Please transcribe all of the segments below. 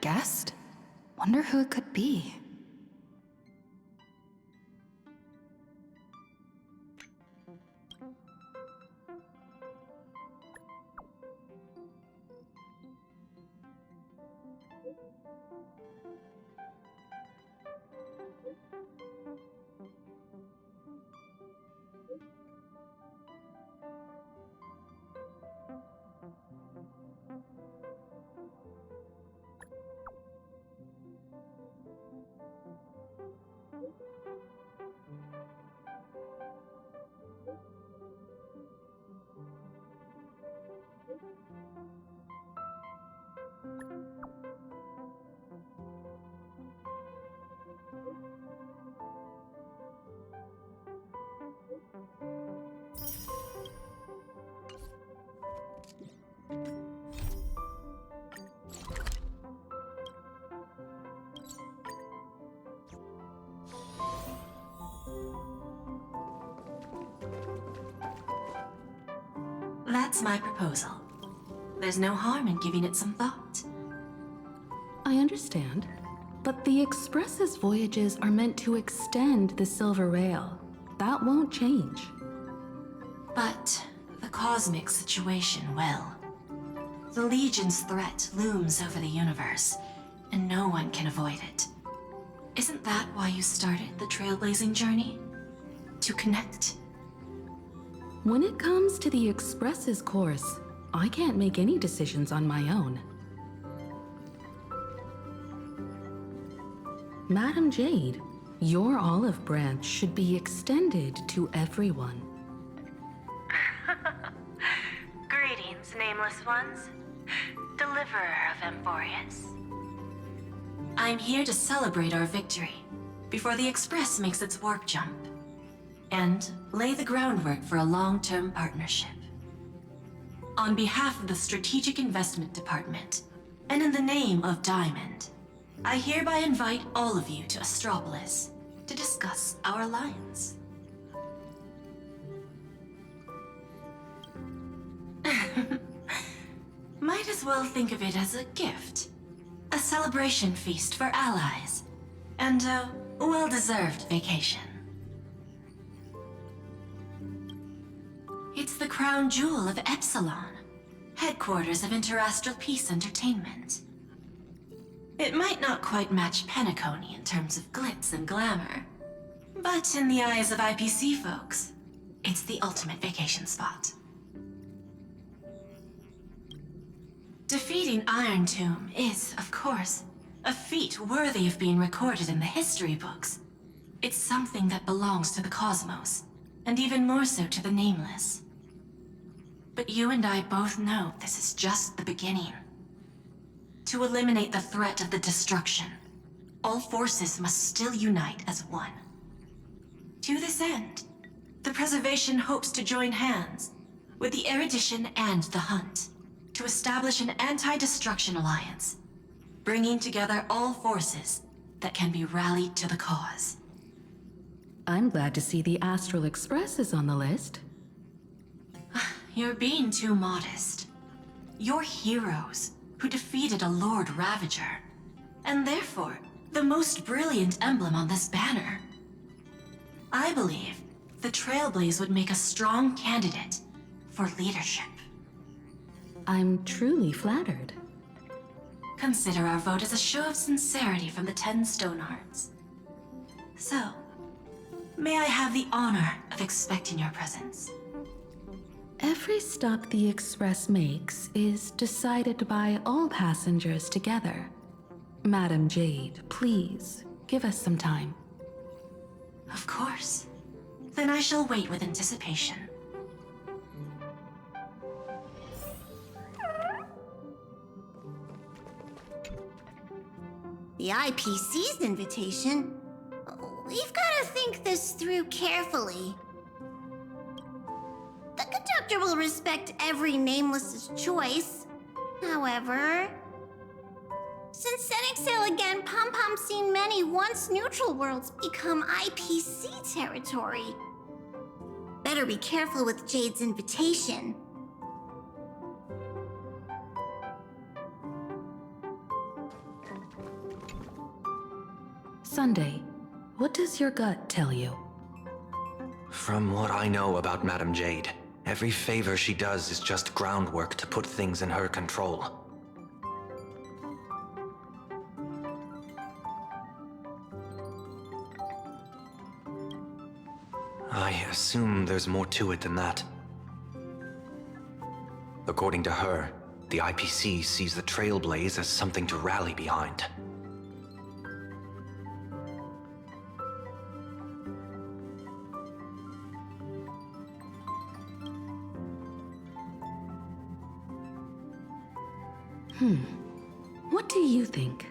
guest? Wonder who it could be. That's my proposal. There's no harm in giving it some thought. I understand, but the Express's voyages are meant to extend the Silver Rail. That won't change. But the cosmic situation will. The Legion's threat looms over the universe, and no one can avoid it. Isn't that why you started the trailblazing journey? To connect? When it comes to the Express's course, I can't make any decisions on my own. Madam Jade, your olive branch should be extended to everyone. Greetings, nameless ones. Deliverer of Emphorius. I'm here to celebrate our victory before the Express makes its warp jump, and lay the groundwork for a long-term partnership. On behalf of the Strategic Investment Department, and in the name of Diamond, I hereby invite all of you to Astropolis to discuss our alliance. Might as well think of it as a gift. A celebration feast for allies, and a well-deserved vacation. It's the crown jewel of Epsilon, headquarters of Interastral Peace Entertainment. It might not quite match Penacony in terms of glitz and glamour, but in the eyes of IPC folks, it's the ultimate vacation spot. Defeating Iron Tomb is, of course, a feat worthy of being recorded in the history books. It's something that belongs to the cosmos, and even more so to the Nameless. But you and I both know this is just the beginning. To eliminate the threat of the destruction, all forces must still unite as one. To this end, the Preservation hopes to join hands with the Erudition and the Hunt to establish an anti-destruction alliance, bringing together all forces that can be rallied to the cause. I'm glad to see the Astral Express is on the list. You're being too modest. You're heroes who defeated a Lord Ravager, and therefore the most brilliant emblem on this banner. I believe the Trailblaze would make a strong candidate for leadership. I'm truly flattered. Consider our vote as a show of sincerity from the 10 Stonehearts. So, may I have the honor of expecting your presence? Every stop the Express makes is decided by all passengers together. Madam Jade, please, give us some time. Of course. Then I shall wait with anticipation. The IPC's invitation? We've got to think this through carefully. The conductor will respect every Nameless's choice. However, since setting sail again, Pom-Pom's seen many once neutral worlds become IPC territory. Better be careful with Jade's invitation. Sunday, what does your gut tell you? From what I know about Madame Jade, every favor she does is just groundwork to put things in her control. I assume there's more to it than that. According to her, the IPC sees the Trailblaze as something to rally behind. What do you think?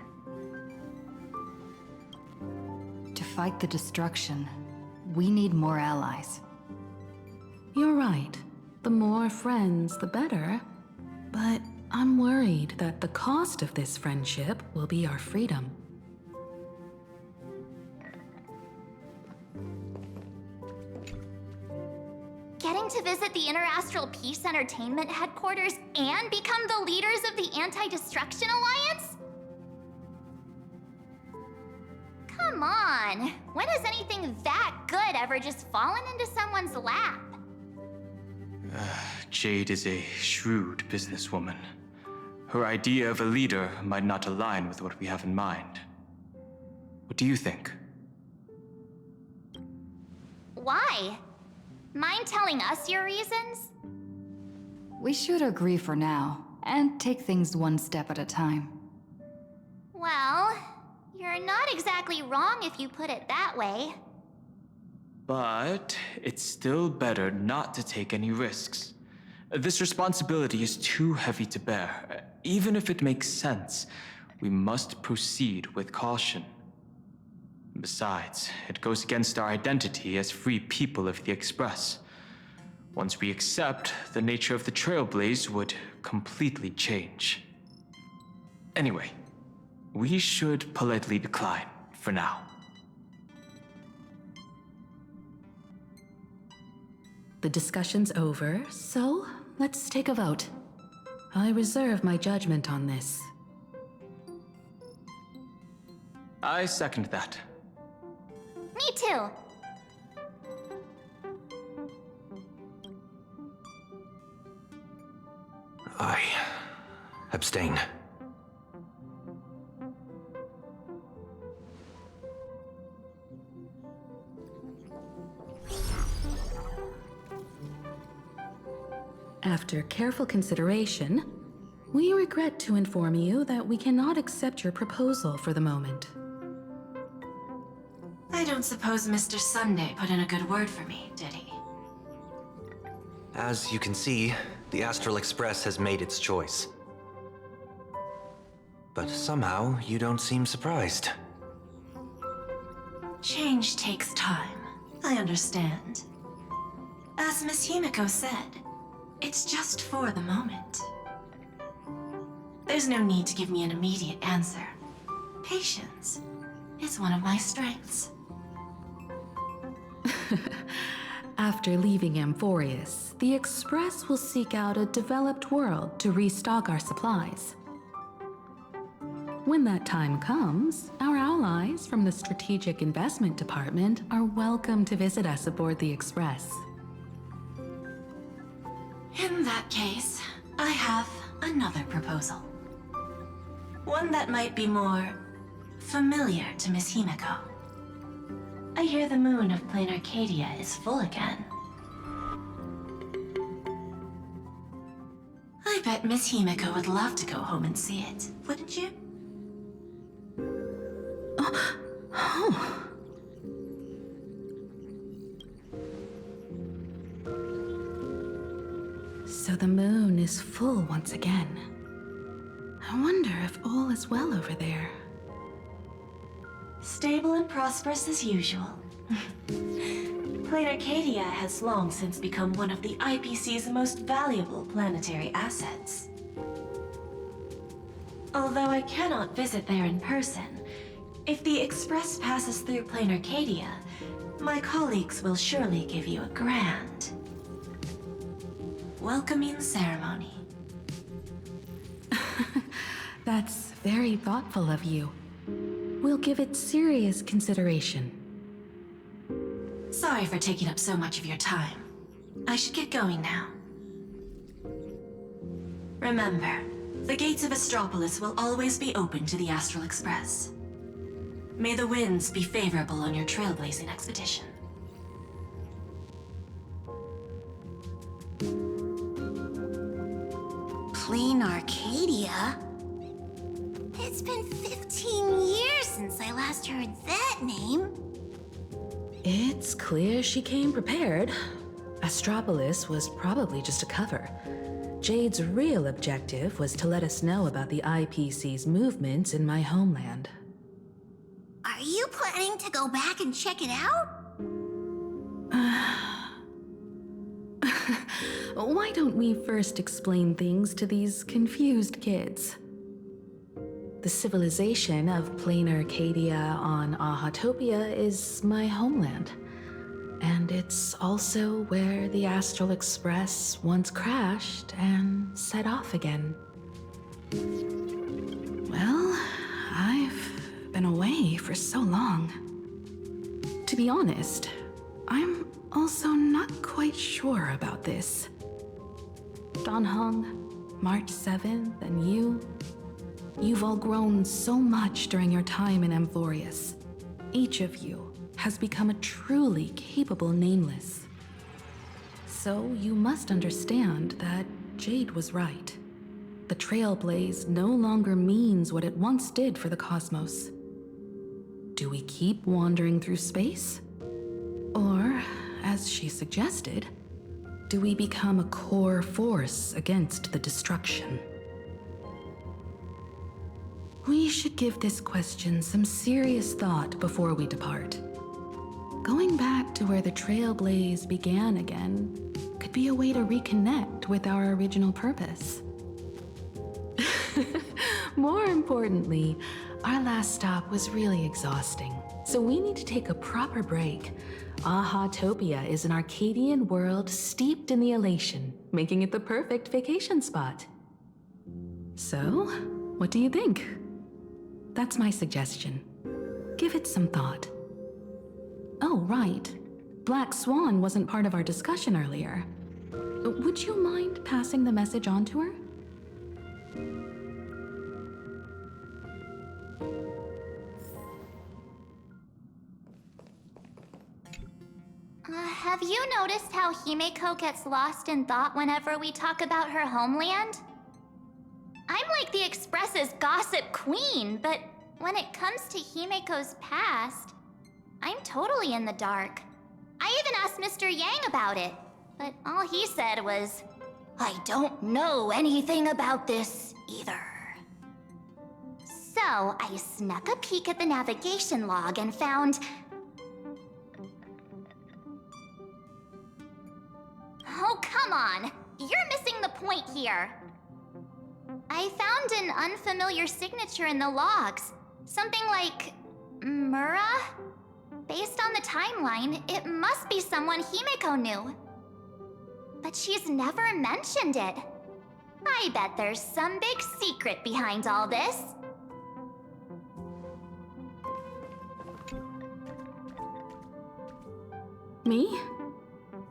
To fight the destruction, we need more allies. You're right. The more friends, the better. But I'm worried that the cost of this friendship will be our freedom. Getting to visit the Interastral Peace Entertainment headquarters and become the leaders of the Anti-Destruction Alliance? Come on, when has anything that good ever just fallen into someone's lap? Jade is a shrewd businesswoman. Her idea of a leader might not align with what we have in mind. What do you think? Why? Mind telling us your reasons? We should agree for now, and take things one step at a time. Well, you're not exactly wrong if you put it that way. But it's still better not to take any risks. This responsibility is too heavy to bear. Even if it makes sense, we must proceed with caution. Besides, it goes against our identity as free people of the Express. Once we accept, the nature of the Trailblaze would completely change. Anyway, we should politely decline for now. The discussion's over, so let's take a vote. I reserve my judgment on this. I second that. Me too. I abstain. After careful consideration, we regret to inform you that we cannot accept your proposal for the moment. I don't suppose Mr. Sunday put in a good word for me, did he? As you can see, the Astral Express has made its choice. But somehow, you don't seem surprised. Change takes time. I understand. As Miss Himiko said, it's just for the moment. There's no need to give me an immediate answer. Patience is one of my strengths. After leaving Amphorius, the Express will seek out a developed world to restock our supplies. When that time comes, our allies from the Strategic Investment Department are welcome to visit us aboard the Express. In that case, I have another proposal. One that might be more familiar to Miss Himiko. I hear the moon of Plain Arcadia is full again. I bet Miss Himiko would love to go home and see it, wouldn't you? So the moon is full once again. I wonder if all is well over there. Stable and prosperous as usual. Plain Arcadia has long since become one of the IPC's most valuable planetary assets. Although I cannot visit there in person, if the Express passes through Plain Arcadia, my colleagues will surely give you a grand welcoming ceremony. That's very thoughtful of you. we'll give it serious consideration. Sorry for taking up so much of your time. I should get going now. Remember, the gates of Astropolis will always be open to the Astral Express. May the winds be favorable on your trailblazing expedition. Plain Arcadia? It's been 15 years since I last heard that name. It's clear she came prepared. Astropolis was probably just a cover. Jade's real objective was to let us know about the IPC's movements in my homeland. Are you planning to go back and check it out? Why don't we first explain things to these confused kids? The civilization of plain Arcadia on Ahatopia is my homeland. And it's also where the Astral Express once crashed and set off again. Well, I've been away for so long. To be honest, I'm also not quite sure about this. Dan Heng, March 7th, and you've all grown so much during your time in Amphorius. Each of you has become a truly capable Nameless. So you must understand that Jade was right. The Trailblaze no longer means what it once did for the cosmos. Do we keep wandering through space? Or, as she suggested, do we become a core force against the destruction? We should give this question some serious thought before we depart. Going back to where the Trailblaze began again could be a way to reconnect with our original purpose. More importantly, our last stop was really exhausting, so we need to take a proper break. Ahatopia is an Arcadian world steeped in the elation, making it the perfect vacation spot. So, what do you think? That's my suggestion. Give it some thought. Oh, right. Black Swan wasn't part of our discussion earlier. Would you mind passing the message on to her? Have you noticed how Himeko gets lost in thought whenever we talk about her homeland? I'm like the Express's gossip queen, but when it comes to Himeko's past, I'm totally in the dark. I even asked Mr. Yang about it, but all he said was, "I don't know anything about this either." So I snuck a peek at the navigation log and found... Oh, come on! You're missing the point here. I found an unfamiliar signature in the logs. Something like... Mura? Based on the timeline, it must be someone Himeko knew. But she's never mentioned it. I bet there's some big secret behind all this. Me?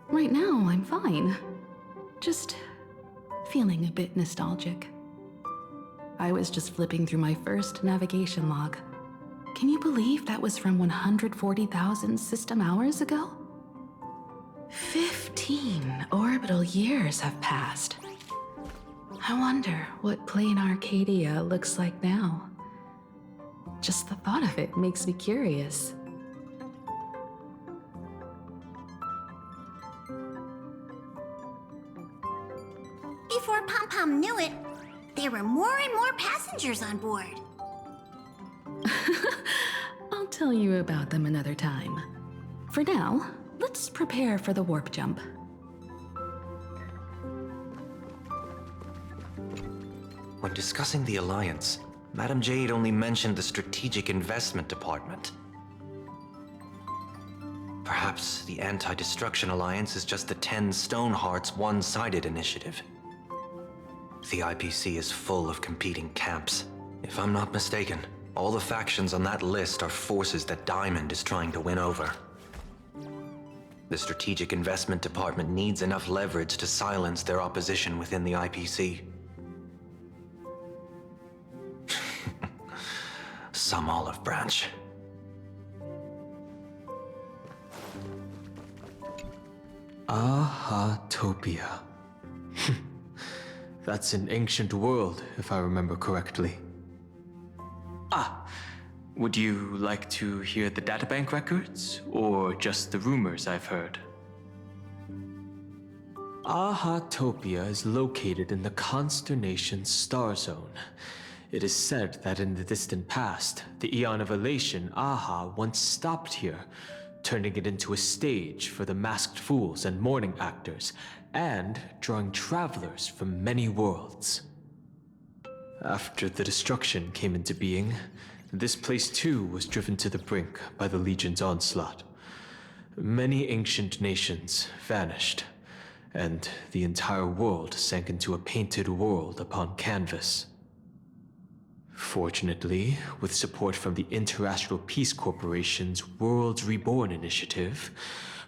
Right now, I'm fine. Just feeling a bit nostalgic. I was just flipping through my first navigation log. Can you believe that was from 140,000 system hours ago? 15 orbital years have passed. I wonder what plain Arcadia looks like now. Just the thought of it makes me curious. Before Pom Pom knew it, there were more and more passengers on board. I'll tell you about them another time. For now, let's prepare for the warp jump. When discussing the Alliance, Madame Jade only mentioned the Strategic Investment Department. Perhaps the Anti-Destruction Alliance is just the 10 Stonehearts one-sided initiative. The IPC is full of competing camps. If I'm not mistaken, All the factions on that list are forces that Diamond is trying to win over. The Strategic Investment Department needs enough leverage to silence their opposition within the IPC. Some olive branch. Ahatopia. That's an ancient world, if I remember correctly. Would you like to hear the databank records, or just the rumors I've heard? Ahatopia is located in the constellation Star Zone. It is said that in the distant past, the Eon of Elation, Aha, once stopped here, turning it into a stage for the masked fools and mourning actors, and drawing travelers from many worlds. After the destruction came into being, this place too was driven to the brink by the Legion's onslaught. Many ancient nations vanished, and the entire world sank into a painted world upon canvas. Fortunately, with support from the Interastral Peace Corporation's Worlds Reborn initiative,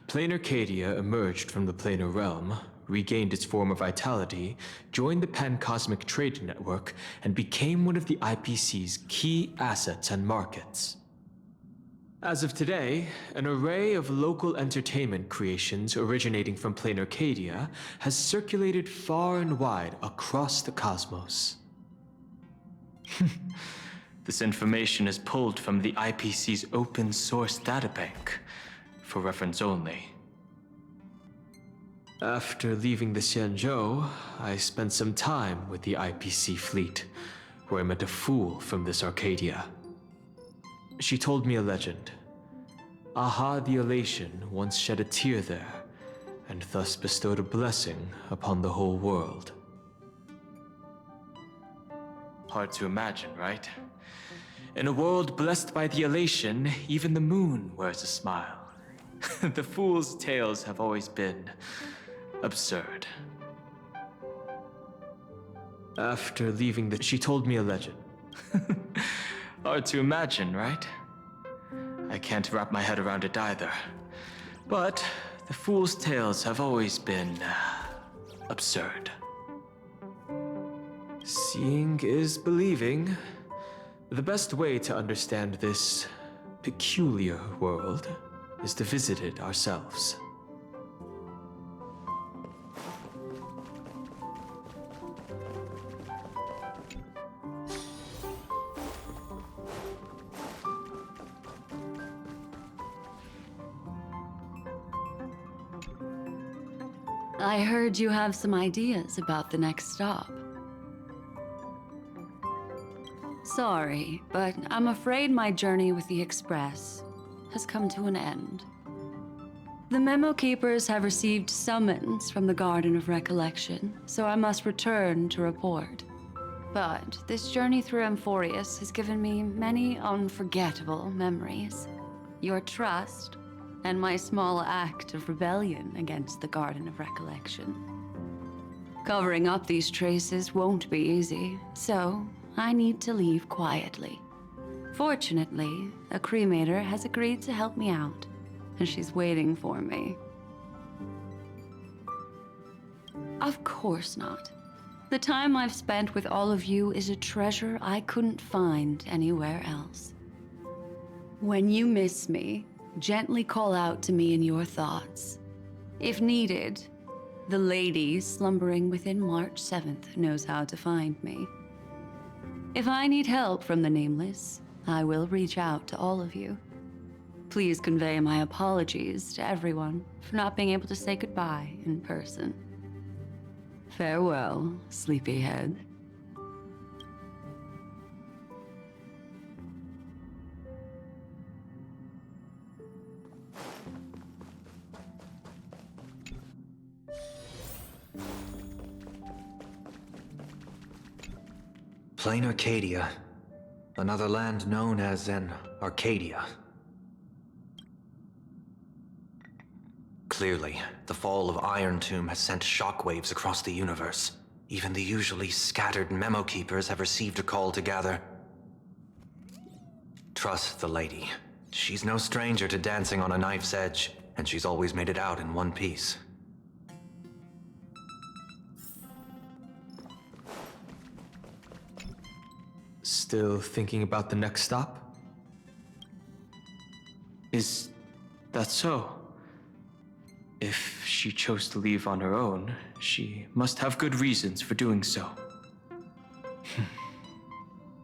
Planar Cadia emerged from the planar realm, regained its former vitality, joined the Pan-Cosmic Trade Network, and became one of the IPC's key assets and markets. As of today, an array of local entertainment creations originating from Planar Cadia has circulated far and wide across the cosmos. This information is pulled from the IPC's open source databank, for reference only. After leaving the Xianzhou, I spent some time with the IPC fleet, where I met a fool from this Arcadia. She told me a legend. Aha the Elation once shed a tear there, and thus bestowed a blessing upon the whole world. Hard to imagine, right? In a world blessed by the Elation, even the moon wears a smile. The fool's tales have always been absurd. After leaving she told me a legend. Hard to imagine, right? I can't wrap my head around it either. But the fool's tales have always been absurd. Seeing is believing. The best way to understand this peculiar world is to visit it ourselves. I heard you have some ideas about the next stop. Sorry, but I'm afraid my journey with the Express has come to an end. The Memo Keepers have received summons from the Garden of Recollection, so I must return to report. But this journey through Amphorius has given me many unforgettable memories. Your trust, and my small act of rebellion against the Garden of Recollection. Covering up these traces won't be easy, so I need to leave quietly. Fortunately, a cremator has agreed to help me out, and she's waiting for me. Of course not. The time I've spent with all of you is a treasure I couldn't find anywhere else. When you miss me, gently call out to me in your thoughts. If needed, the lady slumbering within March 7th knows how to find me. If I need help from the Nameless, I will reach out to all of you. Please convey my apologies to everyone for not being able to say goodbye in person. Farewell, sleepyhead. Planar Cadia, another land known as an Arcadia. Clearly, the fall of Iron Tomb has sent shockwaves across the universe. Even the usually scattered Memo Keepers have received a call to gather. trust the lady. She's no stranger to dancing on a knife's edge, and she's always made it out in one piece. Still thinking about the next stop? Is that so? If she chose to leave on her own, she must have good reasons for doing so.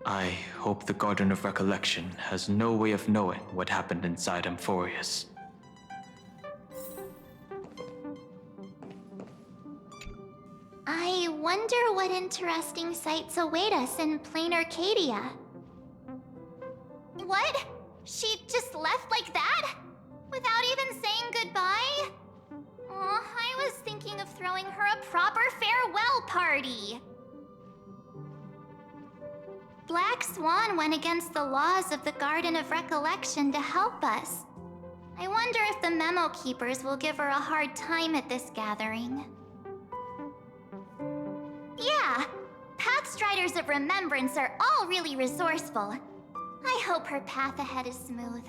I hope the Garden of Recollection has no way of knowing what happened inside Amphorius. I wonder what interesting sights await us in Plain Arcadia. What? She just left like that? Without even saying goodbye? Aw, I was thinking of throwing her a proper farewell party. Black Swan went against the laws of the Garden of Recollection to help us. I wonder if the Memo Keepers will give her a hard time at this gathering. Yeah, Pathstriders of Remembrance are all really resourceful. I hope her path ahead is smooth.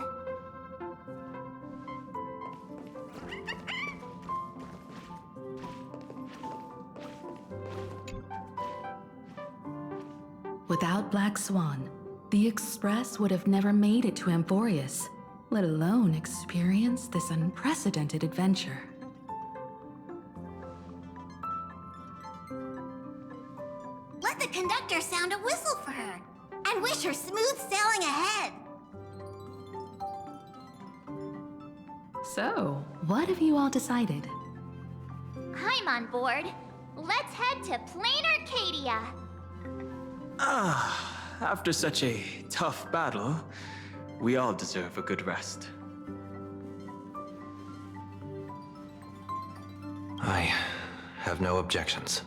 Without Black Swan, the Express would have never made it to Amphorius, let alone experience this unprecedented adventure. Let the conductor sound a whistle for her, and wish her smooth sailing ahead. So, what have you all decided? I'm on board. Let's head to Plain Arcadia. After such a tough battle, we all deserve a good rest. I have no objections.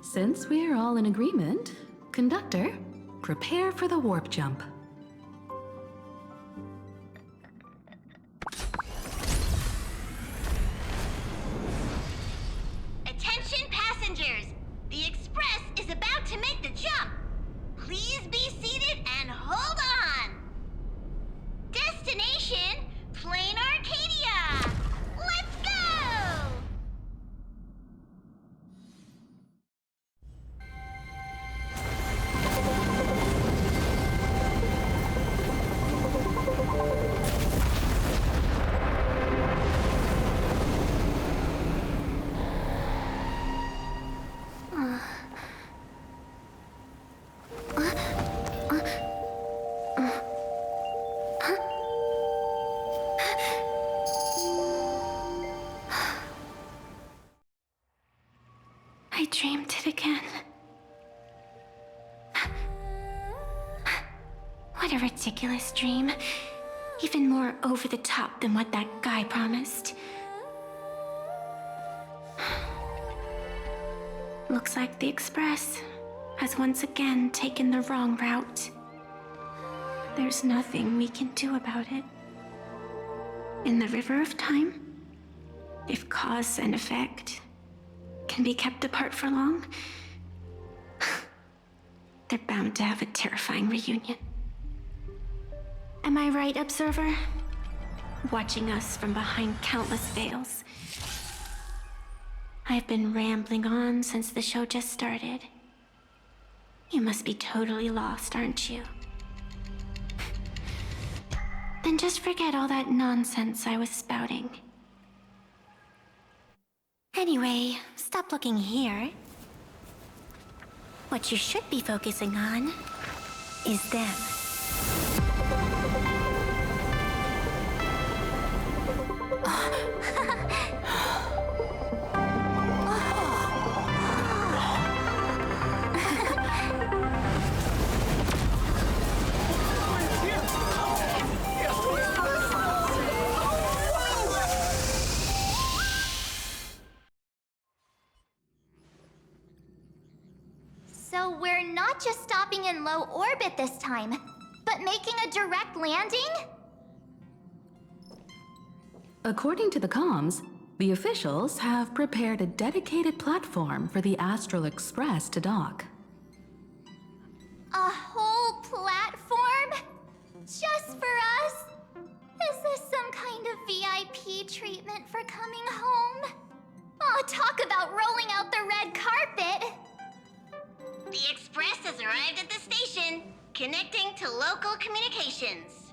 Since we're all in agreement, Conductor, prepare for the warp jump. Attention passengers! The Express is about to make the jump. Please be seated and hold on. Destination, Plain Arcadia! Let's go! I dreamed it again. What a ridiculous dream. Even more over the top than what that guy promised. Looks like the Express has once again taken the wrong route. There's nothing we can do about it. In the River of Time, if cause and effect can be kept apart for long, they're bound to have a terrifying reunion. Am I right, Observer? Watching us from behind countless veils. I've been rambling on since the show just started. You must be totally lost, aren't you? Then just forget all that nonsense I was spouting. Anyway, stop looking here. What you should be focusing on is them. So we're not just stopping in low orbit this time, but making a direct landing? According to the comms, the officials have prepared a dedicated platform for the Astral Express to dock. treatment for coming home. Oh, talk about rolling out the red carpet. The Express has arrived at the station, connecting to local communications.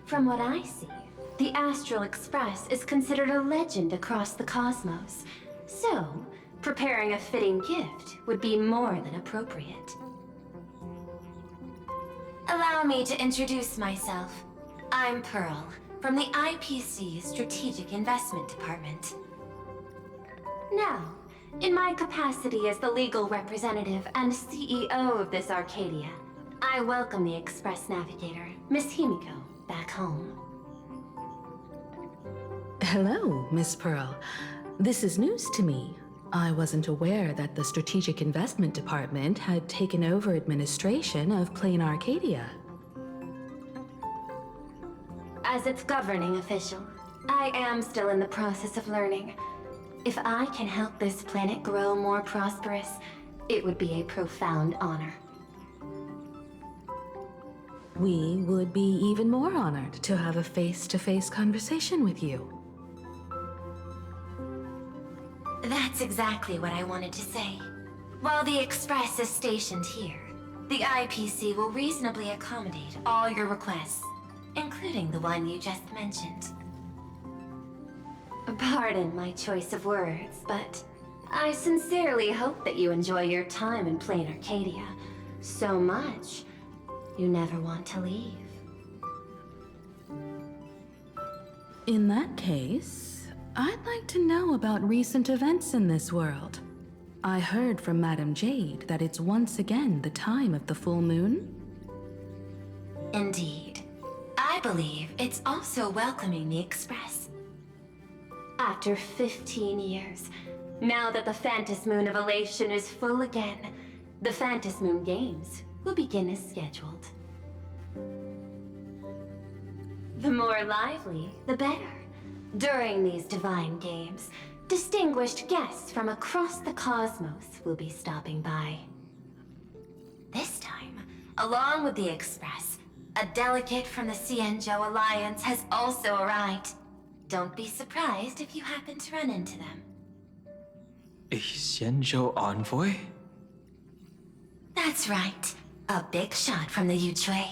From what I see, the Astral Express is considered a legend across the cosmos. So, preparing a fitting gift would be more than appropriate. Allow me to introduce myself. I'm Pearl, from the IPC Strategic Investment Department. Now, in my capacity as the legal representative and CEO of this Arcadia, I welcome the Express Navigator, Miss Himiko, back home. Hello, Miss Pearl. This is news to me. I wasn't aware that the Strategic Investment Department had taken over administration of Plain Arcadia. As its governing official, I am still in the process of learning. If I can help this planet grow more prosperous, it would be a profound honor. We would be even more honored to have a face-to-face conversation with you. That's exactly what I wanted to say. While the Express is stationed here, the IPC will reasonably accommodate all your requests, including the one you just mentioned. Pardon my choice of words, but I sincerely hope that you enjoy your time in Plain Arcadia so much you never want to leave. In that case, I'd like to know about recent events in this world. I heard from Madame Jade that it's once again the time of the full moon. Indeed. I believe it's also welcoming the Express. After 15 years, now that the Phantas Moon of Elation is full again, the Phantas Moon Games will begin as scheduled. The more lively, the better. During these divine games, distinguished guests from across the cosmos will be stopping by. This time, along with the Express, a delegate from the Xianzhou Alliance has also arrived. Don't be surprised if you happen to run into them. A Xianzhou envoy? That's right. A big shot from the Yuchui.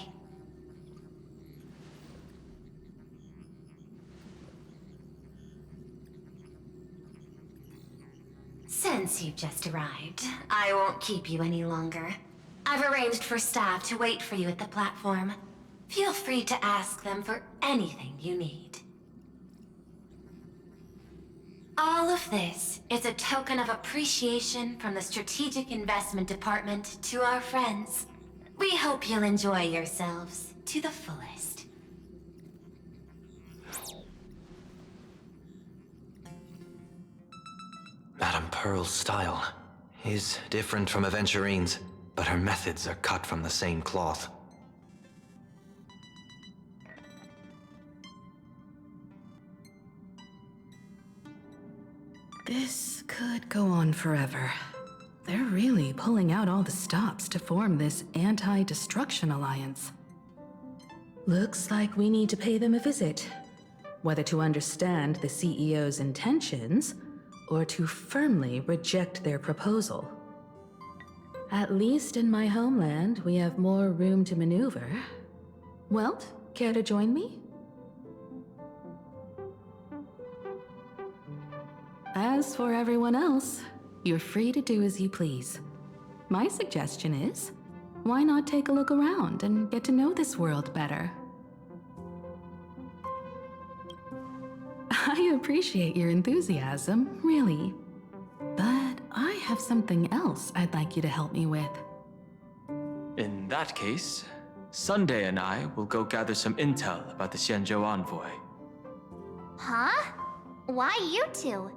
Since you've just arrived, I won't keep you any longer. I've arranged for staff to wait for you at the platform. Feel free to ask them for anything you need. All of this is a token of appreciation from the Strategic Investment Department to our friends. We hope you'll enjoy yourselves to the fullest. Madame Pearl's style is different from Aventurine's, but her methods are cut from the same cloth. This could go on forever. They're really pulling out all the stops to form this anti-destruction alliance. Looks like we need to pay them a visit. Whether to understand the CEO's intentions, or to firmly reject their proposal. At least in my homeland, we have more room to maneuver. Welt, care to join me? As for everyone else, you're free to do as you please. My suggestion is, why not take a look around and get to know this world better? I appreciate your enthusiasm, really. But I have something else I'd like you to help me with. In that case, Sunday and I will go gather some intel about the Xianzhou envoy. Huh? Why you two?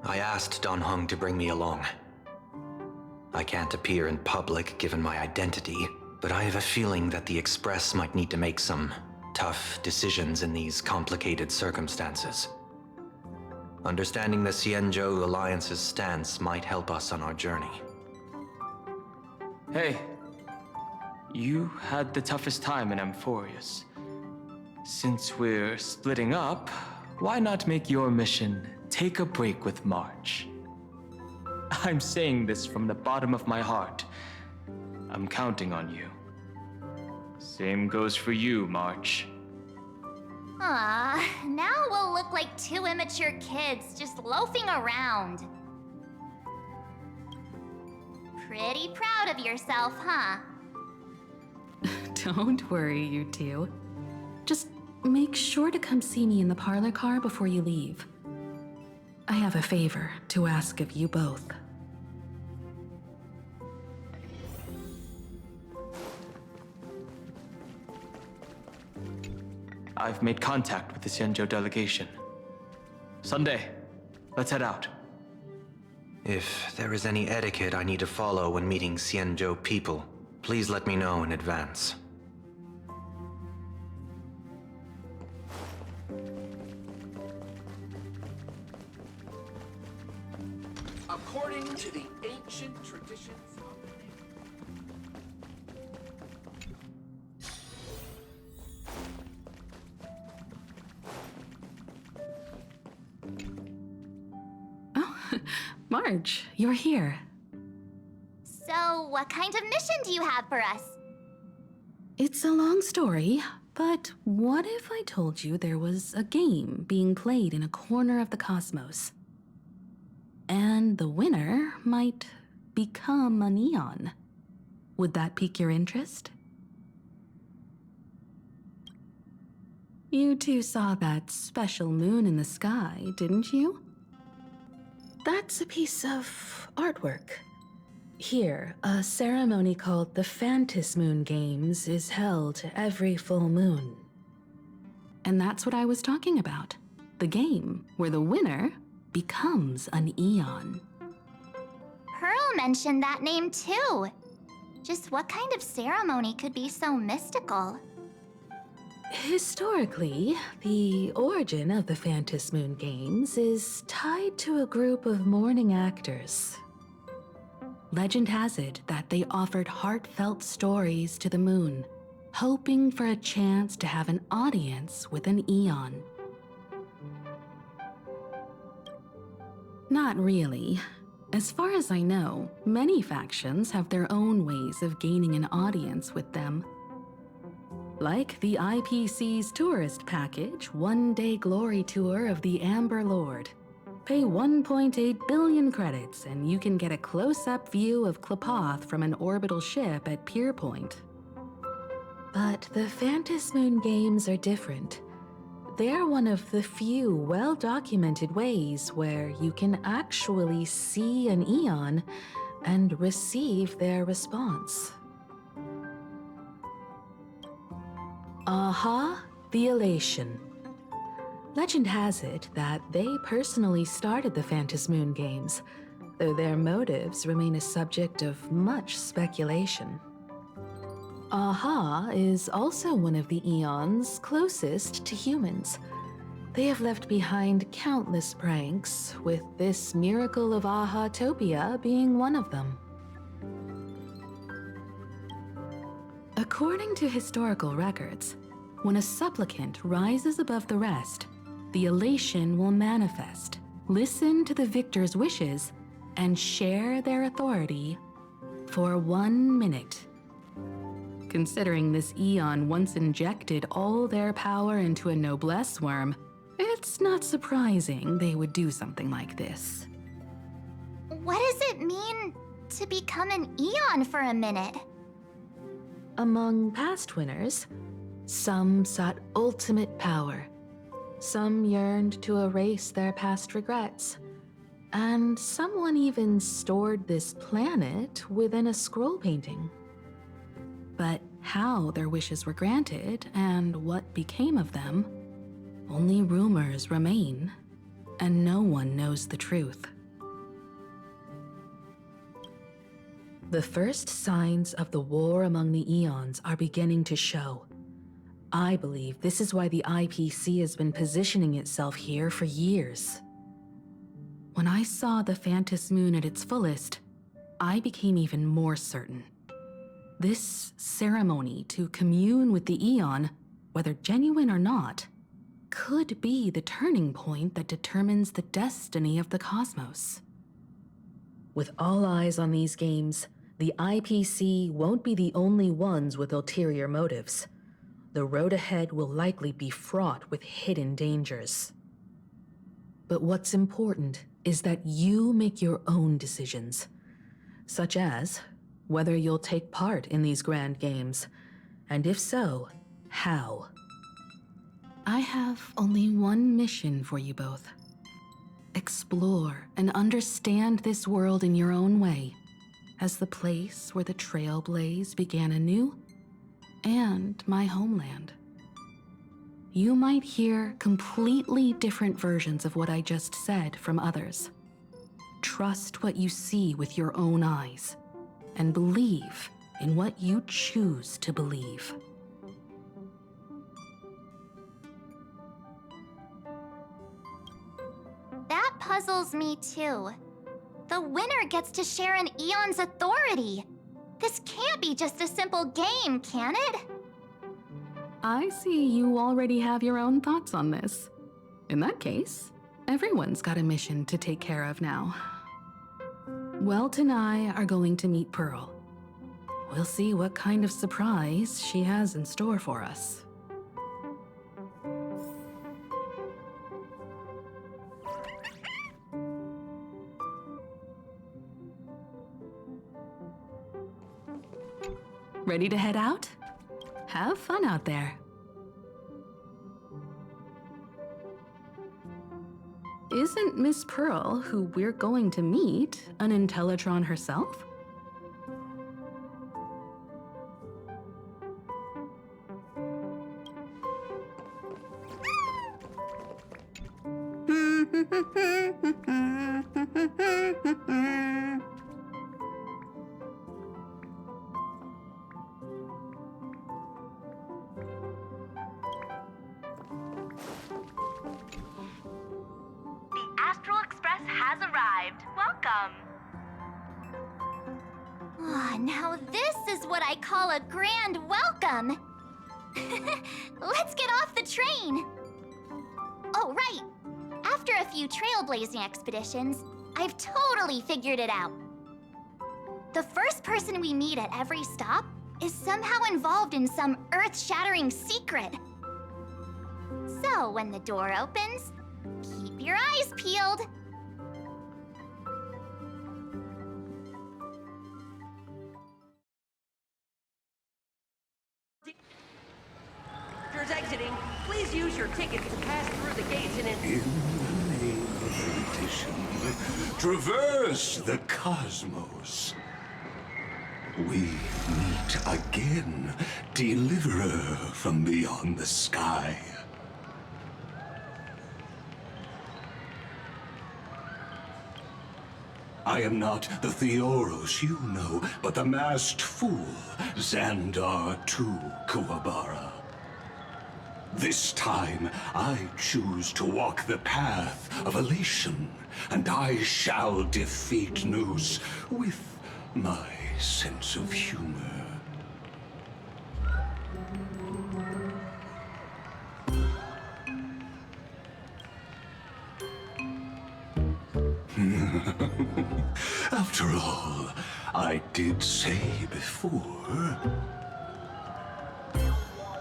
I asked Don Hung to bring me along. I can't appear in public given my identity, but I have a feeling that the Express might need to make some tough decisions in these complicated circumstances. Understanding the Xianzhou Alliance's stance might help us on our journey. Hey, you had the toughest time in Amphorius. Since we're splitting up, why not make your mission take a break with March? I'm saying this from the bottom of my heart. I'm counting on you. Same goes for you, March. Now we'll look like two immature kids just loafing around. Pretty proud of yourself, huh? Don't worry, you two. Just make sure to come see me in the parlor car before you leave. I have a favor to ask of you both. I've made contact with the Xianzhou delegation. Sunday, let's head out. If there is any etiquette I need to follow when meeting Xianzhou people, please let me know in advance. According to the ancient traditions of the Oh, Marge, you're here. So, what kind of mission do you have for us? It's a long story, but what if I told you there was a game being played in a corner of the cosmos? And the winner might become an Eon. Would that pique your interest? You two saw that special moon in the sky, didn't you? That's a piece of artwork. Here, a ceremony called the Phantom Moon Games is held every full moon. And that's what I was talking about. The game where the winner becomes an Eon. Pearl mentioned that name too. Just what kind of ceremony could be so mystical? Historically, the origin of the Phantom Moon Games is tied to a group of mourning actors. Legend has it that they offered heartfelt stories to the moon, hoping for a chance to have an audience with an Eon. Not really. As far as I know, many factions have their own ways of gaining an audience with them. Like the IPC's tourist package, one-day glory tour of the Amber Lord. Pay 1.8 billion credits and you can get a close-up view of Klapoth from an orbital ship at Pier Point. But the Phantom Moon Games are different. They're one of the few well-documented ways where you can actually see an Eon and receive their response. Aha, the Elation. Legend has it that they personally started the Phantom Moon Games, though their motives remain a subject of much speculation. Aha is also one of the Eons closest to humans. They have left behind countless pranks, with this miracle of Aha-topia being one of them. According to historical records, when a supplicant rises above the rest, the elation will manifest, listen to the victor's wishes, and share their authority for 1 minute. Considering this Eon once injected all their power into a noblesse worm, it's not surprising they would do something like this. What does it mean to become an Eon for a minute? Among past winners, some sought ultimate power. Some yearned to erase their past regrets. And someone even stored this planet within a scroll painting. But how their wishes were granted and what became of them, only rumors remain, and no one knows the truth. The first signs of the war among the Eons are beginning to show. I believe this is why the IPC has been positioning itself here for years. When I saw the Phantus Moon at its fullest, I became even more certain. This ceremony to commune with the Eon, whether genuine or not, could be the turning point that determines the destiny of the cosmos. With all eyes on these games, the IPC won't be the only ones with ulterior motives. The road ahead will likely be fraught with hidden dangers. But what's important is that you make your own decisions, such as whether you'll take part in these grand games, and if so, how. I have only one mission for you both. Explore and understand this world in your own way, as the place where the Trailblaze began anew, and my homeland. You might hear completely different versions of what I just said from others. Trust what you see with your own eyes, and believe in what you choose to believe. That puzzles me too. The winner gets to share an Eon's authority. This can't be just a simple game, can it? I see you already have your own thoughts on this. In that case, everyone's got a mission to take care of now. Welt and I are going to meet Pearl. We'll see what kind of surprise she has in store for us. Ready to head out? Have fun out there. Isn't Miss Pearl, who we're going to meet, an Intellitron herself? Now this is what I call a grand welcome. Let's get off the train. Oh, right. After a few trailblazing expeditions, I've totally figured it out. The first person we meet at every stop is somehow involved in some earth-shattering secret. So when the door opens, keep your eyes peeled. Exiting, please use your tickets to pass through the gates and In the name of erudition, traverse the cosmos. We meet again, deliverer from beyond the sky. I am not the Theoros you know, but the masked fool, Xandar II Kuwabara. This time, I choose to walk the path of elation, and I shall defeat Noose with my sense of humor. After all, I did say before...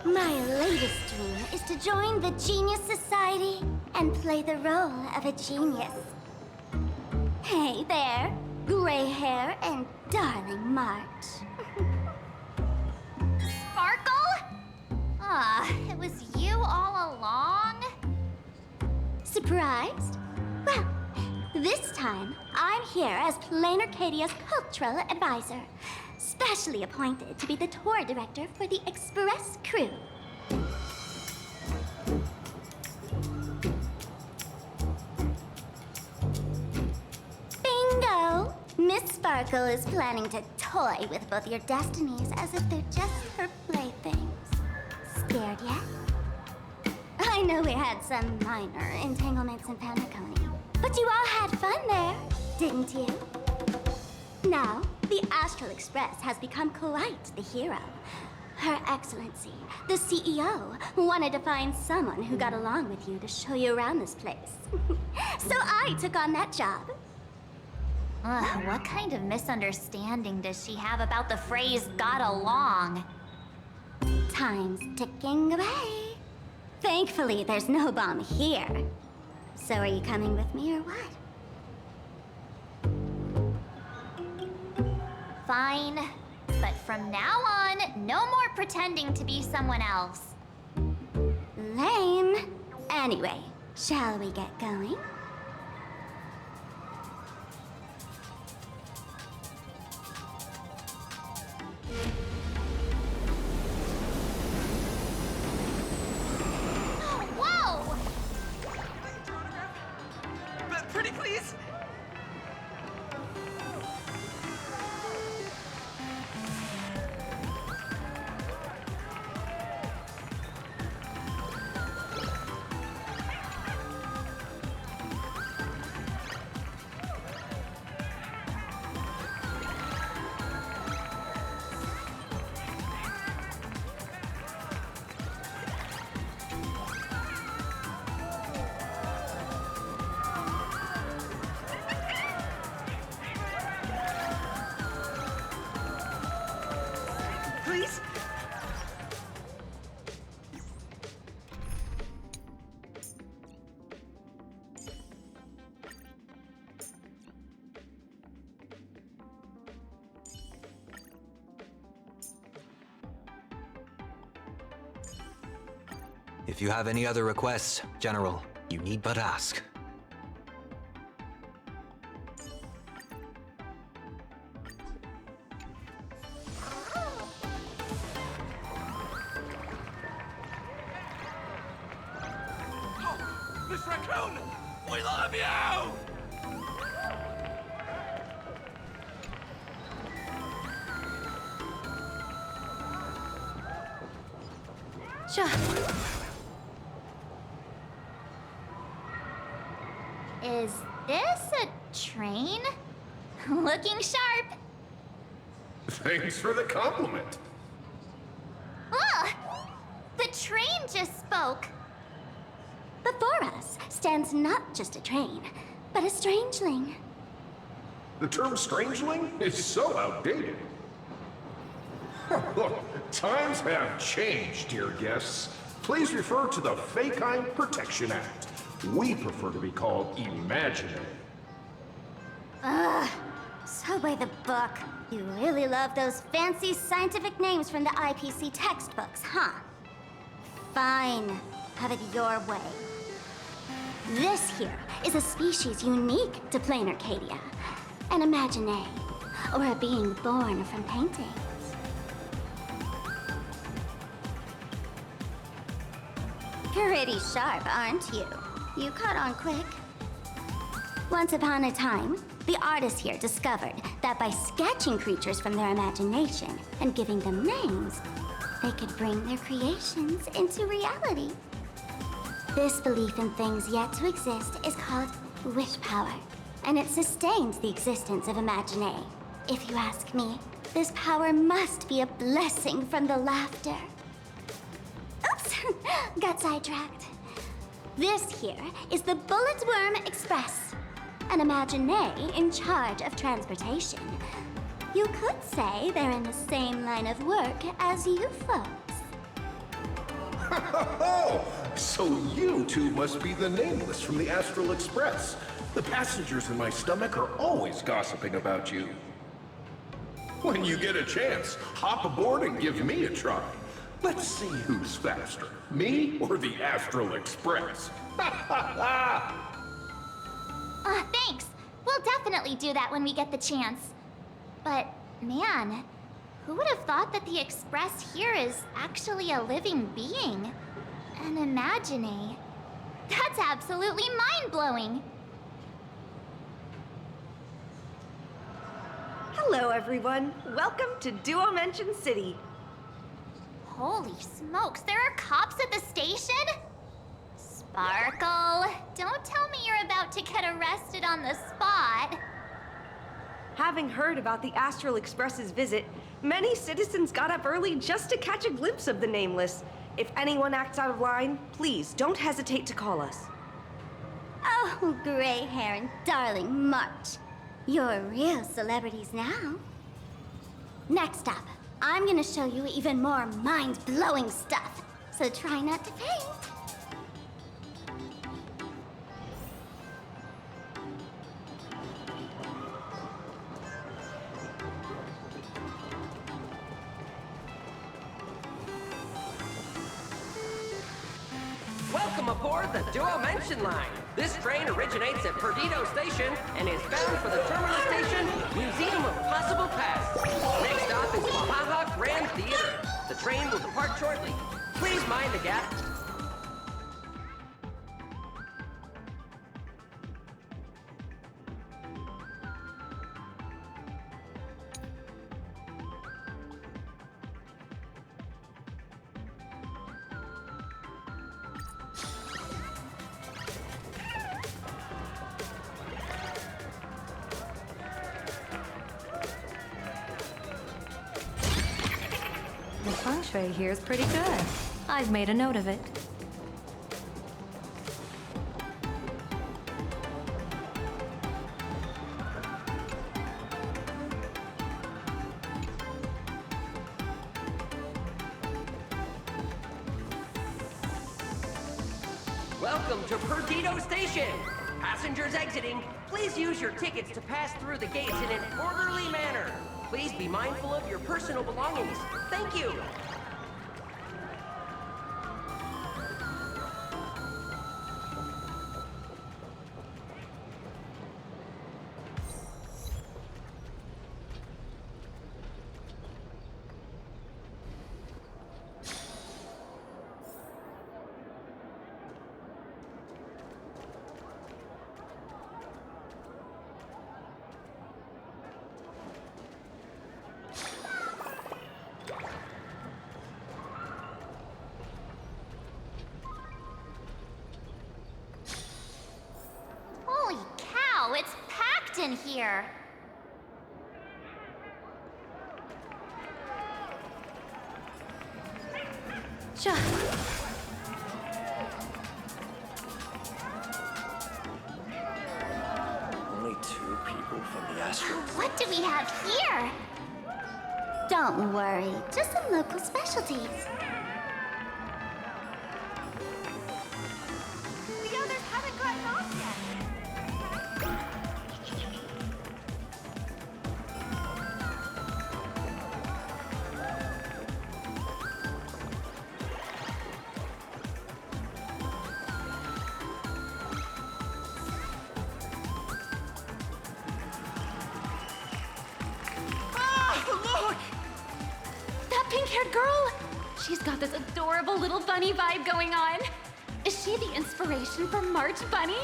My latest dream is to join the Genius Society and play the role of a genius. Hey there, gray hair and darling March. Sparkle? Ah, it was you all along? Surprised? Well, this time I'm here as Plain Arcadia's cultural advisor, specially appointed to be the tour director for the Express crew. Bingo! Miss Sparkle is planning to toy with both your destinies as if they're just her playthings. Scared yet? I know we had some minor entanglements in Panaconi, But you all had fun there, didn't you? Now, the Astral Express has become quite the hero. Her Excellency, the CEO, wanted to find someone who got along with you to show you around this place. So I took on that job. What kind of misunderstanding does she have about the phrase got along? Time's ticking away. Thankfully, there's no bomb here. So are you coming with me or what? Fine. But from now on, no more pretending to be someone else. Lame. Anyway, shall we get going? Whoa! Pretty please? Please? If you have any other requests, General, you need but ask. Miss Raccoon! We love you! Sure. Is this a train? Looking sharp. Thanks for the compliment. Ugh! The train just spoke. Before us stands not just a train, but a strangeling. The term strangeling is so outdated. Look, times have changed, dear guests. Please refer to the Fekine Protection Act. We prefer to be called Imaginary. Ugh. So by the book. You really love those fancy scientific names from the IPC textbooks, huh? Fine. Have it your way. This here is a species unique to plain Arcadia. An Imaginary, or a being born from paintings. Pretty sharp, aren't you? You caught on quick. Once upon a time, the artists here discovered that by sketching creatures from their imagination and giving them names, they could bring their creations into reality. This belief in things yet to exist is called wish power, and it sustains the existence of Imaginary. If you ask me, this power must be a blessing from the laughter. Oops, got sidetracked. This here is the Bullet Worm Express, an Imaginary in charge of transportation. You could say they're in the same line of work as you folks. So you two must be the Nameless from the Astral Express. The passengers in my stomach are always gossiping about you. When you get a chance, hop aboard and give me a try. Let's see who's faster, me or the Astral Express. Thanks. We'll definitely do that when we get the chance. But, man, who would have thought that the Express here is actually a living being? An Imaginary. That's absolutely mind-blowing. Hello, everyone. Welcome to Duomension City. Holy smokes, there are cops at the station? Sparkle, don't tell me you're about to get arrested on the spot. Having heard about the Astral Express's visit, many citizens got up early just to catch a glimpse of the Nameless. If anyone acts out of line, please don't hesitate to call us. Oh, gray hair and darling March. You're real celebrities now. Next up, I'm gonna show you even more mind-blowing stuff, so try not to faint. Welcome aboard the Duo Mention Line. This train originates at Perdido Station and is bound for the terminal station, Museum of Possible Past. Next stop is Mahaha Grand Theater. The train will depart shortly. Please mind the gap. The feng shui here is pretty good. I've made a note of it. Welcome to Perdido Station. Passengers exiting, please use your tickets to pass through the gates in an orderly manner. Please be mindful of your personal belongings. Thank you. Holy cow, it's packed in here. Only 2 people from the Astral. What do we have here? Don't worry, just some local specialties. The others haven't gotten off yet. Look! That pink-haired girl? She's got this adorable little bunny vibe going on. Is she the inspiration for March Bunny?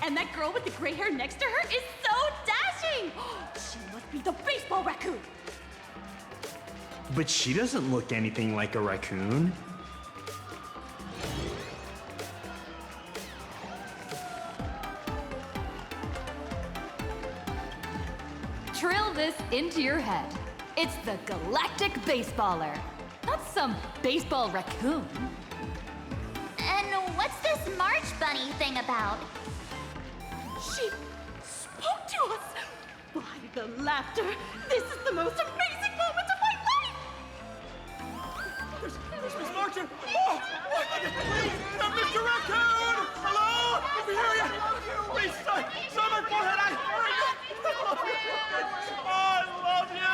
And that girl with the gray hair next to her is so dashing! She must be the baseball raccoon! But she doesn't look anything like a raccoon. Drill this into your head. It's the Galactic Baseballer, not some baseball raccoon. And what's this March Bunny thing about? She spoke to us! By the laughter, this is the most amazing moment of my life! There's Miss Martin! Oh! Please! Mr. Raccoon! Hello? We hear you! Please, son, my forehead! I love you! I love you!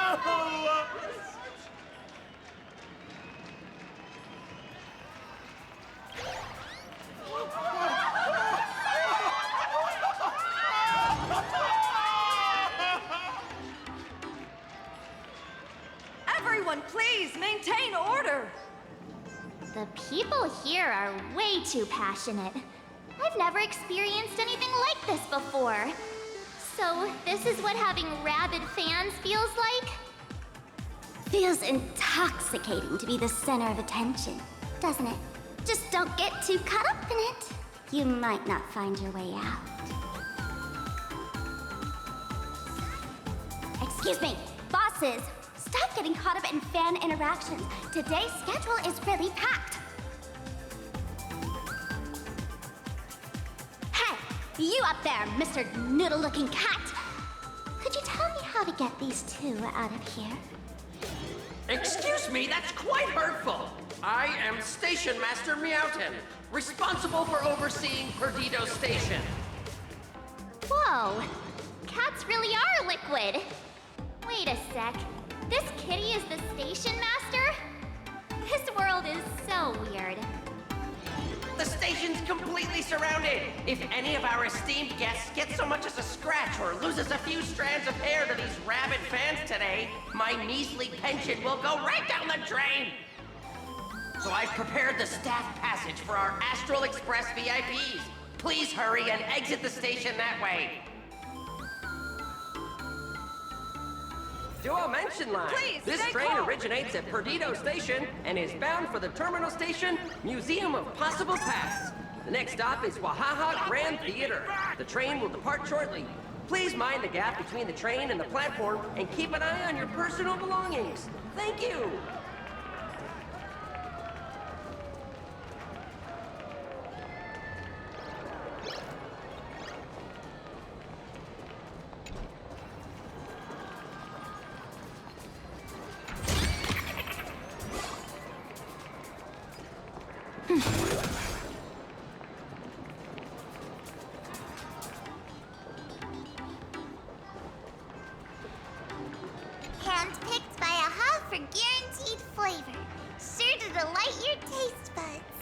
Everyone, please maintain order. The people here are way too passionate. I've never experienced anything like this before. So, this is what having rabid fans feels like? Feels intoxicating to be the center of attention, doesn't it? Just don't get too caught up in it. You might not find your way out. Excuse me, bosses. Stop getting caught up in fan interactions. Today's schedule is really packed. Hey, you up there, Mr. Noodle-looking cat. Could you tell me how to get these two out of here? Excuse me, that's quite hurtful. I am Station Master Meowton, responsible for overseeing Perdido Station. Whoa! Cats really are liquid! Wait a sec. This kitty is the station master? This world is so weird. The station's completely surrounded. If any of our esteemed guests get so much as a scratch or loses a few strands of hair to these rabid fans today, my measly pension will go right down the drain. So I've prepared the staff passage for our Astral Express VIPs. Please hurry and exit the station that way. Dual Mention Line. Please, this stay train calm. originates at Perdido Station and is bound for the terminal station, Museum of Possible Pasts. The next stop is Wahaha Grand Theater. The train will depart shortly. Please mind the gap between the train and the platform and keep an eye on your personal belongings. Thank you. Handpicked by AHA for guaranteed flavor. Sure to delight your taste buds.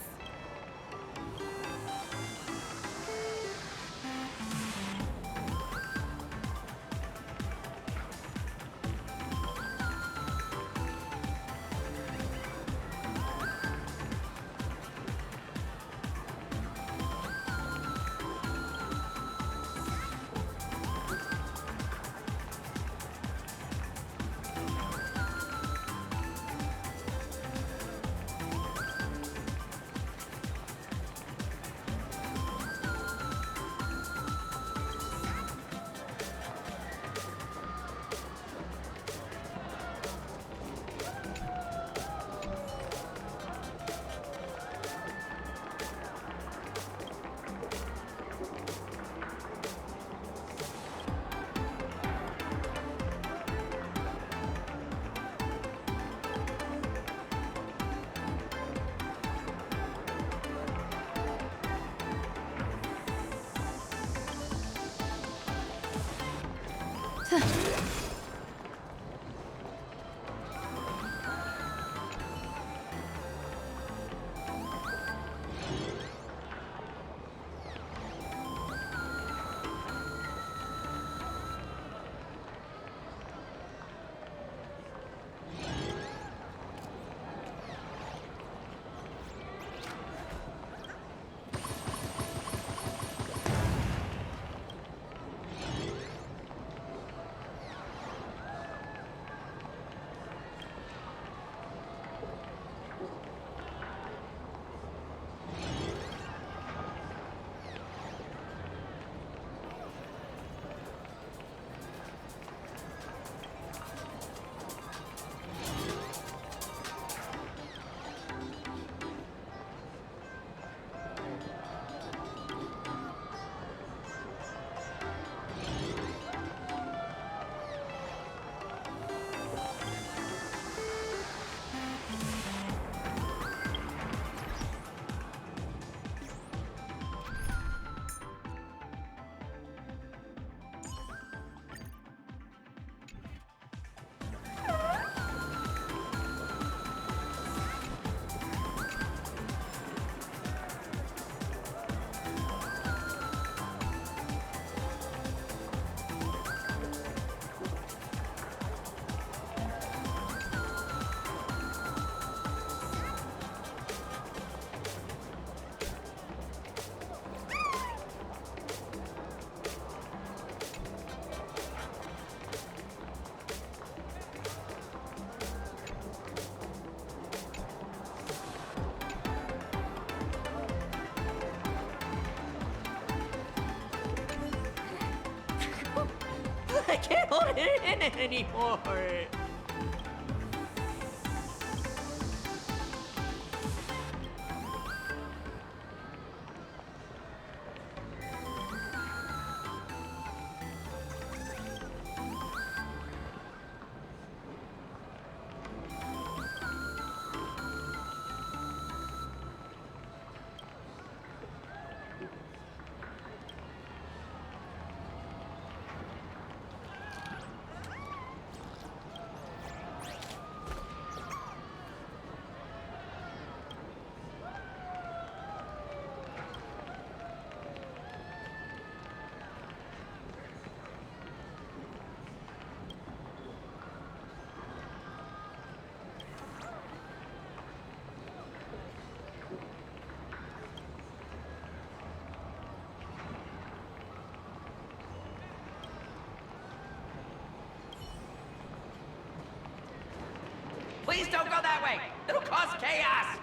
can't hold it in anymore. Please don't go that way! It'll cause chaos!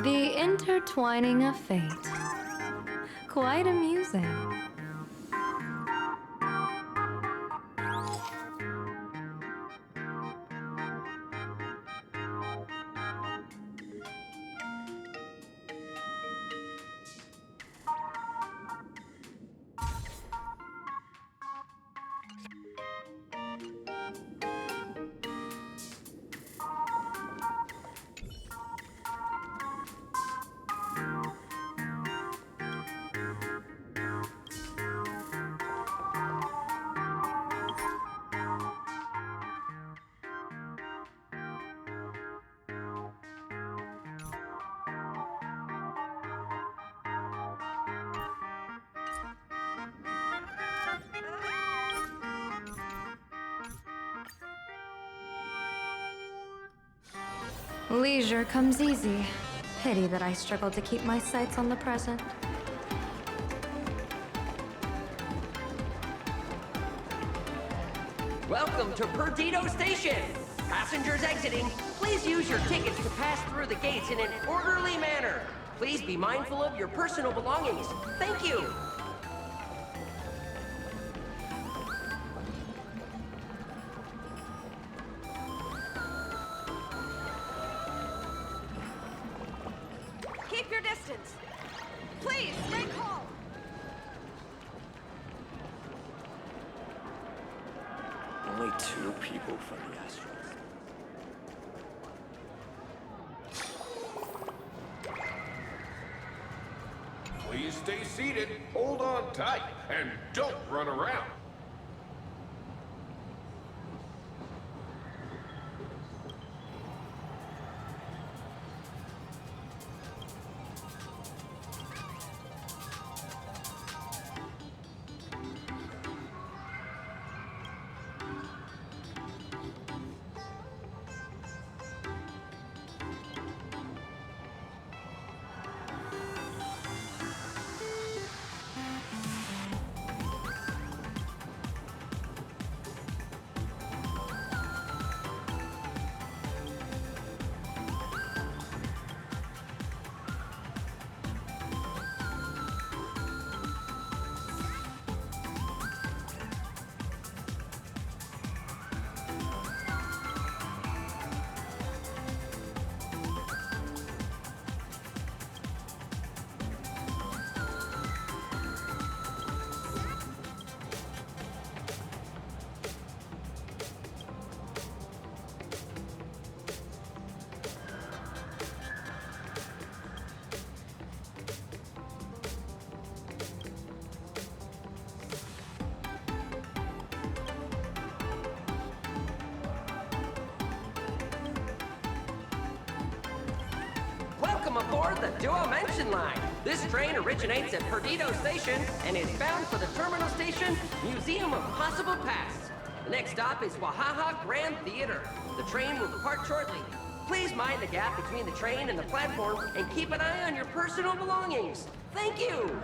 The intertwining of fate. Quite amusing. Leisure comes easy. Pity that I struggle to keep my sights on the present. Welcome to Perdido Station! Passengers exiting, please use your tickets to pass through the gates in an orderly manner. Please be mindful of your personal belongings. Thank you! Keep your distance. Please, stay calm. Only 2 people from the asteroids. Please stay seated, hold on tight, and don't run around. Welcome aboard the Duo-Mention line. This train originates at Perdido Station and is bound for the terminal station, Museum of Possible Pasts. The next stop is Wahaha Grand Theater. The train will depart shortly. Please mind the gap between the train and the platform and keep an eye on your personal belongings. Thank you!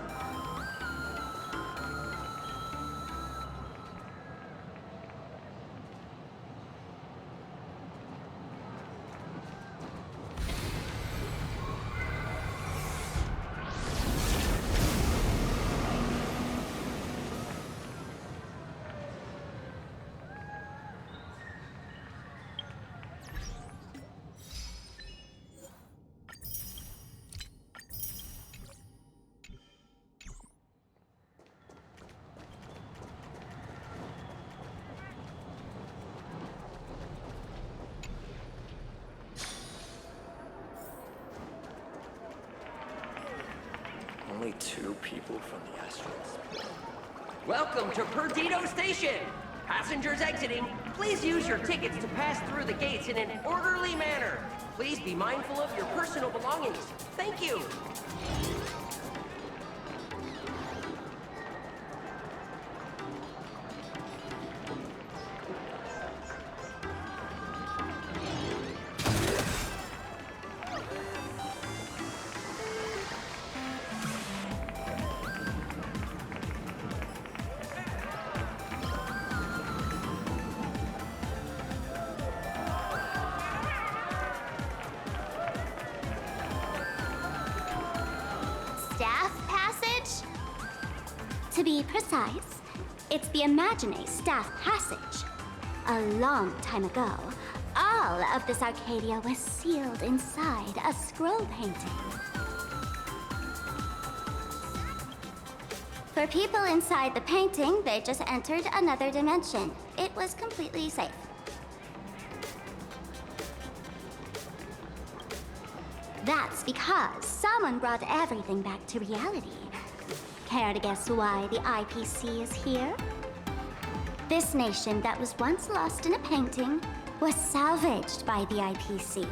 Only 2 people from the asteroids. Welcome to Perdido Station! Passengers exiting, please use your tickets to pass through the gates in an orderly manner. Please be mindful of your personal belongings. Thank you! Staff passage? To be precise, it's the Imagine Staff Passage. A long time ago, all of this Arcadia was sealed inside a scroll painting. For people inside the painting, they just entered another dimension. It was completely safe. That's because someone brought everything back to reality. Care to guess why the IPC is here? This nation that was once lost in a painting was salvaged by the IPC.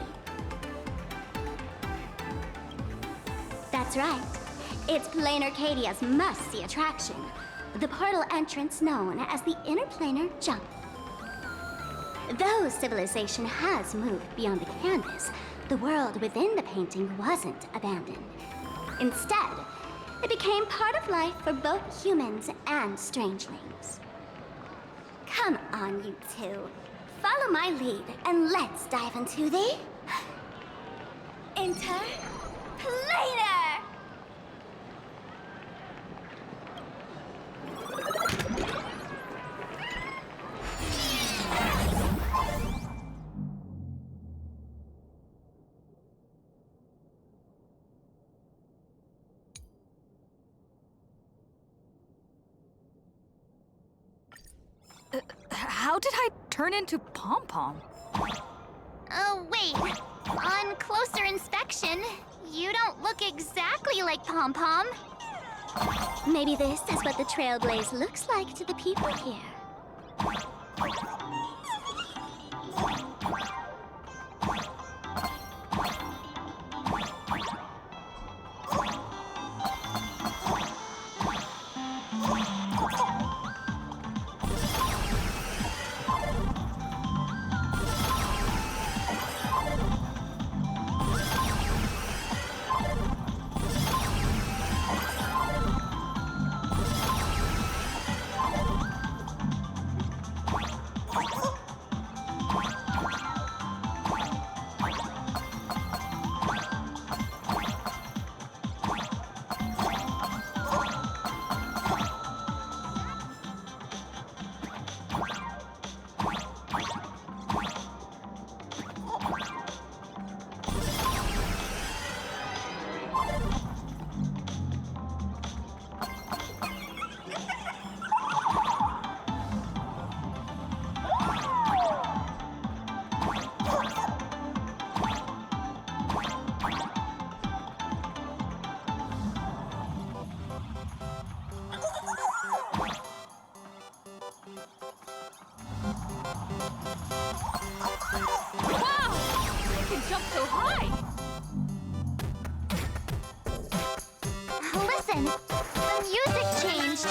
That's right. It's Planar Arcadia's must-see attraction, the portal entrance known as the Interplanar Jump. Though civilization has moved beyond the canvas, the world within the painting wasn't abandoned. Instead, it became part of life for both humans and strangelings. Come on, you two. Follow my lead, and let's dive into the... Interplanar! How did I turn into Pom Pom? Oh, wait. On closer inspection, you don't look exactly like Pom Pom. Maybe this is what the Trailblaze looks like to the people here. Jump so high! Listen, the music changed.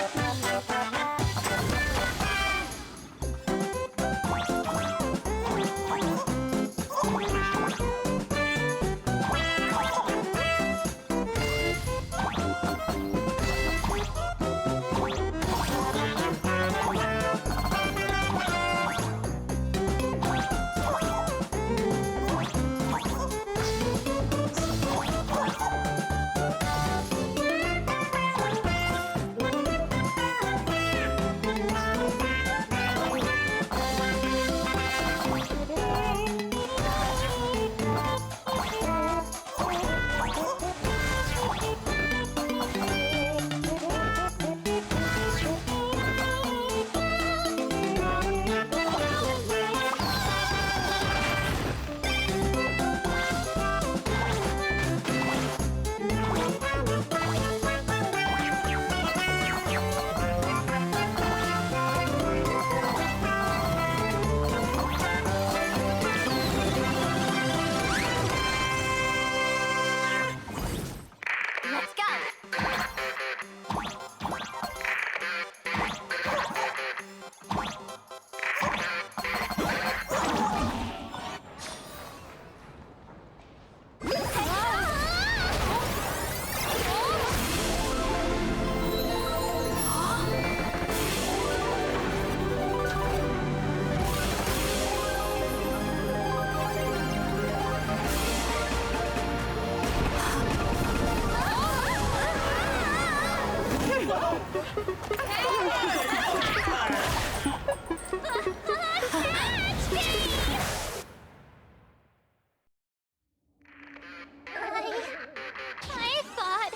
I thought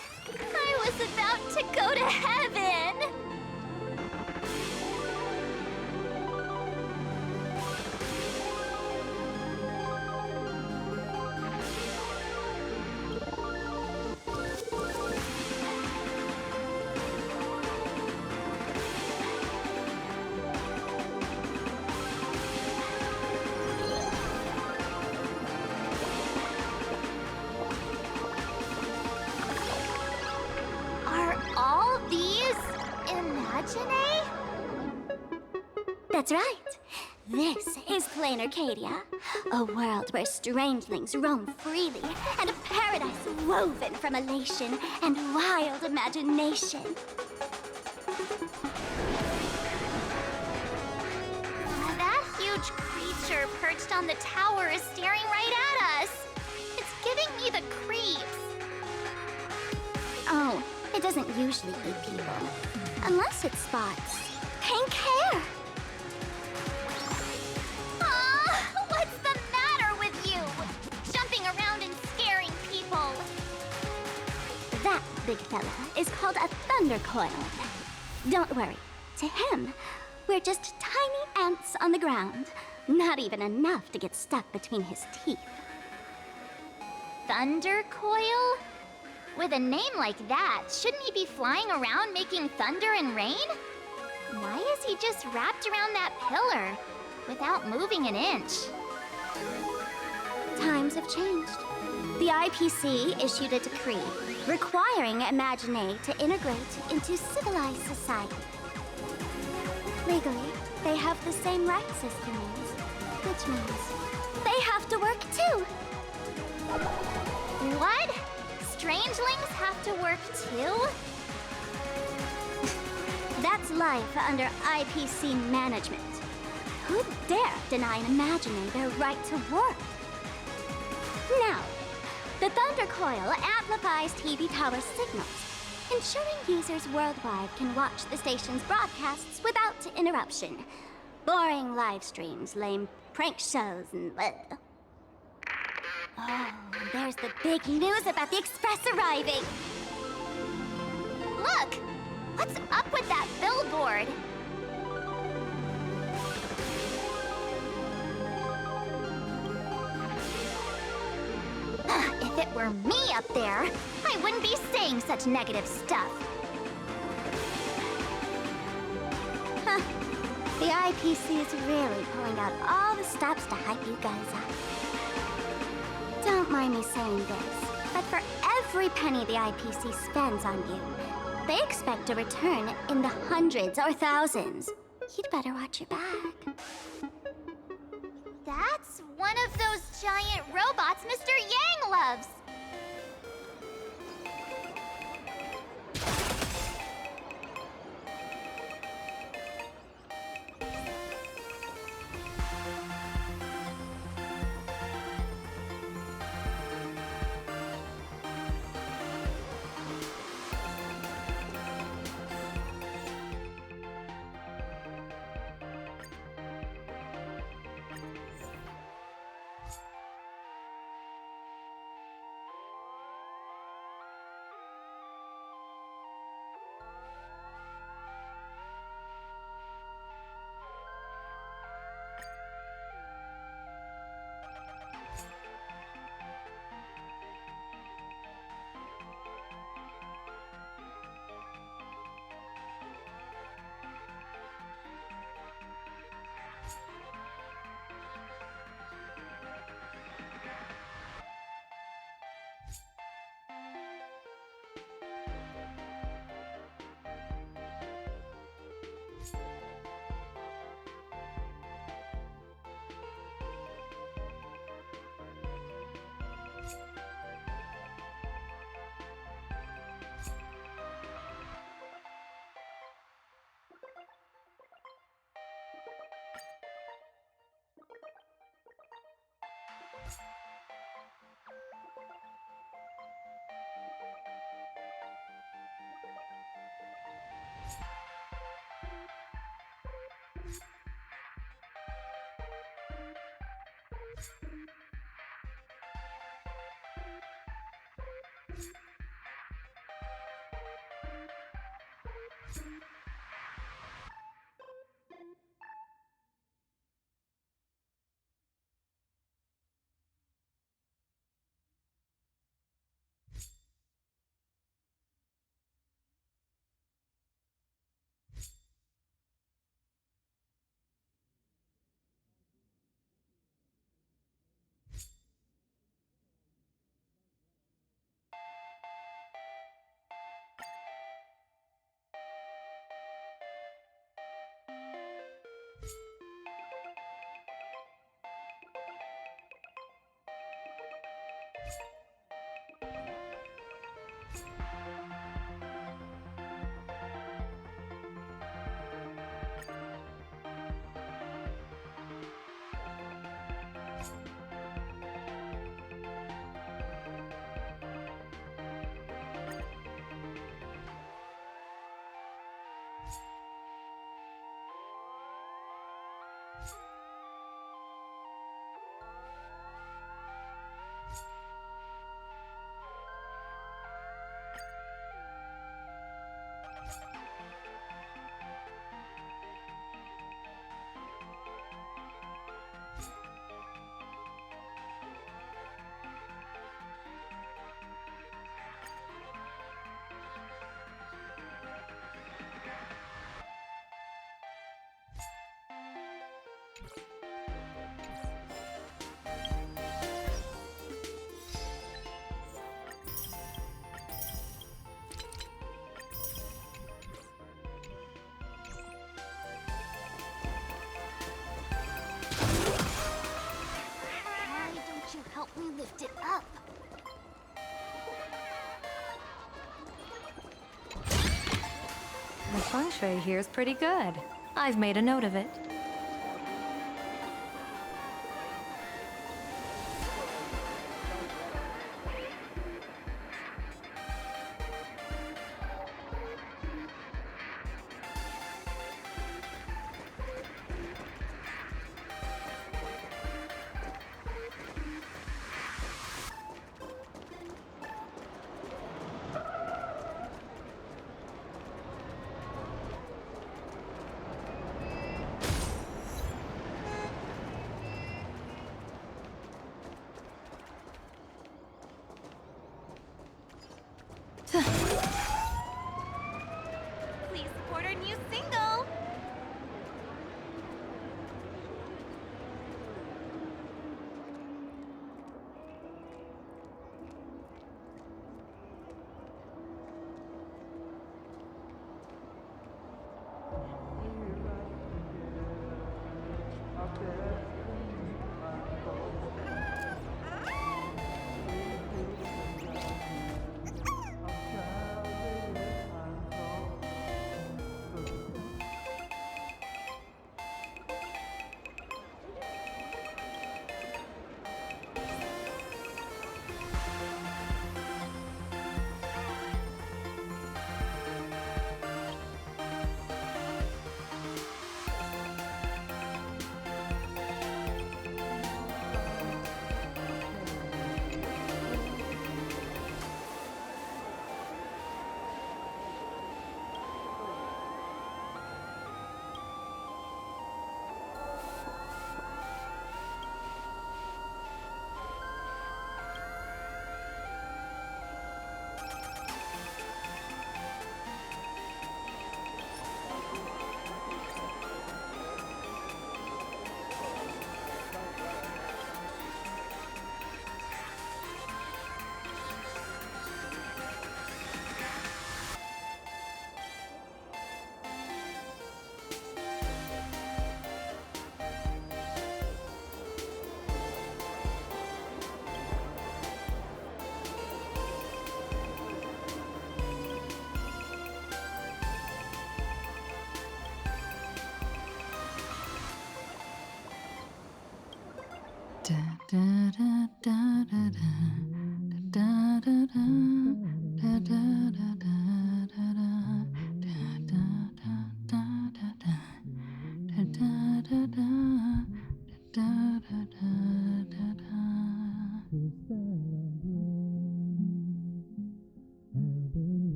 I was about to go to heaven. Are all these imagine? That's right. This is Plain Arcadia, a world where strangelings roam freely, and a paradise woven from elation and wild imagination. That huge creature perched on the tower is staring right at us. It's giving me the creeps. Oh, it doesn't usually eat people. Unless it spots pink hair. What's the matter with you? Jumping around and scaring people. That big fella is called a thunder coil. Don't worry. To him, we're just tiny ants on the ground. Not even enough to get stuck between his teeth. Thunder Coil? With a name like that, shouldn't he be flying around making thunder and rain? Why is he just wrapped around that pillar without moving an inch? Times have changed. The IPC issued a decree requiring Imagine to integrate into civilized society. Legally, they have the same rights as humans, which means they have to work too. What? Strangelings have to work too? That's life under IPC management. Who'd dare deny an Imagine their right to work? Now, the Thunder Coil amplifies TV tower signals, ensuring users worldwide can watch the station's broadcasts without interruption. Boring live streams, lame prank shows, and... Oh, there's the big news about the Express arriving! Look! What's up with that billboard? If it were me up there, I wouldn't be saying such negative stuff. Huh. The IPC is really pulling out all the stops to hype you guys up. Don't mind me saying this, but for every penny the IPC spends on you, they expect a return in the hundreds or thousands. You'd better watch your back. That's one of those giant robots Mr. Yang loves. Why don't you help me lift it up? The feng shui here is pretty good. I've made a note of it. Please support our new single!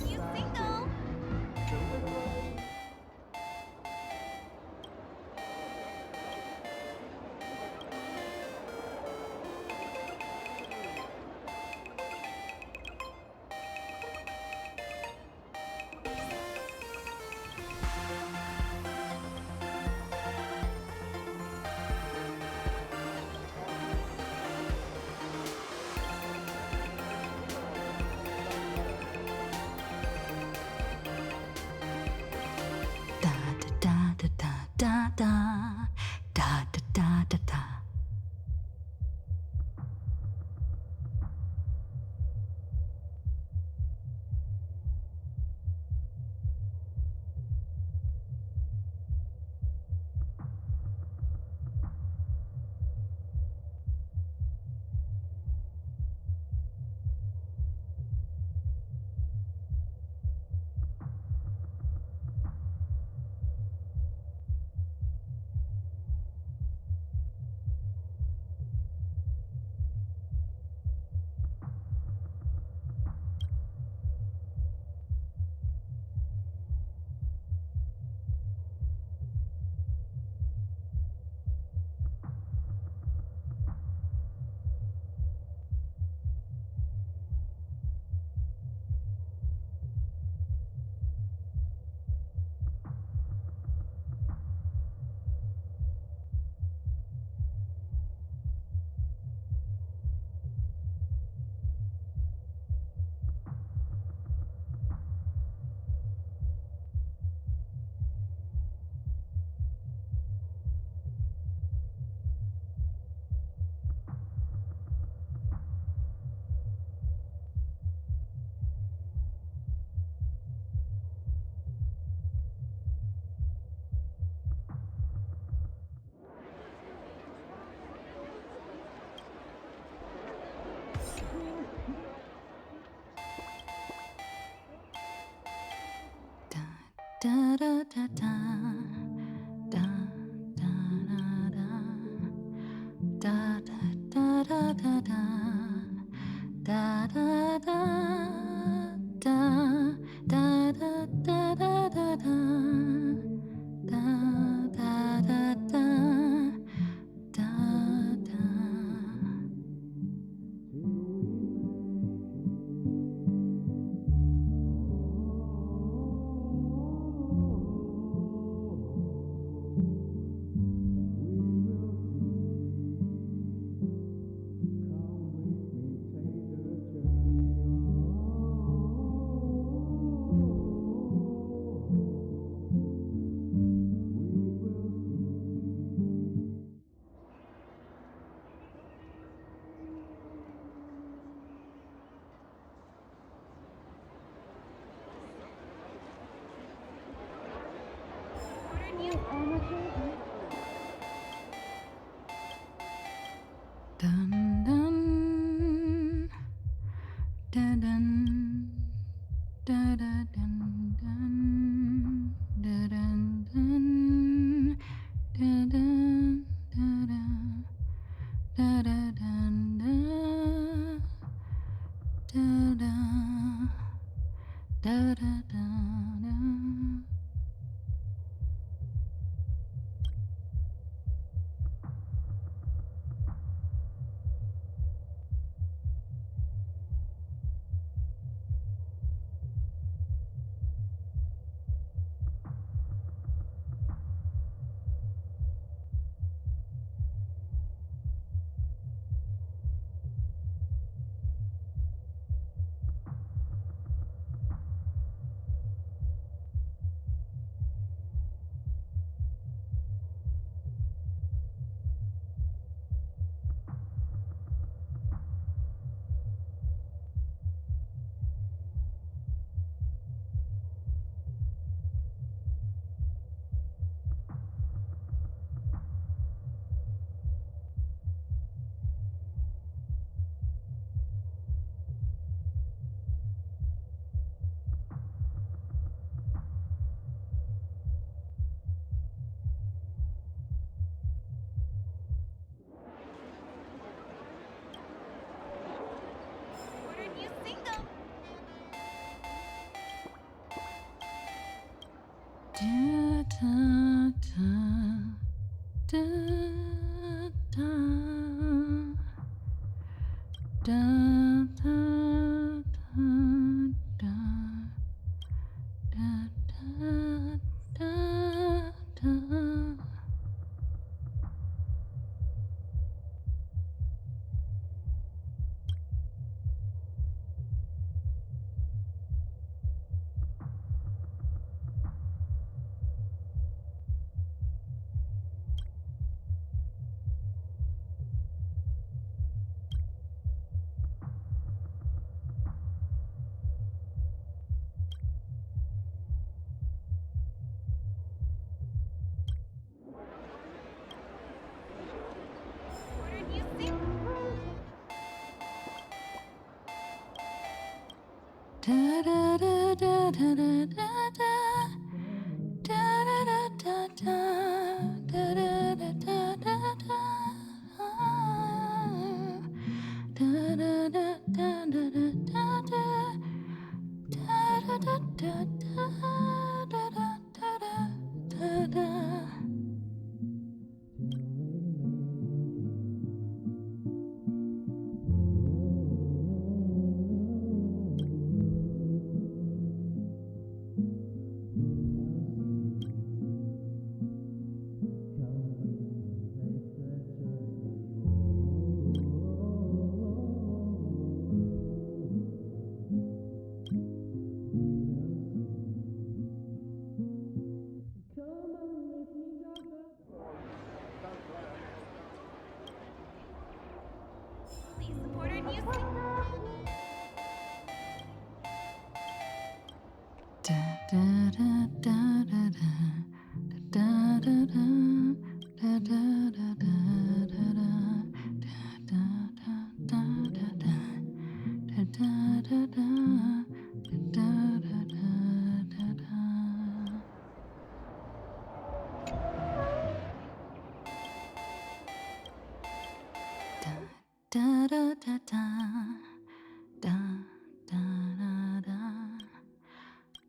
New single! Da da da da. Da da da da. Da da da da da. Da da da da. Da da da da da da. Da da da da. Da da. Dun dun dun dun dun dun dun dun dun dun dun dun dun dun dun dun dun. Da da da da da da da da da da da. Da da da da da da da da. Da da da da da. Da da da da da da. Da da da da da da da da. Da da da da da da da da da.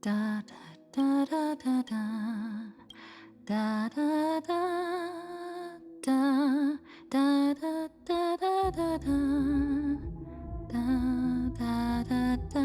da da da da da da da da da da da da da da da da da da da da.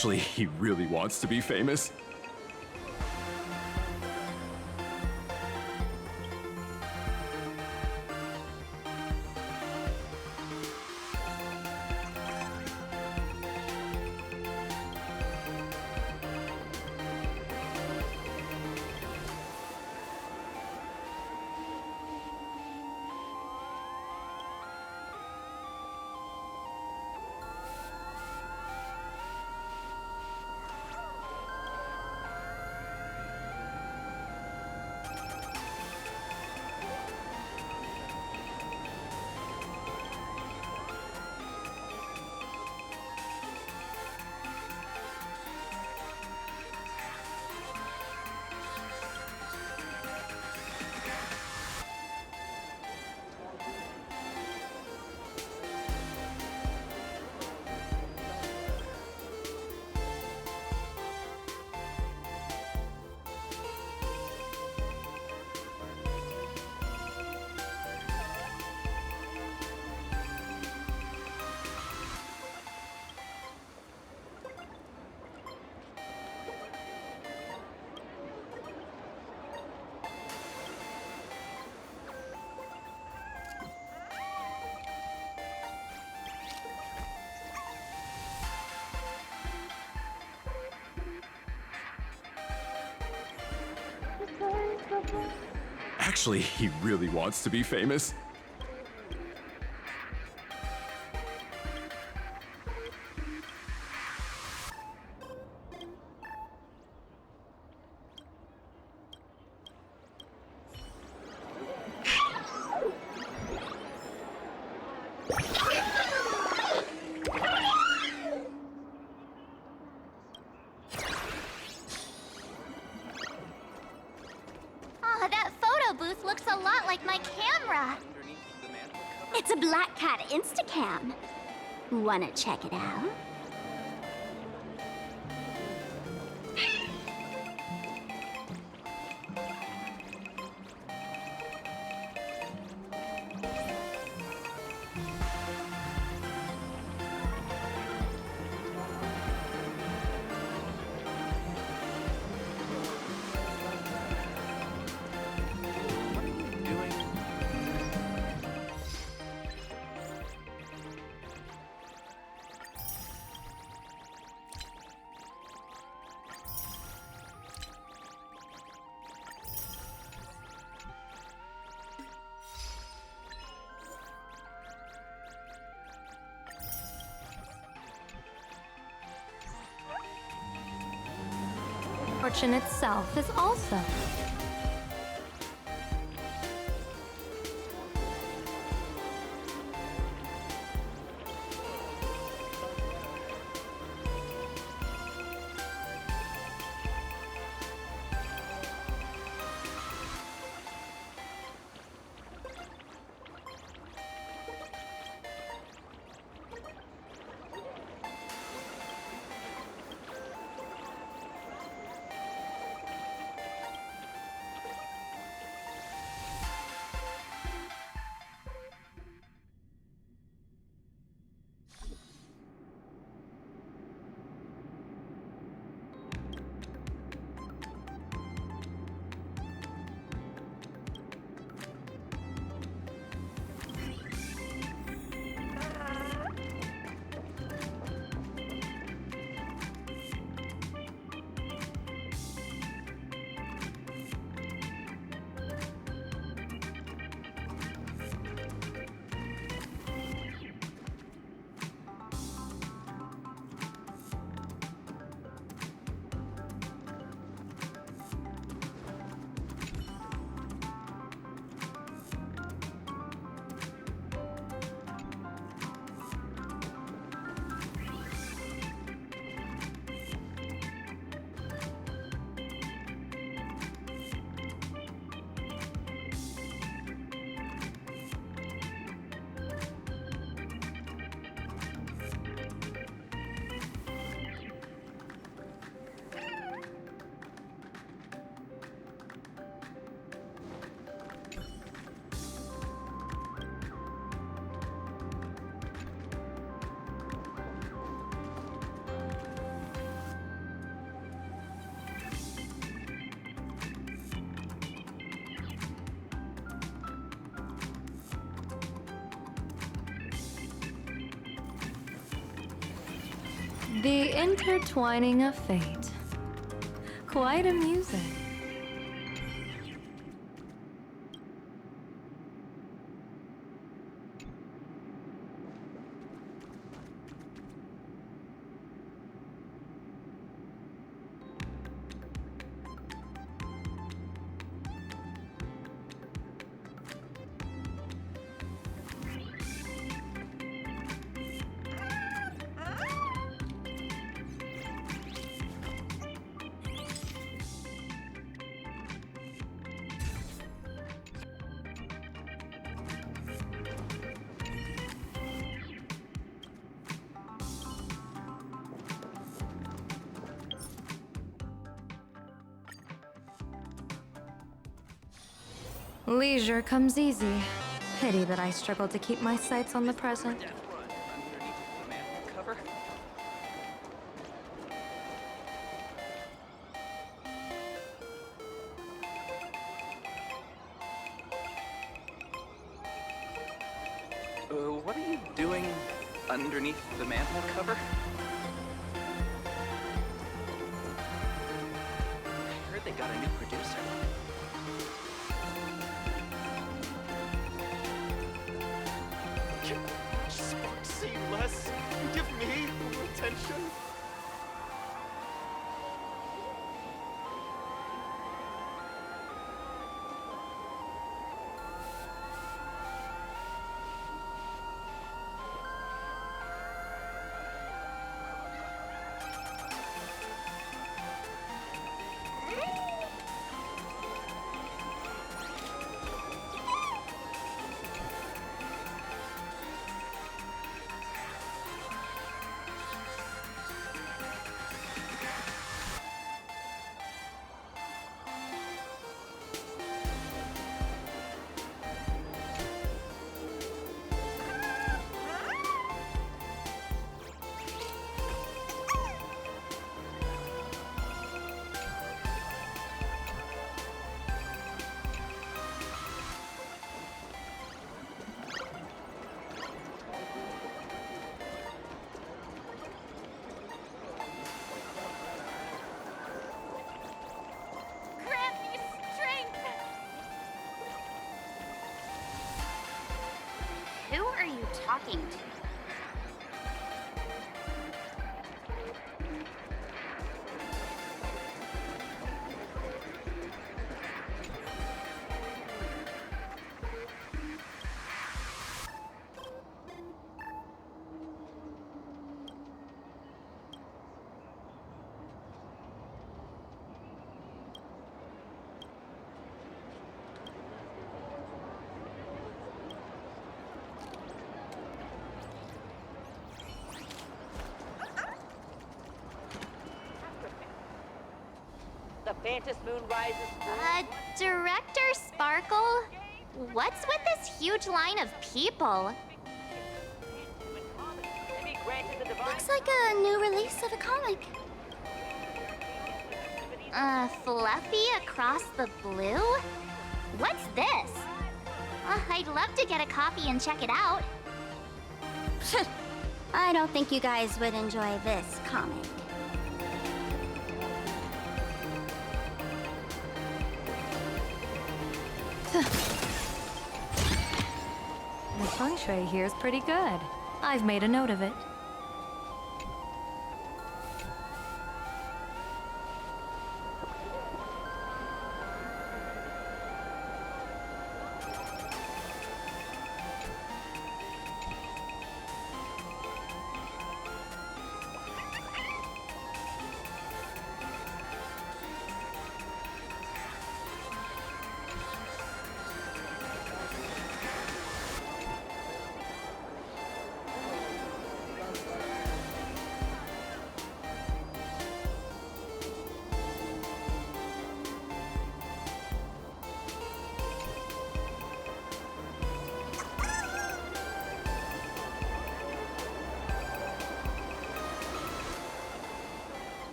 Actually, he really wants to be famous. Actually, he really wants to be famous. Oh, that photo booth looks a lot like my camera. It's a Black Cat Instacam. Wanna check it out? Fortune itself is also. The intertwining of fate. Quite amusing. Leisure comes easy. Pity that I struggle to keep my sights on the present. What are you doing underneath the manhole cover? I heard they got a new producer. Yes! Give me a little attention. Grant me strength! Who are you talking to? The Phantom Moon rises. Director Sparkle? What's with this huge line of people? Looks like a new release of a comic. Fluffy across the blue? What's this? I'd love to get a copy and check it out. I don't think you guys would enjoy this comic. The feng shui here is pretty good. I've made a note of it.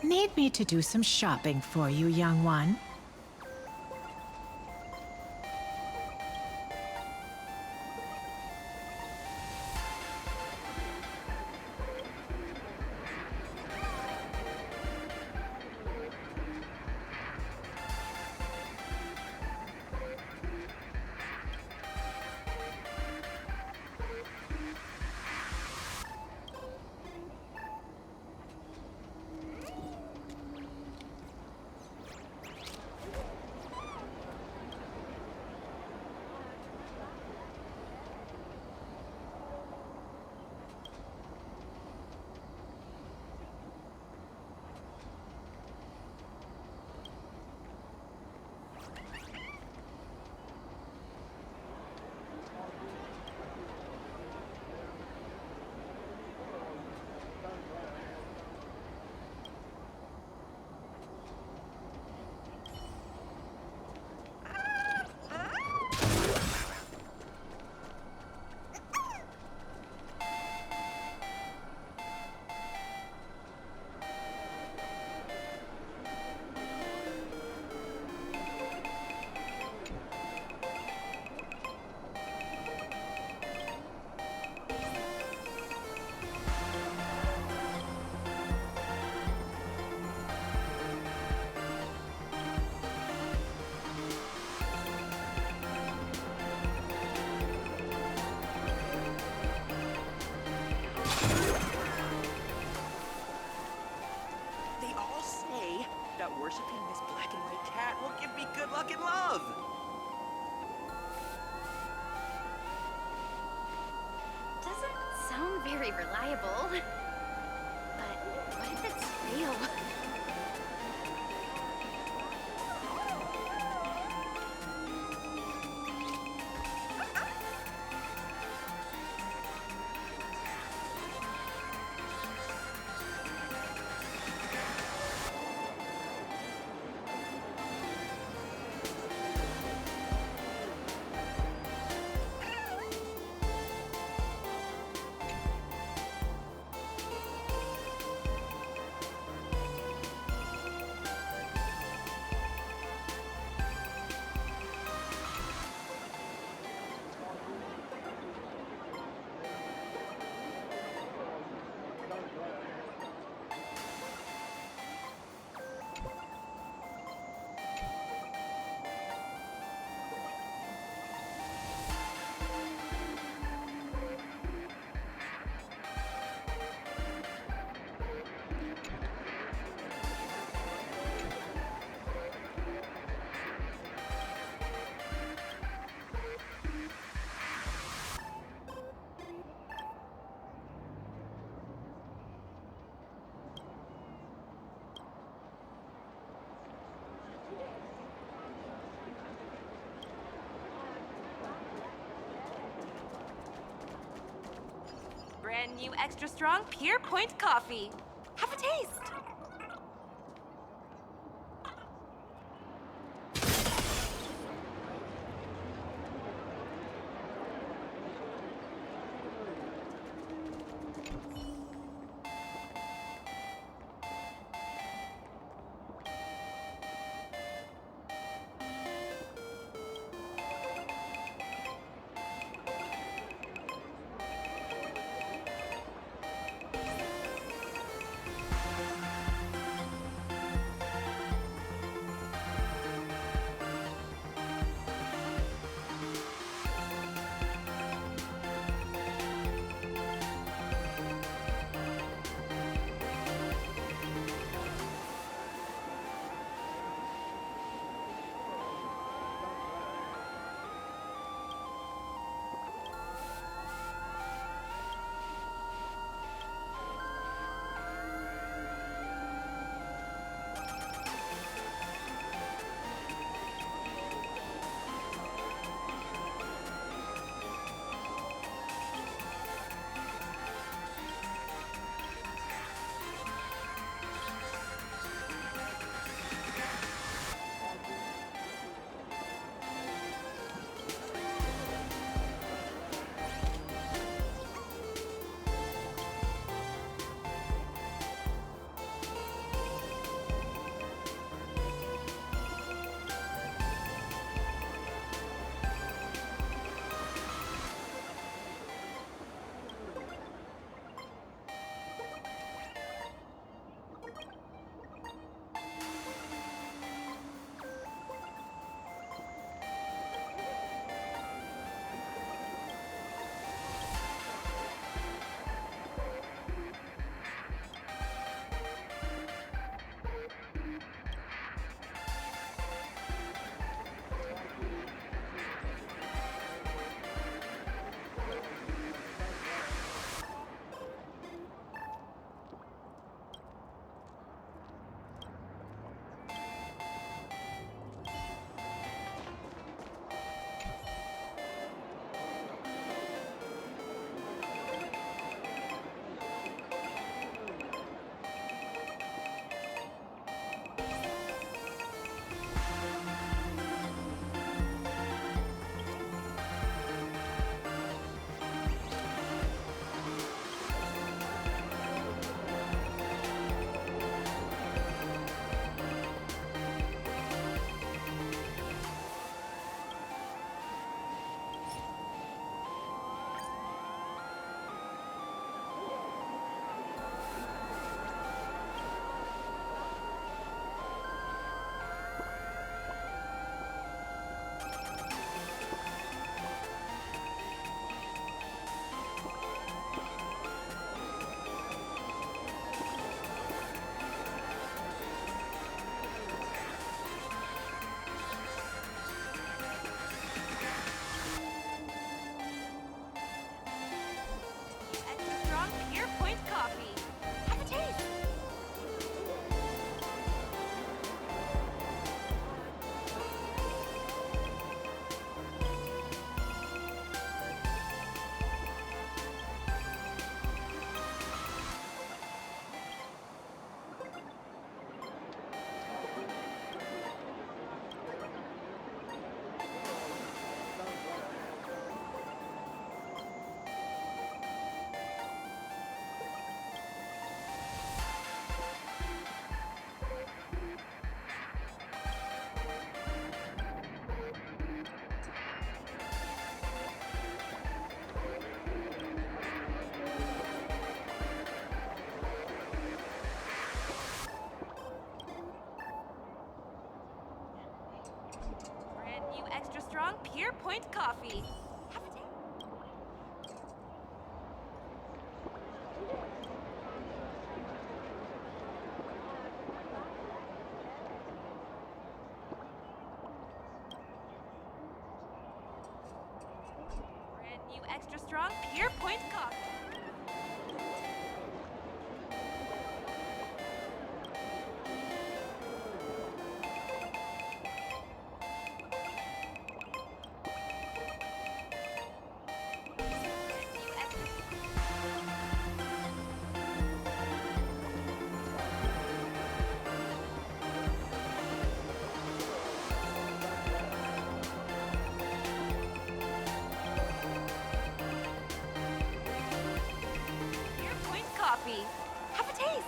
Need me to do some shopping for you, young one? this black and white cat will give me good luck and love. Doesn't sound very reliable. But what if it's real? Brand new extra strong Pure Point coffee. Have a taste. extra strong Pier Point coffee. Have a taste. Brand new extra strong Pier Point coffee. Pier Point coffee. Have a taste.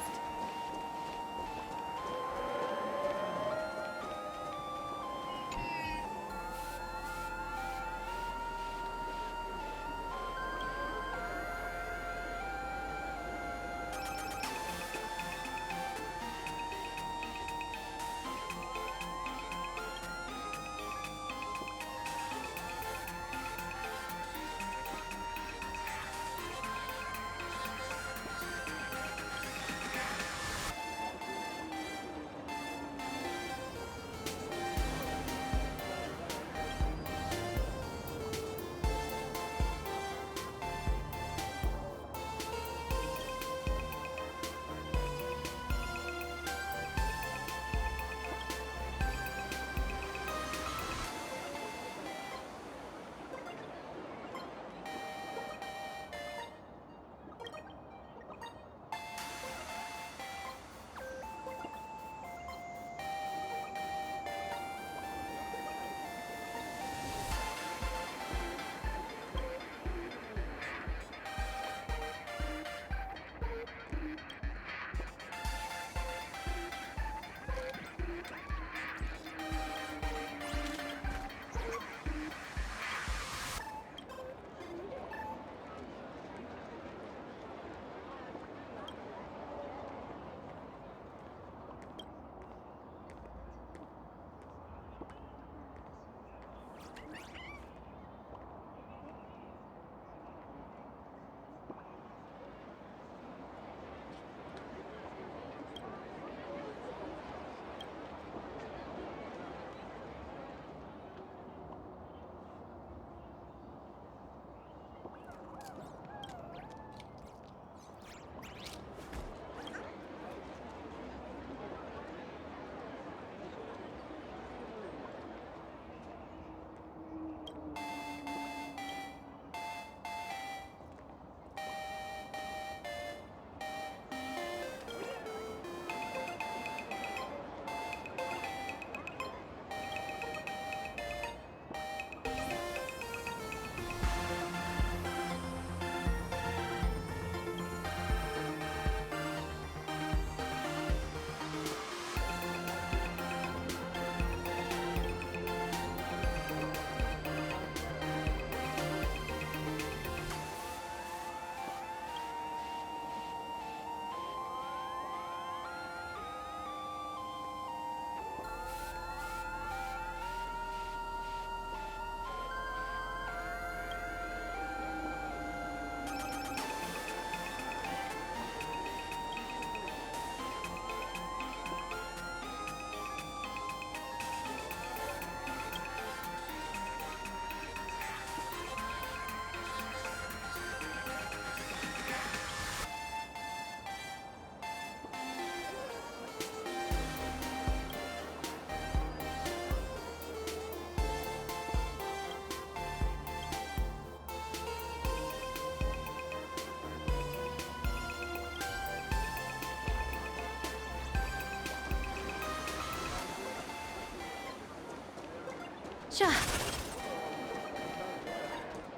Sure.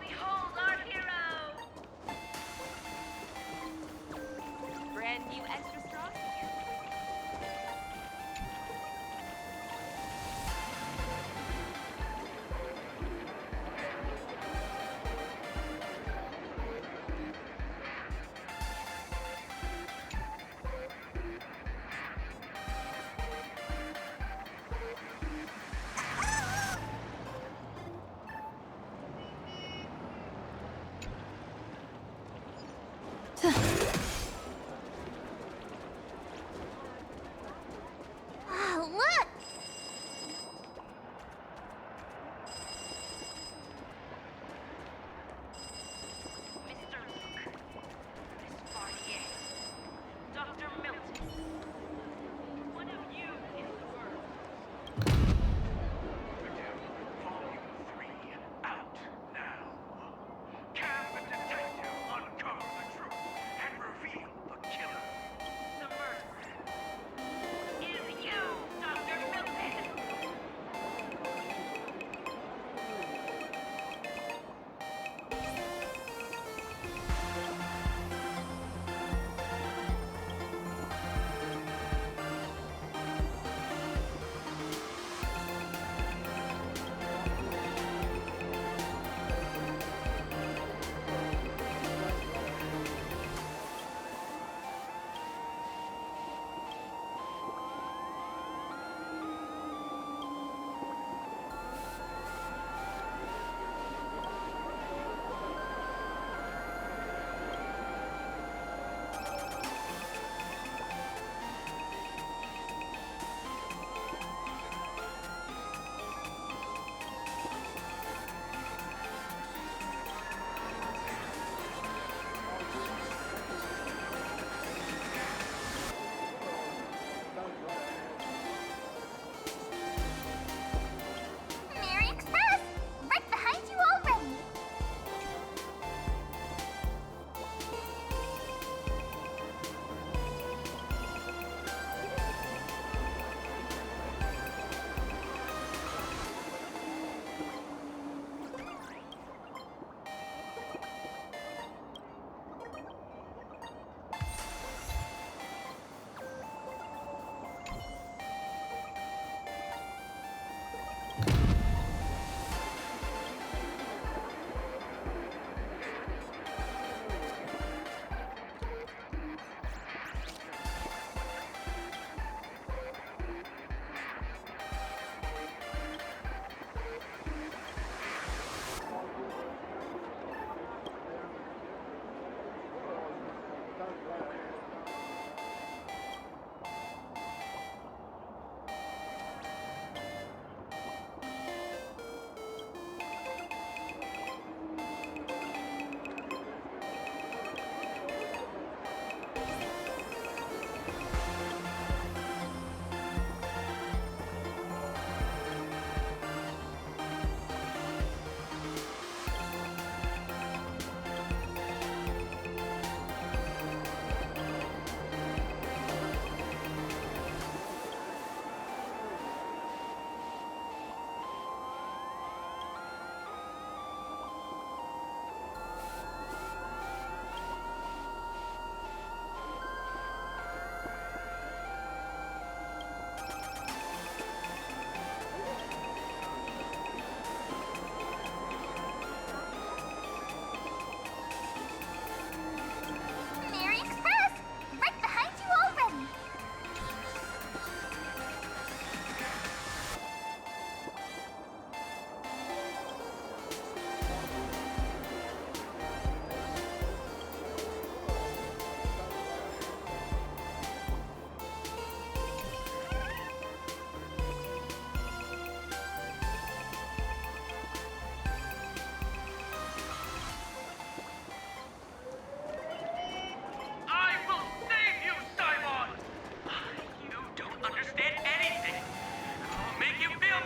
Behold our hero! Brand new extra strong.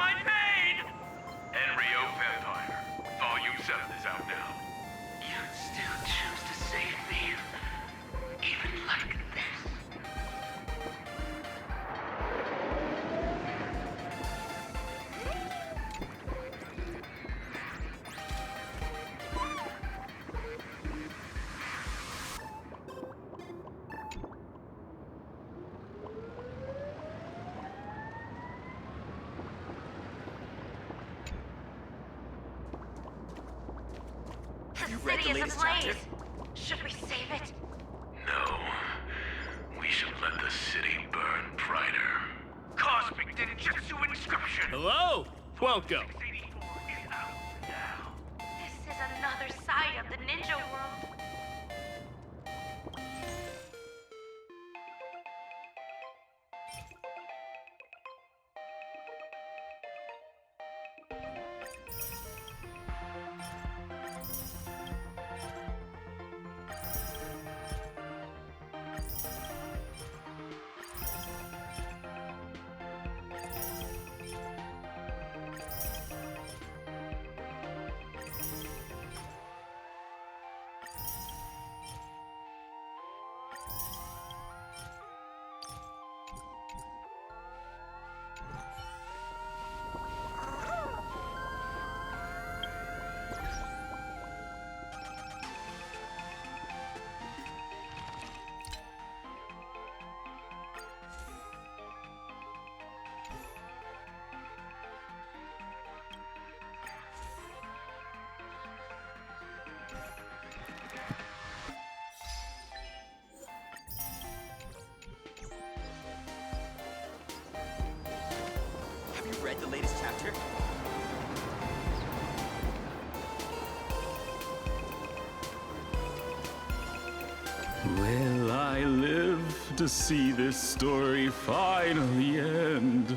my pain! Enryo Vampire. Volume 7 is out now. You'd still choose to save me, even like this. Have you read the latest chapter? Should we save it? No. We should let the city burn brighter. Cosmic Ninjutsu Inscription! Hello! Welcome! This is another side of the ninja world. Have you read the latest chapter? Will I live to see this story finally end?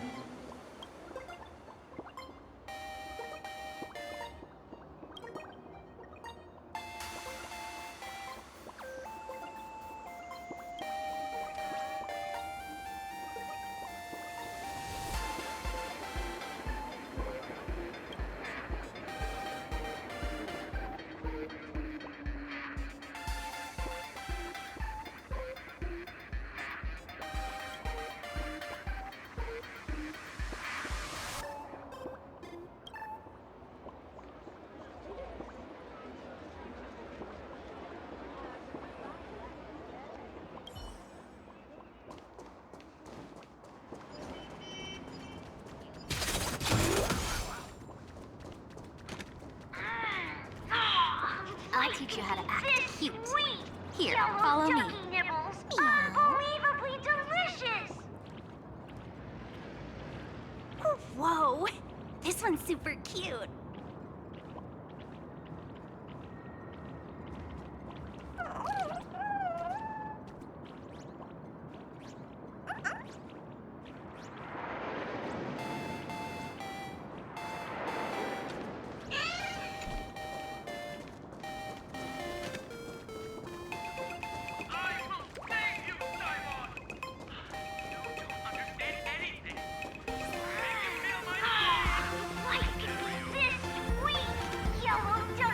I'll teach you how to act cute. Here, follow me. Nibbles. Unbelievably delicious! Whoa, this one's super cute.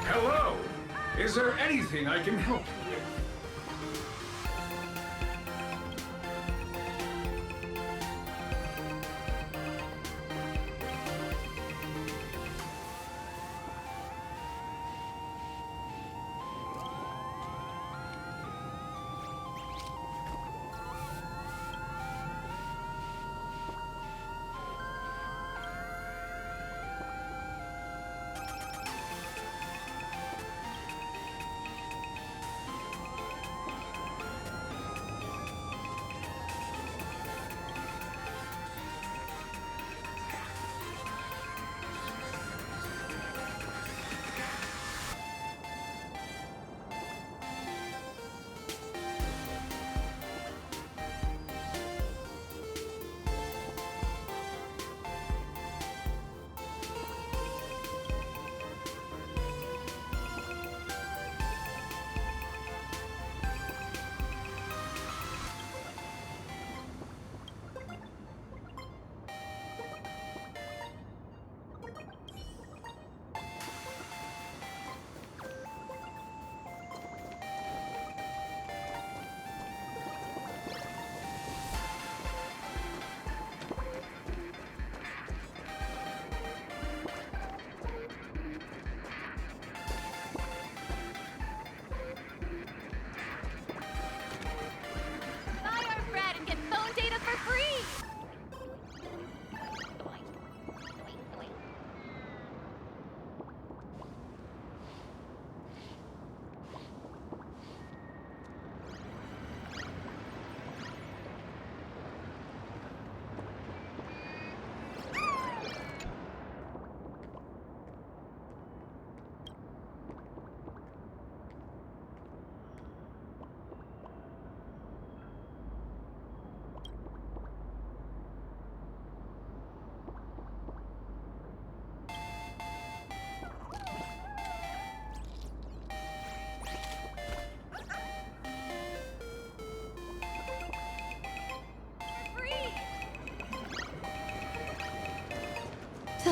Hello! Is there anything I can help you with?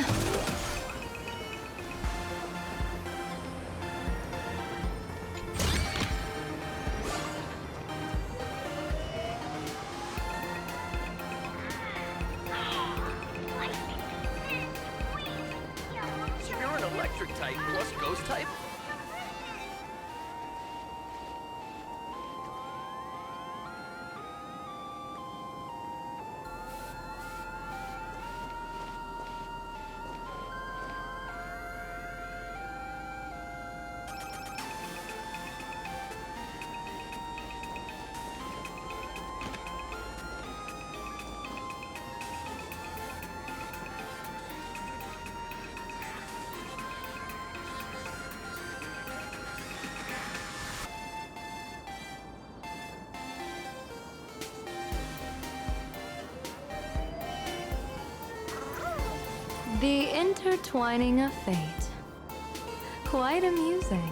So you're an electric type plus ghost type? The intertwining of fate. Quite amusing.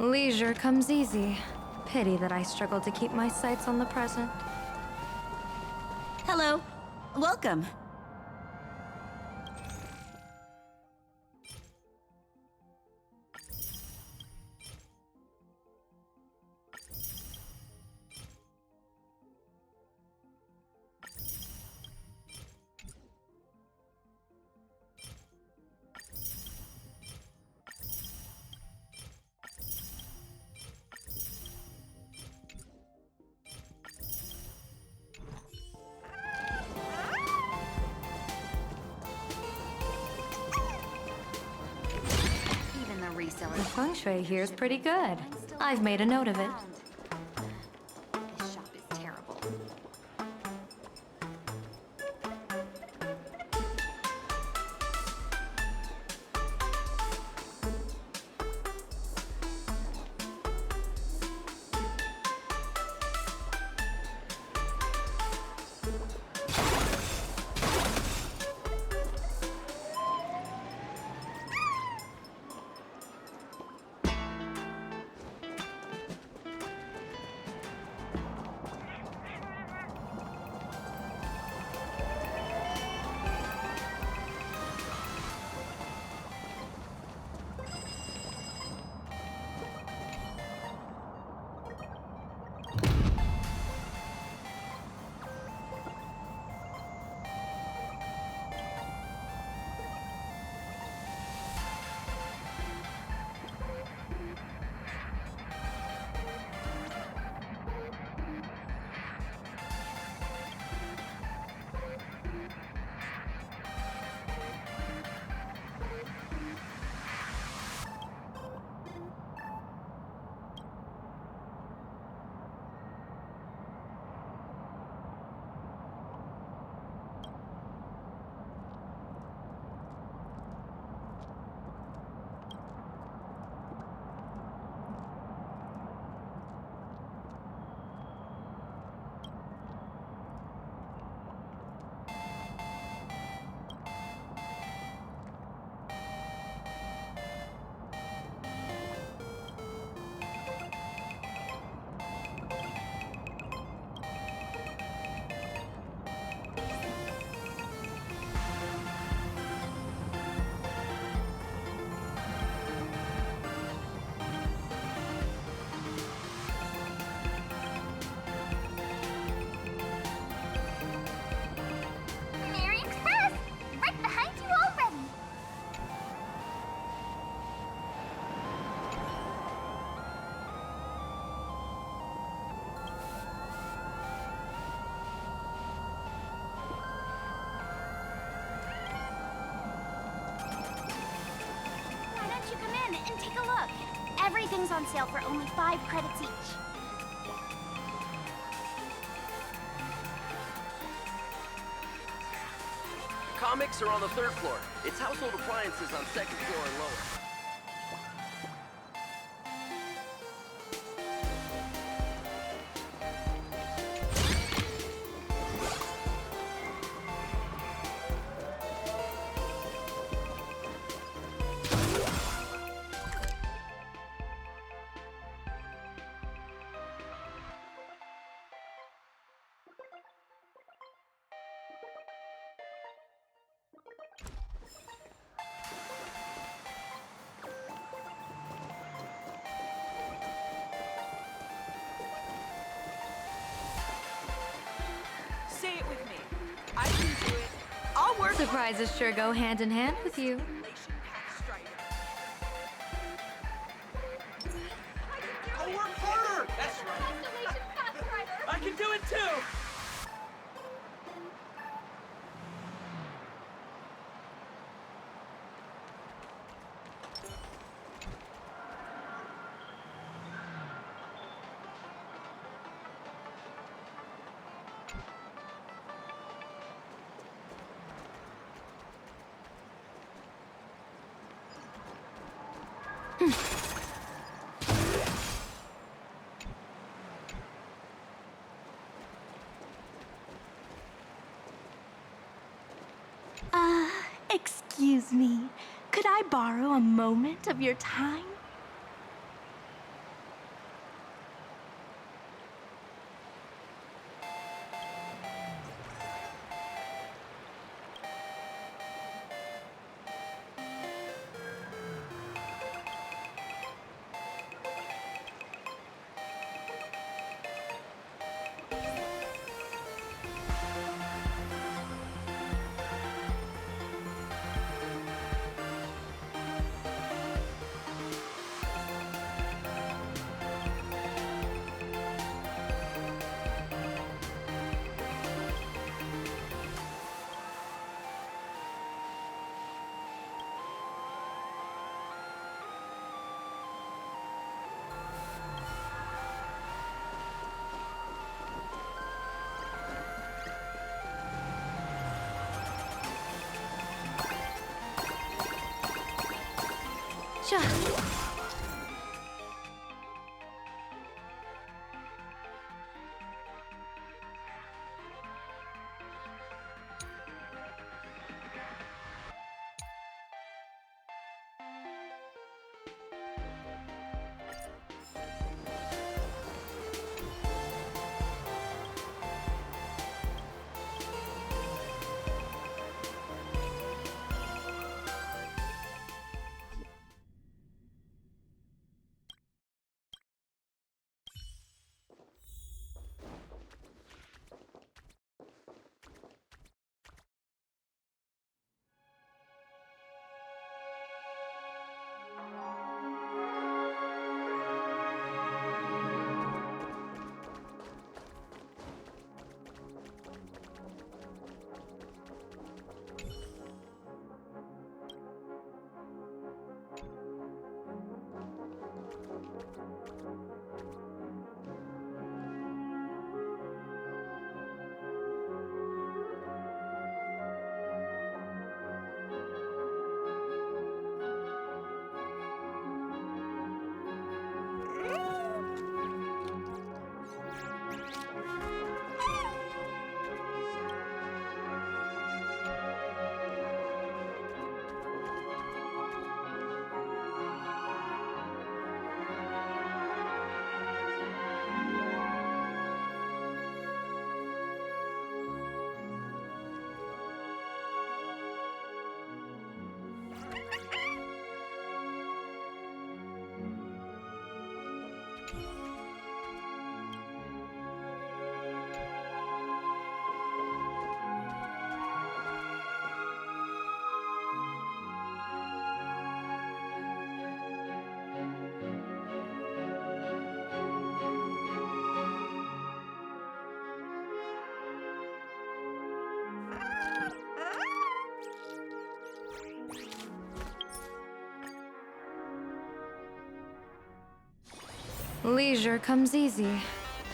Leisure comes easy. Pity that I struggle to keep my sights on the present. Hello. Welcome. The feng shui here is pretty good. I've made a note of it. This shop is terrible. Everything's on sale for only 5 credits each. Comics are on the 3rd floor. It's household appliances on 2nd floor and lower. Say it with me. I can do it. I'll work. Surprises sure go hand in hand with you. I'll work harder! That's right. I can do it too! Excuse me. Could I borrow a moment of your time? Leisure comes easy.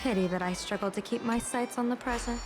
Pity that I struggle to keep my sights on the present.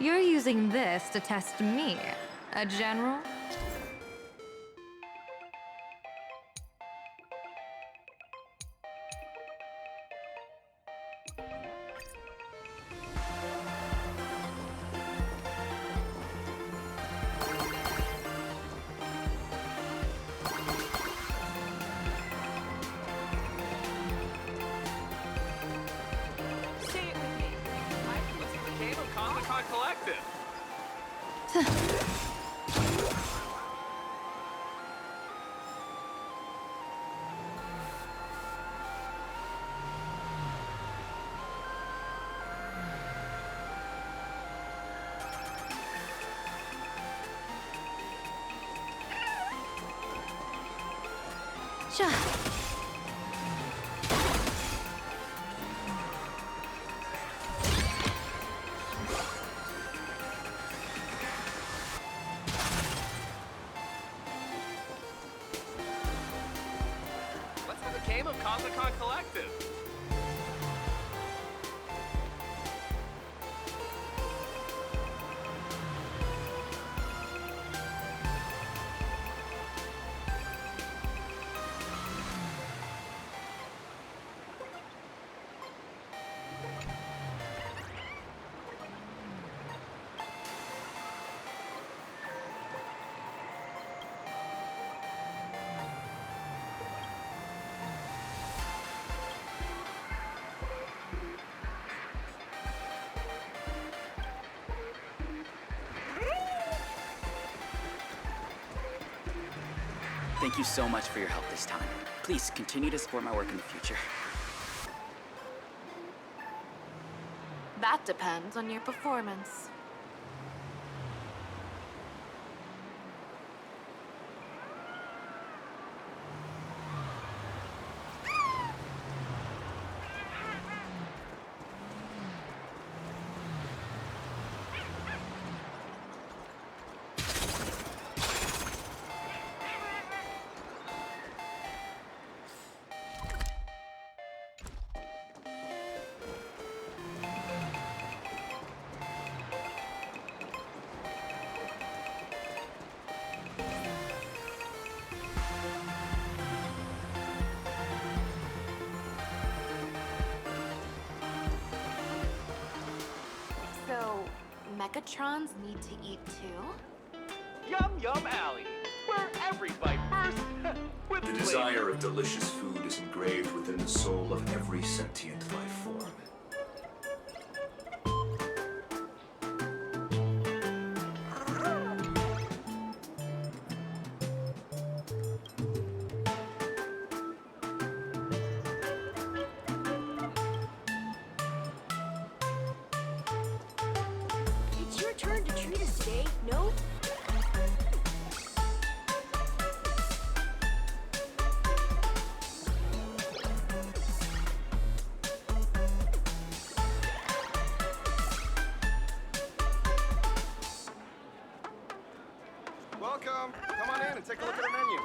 You're using this to test me, a general? Sure. Let's have a game of Comic-Con Collective. Thank you so much for your help this time. Please continue to support my work in the future. That depends on your performance. Megatrons need to eat too? Yum Yum Alley, where every bite bursts with The flavor. desire of delicious food is engraved within the soul of every sentient life form. It's your turn to treat us today, no? Welcome. Come on in and take a look at our menu.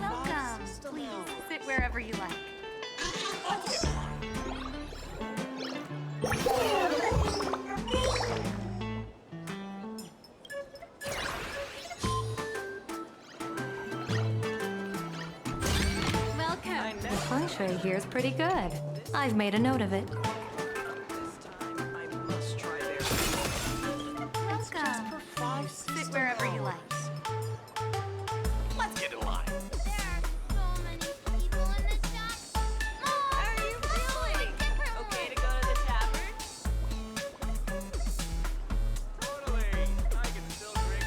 Welcome. Please, sit wherever you like. Welcome. The feng shui here is pretty good. I've made a note of it. Welcome. Sit wherever you like. Let's get in line. How are you feeling? Okay to go to the tavern? Totally. I can still drink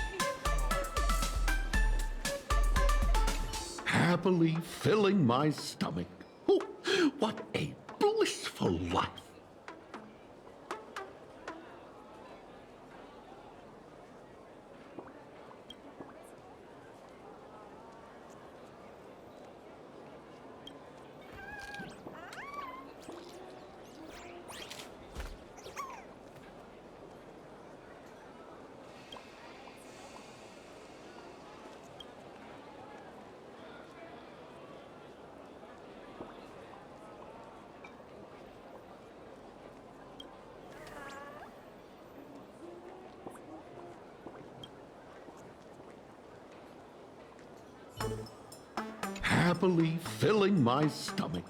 Happily filling my stomach. Oh, what a blissful life. happily filling my stomach.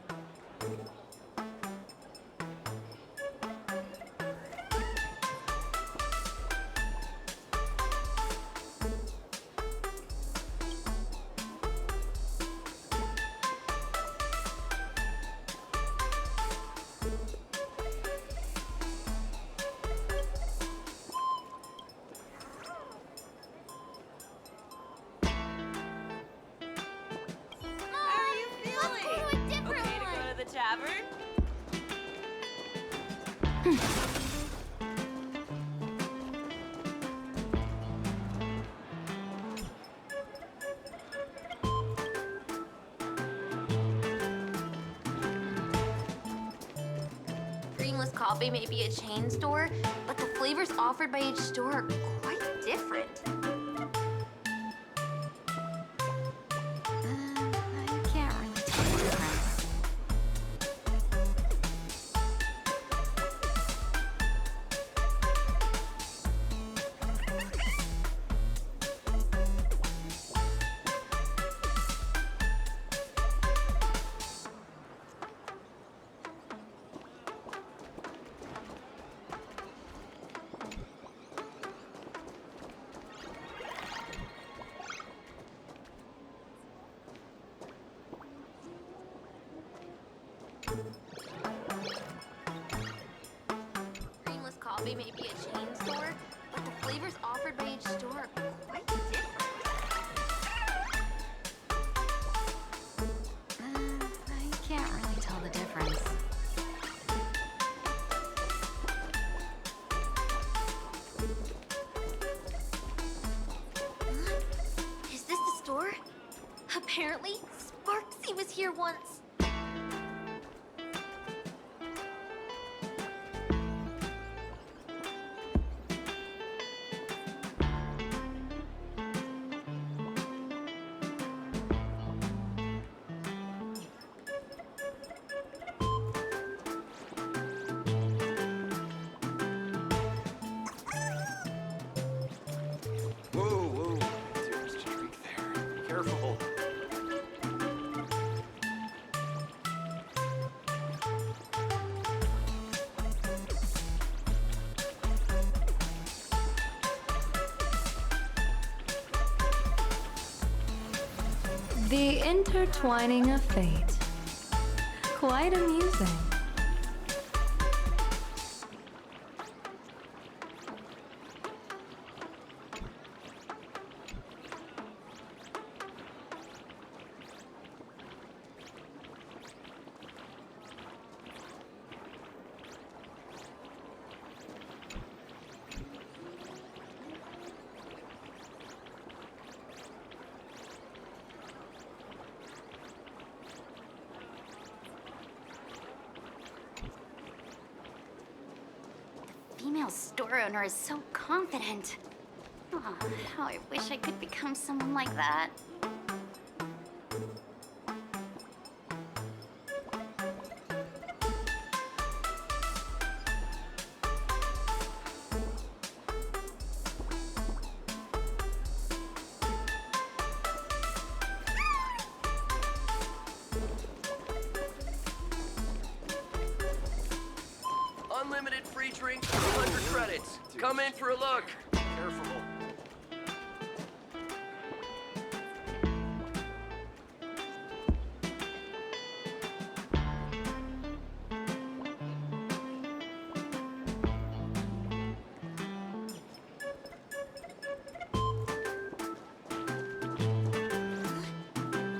Creamless coffee may be a chain store, but the flavors offered by each store are quite different. I can't really tell the difference. Creamless coffee may be a chain store, but the flavors offered by each store are quite different. I can't really tell the difference. Is this the store? Apparently, Sparksy was here once. Whoa, whoa. Too much to drink there. Be careful. The intertwining of fate. Quite amusing. Female store owner is so confident. Oh, how I wish I could become someone like that. Unlimited free drinks for 100 credits. Come in for a look. Careful.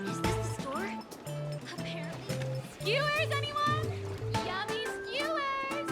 Is this the store? Apparently. Skewers, anyone? Yummy skewers!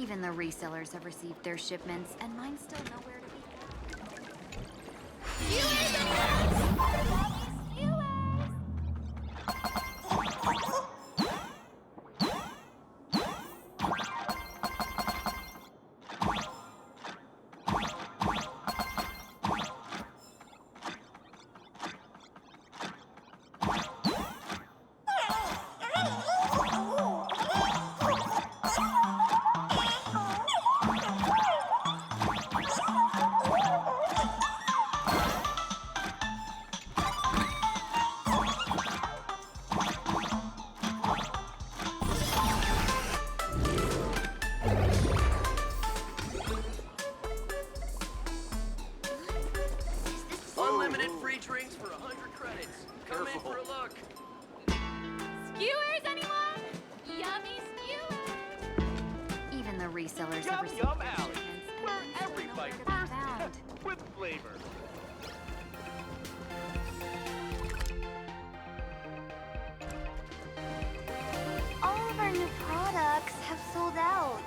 Even the resellers have received their shipments, and mine's still nowhere to be Unlimited free drinks for 100 credits. Come in for a look. Skewers, anyone? Yummy skewers! Even the resellers have Yum received Yum their Alley, shipments, and where mine's still every nowhere bite to be found. bursts with flavor. All of our new products have sold out.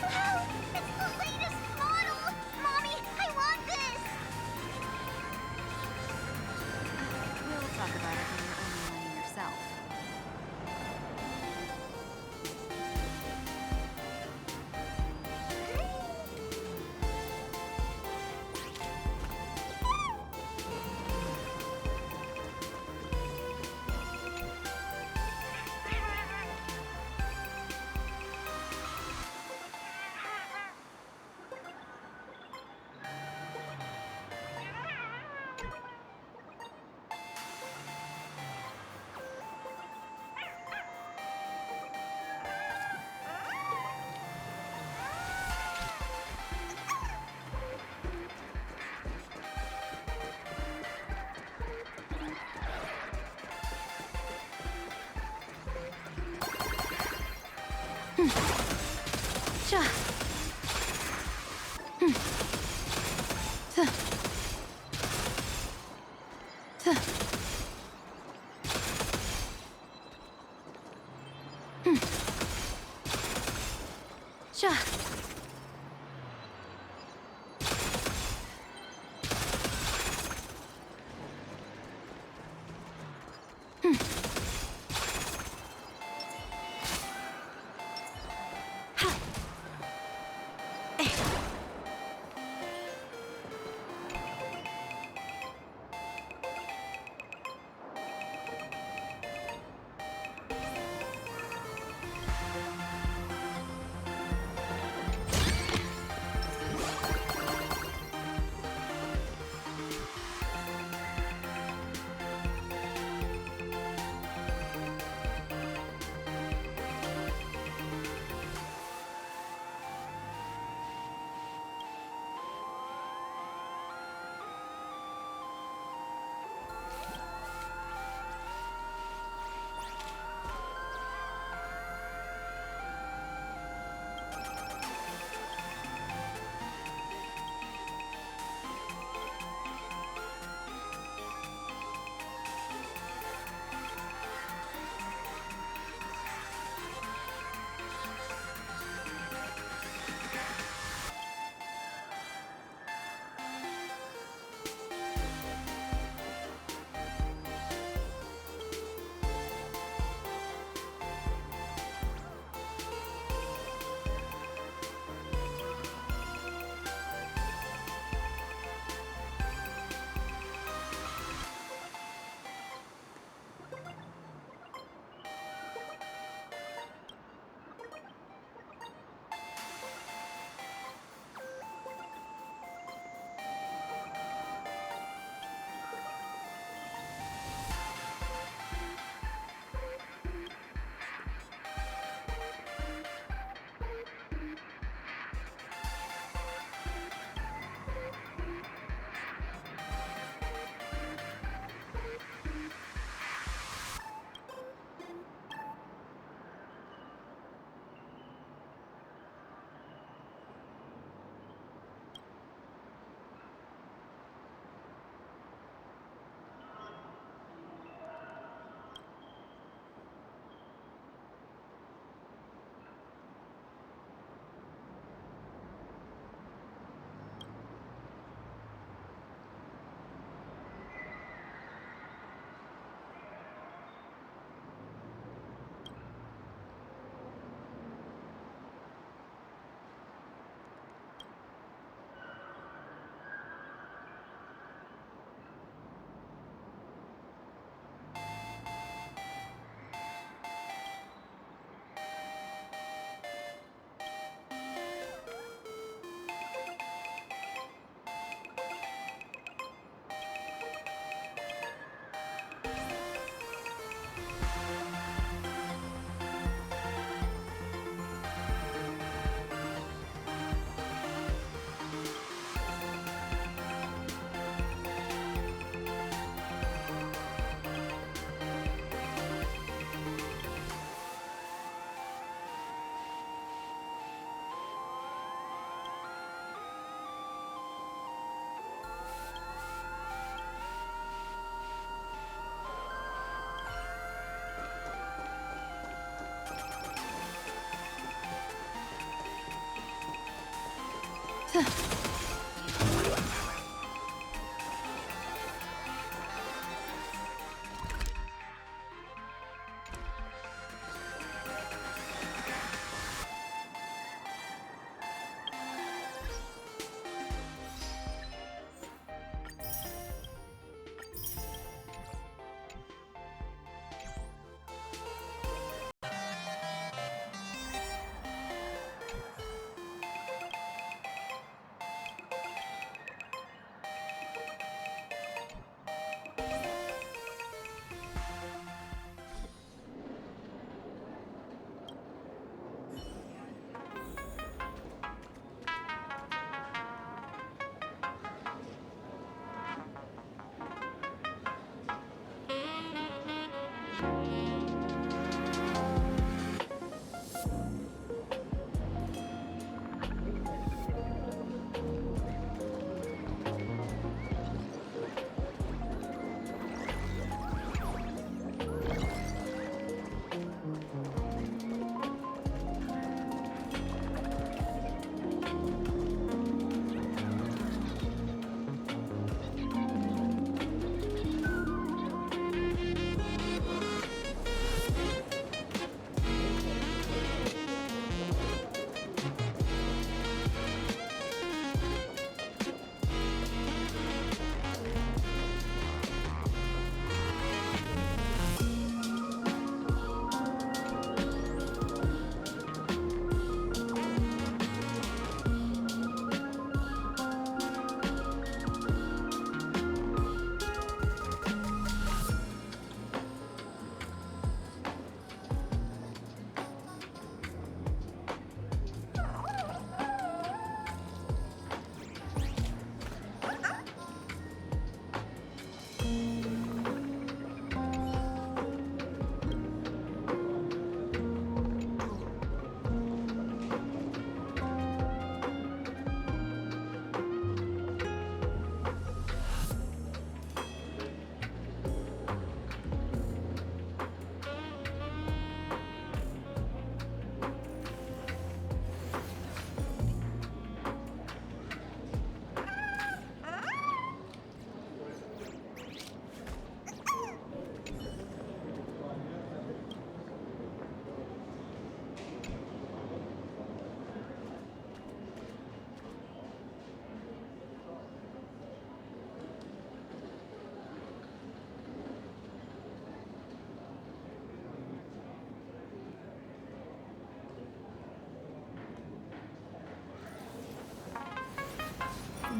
Wow, it's the latest model! Mommy, I want this! We'll talk about it when you're earning money yourself. Sha. Sha.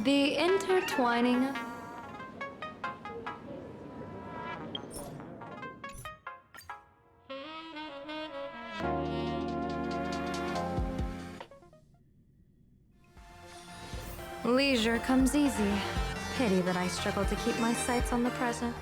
The intertwining. Leisure comes easy. Pity that I struggle to keep my sights on the present.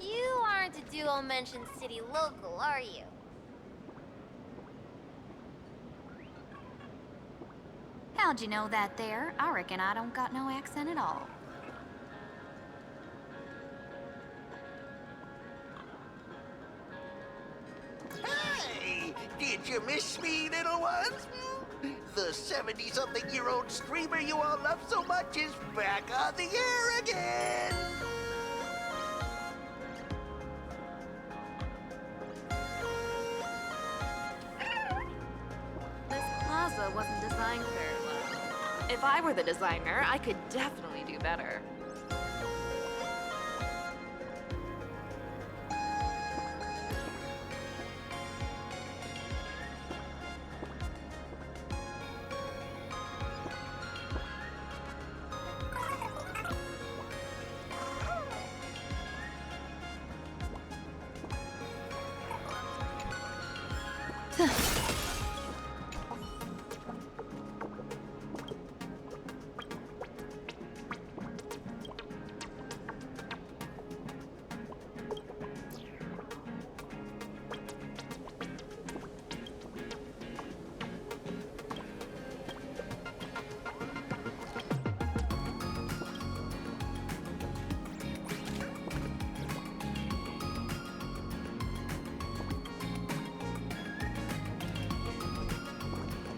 You aren't a dual mention city local, are you? How'd you know that there? I reckon I don't got no accent at all. Hey! Did you miss me, little ones? The 70-something-year-old streamer you all love so much is back on the air again! This plaza wasn't designed very well. If I were the designer, I could definitely do better.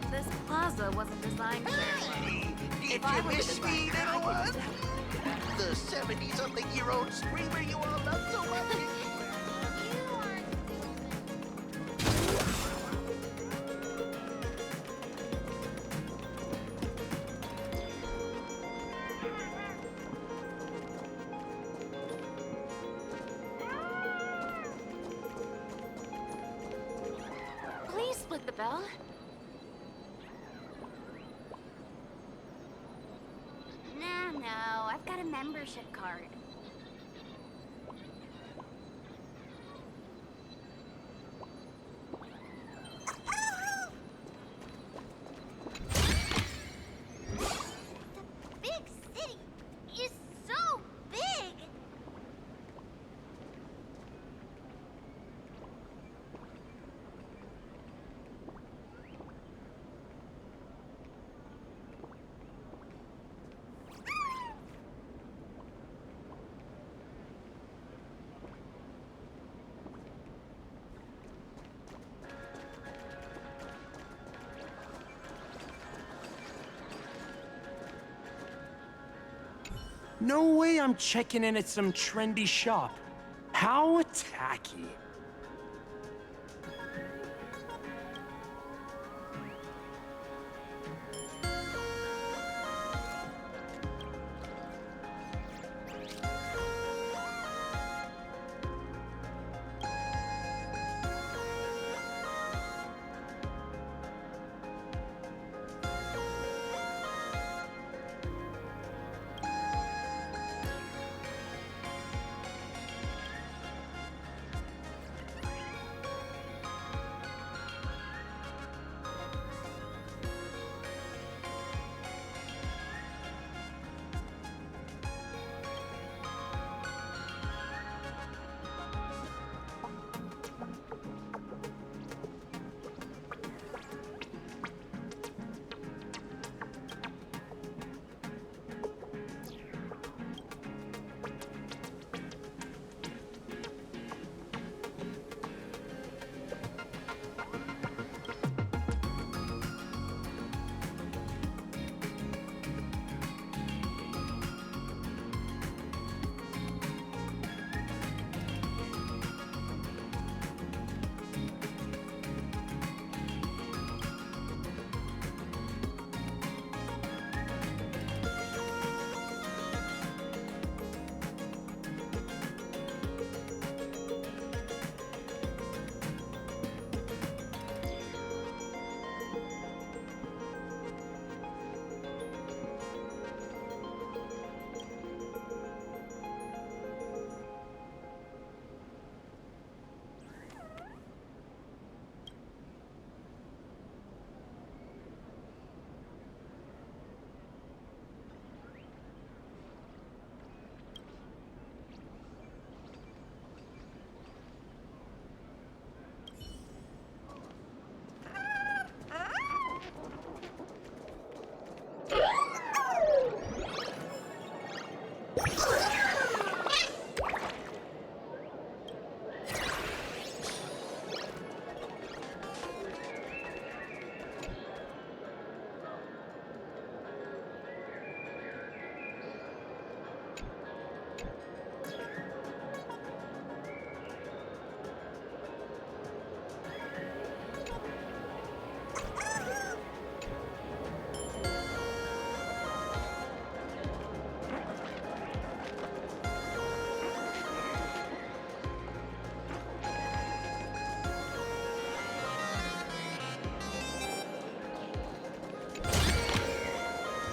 This plaza wasn't designed very well. Did you miss me, little ones? The 70-something-year-old streamer you all love so much is... Please split the bell. No, I've got a membership card. The big city is so big! No way I'm checking in at some trendy shop. How tacky.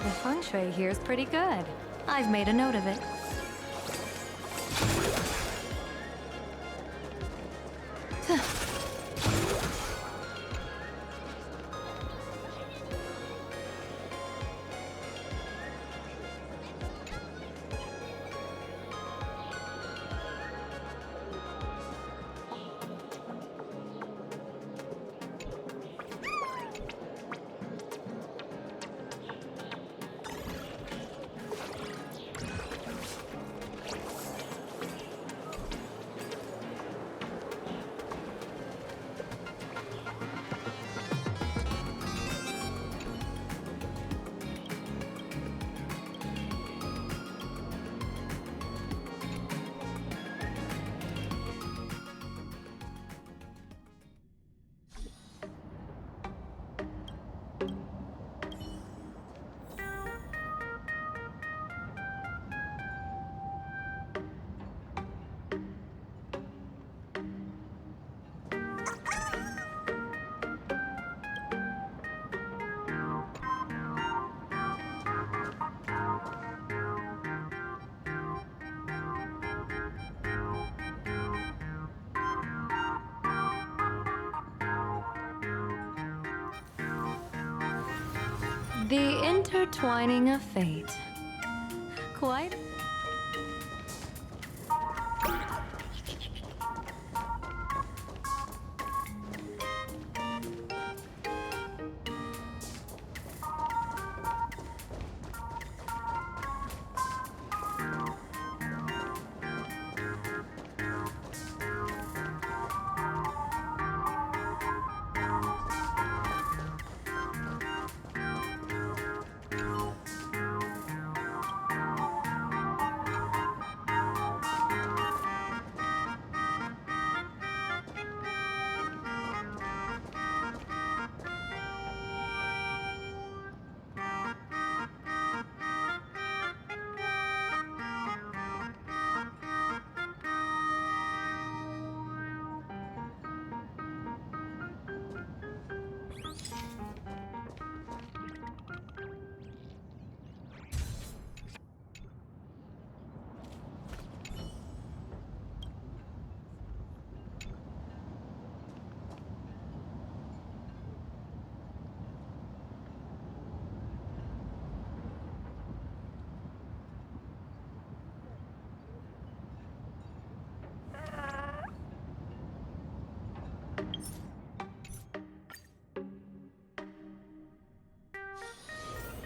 The feng shui here is pretty good. I've made a note of it. The intertwining of fate. Quite.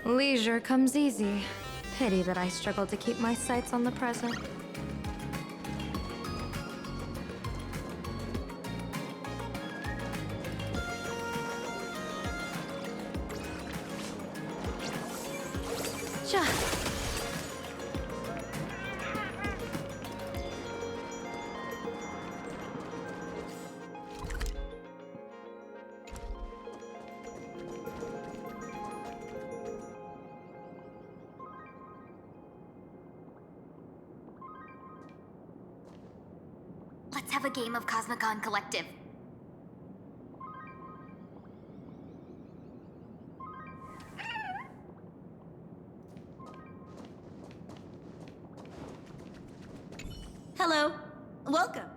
Leisure comes easy. Pity that I struggle to keep my sights on the present. Sha. Let's have a game of Cosmicon Collective. Hello. Welcome.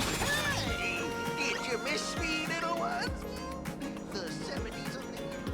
Hey, did you miss me, little ones? The 70s of the year.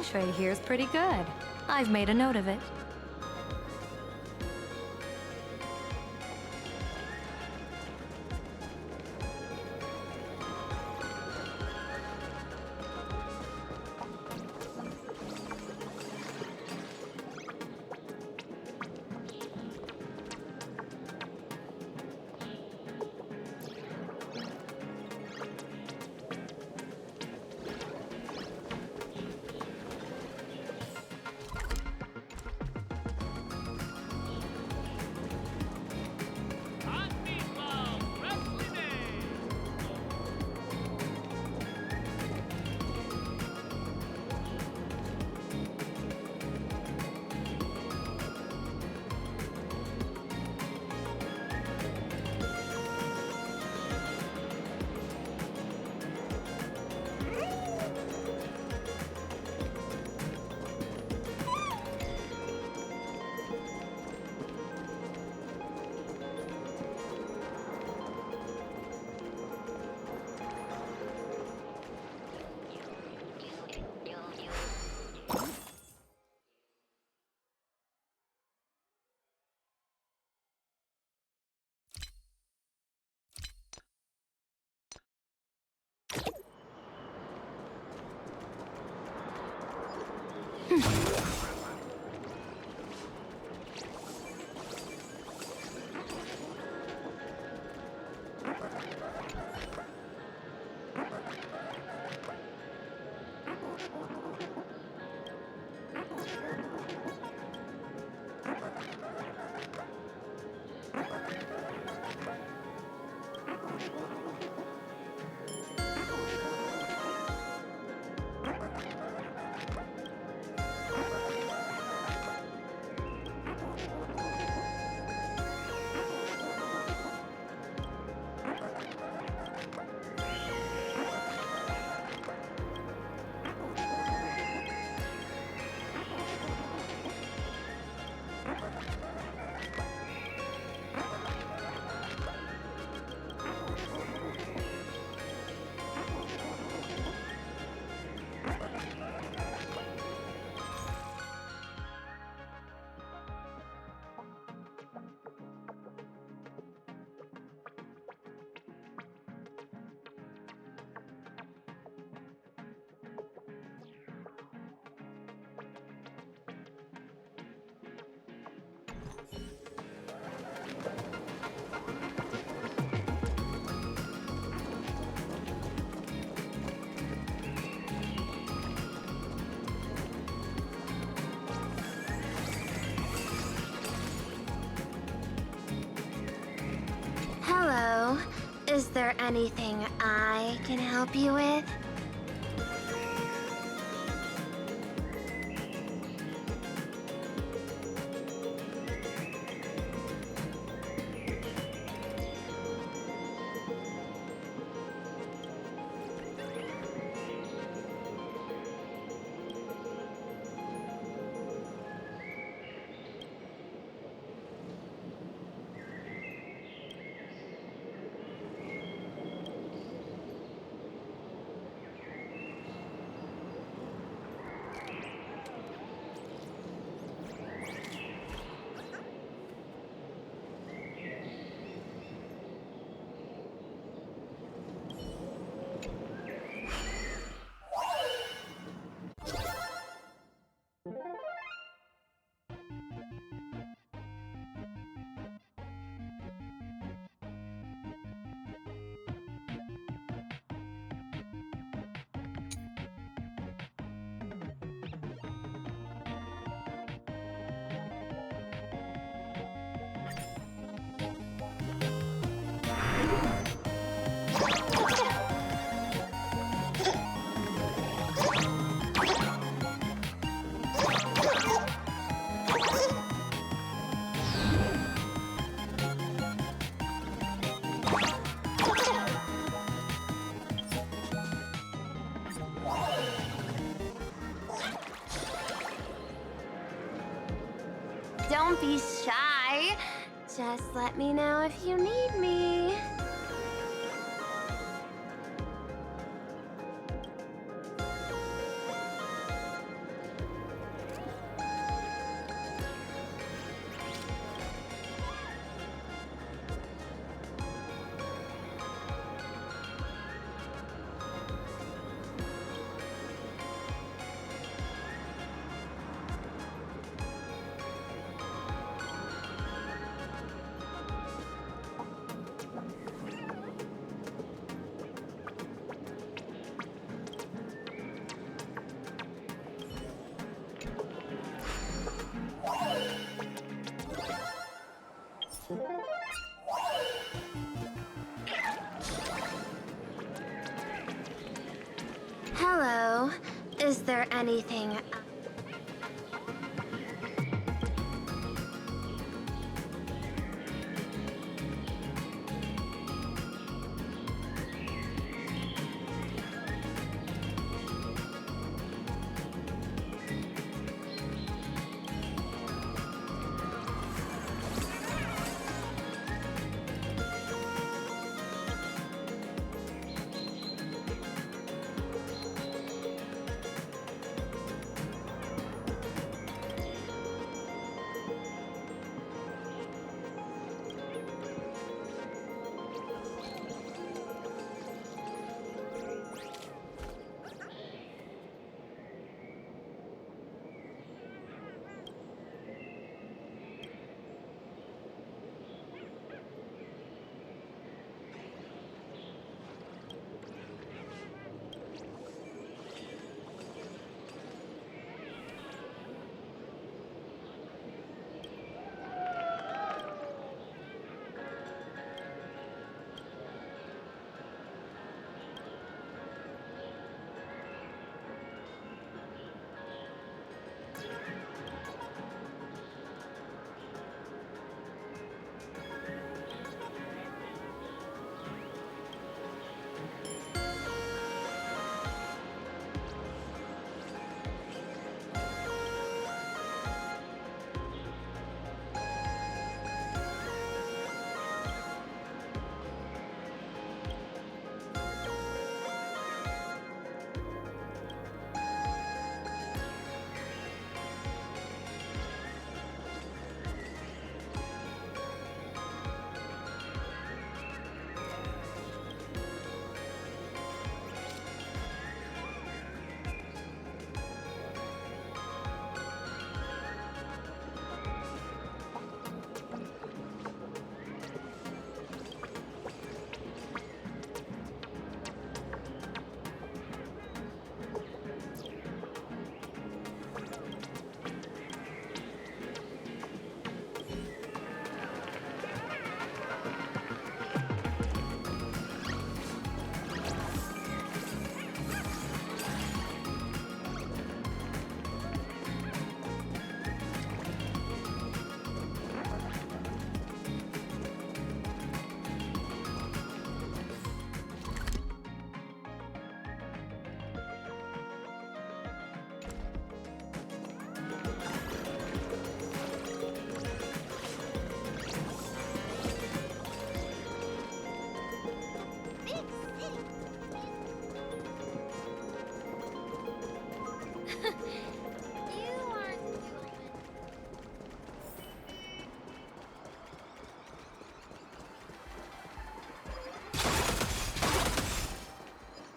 feng shui here's pretty good. I've made a note of it. Hello. Is there anything I can help you with? Don't be shy. Just let me know if you need me. Hello. Is there anything...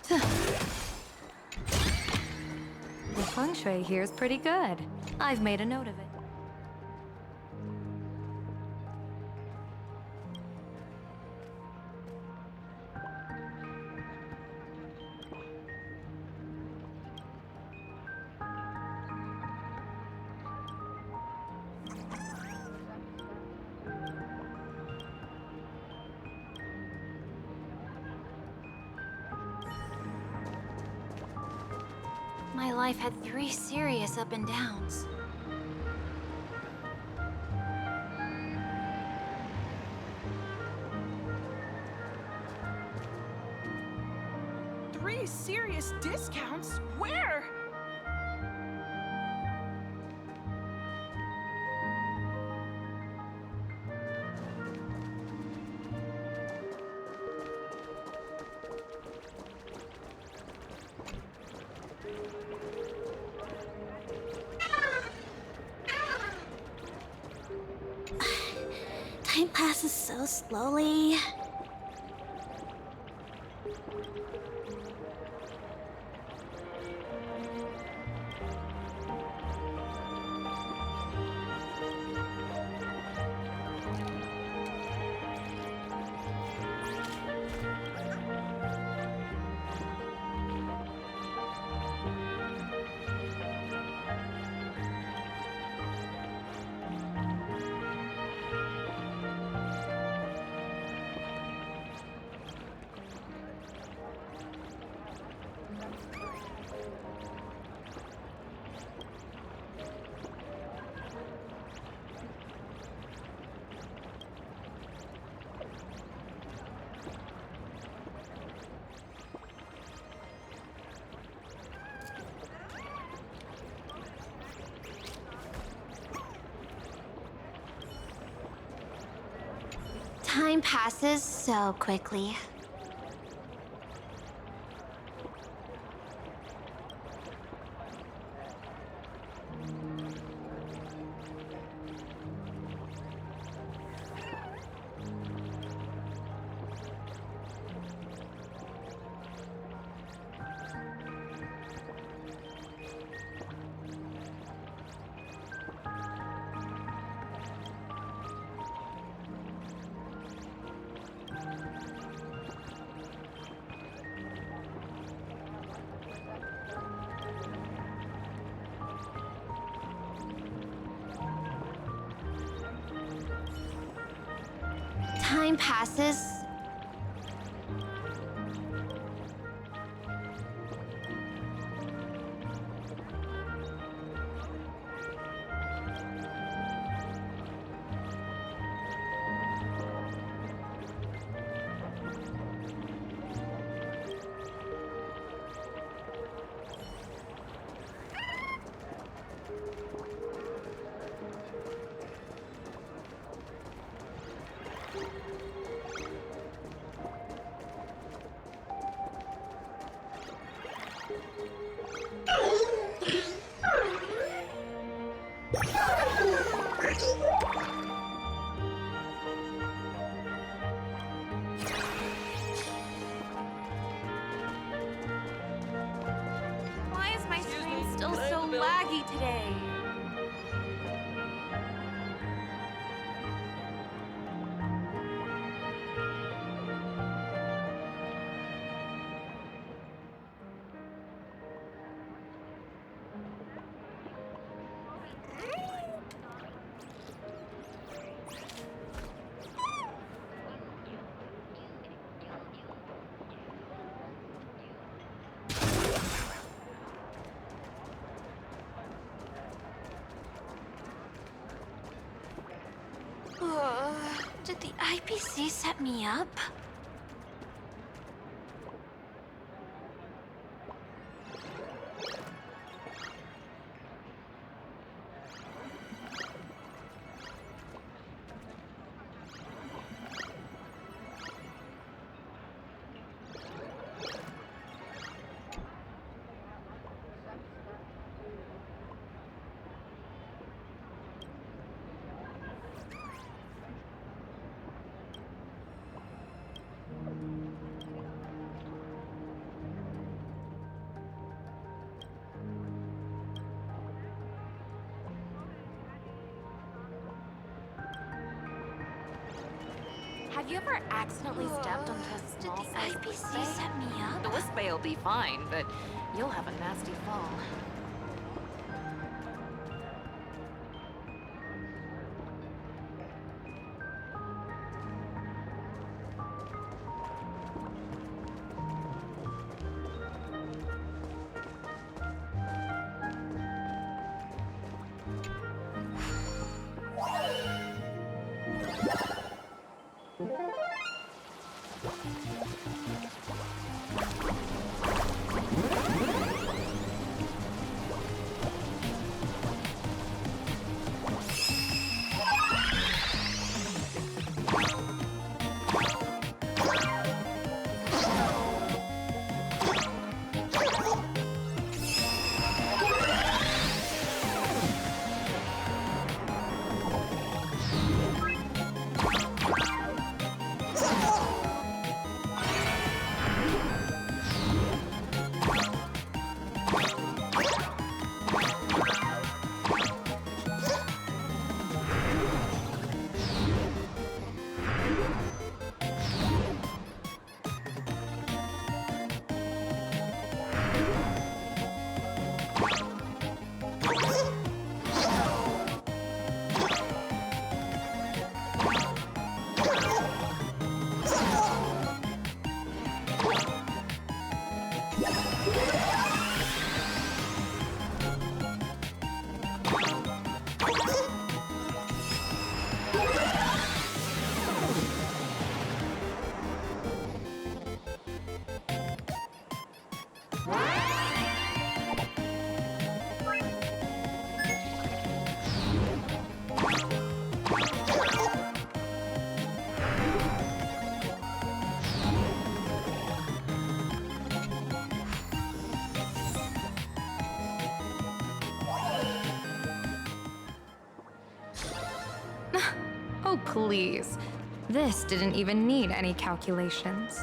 The feng shui here's pretty good. I've made a note of it. My life had 3 serious up and downs. Three serious discounts? Where? Time passes so slowly. Time passes so quickly. Time passes. Why is my stream still so laggy today? Did the IPC set me up? Have you ever accidentally stepped onto a small size IPC set me up? The wisp bay will be fine, but you'll have a nasty fall. Oh, please. This didn't even need any calculations.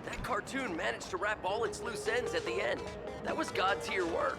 That cartoon managed to wrap all its loose ends at the end. That was God-tier work.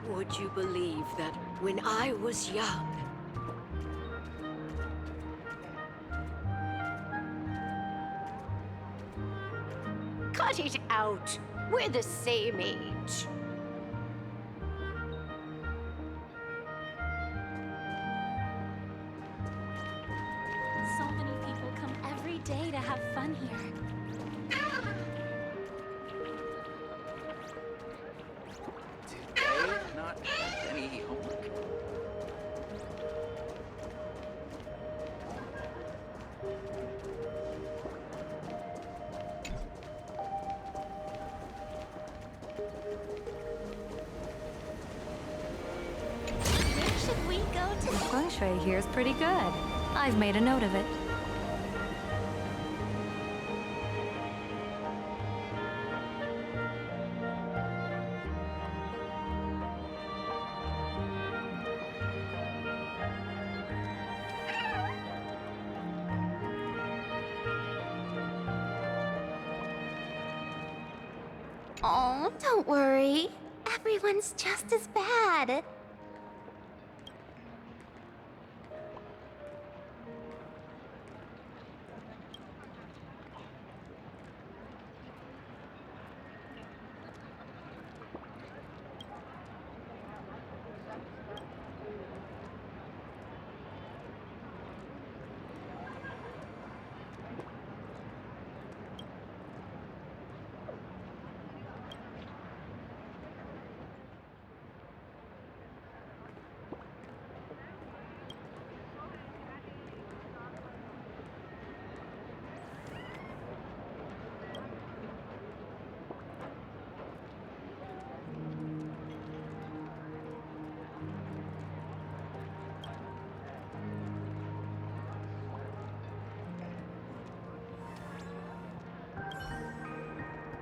Would you believe that when I was young, cut it out. We're the same age. okay to have fun here. Did they not have any homework? Where should we go The to? feng shui here's pretty good. I've made a note of it. Oh, don't worry. Everyone's just as bad.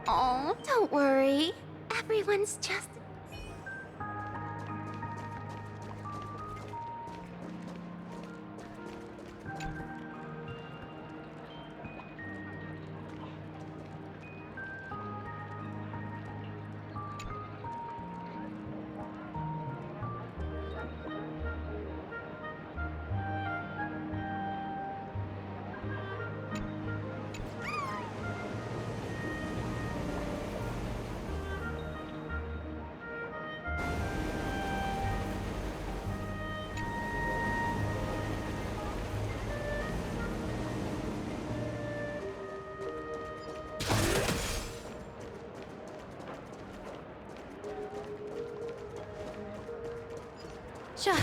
Oh, don't worry. Everyone's just... Sure.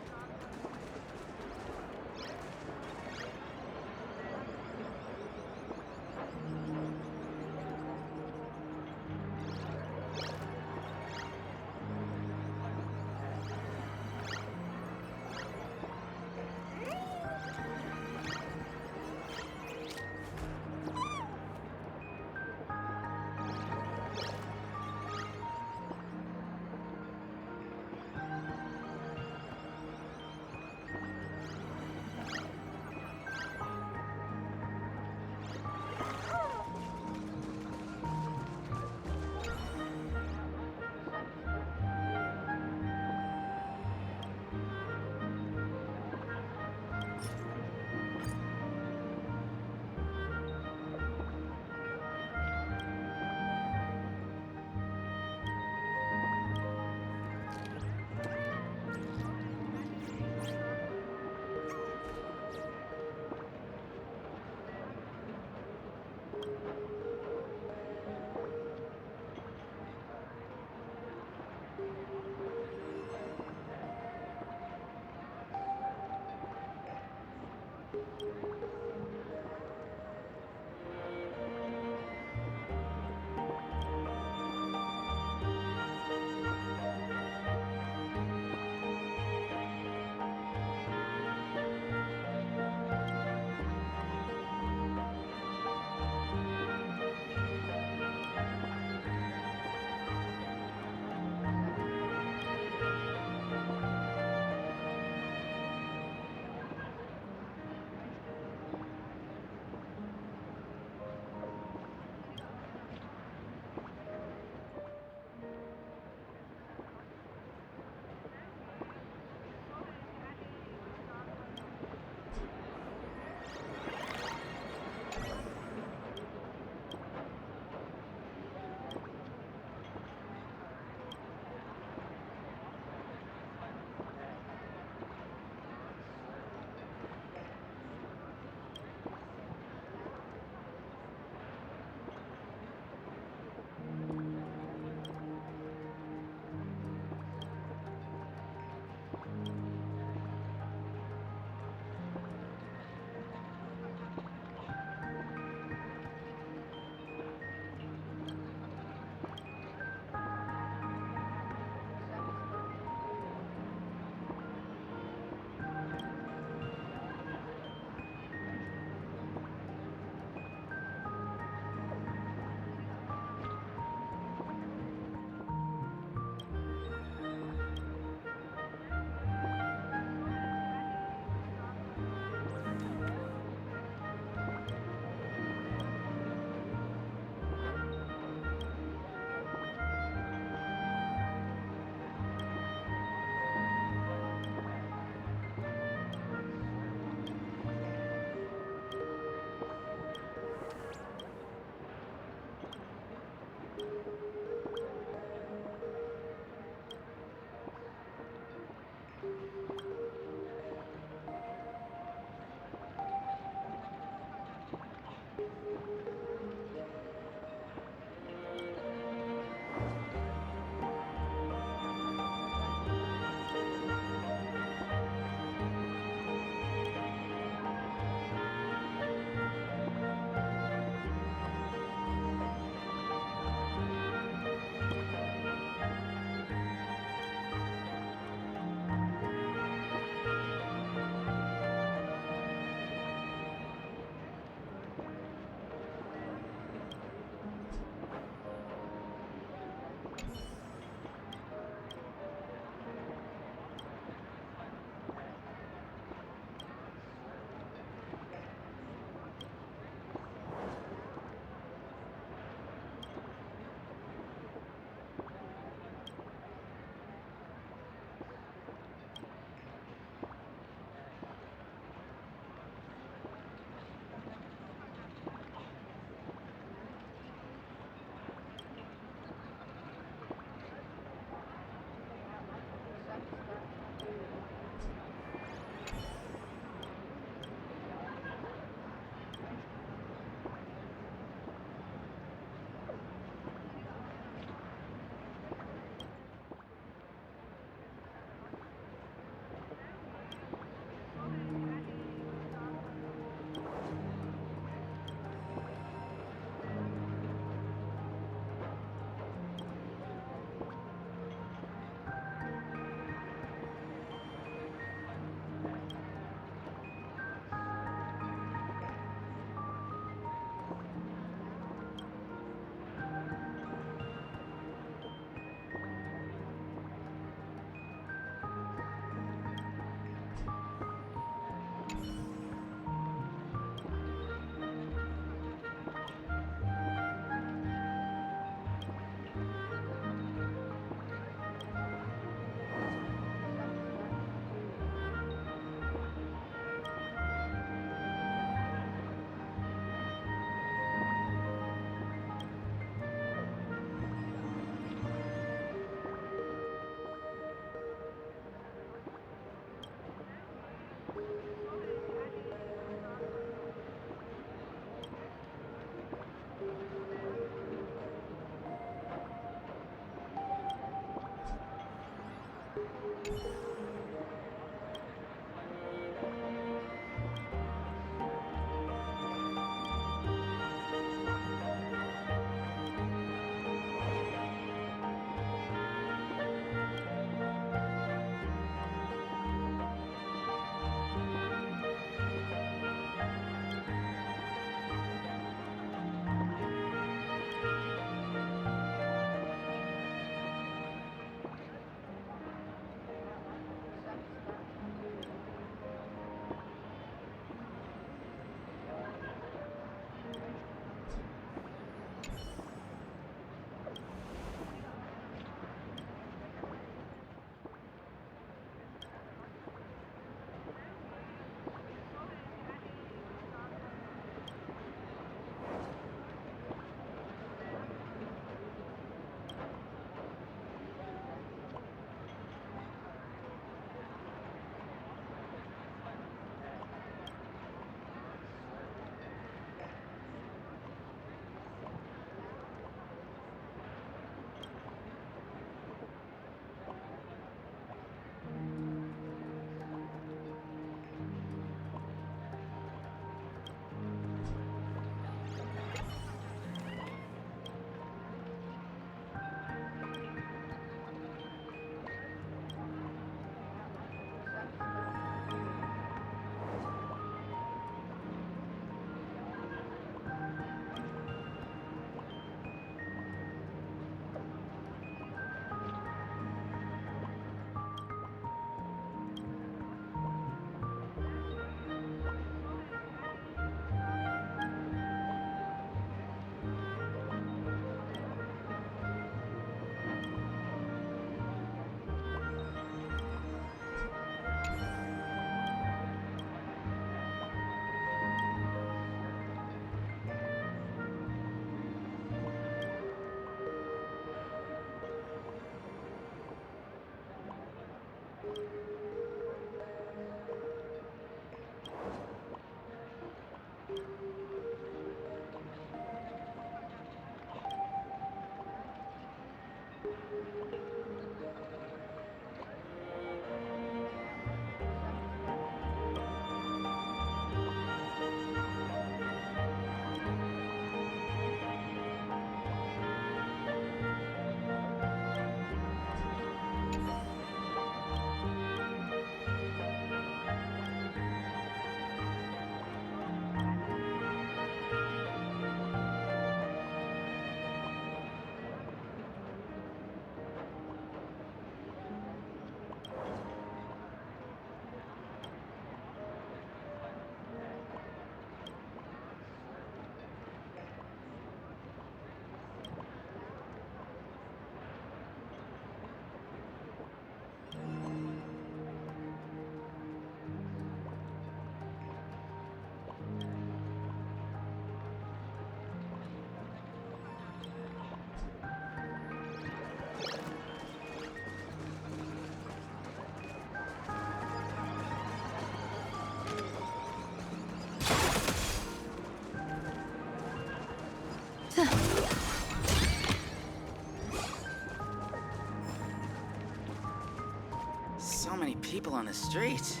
people on the street.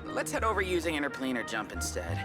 Let's head over using interplane or jump instead.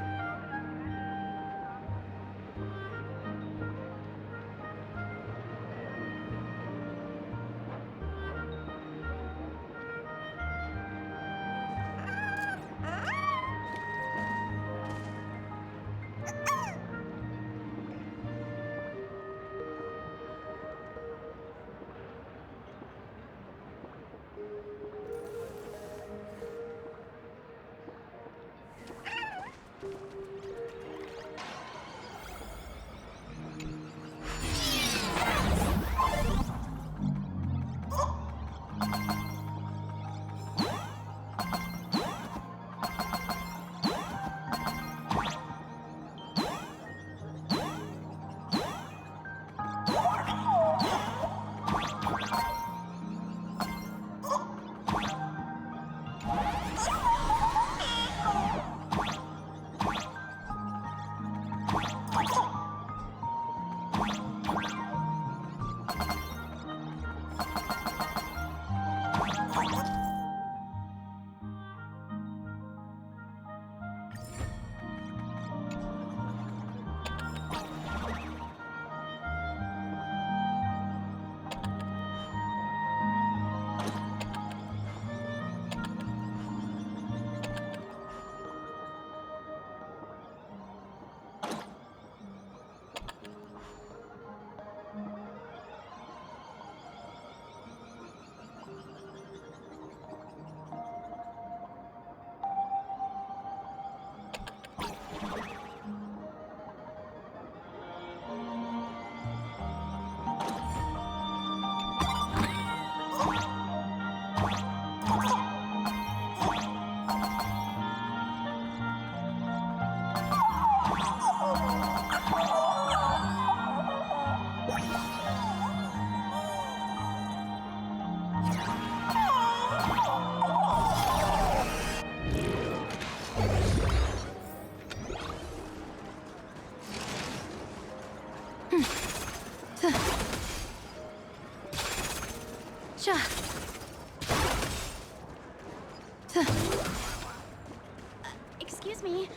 Excuse me,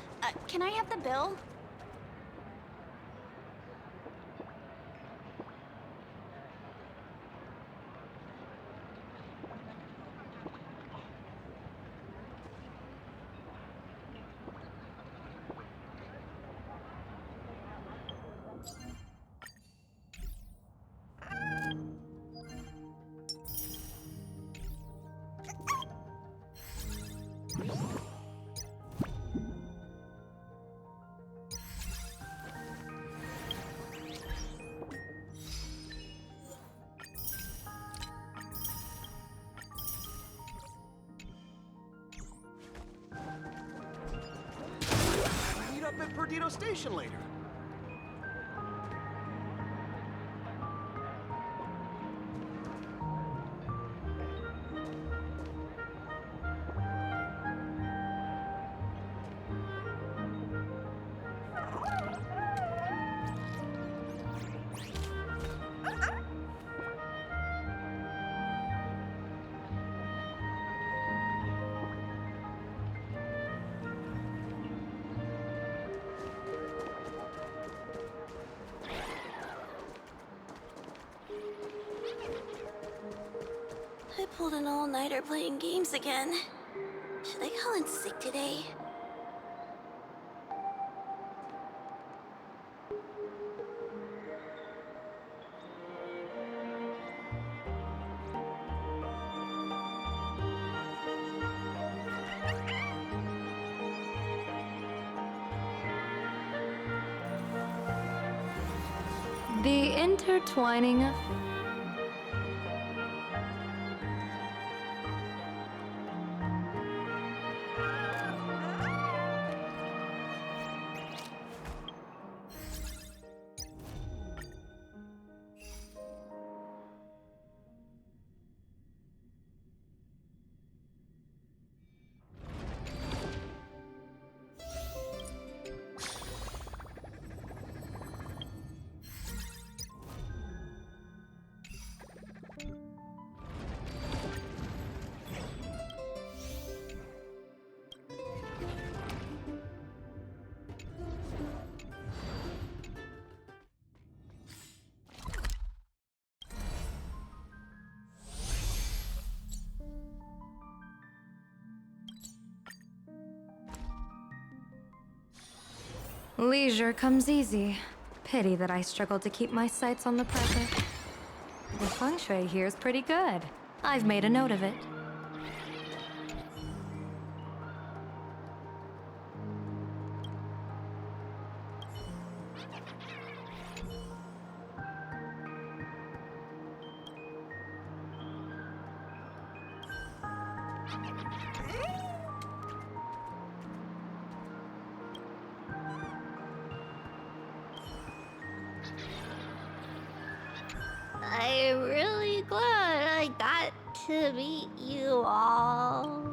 can I have the bill? Meet up at Perdido Station later. I pulled an all-nighter playing games again. Should I call in sick today? The intertwining of... Leisure comes easy. Pity that I struggle to keep my sights on the present. The feng shui here's pretty good. I've made a note of it. I'm really glad I got to meet you all.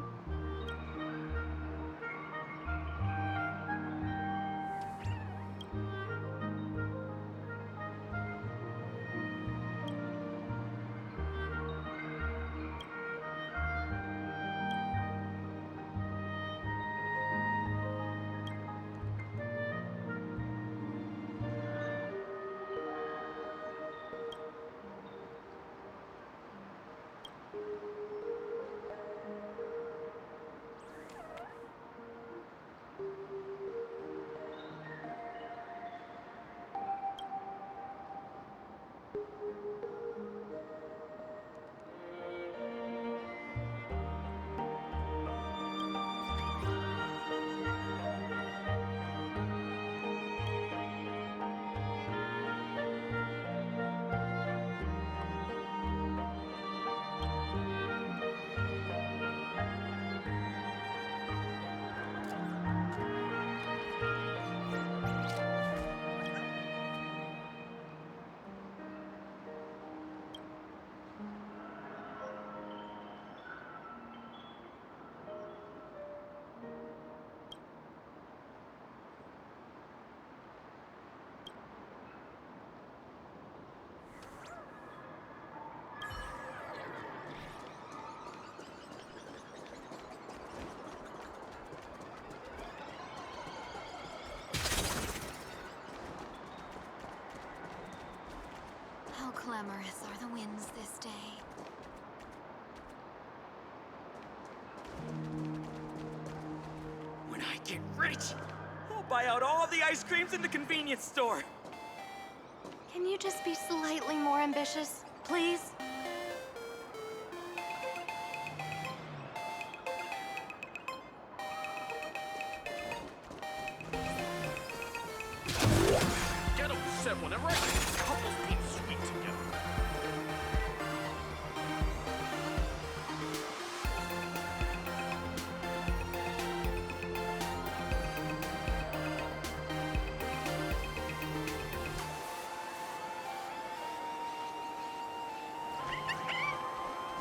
How glamorous are the winds this day? When I get rich, I'll buy out all the ice creams in the convenience store. Can you just be slightly more ambitious, please? Get 'em said whenever I see couples being sweet together.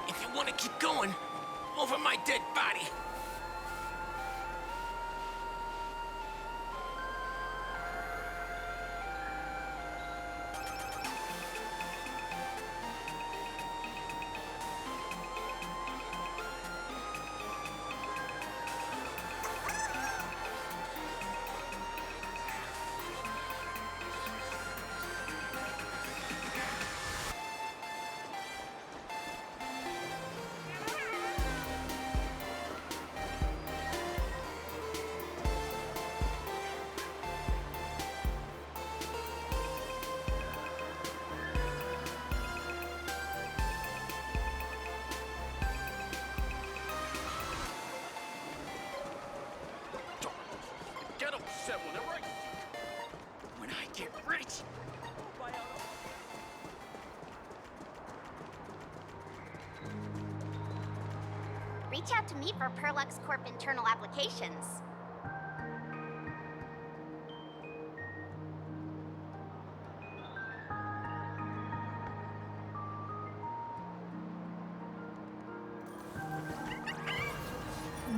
If you want to keep going, over my dead body. Get 'em said whenever I When I get rich, I'll buy out all... Reach out to me for Perlux Corp internal applications.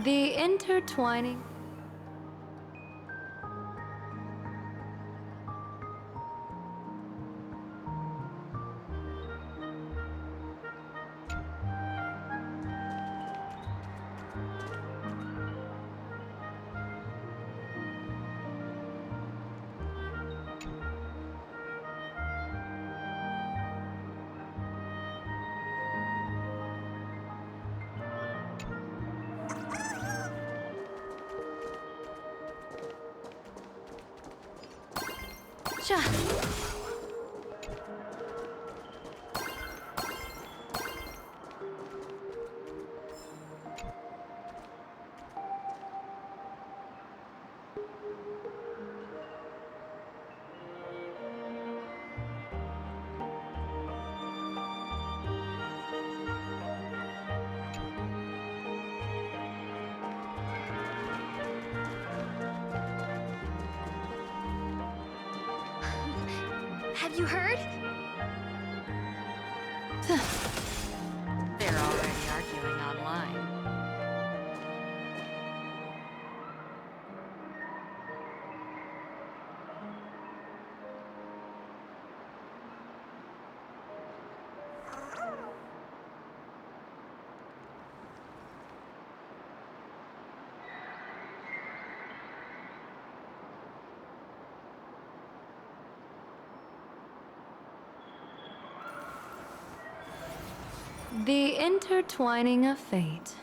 The intertwining. Have you heard? They're already arguing online. The intertwining of fate.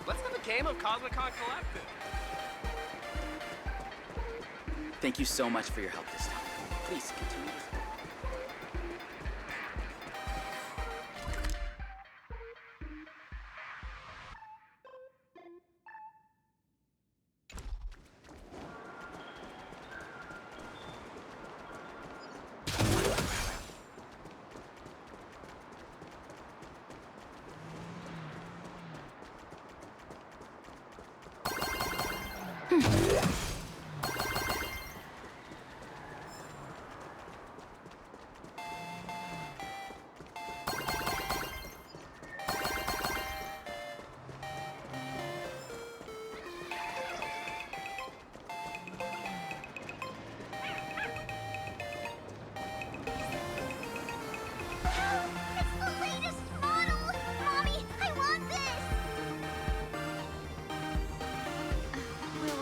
Let's have a game of Cosmicon Collective. Thank you so much for your help this time. Please continue to support.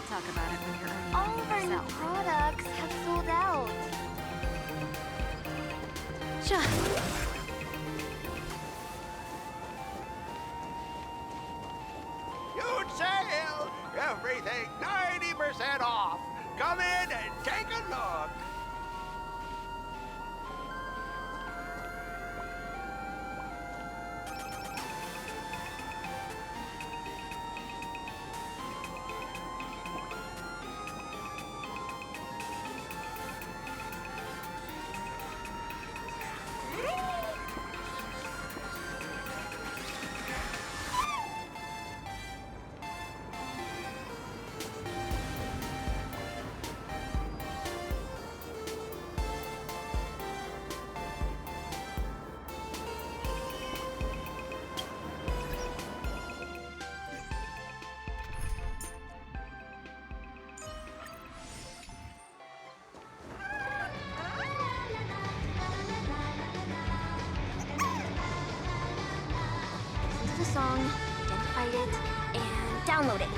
Talk about it when you're earning All of our new yourself. products have sold out. Huge sale! Everything 90% off! Come in and take a look! Listen to the song, identify it, and download it.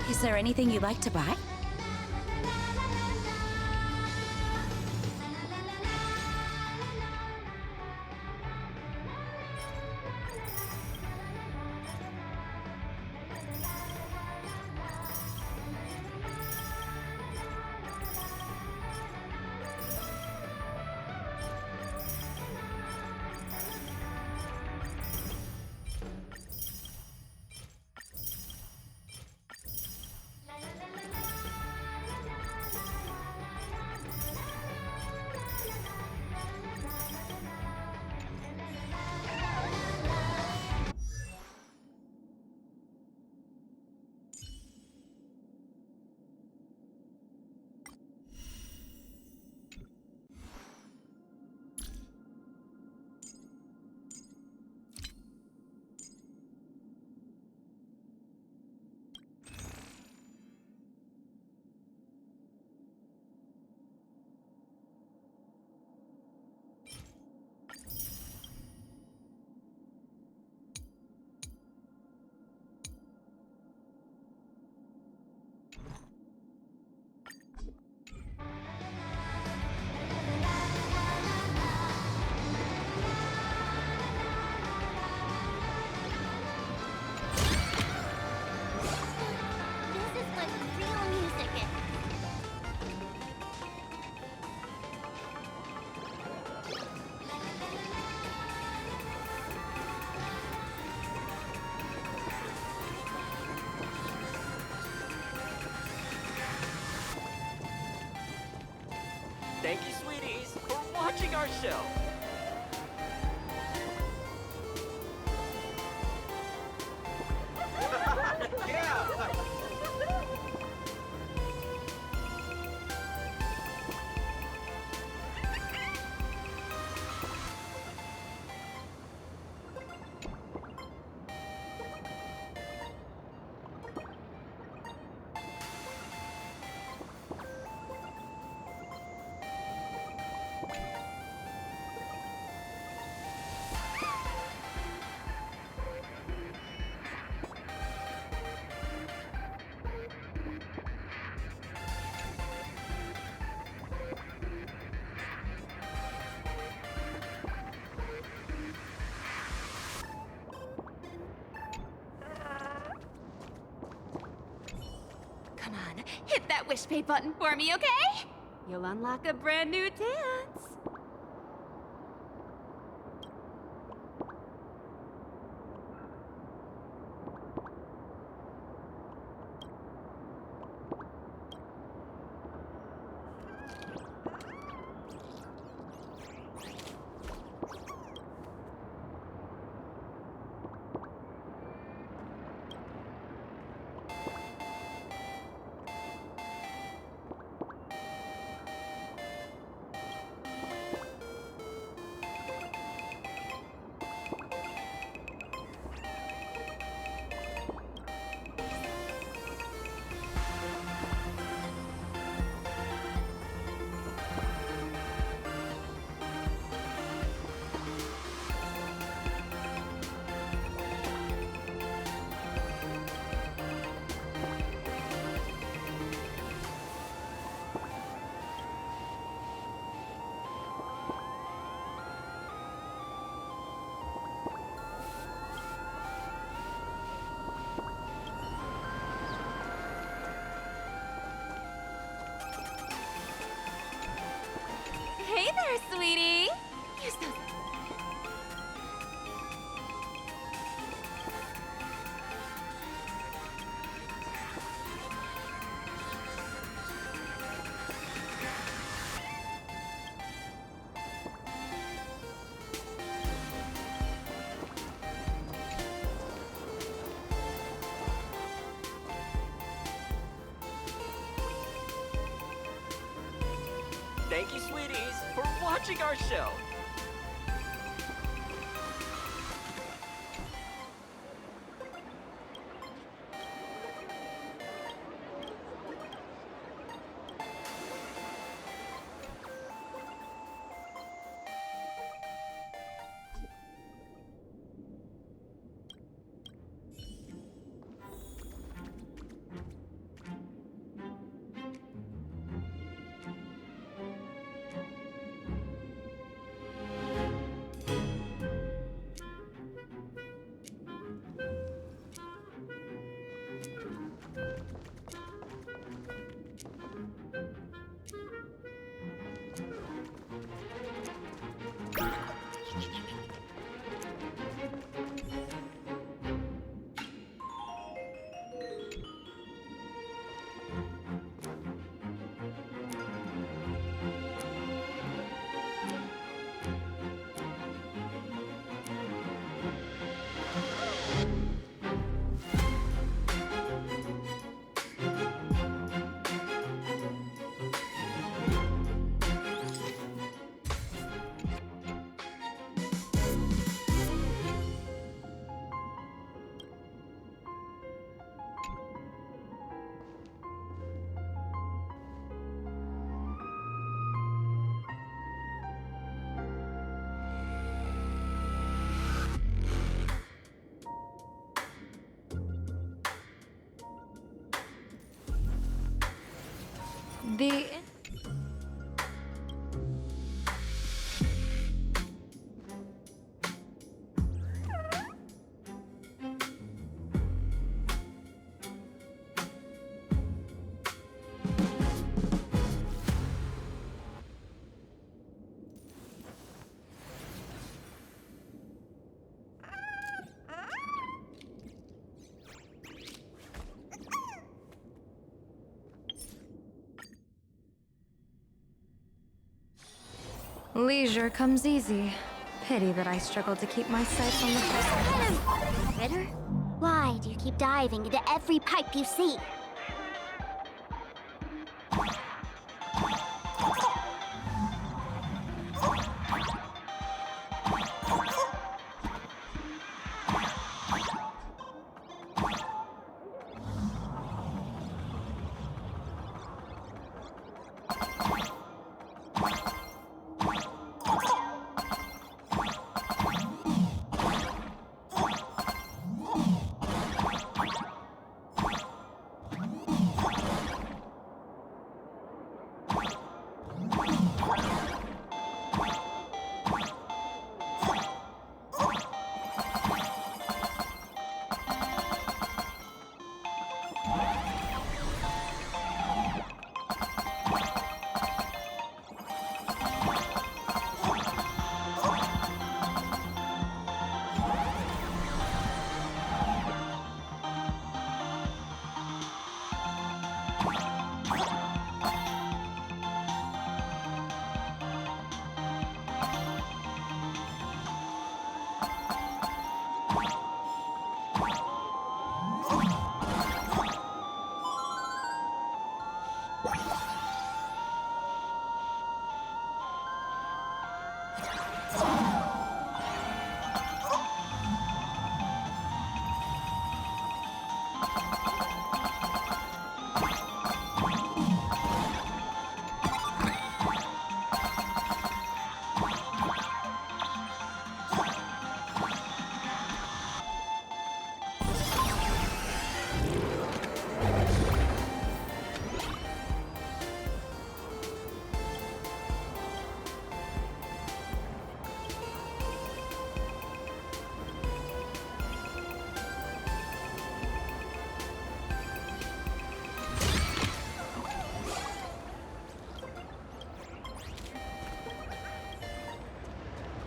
Is there anything you'd like to buy? This is what real music is. Thank you, sweeties, for watching our show. Yeah! Come on, hit that wish pay button for me, okay? You'll unlock a brand new dance. Hey there, sweetie. You're so... Thank you, sweeties, for watching our show. The... Leisure comes easy. Pity that I struggle to keep my sights on the prize. Ritter, why do you keep diving into every pipe you see?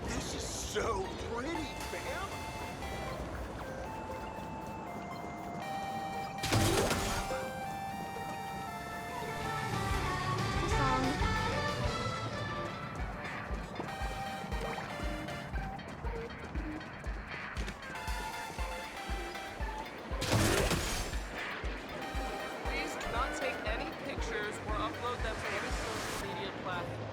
This is so pretty, fam. Please do not take any pictures or upload them to any social media platforms.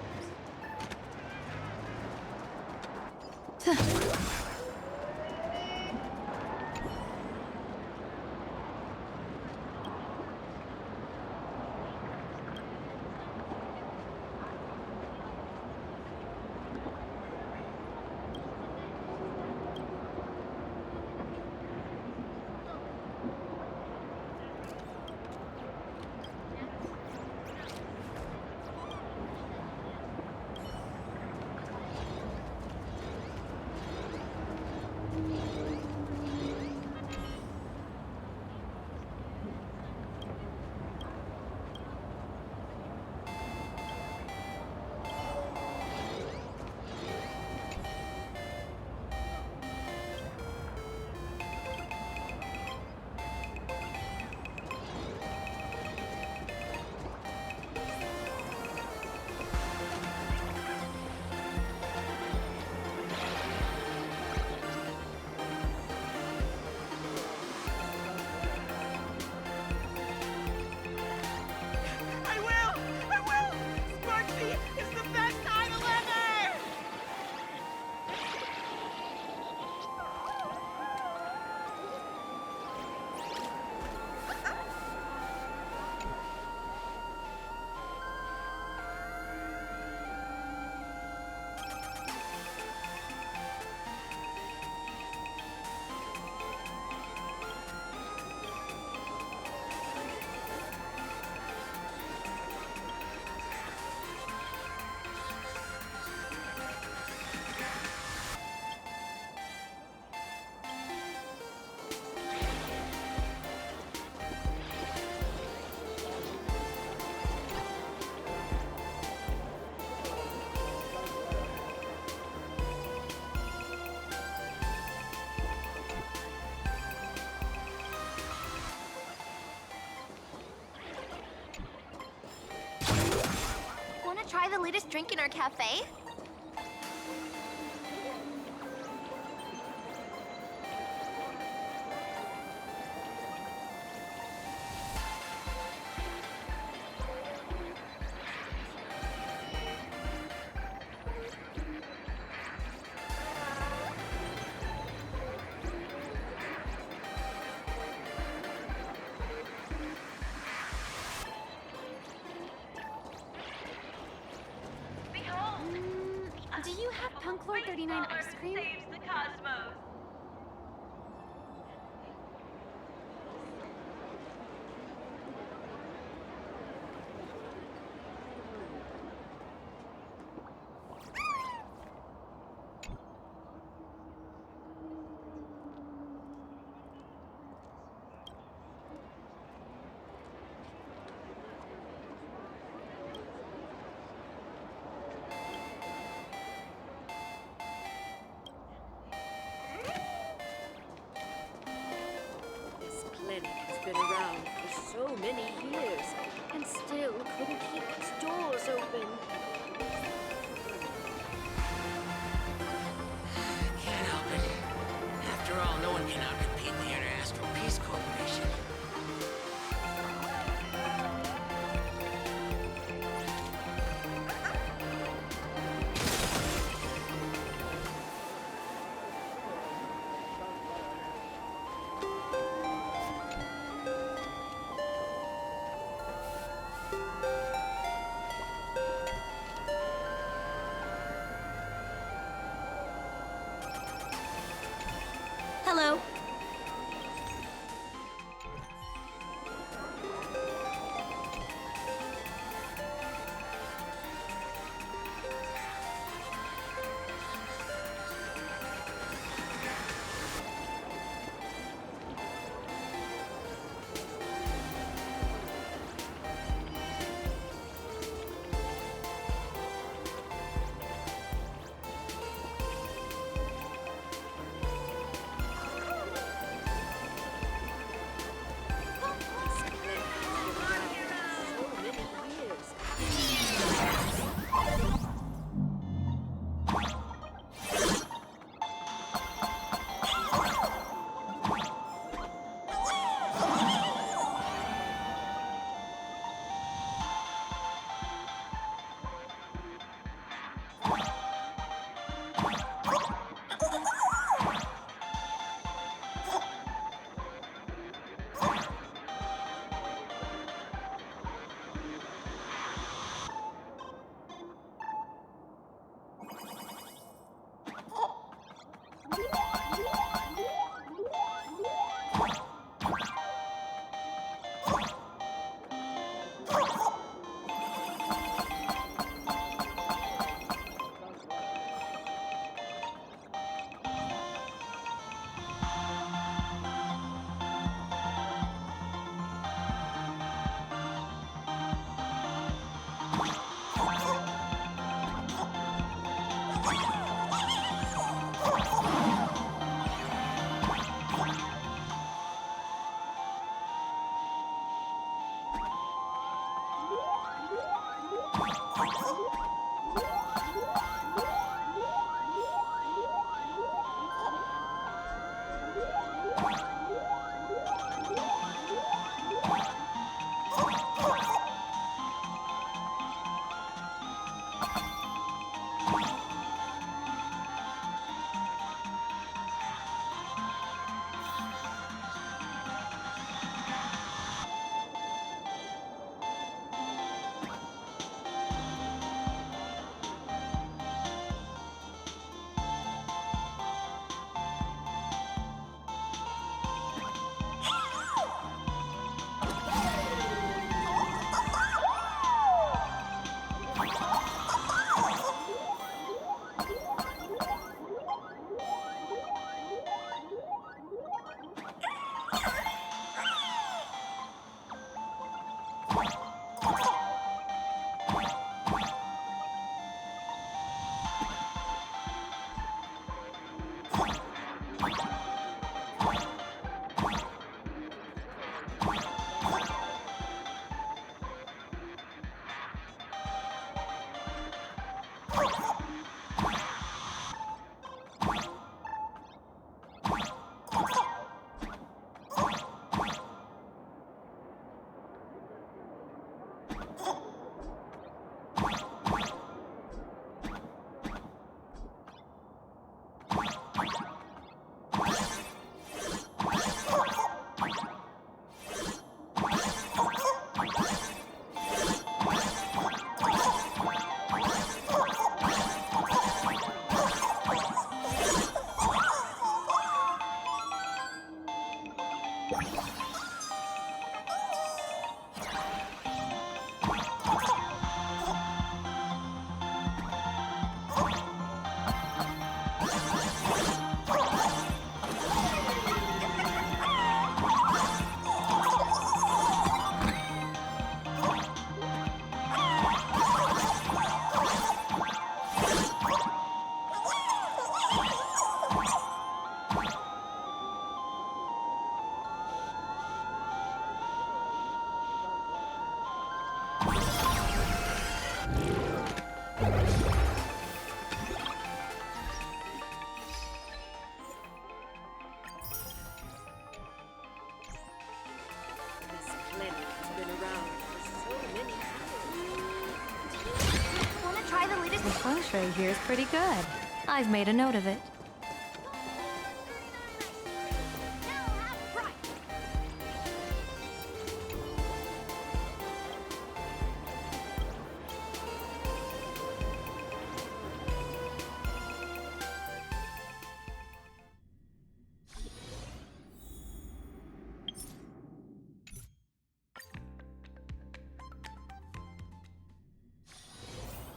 the latest drink in our cafe? Do you have Punk Lord 39 ice cream? Saves the cosmos. This clinic has been around for so many years and still couldn't keep its doors open. Can't help it. After all, no one can outcompete the Inter-Astral Peace Corporation. Hello. shui here's pretty good. I've made a note of it.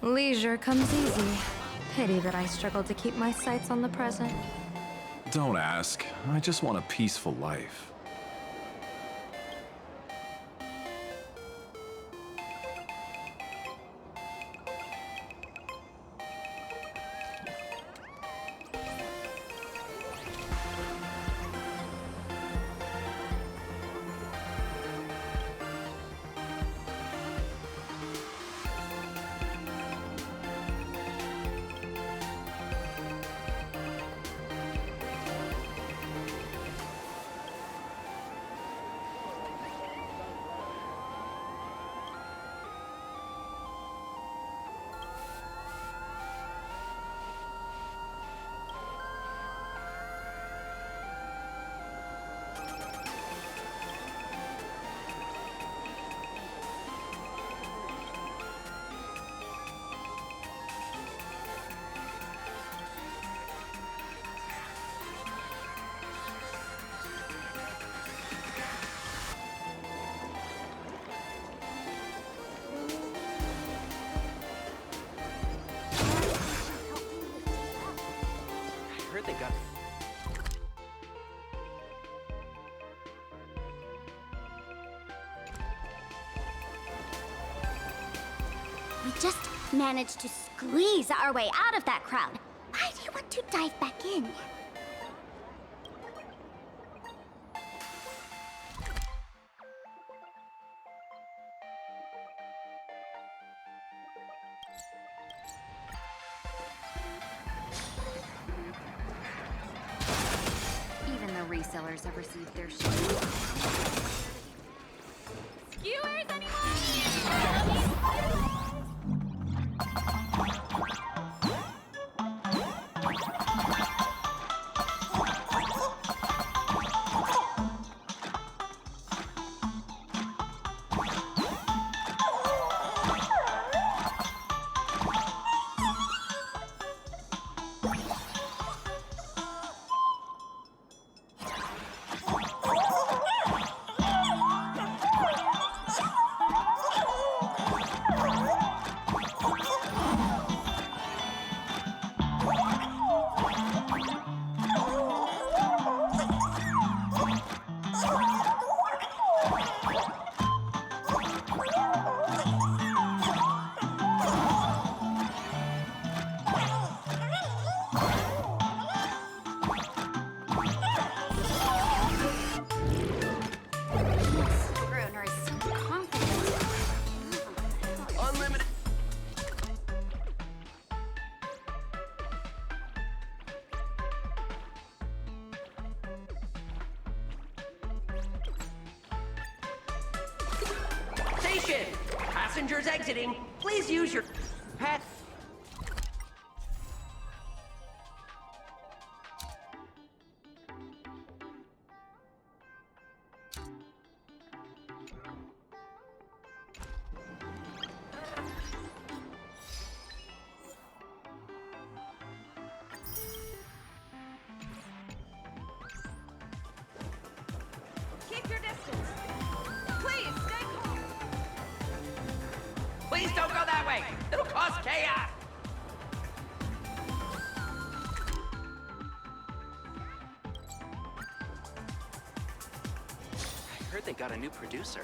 Leisure comes easy. Pity that I struggled to keep my sights on the present. Don't ask. I just want a peaceful life. I heard they got... We just managed to squeeze our way out of that crowd. Why do you want to dive back in? Even the resellers have received their share. Skewers, anyone? Unlimited... Station! Passengers exiting, please use your... Pat... Keep your distance. Please, stay calm. Please don't go that way! It'll cause chaos! I heard they got a new producer.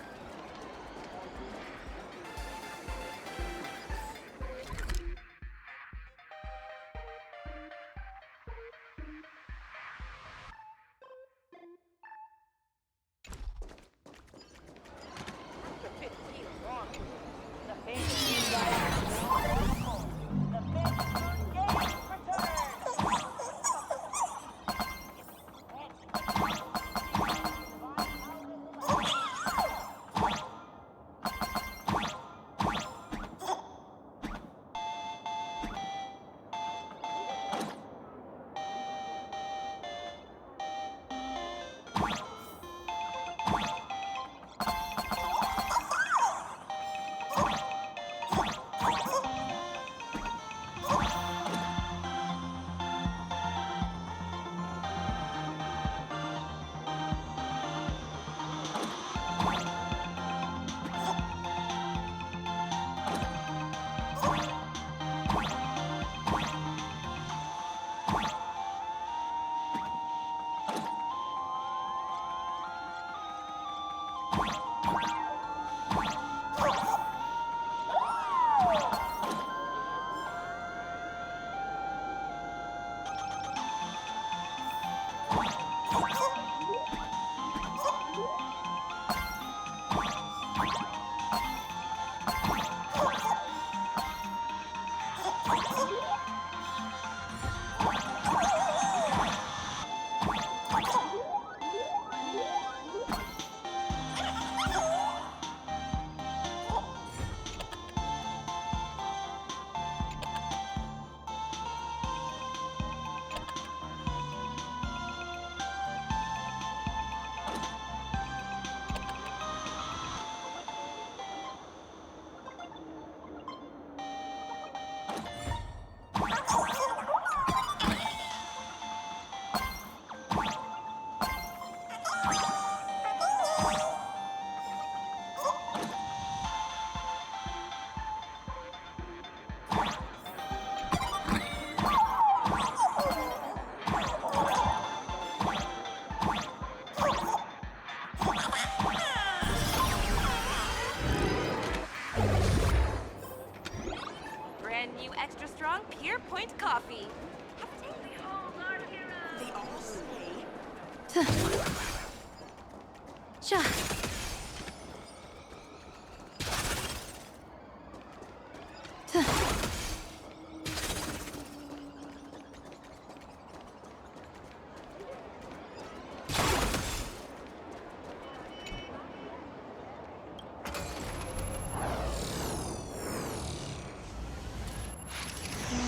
Sha.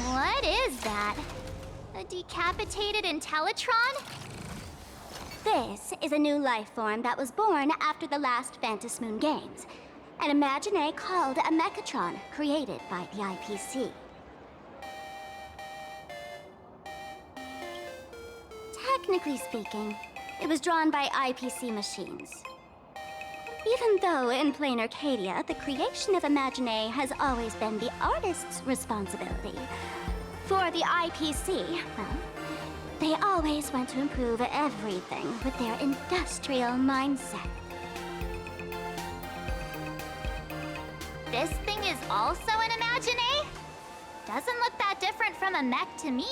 What is that? A decapitated Intellitron? This is a new life form that was born after the last Phantom Moon Games. An Imagine called a Mechatron, created by the IPC. Technically speaking, it was drawn by IPC machines. Even though in plain Arcadia, the creation of Imagine has always been the artist's responsibility. For the IPC, well, they always want to improve everything with their industrial mindset. This thing is also an Imagine? Doesn't look that different from a mech to me.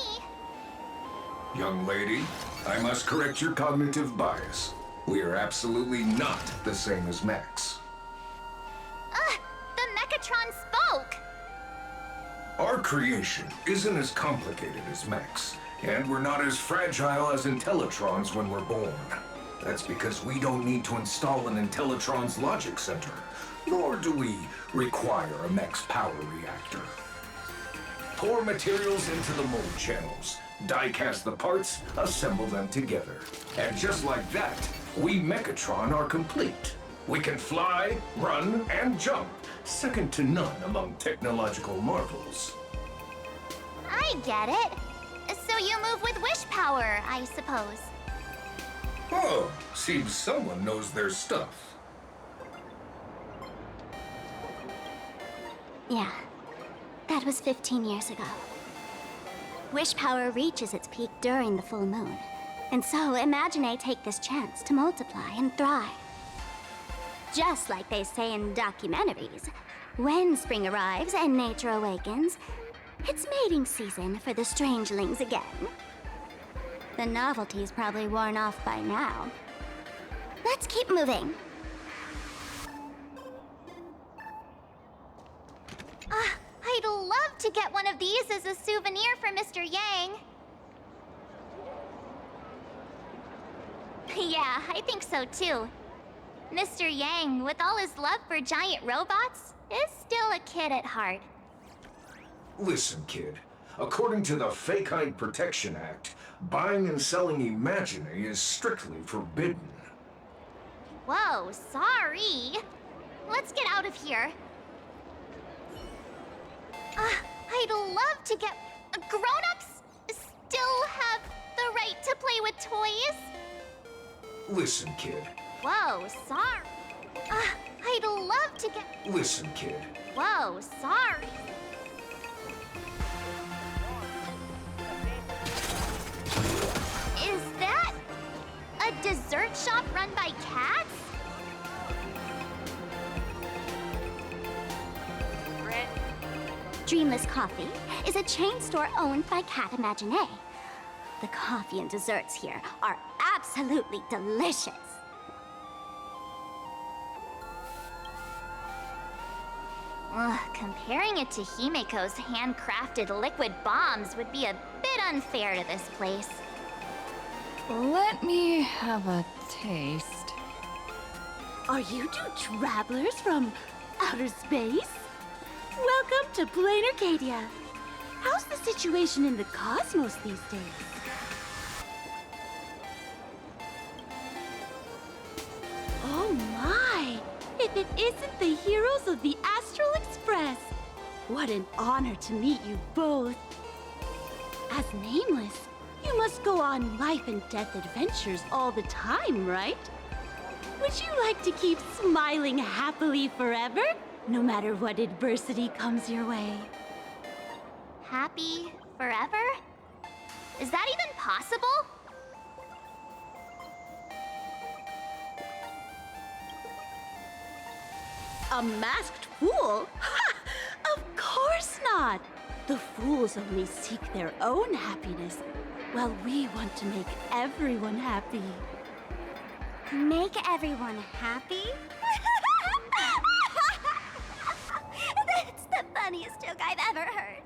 Young lady, I must correct your cognitive bias. We are absolutely not the same as mechs. The Mechatron spoke! Our creation isn't as complicated as mechs, and we're not as fragile as Intellitrons when we're born. That's because we don't need to install an Intellitron's logic center, nor do we require a mech's power reactor. Pour materials into the mold channels, die-cast the parts, assemble them together. And just like that, we Mechatron are complete. We can fly, run, and jump, second to none among technological marvels. I get it. So you move with wish power, I suppose. Oh, seems someone knows their stuff. Yeah, that was 15 years ago. Wish power reaches its peak during the full moon. And so Imagine take this chance to multiply and thrive. Just like they say in documentaries, when spring arrives and nature awakens, it's mating season for the strangelings again. The novelty's probably worn off by now. Let's keep moving. I'd love to get one of these as a souvenir for Mr. Yang. Yeah, I think so too. Mr. Yang, with all his love for giant robots, is still a kid at heart. Listen, kid. According to the Fake-Eyed Protection Act, buying and selling Imagine is strictly forbidden. Whoa, sorry. Let's get out of here. I'd love to get... Grown-ups still have the right to play with toys? Listen, kid. Whoa, sorry. I'd love to get... Listen, kid. Whoa, sorry. Is that a dessert shop run by cats? Dreamless Coffee is a chain store owned by Cat Imagine. The coffee and desserts here are absolutely delicious. Comparing it to Himeko's handcrafted liquid bombs would be a bit unfair to this place. Let me have a taste. Are you two travelers from outer space? Welcome to Plain Arcadia. How's the situation in the cosmos these days? Oh my! If it isn't the heroes of the Astral Express! What an honor to meet you both. As Nameless, you must go on life and death adventures all the time, right? Would you like to keep smiling happily forever? No matter what adversity comes your way. Happy forever? Is that even possible? A masked fool? Ha! Of course not! The fools only seek their own happiness, while we want to make everyone happy. Make everyone happy? That's the funniest joke I've ever heard.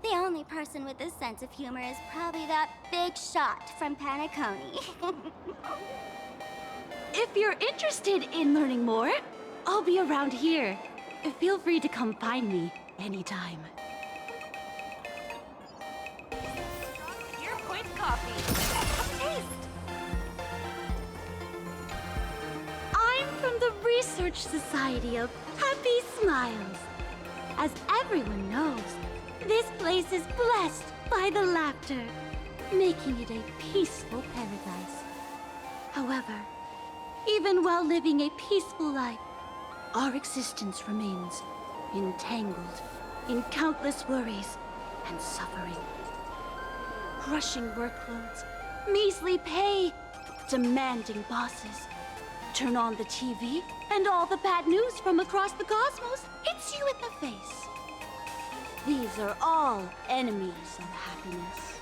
The only person with a sense of humor is probably that big shot from Panaconi. If you're interested in learning more, I'll be around here. Feel free to come find me anytime. Your point coffee. Taste! I'm from the Research Society of Happy Smiles. As everyone knows, this place is blessed by the laughter, making it a peaceful paradise. However, even while living a peaceful life, our existence remains entangled in countless worries and suffering. Crushing workloads, measly pay, demanding bosses. Turn on the TV, and all the bad news from across the cosmos hits you in the face. These are all enemies of happiness.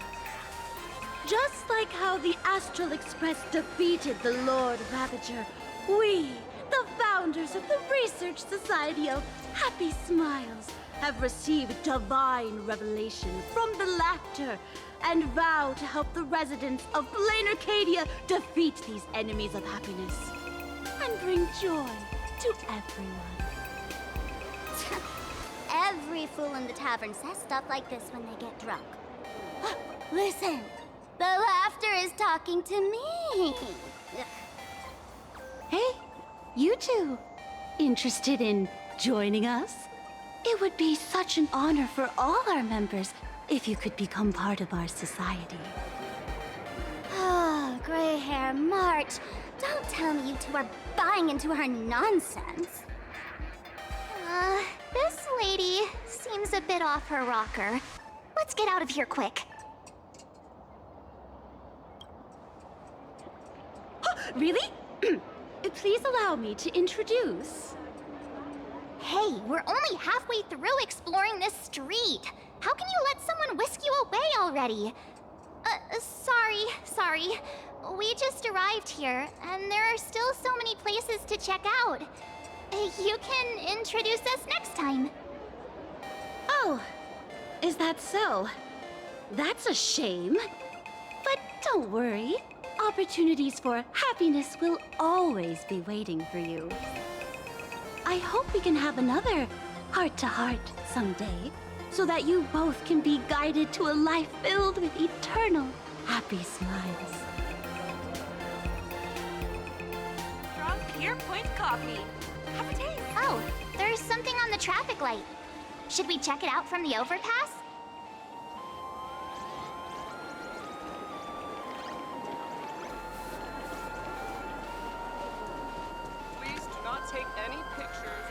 Just like how the Astral Express defeated the Lord Ravager, we, the founders of the Research Society of Happy Smiles, have received divine revelation from the laughter and vow to help the residents of Plain Arcadia defeat these enemies of happiness and bring joy to everyone. Every fool in the tavern says stuff like this when they get drunk. Listen, the laughter is talking to me. Hey, you two, interested in joining us? It would be such an honor for all our members if you could become part of our society. Oh, gray hair March. Don't tell me you two are buying into her nonsense. This lady seems a bit off her rocker. Let's get out of here quick. Really? Please allow me to introduce. Hey, we're only halfway through exploring this street. How can you let someone whisk you away already? Sorry. We just arrived here, and there are still so many places to check out. You can introduce us next time. Oh, is that so? That's a shame. But don't worry. Opportunities for happiness will always be waiting for you. I hope we can have another heart-to-heart someday, so that you both can be guided to a life filled with eternal happy smiles. Strong Pier Point coffee. Have a taste. Oh, there's something on the traffic light. Should we check it out from the overpass? Please do not take any pictures.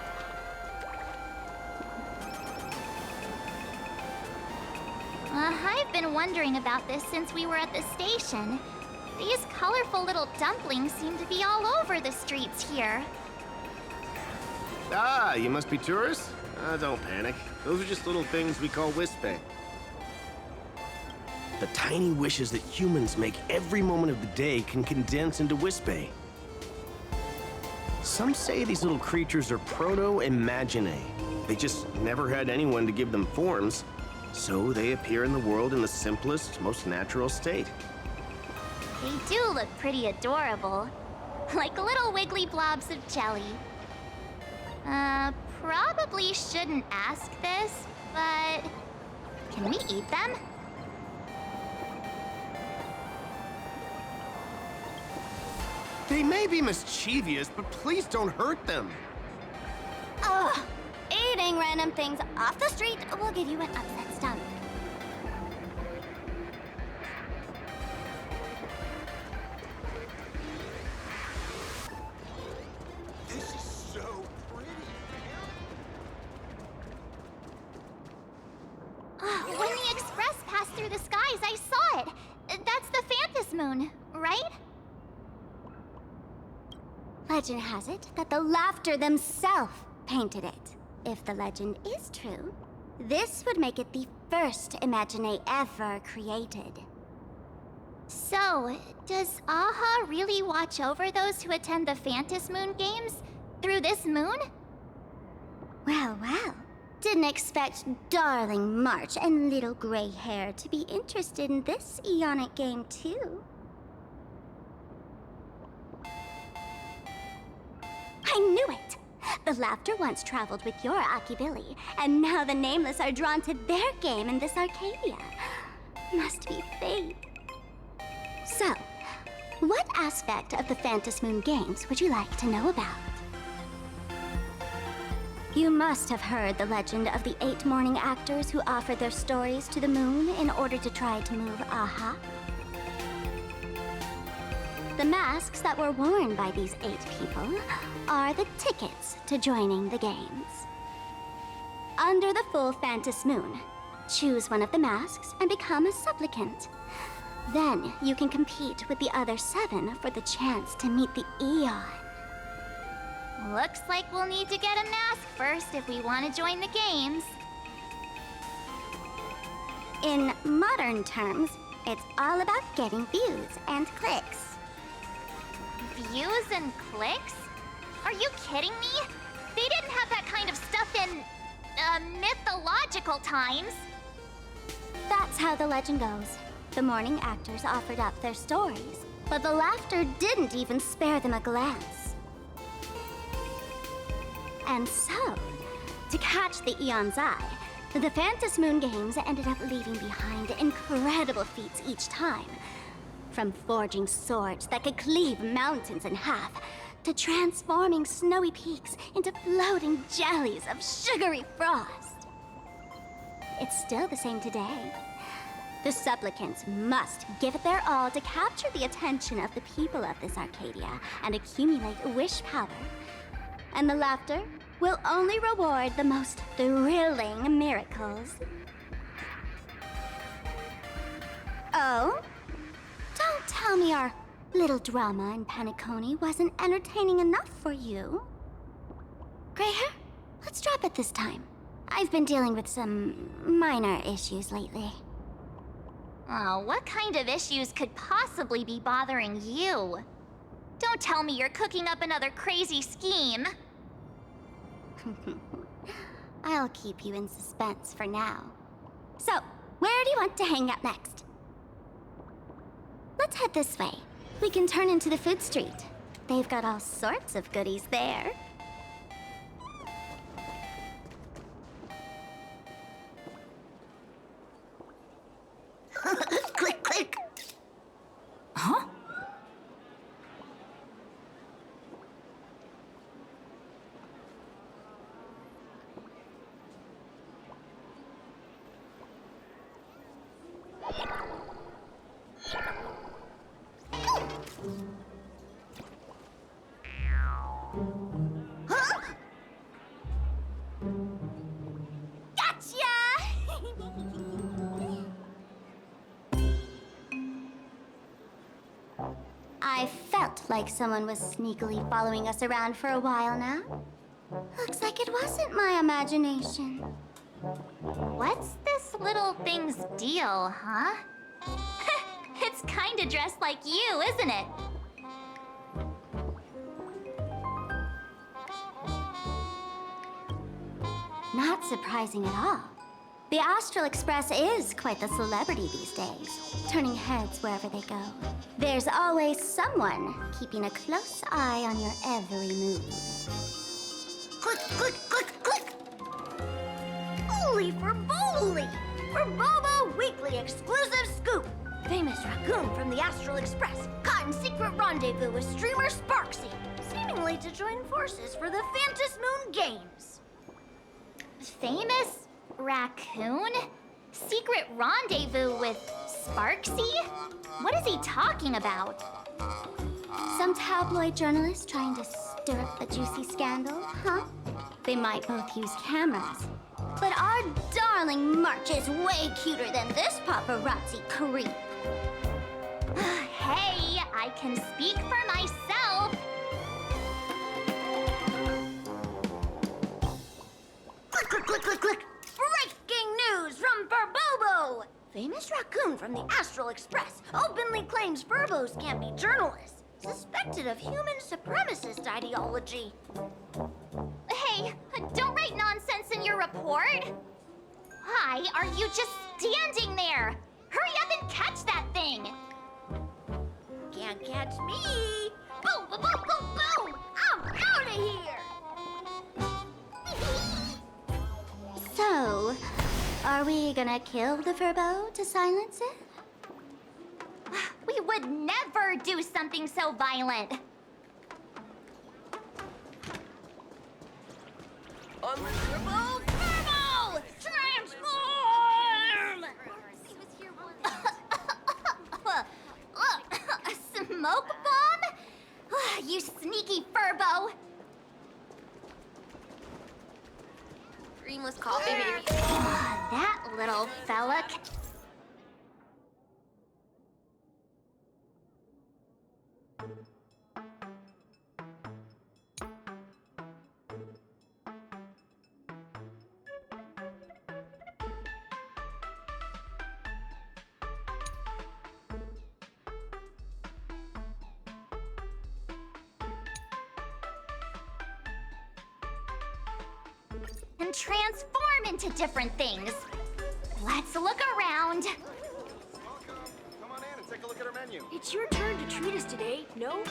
I've been wondering about this since we were at the station. These colorful little dumplings seem to be all over the streets here. Ah, you must be tourists? Don't panic. Those are just little things we call Wispe. The tiny wishes that humans make every moment of the day can condense into Wispe. Some say these little creatures are proto-imaginae. They just never had anyone to give them forms, so they appear in the world in the simplest, most natural state. They do look pretty adorable. Like little wiggly blobs of jelly. Probably shouldn't ask this, but can we eat them? They may be mischievous, but please don't hurt them. Ugh. Eating random things off the street will give you an upset stomach. This is so pretty. When the express passed through the skies, I saw it. That's the Phantom Moon, right? Legend has it that the laughter themselves painted it. If the legend is true, this would make it the first Imaginae ever created. So, does Aha really watch over those who attend the Fantas Moon Games through this moon? Well, well. Didn't expect darling March and little gray hair to be interested in this Eonic game, too. I knew it! The laughter once traveled with your Akibilly, and now the Nameless are drawn to their game in this Arcadia. Must be fate. So, what aspect of the Fantas Moon Games would you like to know about? You must have heard the legend of the 8 morning actors who offered their stories to the moon in order to try to move Aha. The masks that were worn by these 8 people are the tickets to joining the games. Under the full Fantas Moon, choose one of the masks and become a supplicant. Then you can compete with the other 7 for the chance to meet the Eon. Looks like we'll need to get a mask first if we want to join the games. In modern terms, it's all about getting views and clicks. Views and clicks? Are you kidding me? They didn't have that kind of stuff in, mythological times. That's how the legend goes. The morning actors offered up their stories, but the laughter didn't even spare them a glance. And so, to catch the Eon's eye, the Fantas Moon Games ended up leaving behind incredible feats each time. From forging swords that could cleave mountains in half, to transforming snowy peaks into floating jellies of sugary frost. It's still the same today. The supplicants must give it their all to capture the attention of the people of this Arcadia and accumulate wish power. And the laughter will only reward the most thrilling miracles. Oh? Don't tell me our little drama in Paniconi wasn't entertaining enough for you. Gray hair, let's drop it this time. I've been dealing with some minor issues lately. Oh, what kind of issues could possibly be bothering you? Don't tell me you're cooking up another crazy scheme. I'll keep you in suspense for now. So, where do you want to hang out next? Let's head this way. We can turn into the food street. They've got all sorts of goodies there. Click, click. Huh? I felt like someone was sneakily following us around for a while now. Looks like it wasn't my imagination. What's this little thing's deal, huh? It's kinda dressed like you, isn't it? Not surprising at all. The Astral Express is quite the celebrity these days, turning heads wherever they go. There's always someone keeping a close eye on your every move. Click, click, click, click. Holy for bowly! For Bobo Weekly exclusive scoop! Famous raccoon from the Astral Express caught in secret rendezvous with streamer Sparksy, seemingly to join forces for the Fantas Moon Games. Famous raccoon? Secret rendezvous with Sparksy? What is he talking about? Some tabloid journalists trying to stir up a juicy scandal, huh? They might both use cameras. But our darling March is way cuter than this paparazzi creep. Hey, I can speak for myself. Click, click, click, click, click! Breaking news from Burbobo! Famous raccoon from the Astral Express openly claims strange Verbos can't be journalists, suspected of human supremacist ideology. Hey, don't write nonsense in your report. Why are you just standing there? Hurry up and catch that thing! Can't catch me! Boom, boom, boom, boom, boom! I'm out of here! So, are we gonna kill the Furbo to silence it? We would never do something so violent. Unbelievable Furbo! Transform! A smoke bomb? You sneaky Furbo! Creamless coffee, maybe. That little fella. And transform into different things. Let's look around. Come on in and take a look at our menu. It's your turn to treat us today, no?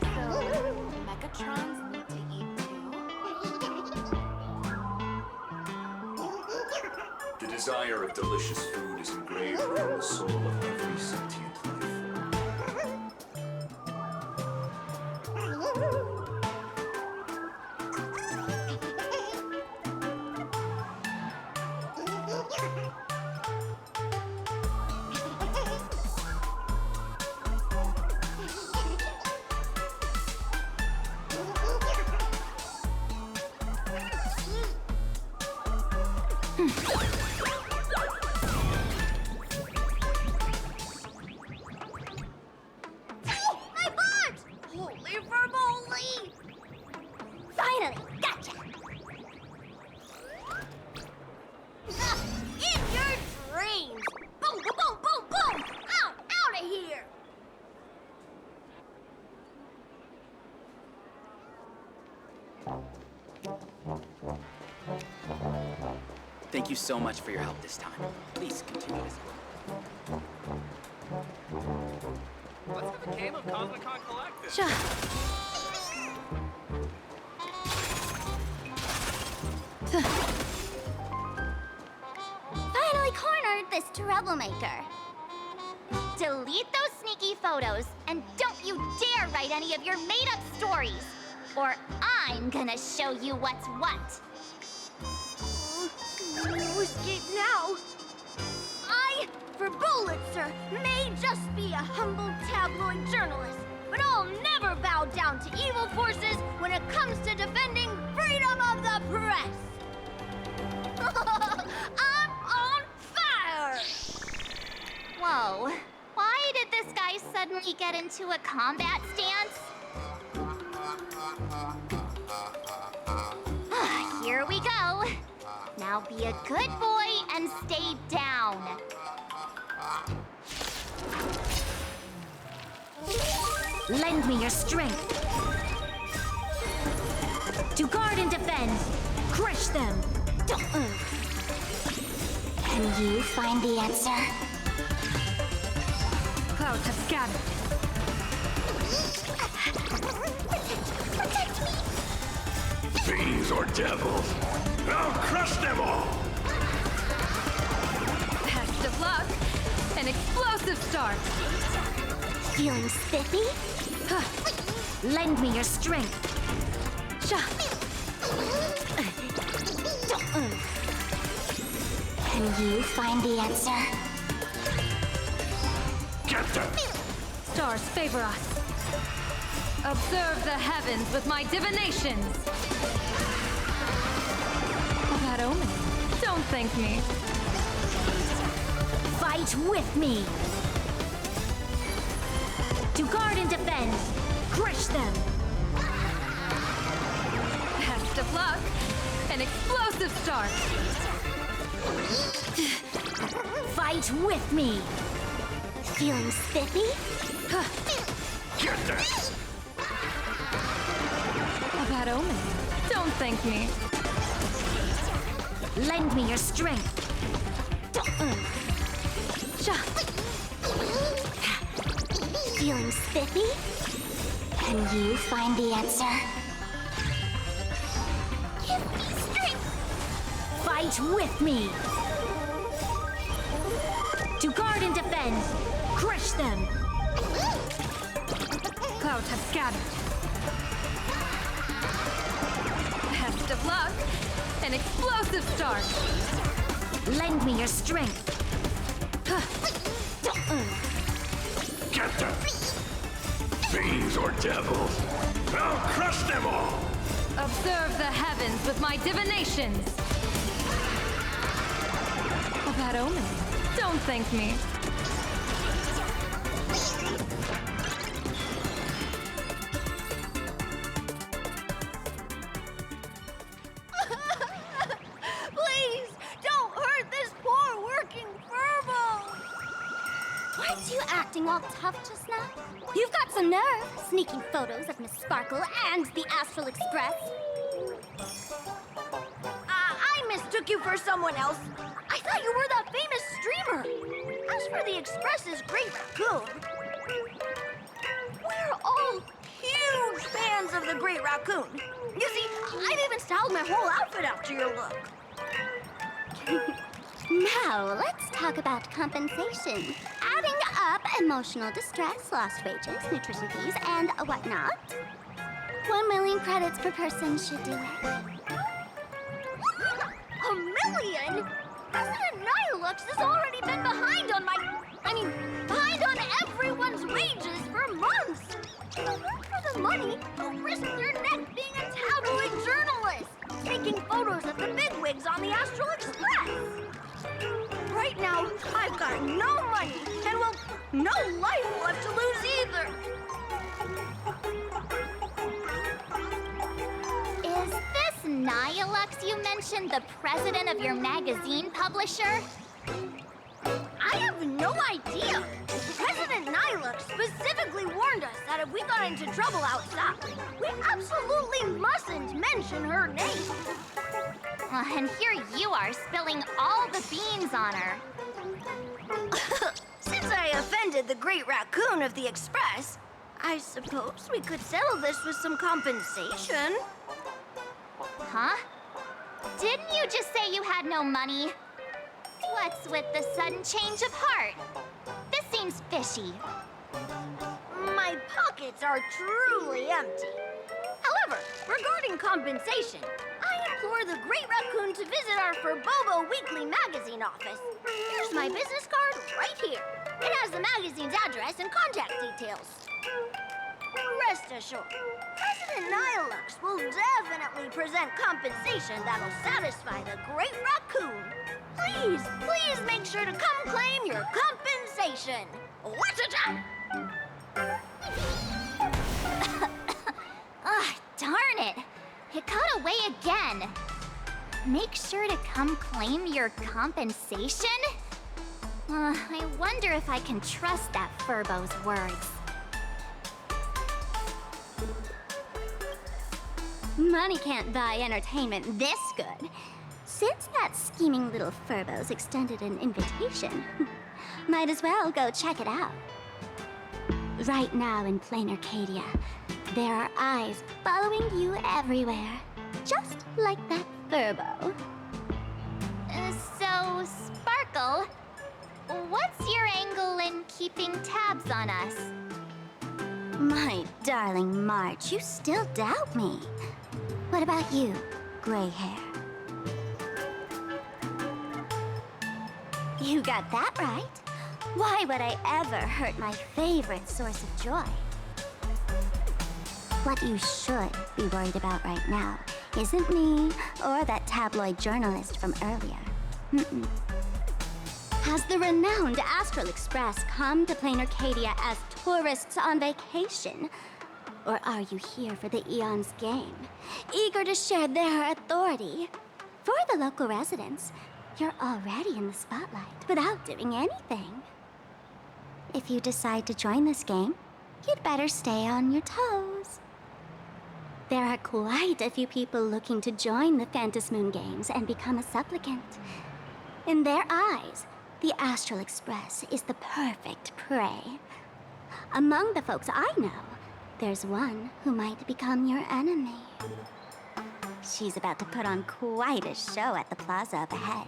So, Mechatrons need to eat too? The desire of delicious food is engraved within the soul of every sentient life. My butt! Holy Verboli! Finally, gotcha! In your dreams! Boom, boom, boom, boom, boom! Out of here! Thank you so much for your help this time. Please continue to Let's have a game of Cosmicon Collective. Sure. Finally cornered this troublemaker. Delete those sneaky photos, and don't you dare write any of your made-up stories, or I'm gonna show you what's what. No escape now! I, Verbolitzer, may just be a humble tabloid journalist, but I'll never bow down to evil forces when it comes to defending freedom of the press! I'm on fire! Whoa, why did this guy suddenly get into a combat stance? Here we go. Now be a good boy and stay down. Lend me your strength. To guard and defend. Crush them. Can you find the answer? Clouds have scattered. Protect me! Fiends or devils, I'll crush them all! Best of luck. An explosive start. Feeling spiffy? Lend me your strength. Can you find the answer? Get them! Stars favor us. Observe the heavens with my divinations. That omen. Don't thank me. Fight with me. To guard and defend. Crush them. Best of luck. An explosive start. Fight with me! Feeling spiffy? Get that! A bad omen. Don't thank me. Lend me your strength. Feeling spiffy? Can you find the answer? Give me strength! Fight with me! To guard and defend! Crush them! Clouds have scattered. Best of luck. An explosive start. Lend me your strength. Get them! Fiends or devils! I'll crush them all! Observe the heavens with my divinations. A bad omen. Don't thank me. Please, don't hurt this poor working furbo! Weren't you acting all tough just now? You've got some nerve, sneaking photos of Miss Sparkle and the Astral Express. I mistook you for someone else. I thought you were that famous streamer. As for the Express's Great Raccoon, we're all huge fans of the Great Raccoon. You see, I've even styled my whole outfit after your look. Now, let's talk about compensation. Adding up emotional distress, lost wages, nutrition fees, and whatnot. 1 million credits per person should do it. 1 million? President Nihilux has already been behind on behind on everyone's wages for months. If it weren't for the money, you'll risk your neck being a tabloid journalist, taking photos of the bigwigs on the Astral Express. Right now, I've got no money, and well, no life left to lose either. Is this Nihilux you mentioned the president of your magazine publisher? I have no idea. President Nihilux specifically warned us that if we got into trouble outside, we absolutely mustn't mention her name. And here you are spilling all the beans on her. Since I offended the Great Raccoon of the Express, I suppose we could settle this with some compensation. Huh? Didn't you just say you had no money? What's with the sudden change of heart? This seems fishy. My pockets are truly empty. However, regarding compensation, I implore the Great Raccoon to visit our Furbobo Weekly magazine office. Here's my business card right here. It has the magazine's address and contact details. Rest assured, President Nihilux will definitely present compensation that'll satisfy the Great Raccoon. Please, please make sure to come claim your compensation. What's it up? Darn it! It got away again. Make sure to come claim your compensation? I wonder if I can trust that Furbo's words. Money can't buy entertainment this good. Since that scheming little Furbo's extended an invitation, might as well go check it out. Right now in plain Arcadia, there are eyes following you everywhere, just like that Furbo. So, Sparkle, what's your angle in keeping tabs on us? My darling March, you still doubt me. What about you, gray hair? You got that right. Why would I ever hurt my favorite source of joy? What you should be worried about right now isn't me or that tabloid journalist from earlier. Has the renowned Astral Express come to plain Arcadia as tourists on vacation? Or are you here for the Eon's game, eager to share their authority? For the local residents, You're already in the spotlight without doing anything. If you decide to join this game, you'd better stay on your toes. There are quite a few people looking to join the Phantom Moon Games and become a supplicant. In their eyes, the Astral Express is the perfect prey. Among the folks I know, there's one who might become your enemy. She's about to put on quite a show at the plaza up ahead.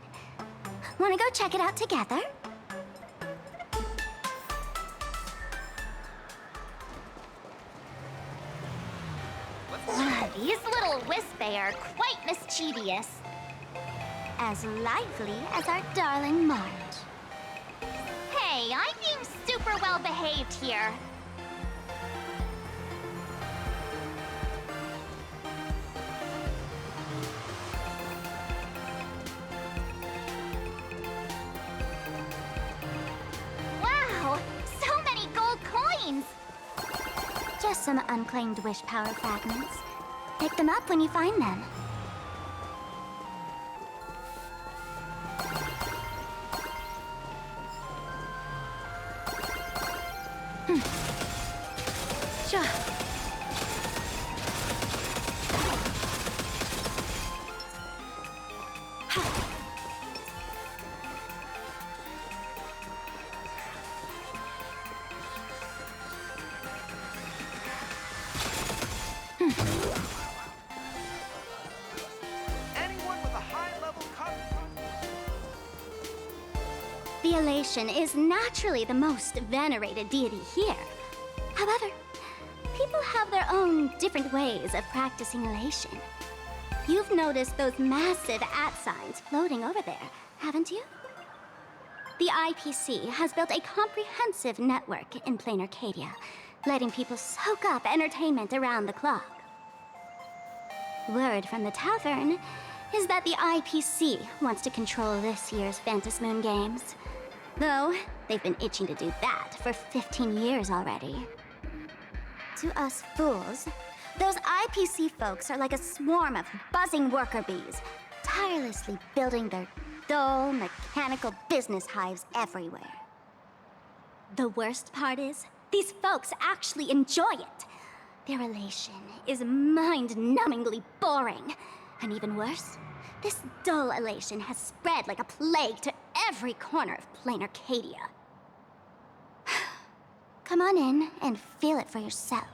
Wanna go check it out together? These little Wispy are quite mischievous. As lively as our darling Marge. Hey, I'm being super well behaved here. Wow, so many gold coins! Just some unclaimed wish power fragments. Pick them up when you find them. Sure. Anyone with a high-level The Elation is naturally the most venerated deity here. However, people have their own different ways of practicing elation. You've noticed those massive @ signs floating over there, haven't you? The IPC has built a comprehensive network in plain Arcadia, letting people soak up entertainment around the clock. Word from the tavern is that the IPC wants to control this year's Phantom Moon Games. Though, they've been itching to do that for 15 years already. To us fools, those IPC folks are like a swarm of buzzing worker bees, tirelessly building their dull, mechanical business hives everywhere. The worst part is, these folks actually enjoy it. Their elation is mind-numbingly boring. And even worse, this dull elation has spread like a plague to every corner of plain Arcadia. Come on in and feel it for yourself.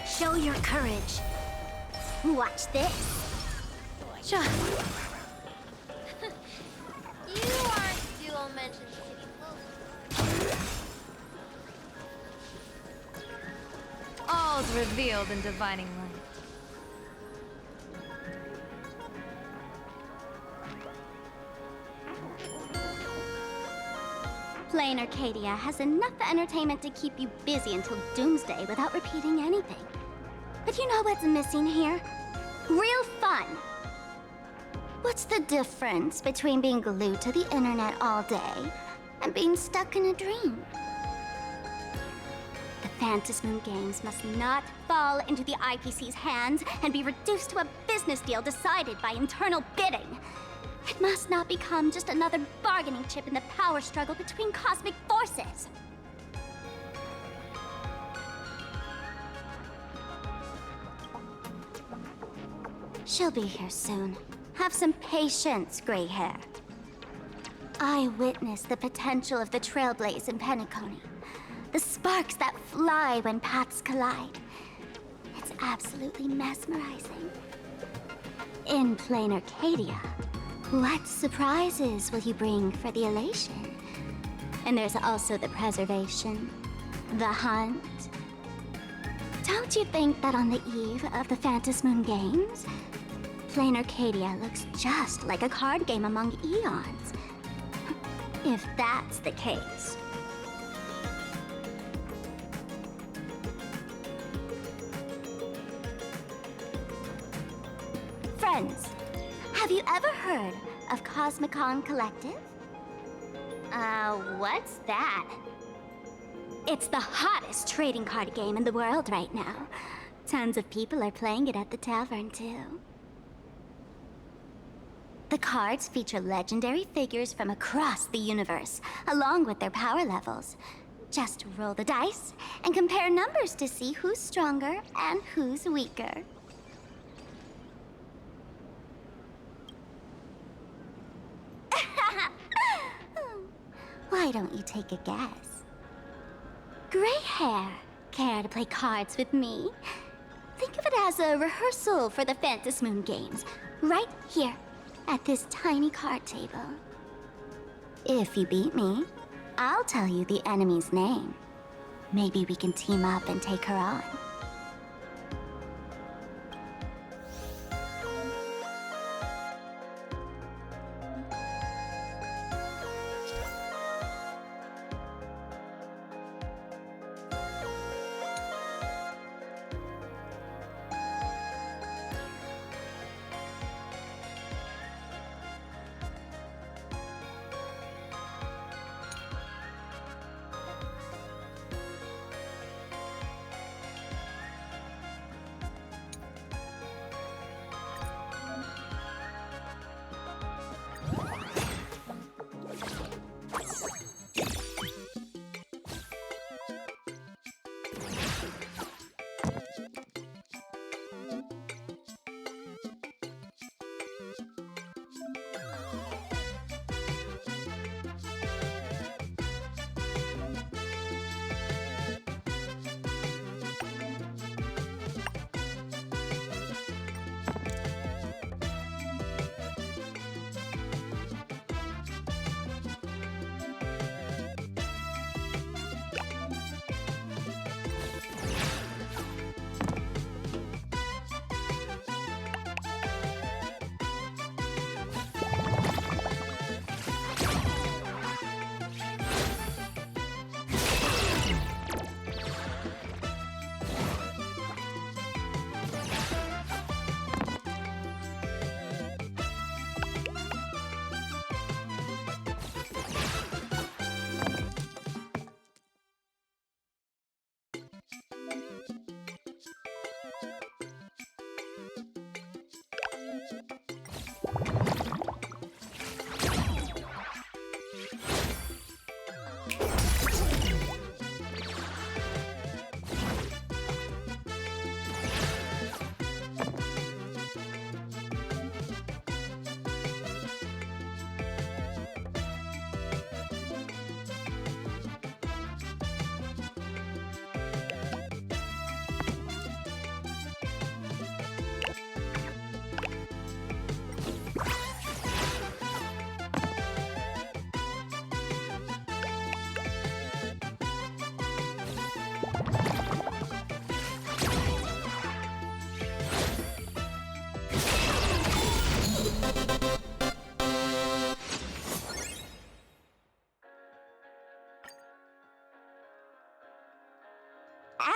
Show your courage. Watch this. Sure. You aren't dual mention city. All's revealed in divining light. Plain Arcadia has enough entertainment to keep you busy until doomsday without repeating anything. But you know what's missing here? Real fun! What's the difference between being glued to the internet all day and being stuck in a dream? The Phantom Moon Games must not fall into the IPC's hands and be reduced to a business deal decided by internal bidding. It must not become just another bargaining chip in the power struggle between cosmic forces. She'll be here soon. Have some patience, gray hair. I witnessed the potential of the Trailblaze in Penacony. The sparks that fly when paths collide. It's absolutely mesmerizing. In plain Arcadia, what surprises will you bring for the elation? And there's also the preservation, the hunt. Don't you think that on the eve of the Phantom Moon Games, plain Arcadia looks just like a card game among eons? If that's the case. Friends, have you ever heard of Cosmicon Collective? What's that? It's the hottest trading card game in the world right now. Tons of people are playing it at the tavern, too. The cards feature legendary figures from across the universe, along with their power levels. Just roll the dice and compare numbers to see who's stronger and who's weaker. Why don't you take a guess? Gray hair, care to play cards with me? Think of it as a rehearsal for the Phantom Moon games, right here at this tiny card table. If you beat me, I'll tell you the enemy's name. Maybe we can team up and take her on.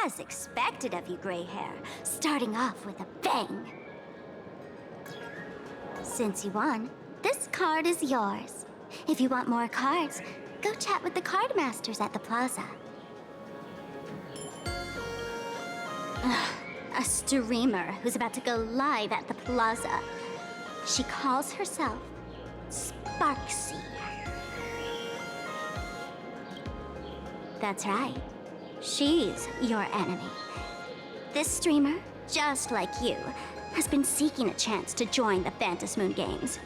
As expected of you, Gray Hair, starting off with a bang. Since you won, this card is yours. If you want more cards, go chat with the card masters at the plaza. A streamer who's about to go live at the plaza. She calls herself Sparksy. That's right. She's your enemy. This streamer, just like you, has been seeking a chance to join the Phantom Moon games.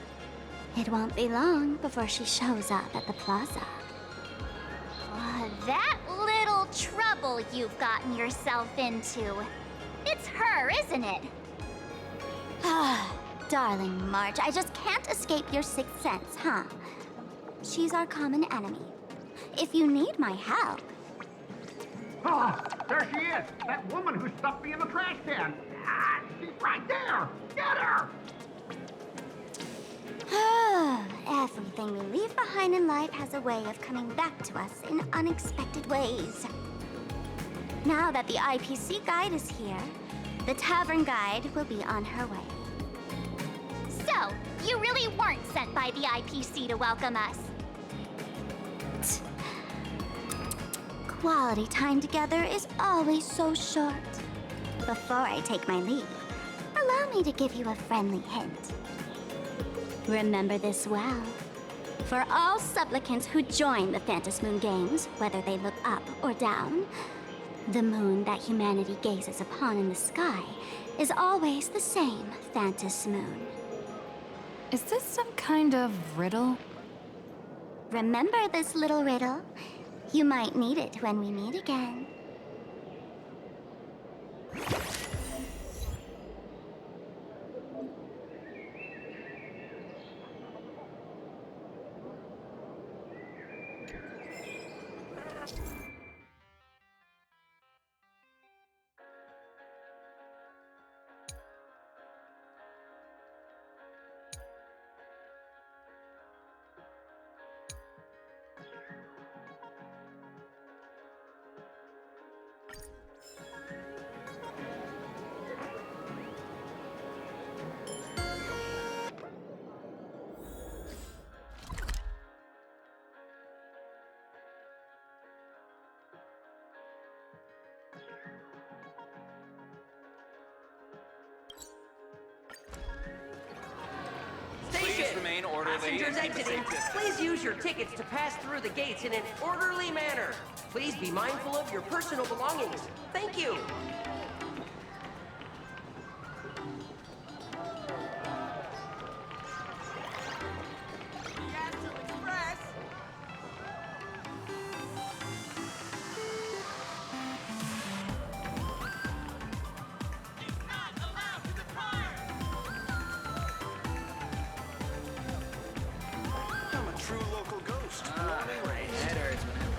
It won't be long before she shows up at the plaza. That little trouble you've gotten yourself into. It's her, isn't it? Darling March, I just can't escape your sixth sense, huh? She's our common enemy. If you need my help... Oh, there she is! That woman who stuffed me in the trash can! Ah, she's right there! Get her! Everything we leave behind in life has a way of coming back to us in unexpected ways. Now that the IPC guide is here, the tavern guide will be on her way. So, you really weren't sent by the IPC to welcome us? Quality time together is always so short. Before I take my leave, allow me to give you a friendly hint. Remember this well. For all supplicants who join the Phantom Moon Games, whether they look up or down, the moon that humanity gazes upon in the sky is always the same Phantom Moon. Is this some kind of riddle? Remember this little riddle? You might need it when we meet again. Please remain orderly. Passengers exiting, please use your tickets to pass through the gates in an orderly manner. Please be mindful of your personal belongings. Thank you. I'm a true local ghost. My head hurts whenever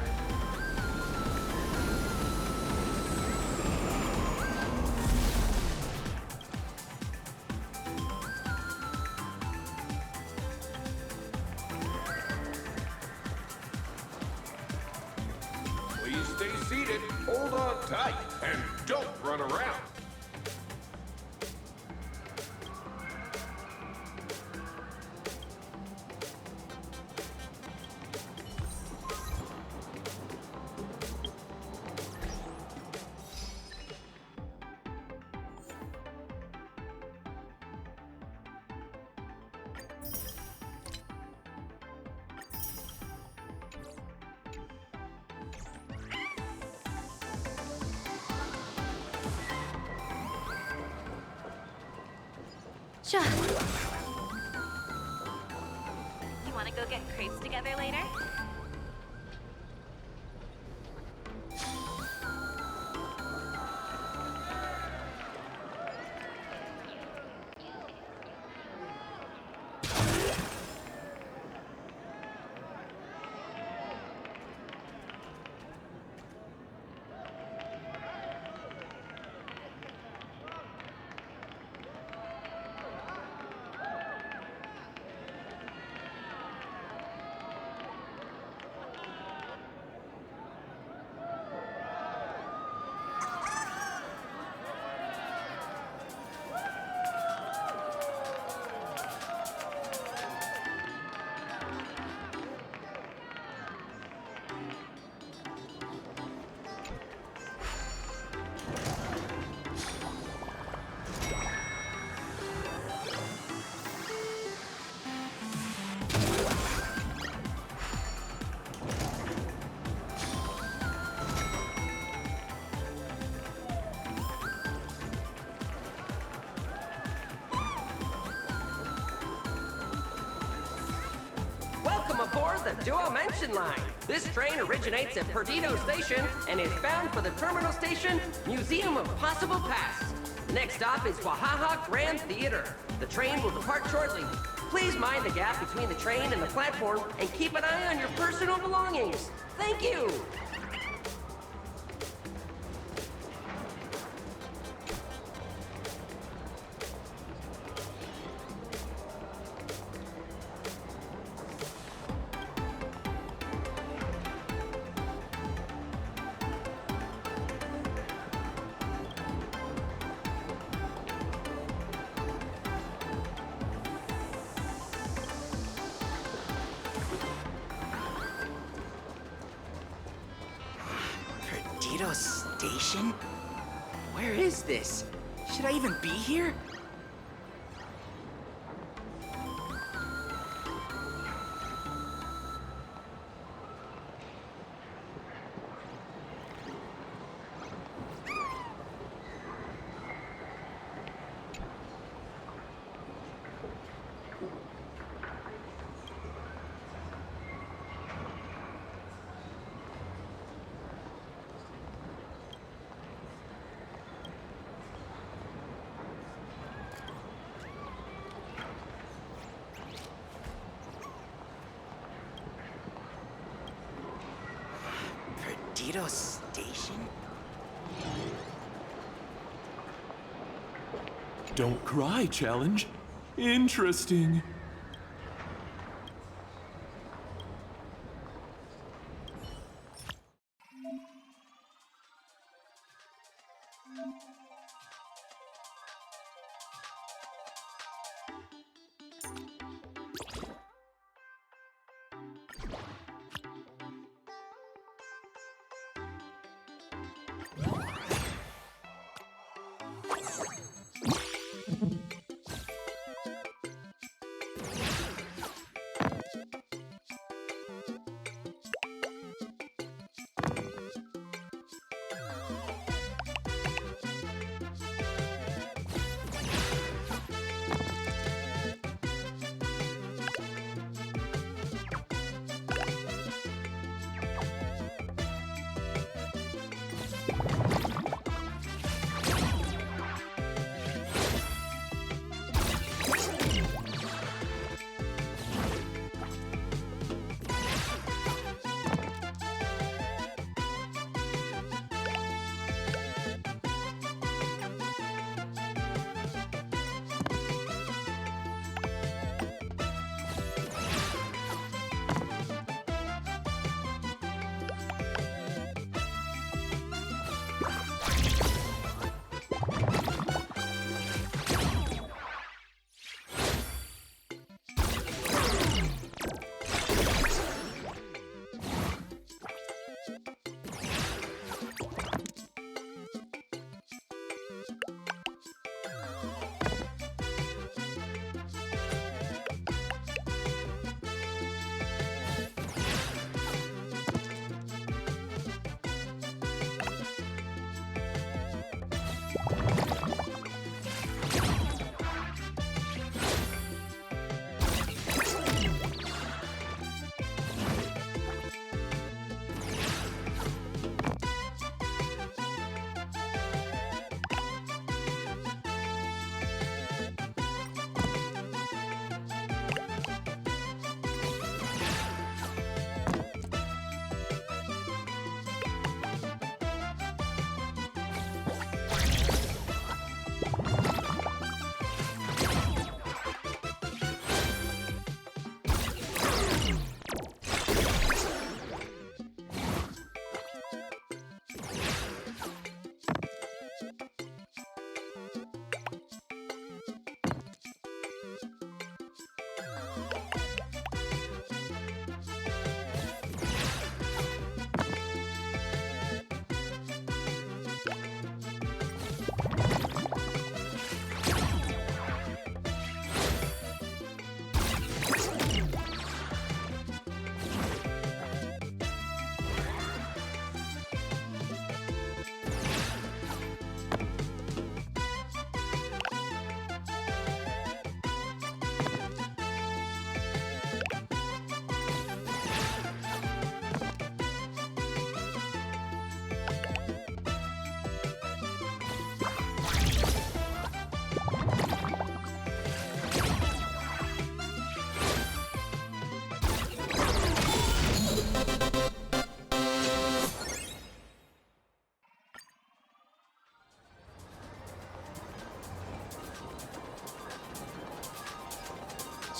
Please stay seated, hold on tight, and don't run around. Sure. You want to go get crepes together later? Welcome aboard the Duo-Mention line. This train originates at Perdido Station and is bound for the terminal station, Museum of Possible Past. The next stop is Wahaha Grand Theater. The train will depart shortly. Please mind the gap between the train and the platform and keep an eye on your personal belongings. Thank you. Perdido Station? Where is this? Should I even be here? Perdido Station? Don't cry, challenge. Interesting.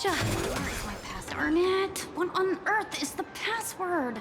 Where's my password? Darn it! What on earth is the password?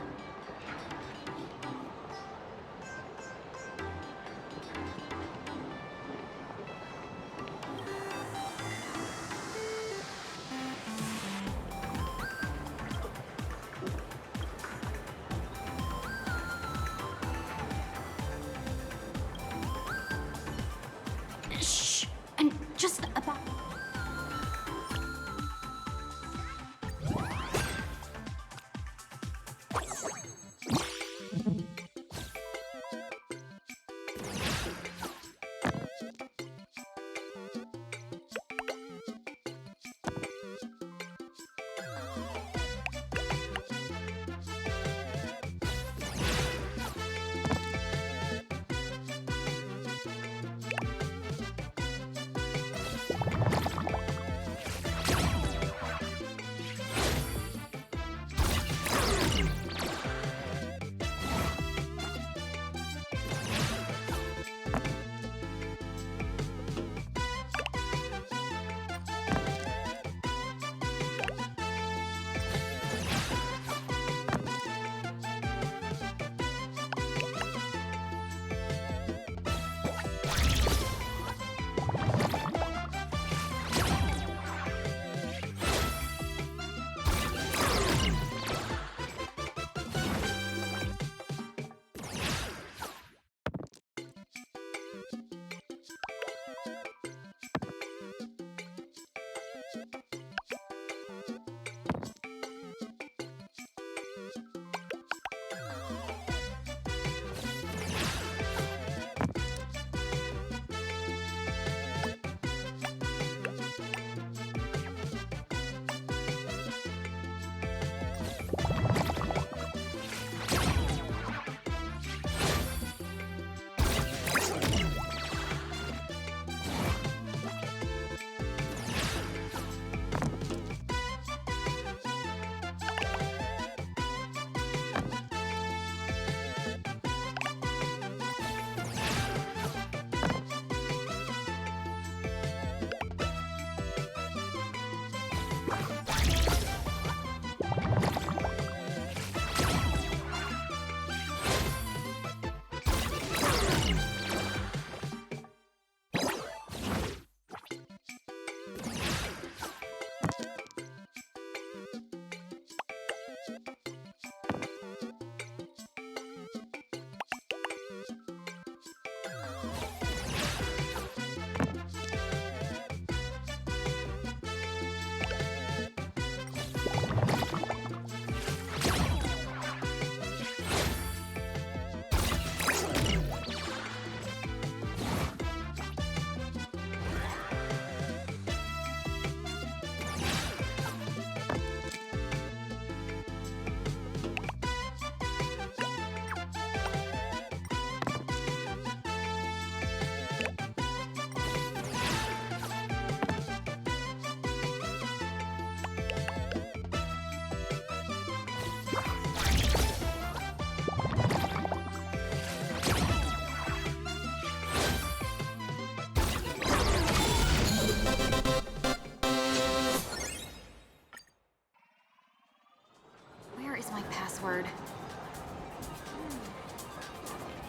password.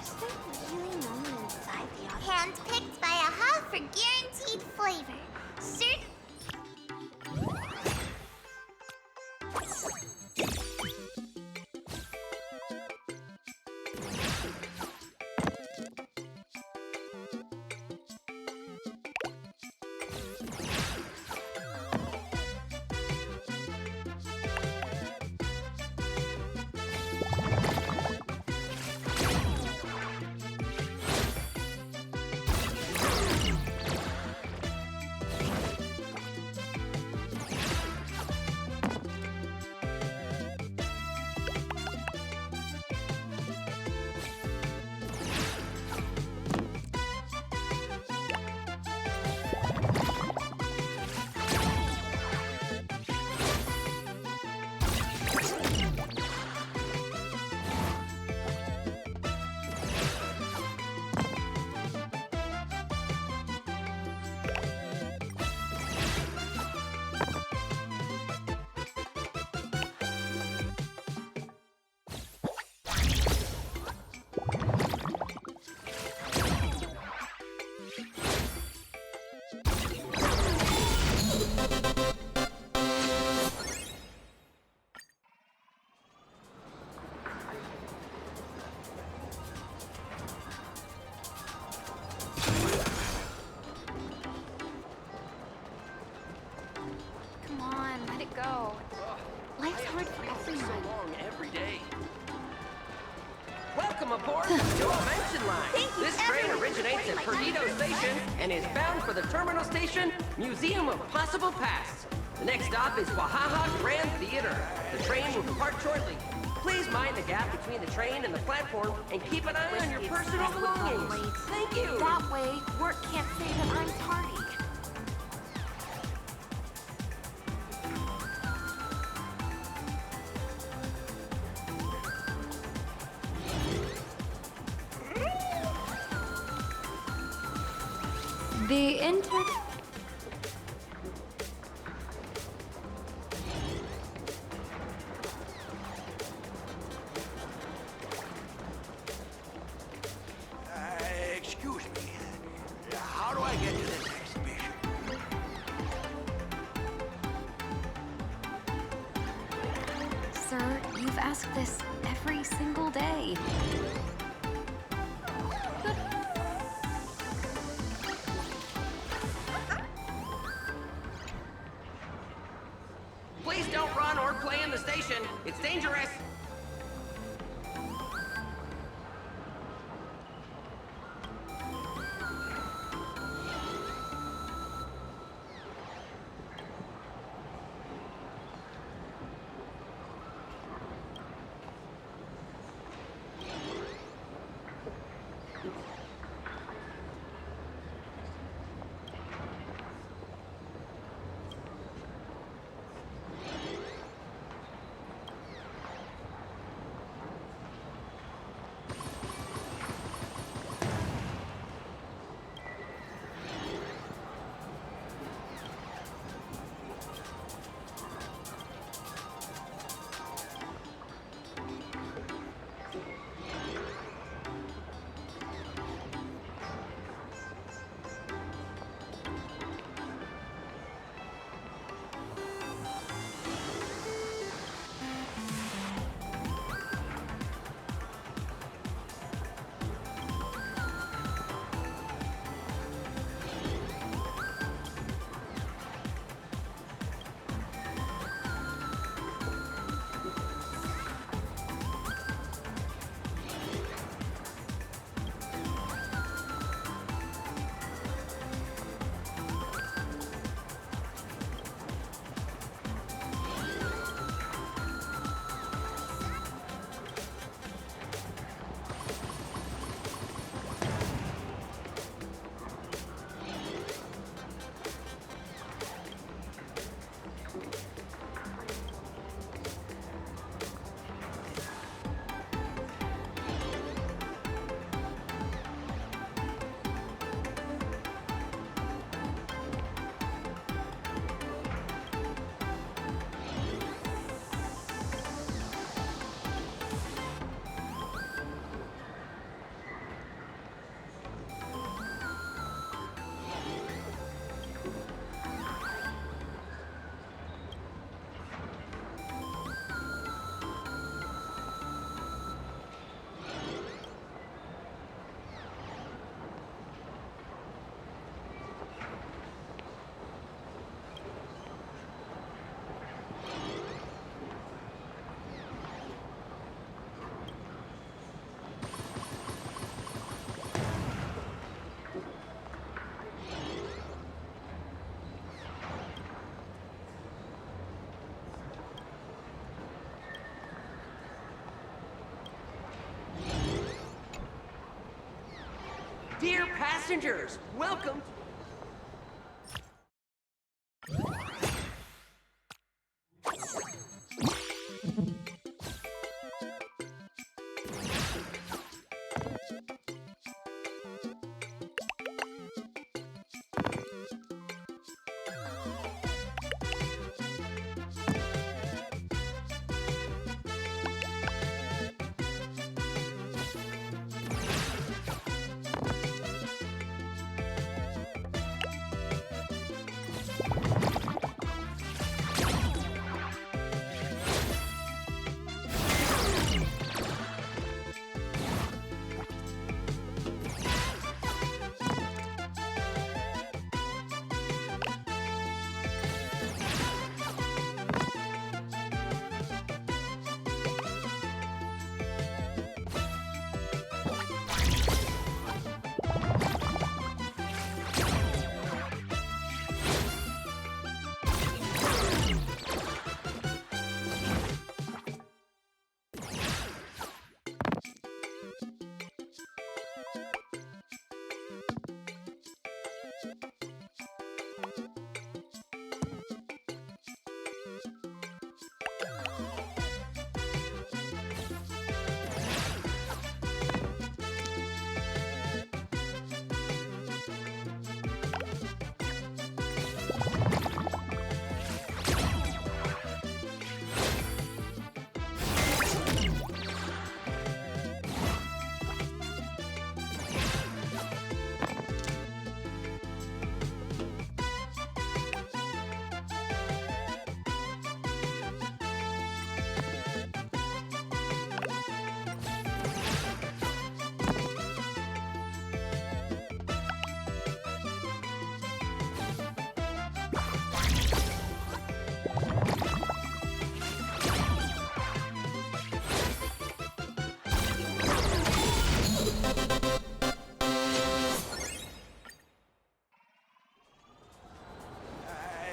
Is there really no one inside the office? Handpicked by AHA for guaranteed flavor. Certain. Come on, let it go. Life's hard for everyone. So long every day. Welcome aboard the Dimension Line. This train originates at Perdido Station and is bound for the terminal station, Museum of Possible Past. The next stop is Wahaha Grand Theater. The train will depart shortly. Please mind the gap between the train and the platform and keep an eye on your personal belongings. Thank you. That way, work can't say that I'm tardy. The intern. Excuse me. How do I get to this exhibition? Sir, you've asked this every single day. Please don't run or play in the station. It's dangerous. passengers, welcome.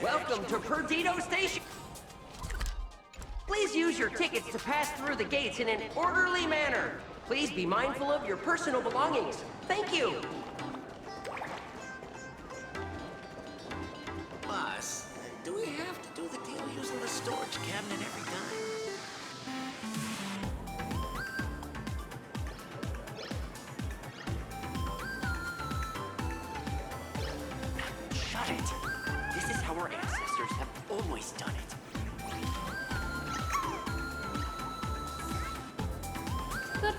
Welcome to Perdido Station. Please use your tickets to pass through the gates in an orderly manner. Please be mindful of your personal belongings. Thank you. Boss, do we have to do the deal using the storage cabinet every time? Shut it. This is how our ancestors have always done it. Good.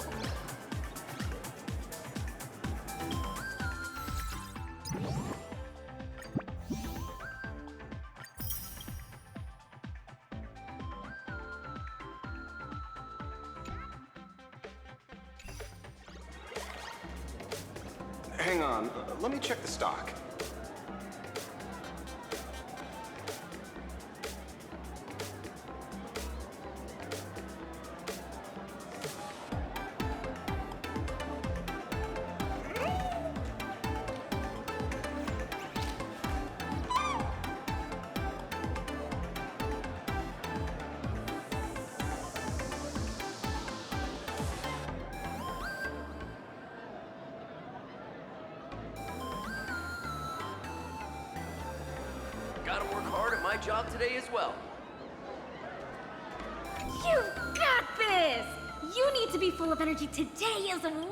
Hang on, let me check the stock. Gotta work hard at my job today as well. You got this! You need to be full of energy today as well!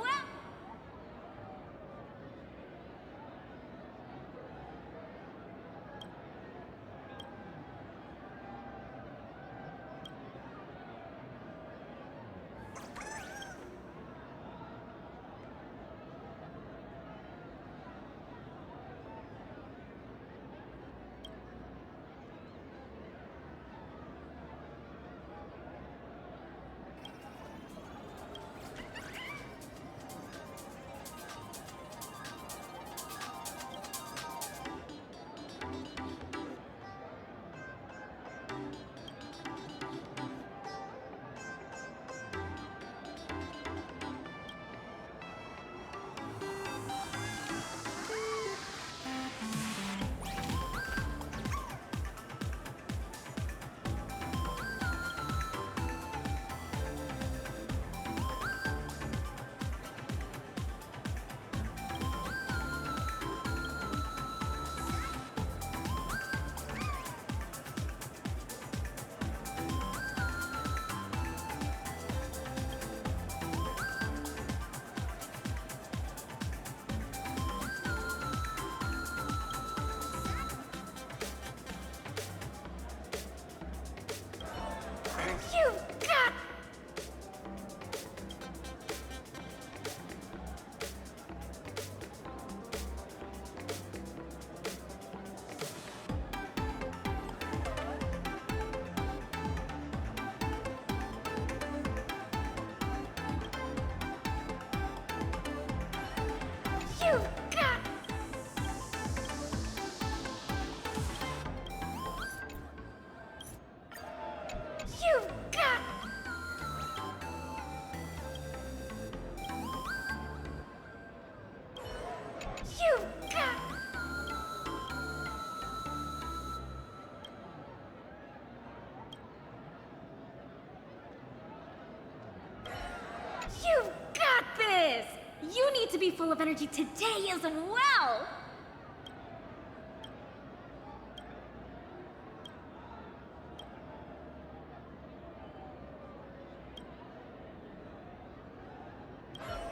You've got this! You need to be full of energy today as well!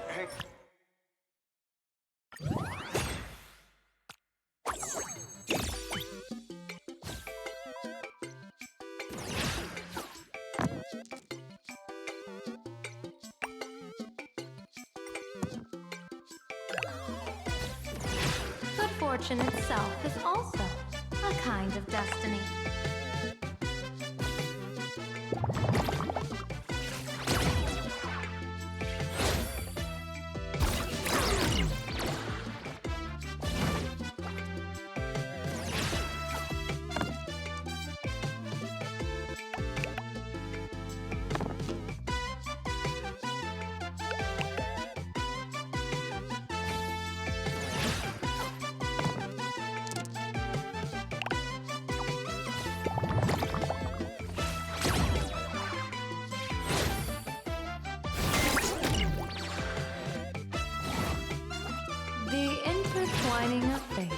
Hey. Good fortune itself is also a kind of destiny. The intertwining of fate.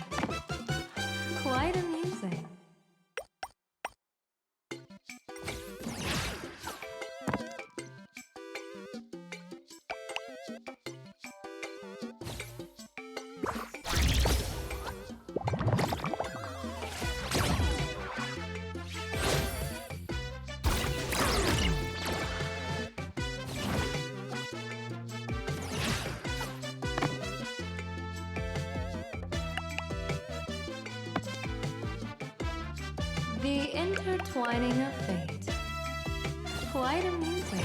Quite amusing. The intertwining of fate. Quite amusing.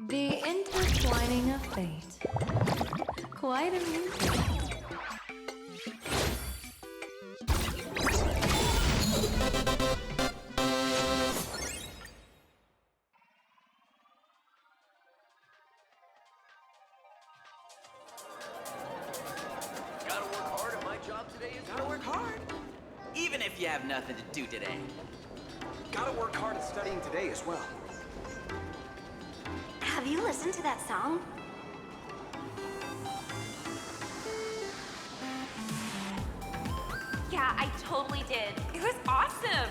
The intertwining of fate. Quite amusing. Gotta work hard at my job today is Gotta work hard. Even if you have nothing to do today. Gotta work hard at studying today as well. Have you listened to that song? Yeah, I totally did. It was awesome!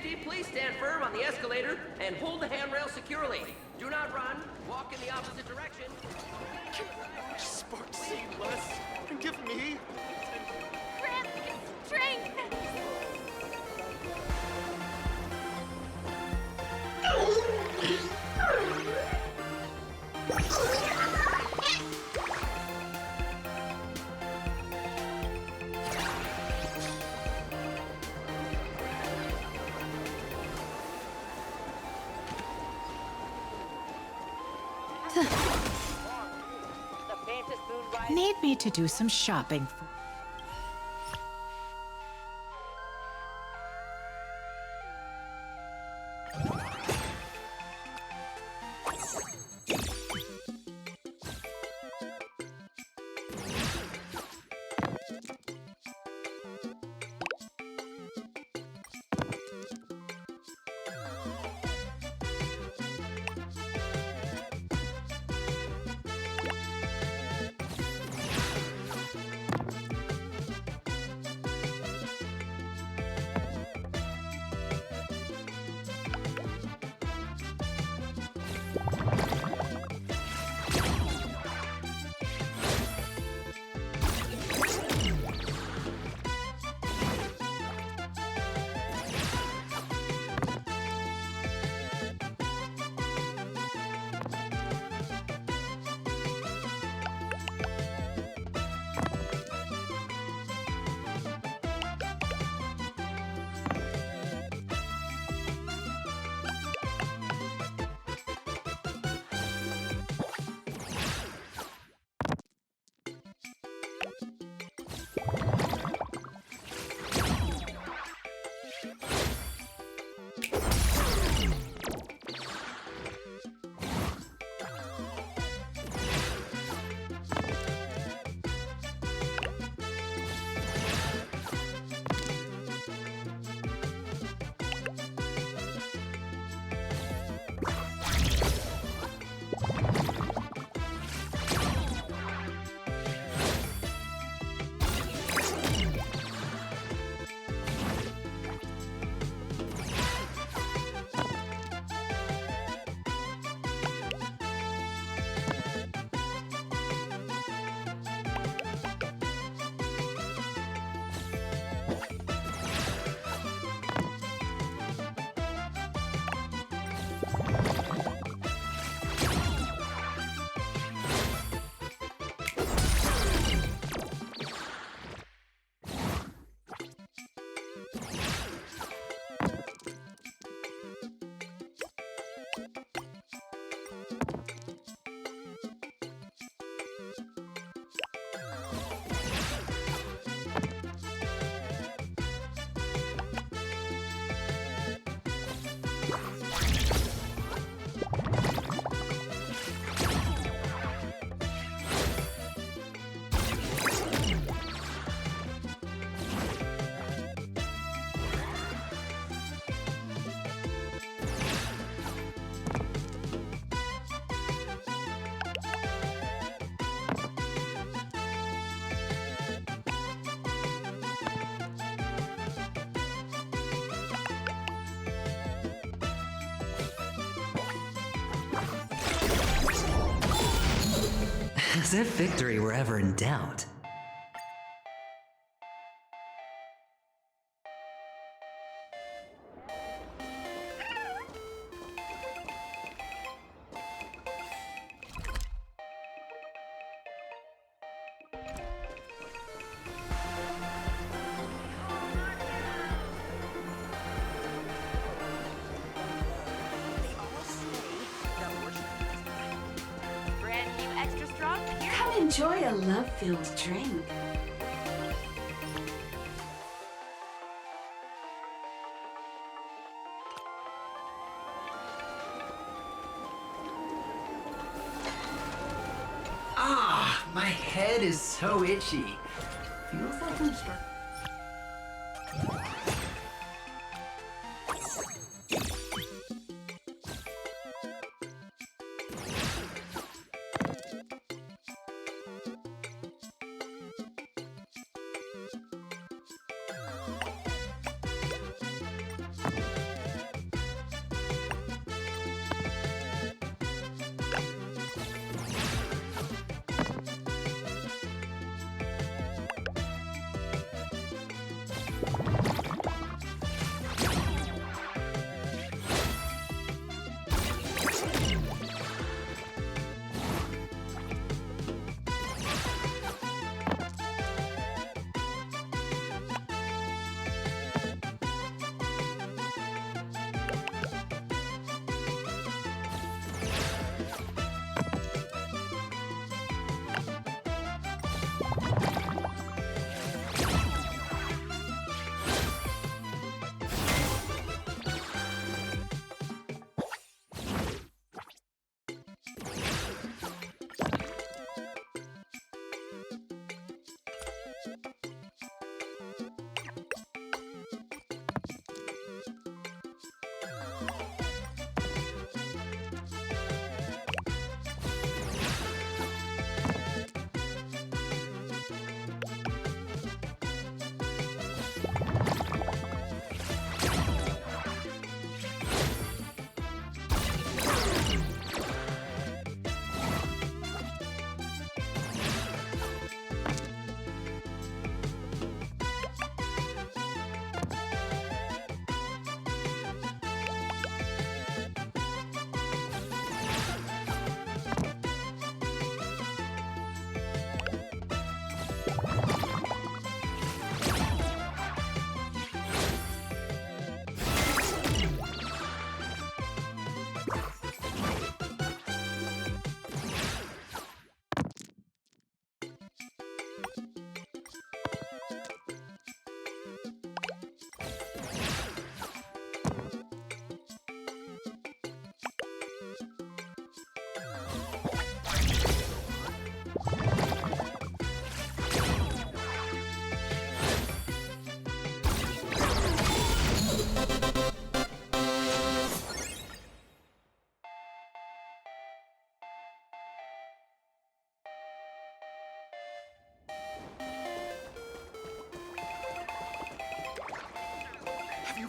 safety, please stand firm on the escalator and hold the handrail securely. Do not run. Walk in the opposite direction. Spark C less and give me Strength! Need me to do some shopping. As if victory were ever in doubt. Brand new extra strong. Here. Come enjoy a love-filled drink. Ah, my head is so itchy. Feels like I'm starting.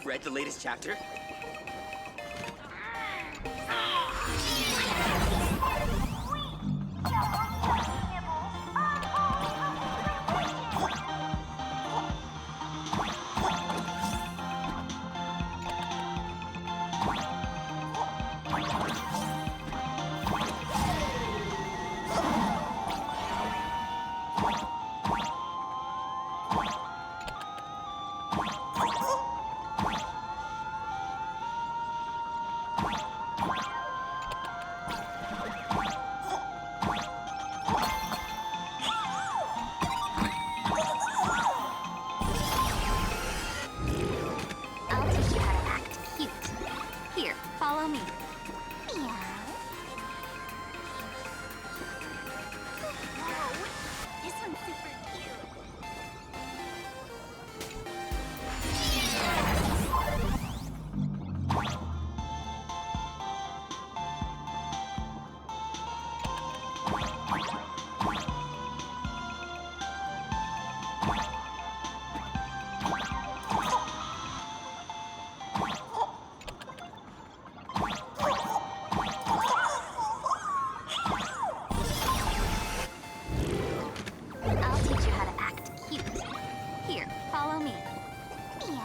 You've read the latest chapter? I'll teach you how to act cute. Here, follow me. Meow. Whoa, this one's super cute. I'll teach you how to act cute. Here, follow me. Meow.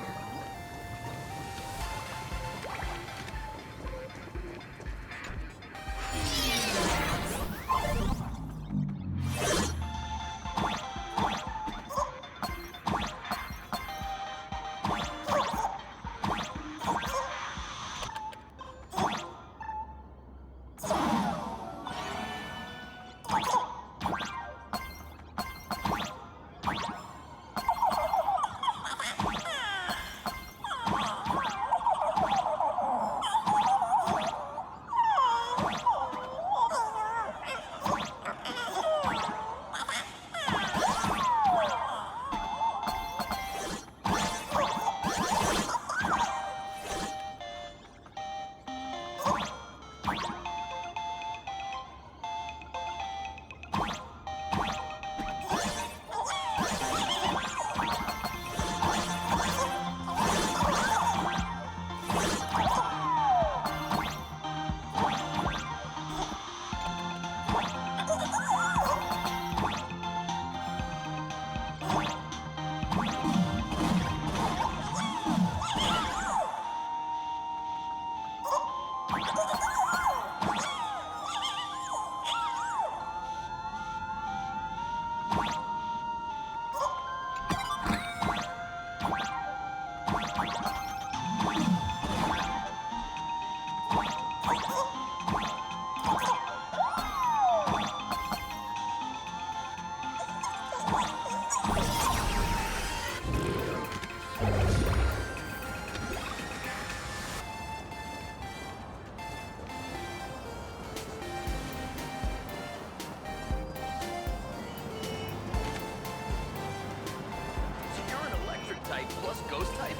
So you're an electric type plus ghost type?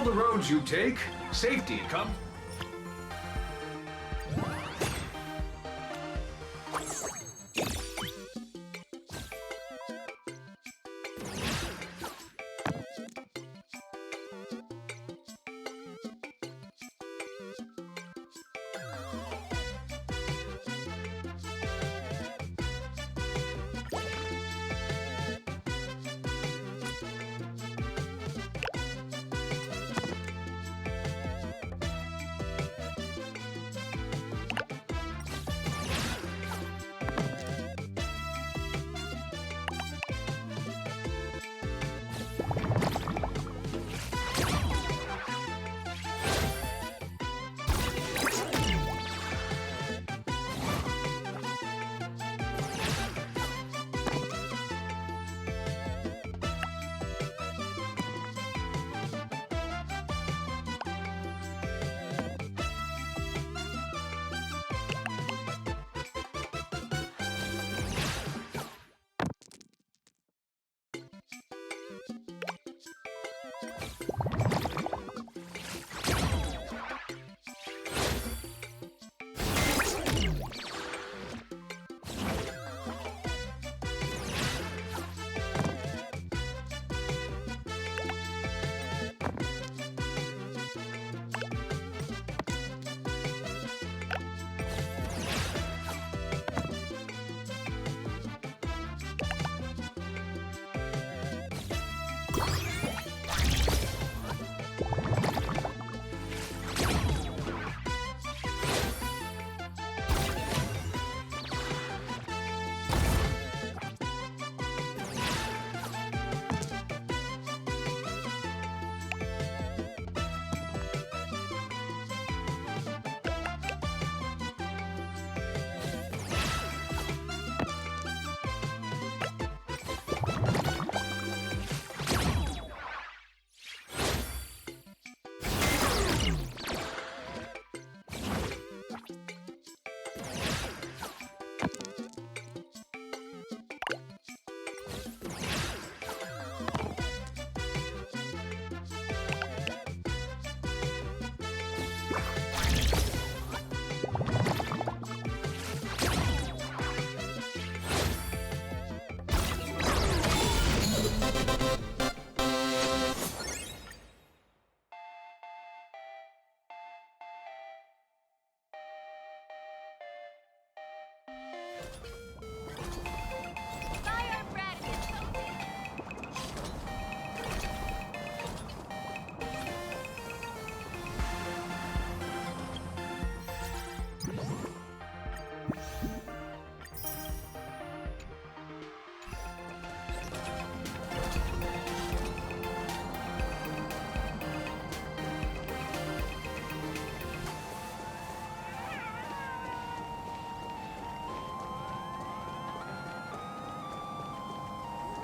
all the roads you take, safety comes.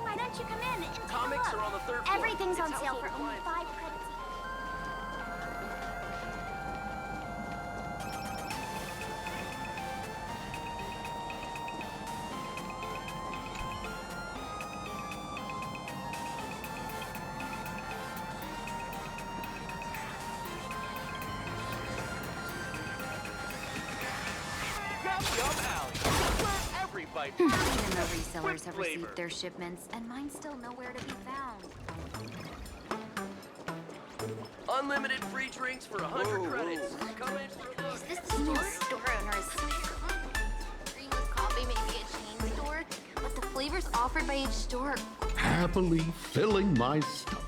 Why don't you come in and take Comics a look? are on the third floor. Everything's It's on sale household for only appliances. 5 credits. Yum Yum Alley, where everybody Even the resellers have flavor. received their shipments, and mine's still nowhere to be found. Unlimited free drinks for 100 credits. Come in for a look. Is this the store owner's Greenwood's Coffee may be a chain store, but the flavors offered by each store. Happily filling my stomach.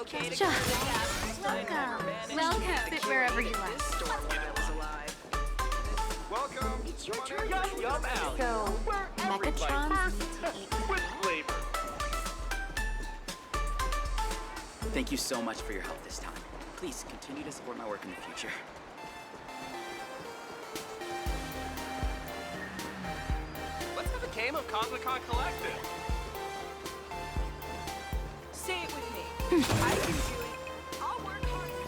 okay to Sure. go to the cast. Welcome. Sit wherever you like. This store when I was alive. Welcome. It's your turn. Yum Yum Alley. So, Where every bite Megatron's bursts with flavor. Thank you so much for your help this time. Please continue to support my work in the future. Let's have a game of Cosmicon Collective. Say it with me. I can do it. I'll work hard.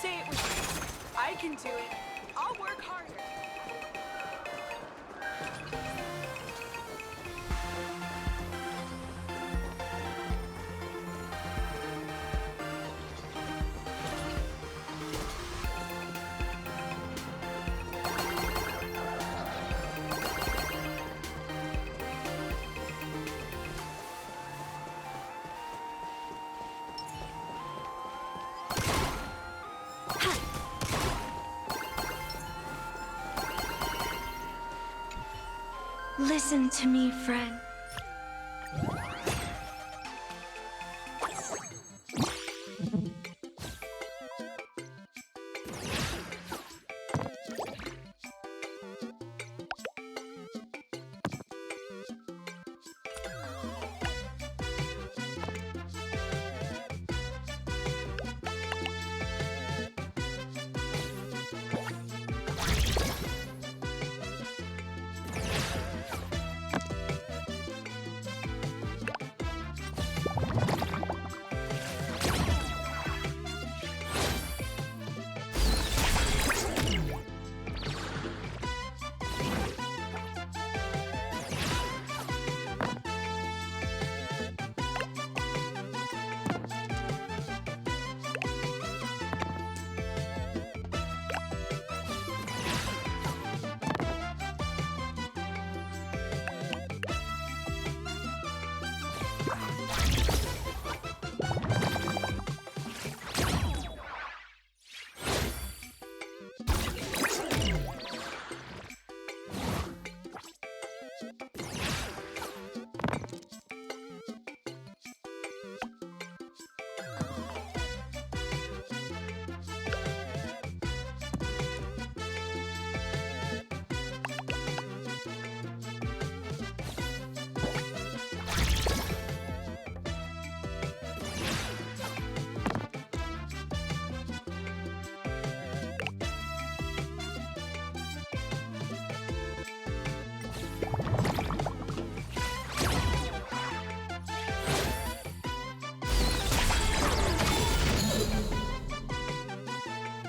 Say it with me. I can do it. I'll work harder. Listen to me, friend.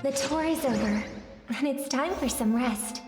The tour is over, and it's time for some rest.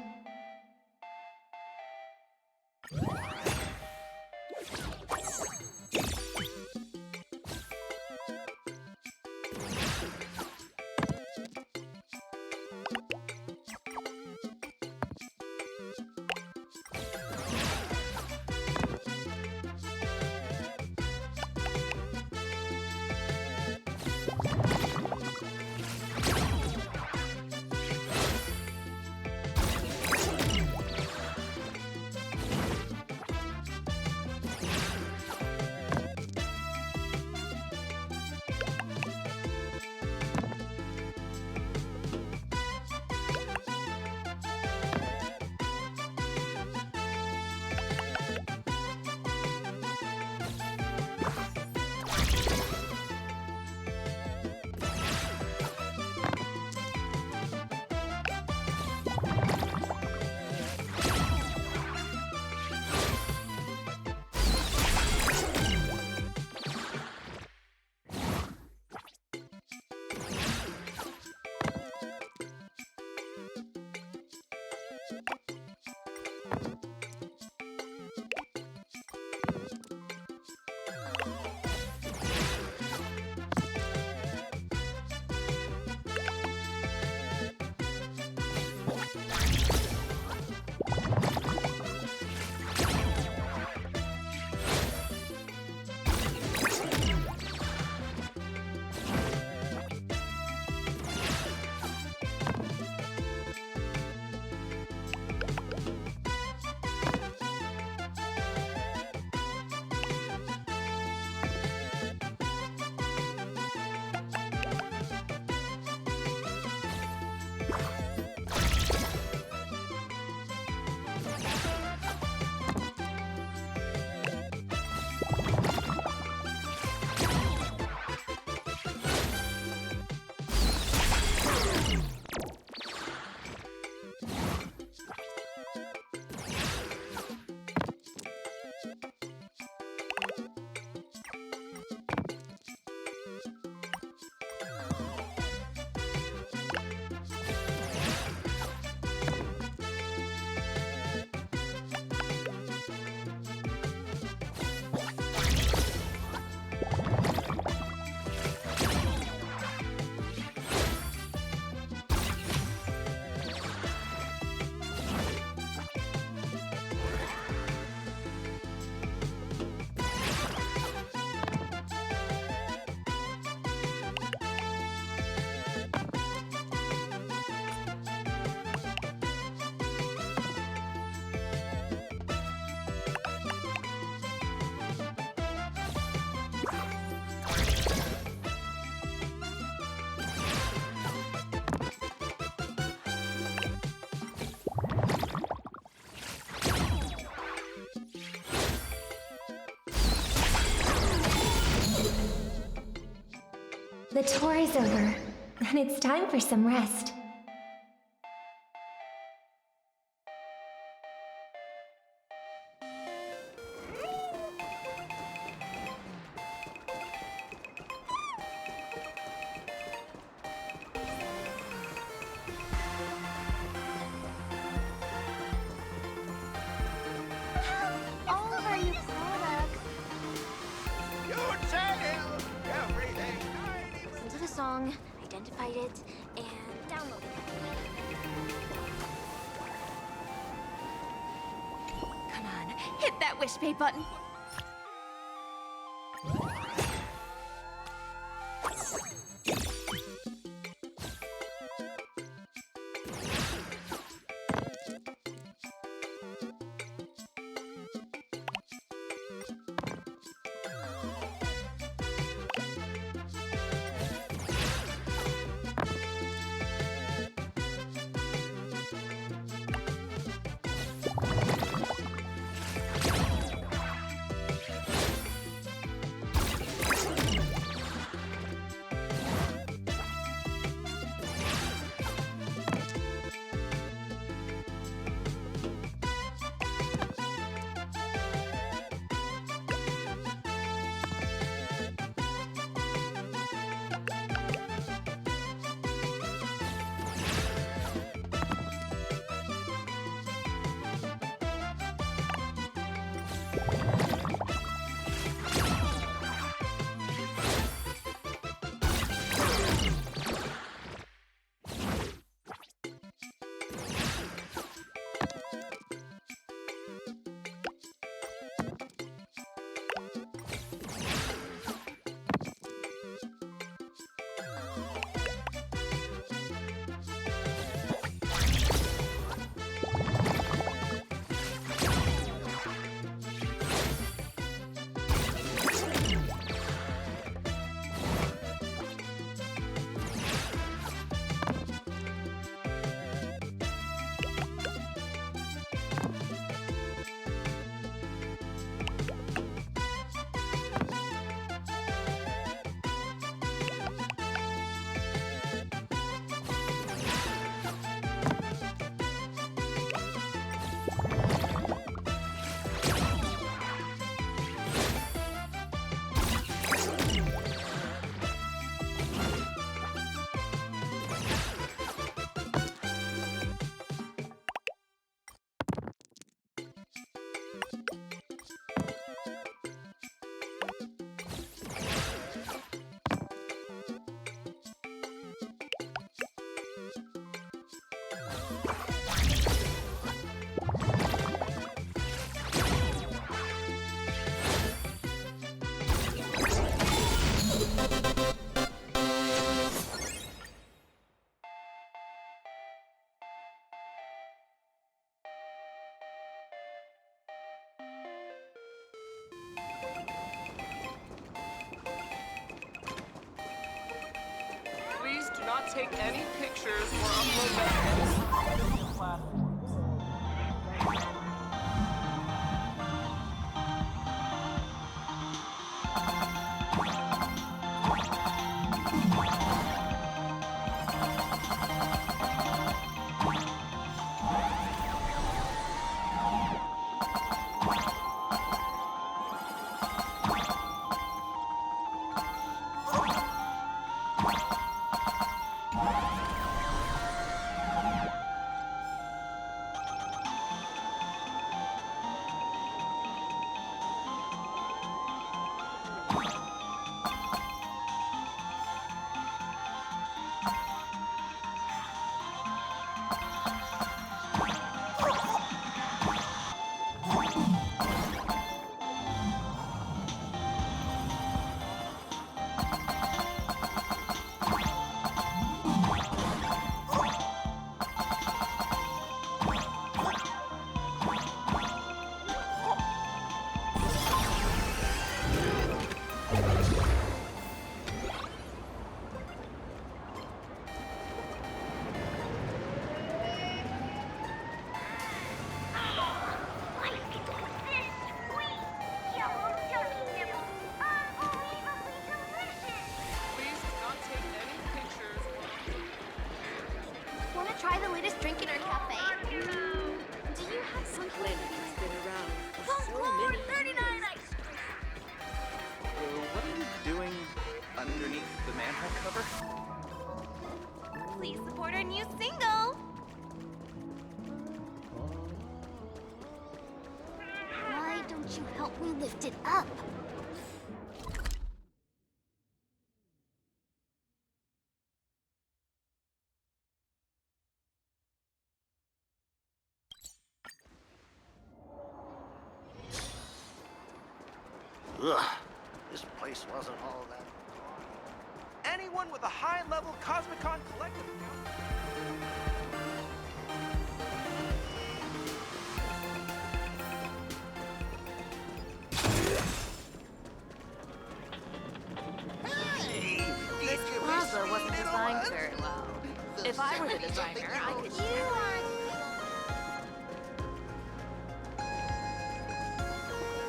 The tour is over, and it's time for some rest. All of our new products. Don't tell everything. Listened to the song, identified it, and downloaded it. Come on, hit that wish pay button. take any pictures or upload them to any social media platforms. Want to try the latest drink in our cafe? Do you have some? Plenty's been around for so For many 39 years. ice. What are you doing underneath the manhole cover? Please support our new single. Why don't you help me lift it up? Ugh, this place wasn't all that. Anyone with a high-level Cosmicon collective account. Hey, did This you plaza miss me, wasn't little designed ones? very well. The If I were the 70-something designer, I could.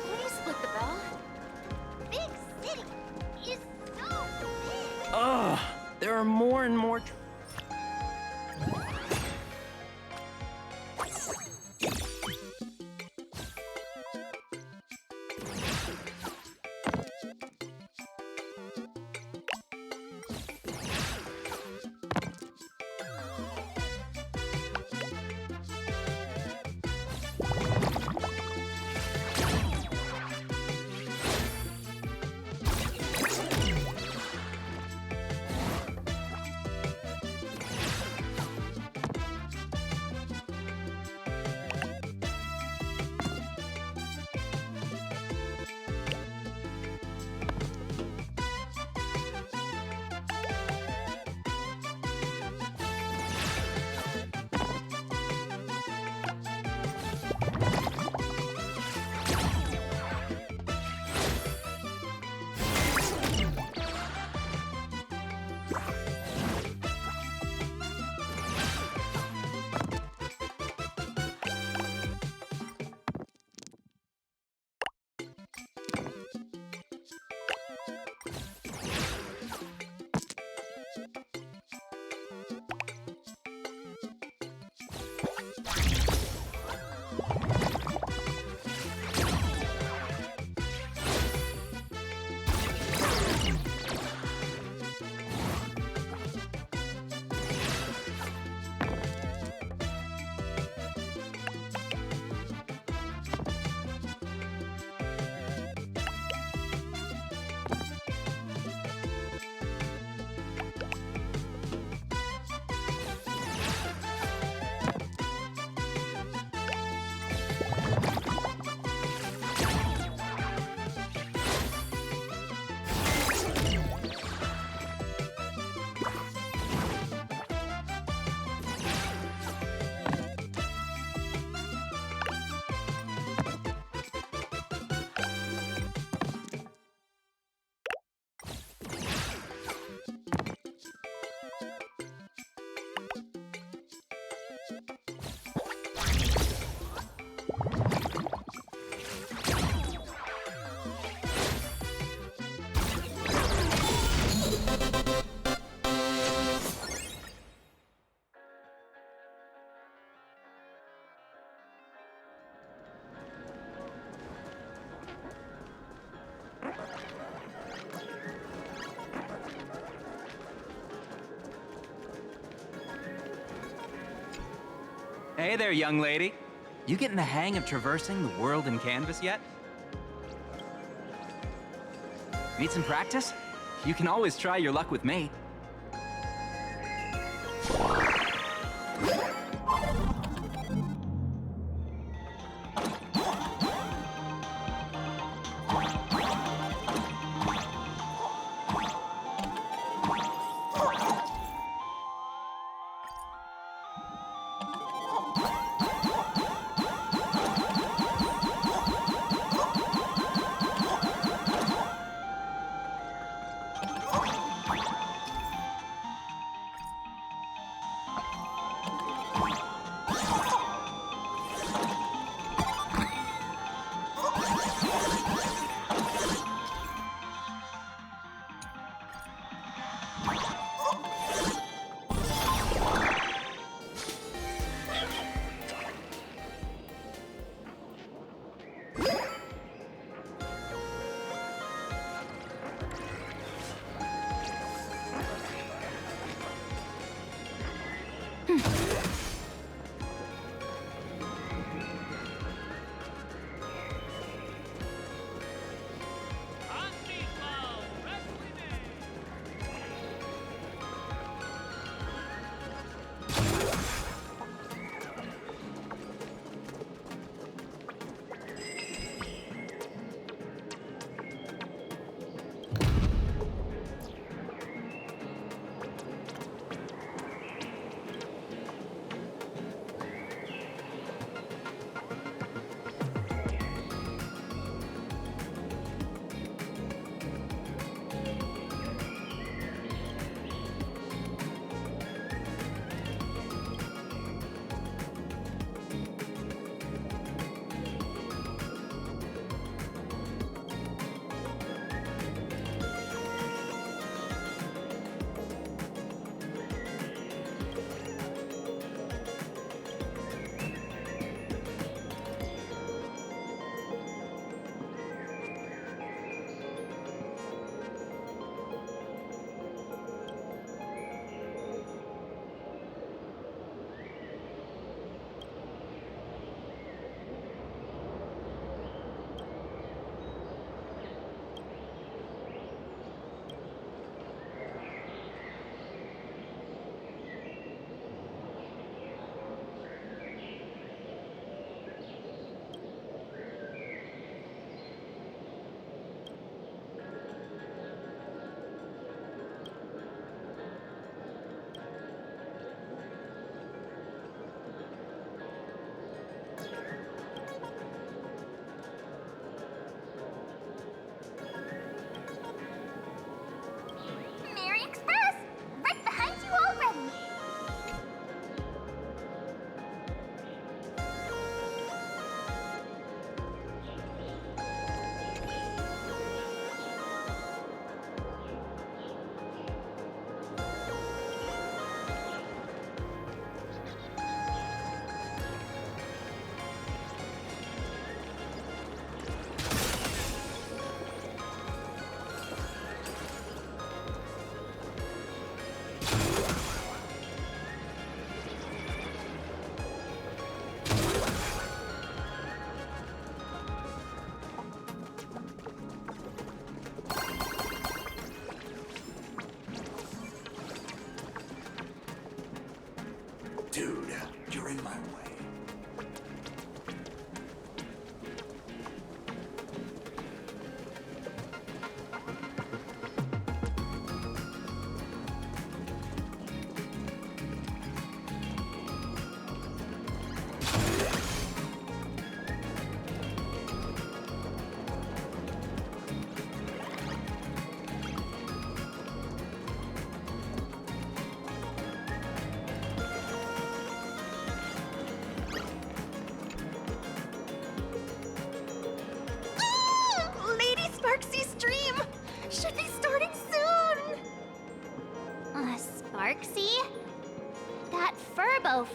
Will you split the bill? Big city is so big. Ugh, there are more and more. Hey there, young lady. You getting the hang of traversing the world in Canvas yet? Need some practice? You can always try your luck with me.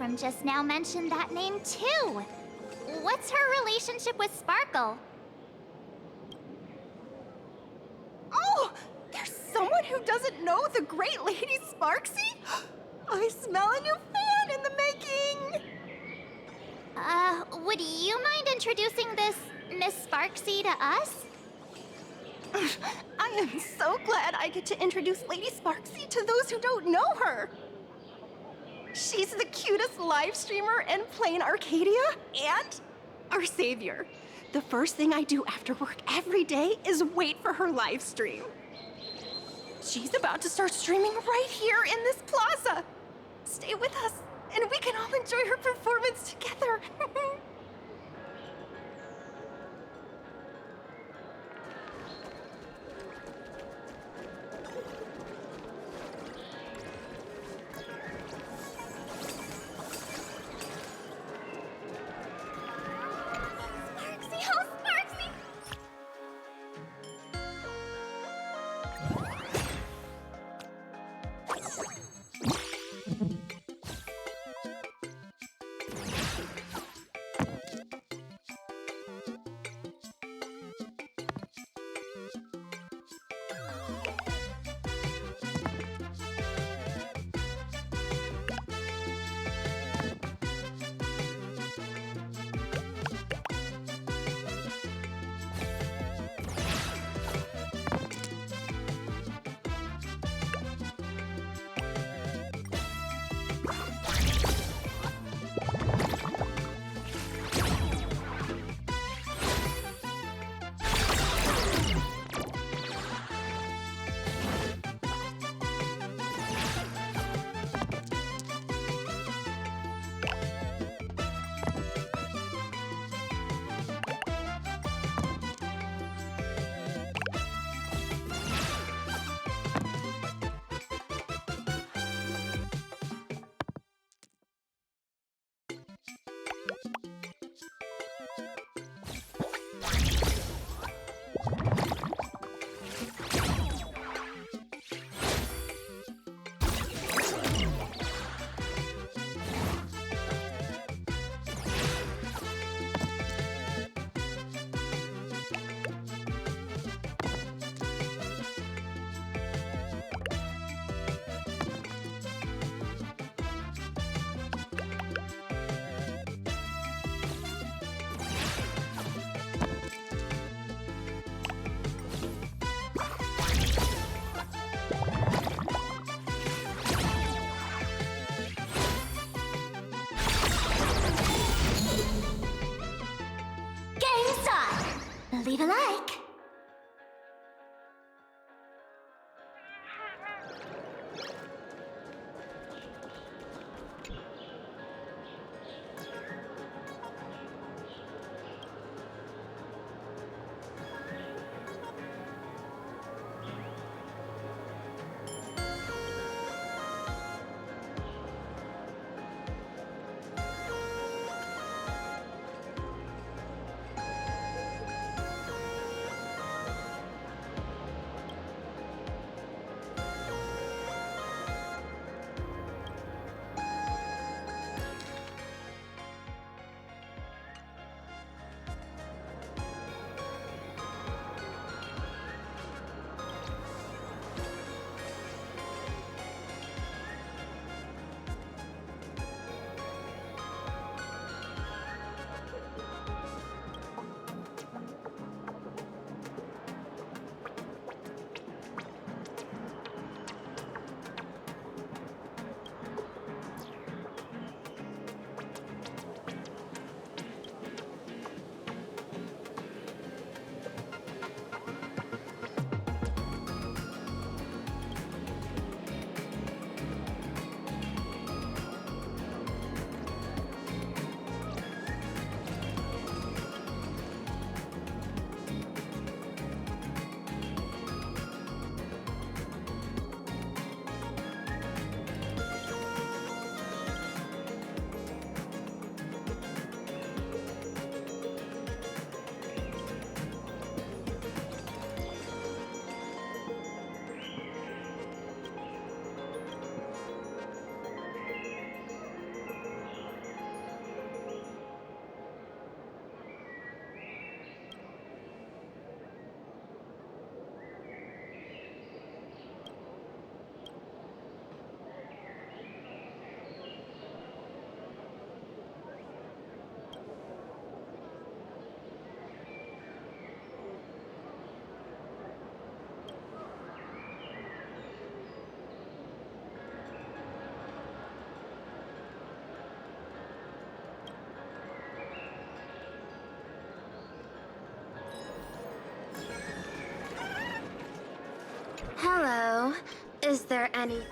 from just now mentioned that name too. What's her relationship with Sparkle? Oh! There's someone who doesn't know the great Lady Sparksy? I smell a new fan in the making! Would you mind introducing this Miss Sparksy to us? I am so glad I get to introduce Lady Sparksy to those who don't know her. She's the cutest live streamer in plain Arcadia and our savior. The first thing I do after work every day is wait for her live stream. She's about to start streaming right here in this plaza. Stay with us, and we can all enjoy her performance together. Leave a like. Hello. Is there any...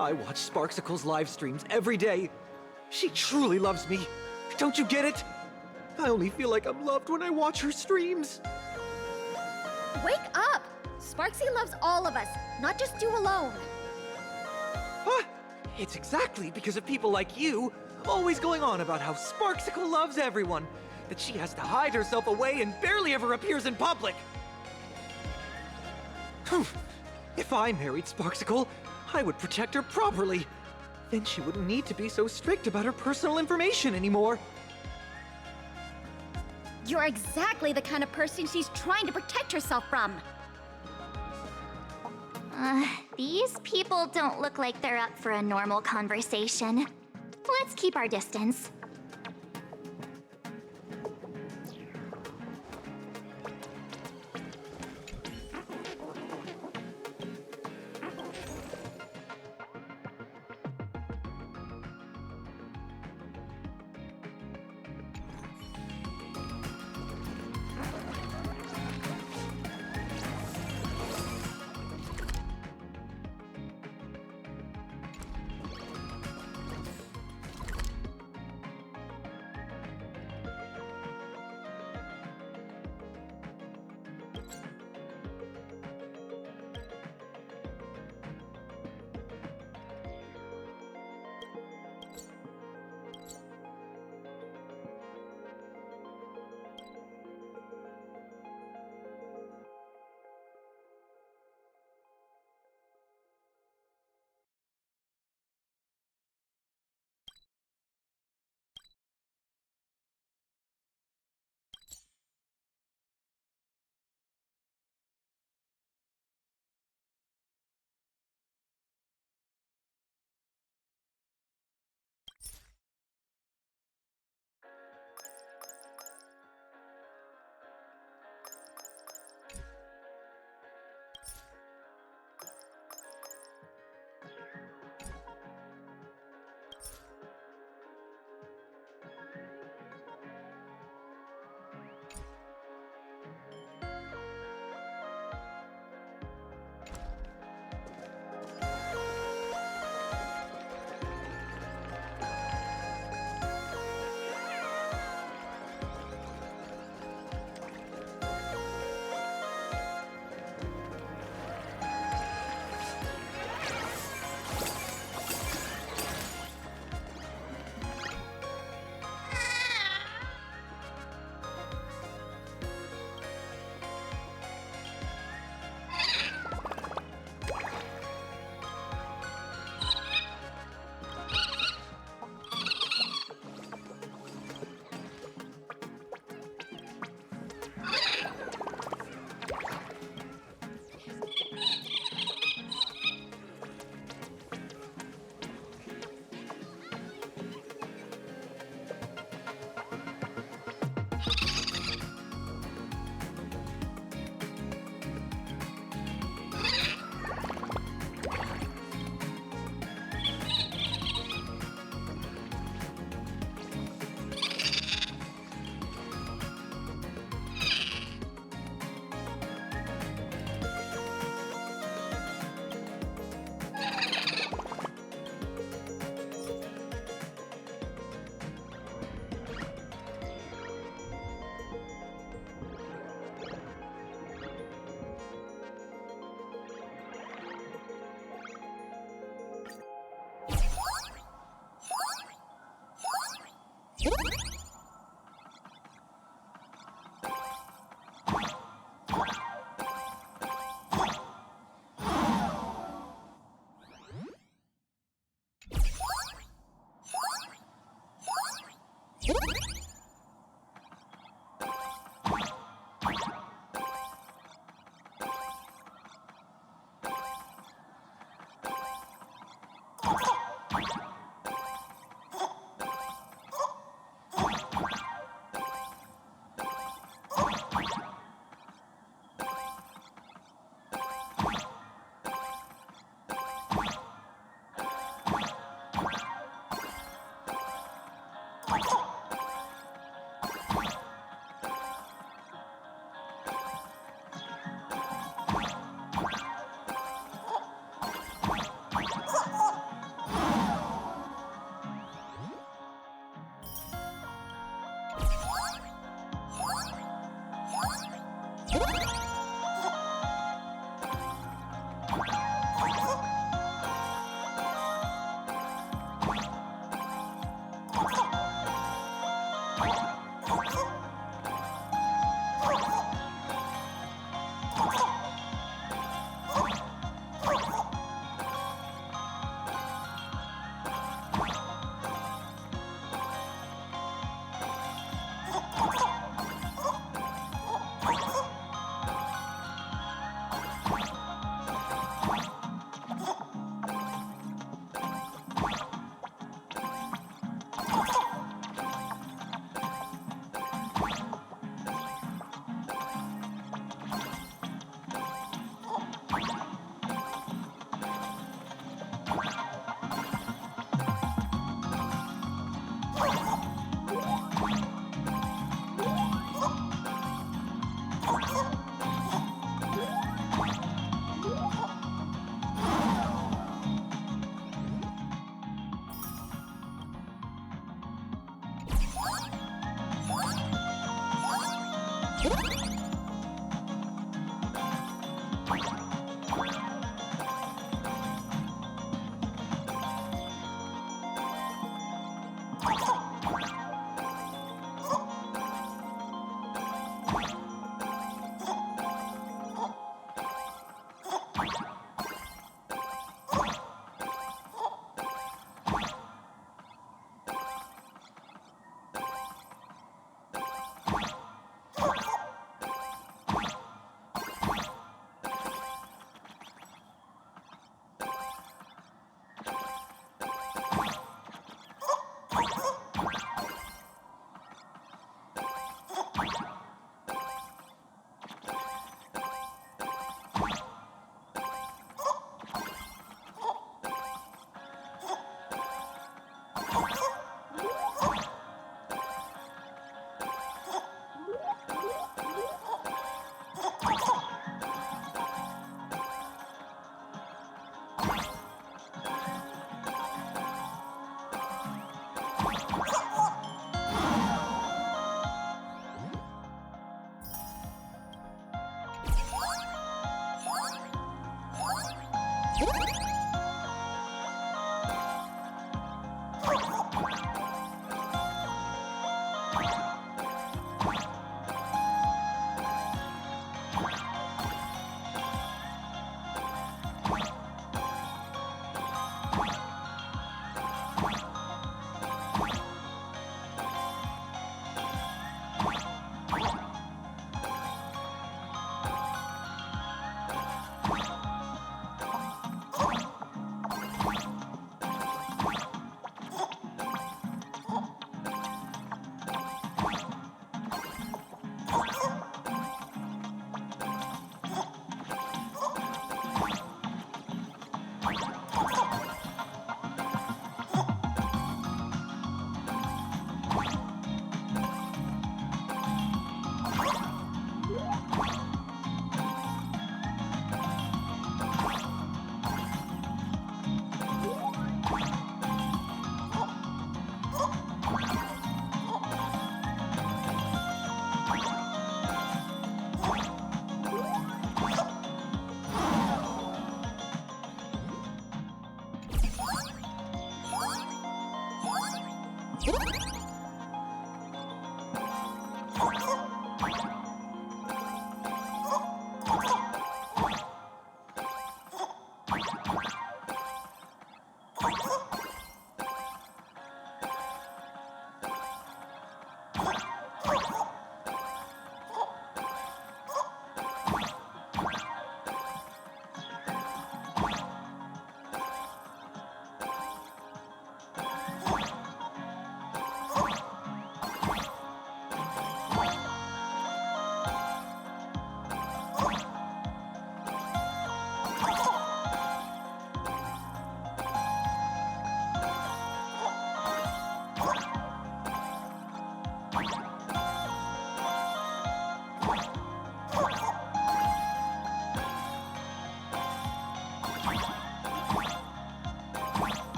I watch Sparksicle's live streams every day. She truly loves me. Don't you get it? I only feel like I'm loved when I watch her streams. Wake up! Sparksy loves all of us, not just you alone. Huh? It's exactly because of people like you, always going on about how Sparksicle loves everyone, that she has to hide herself away and barely ever appears in public. If I married Sparksicle, I would protect her properly. Then she wouldn't need to be so strict about her personal information anymore. You're exactly the kind of person she's trying to protect herself from. These people don't look like they're up for a normal conversation. Let's keep our distance.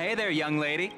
Hey there, young lady.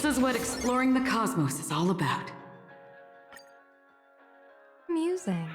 This is what exploring the cosmos is all about. Amusing.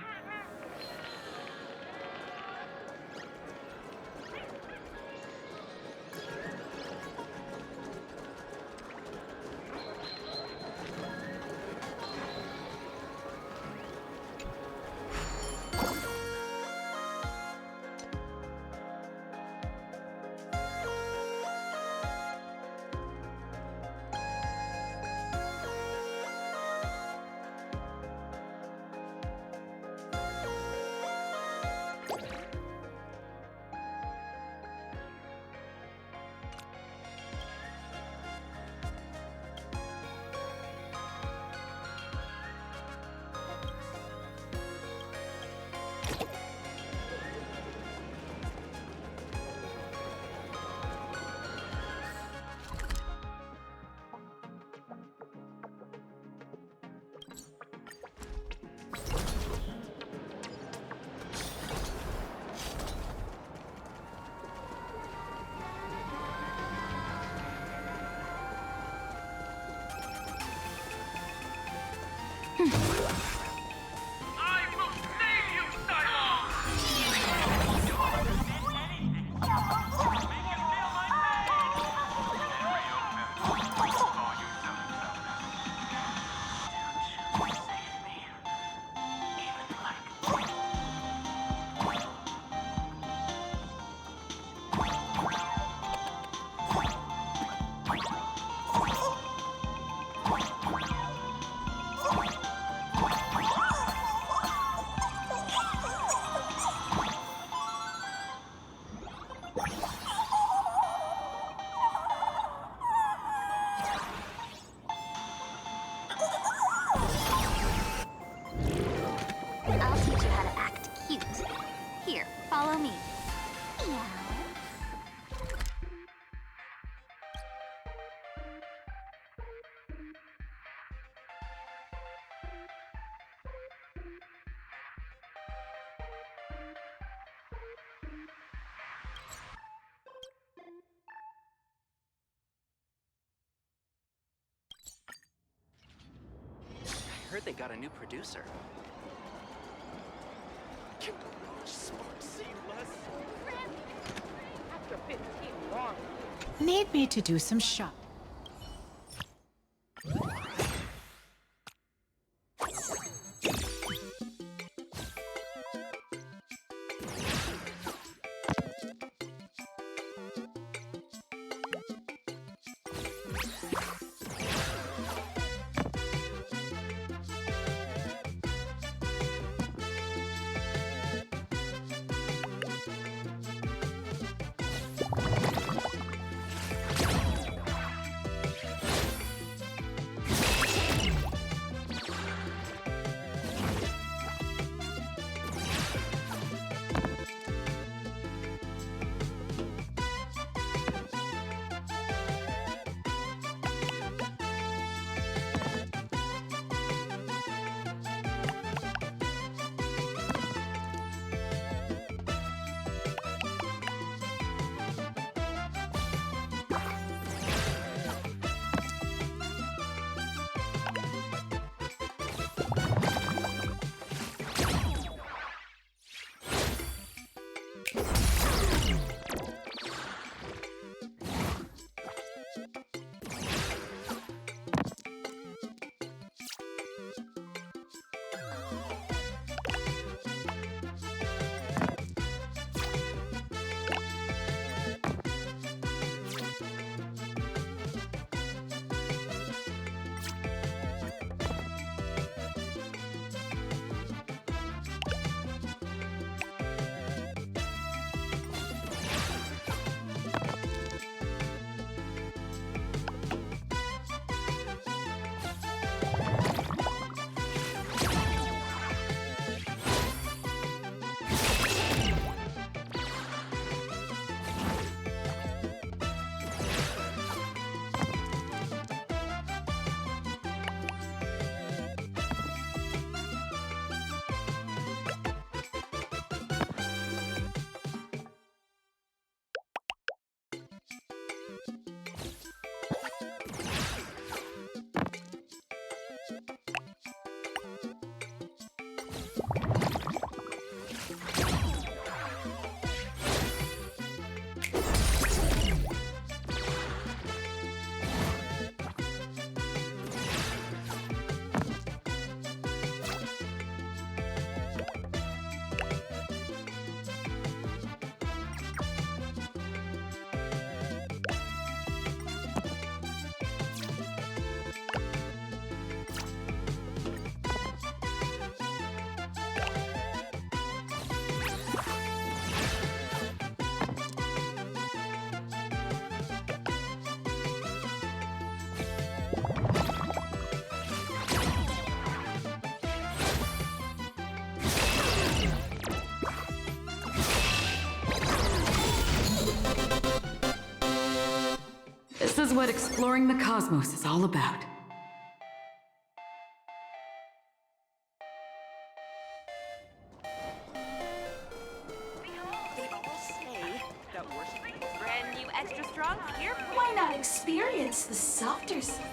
I'll teach you how to act cute. Here, follow me. Meow. I heard they got a new producer. After 15 long Need me to do some shop. This is what exploring the cosmos is all about. Brand new extra strong here. Why not experience the softer side?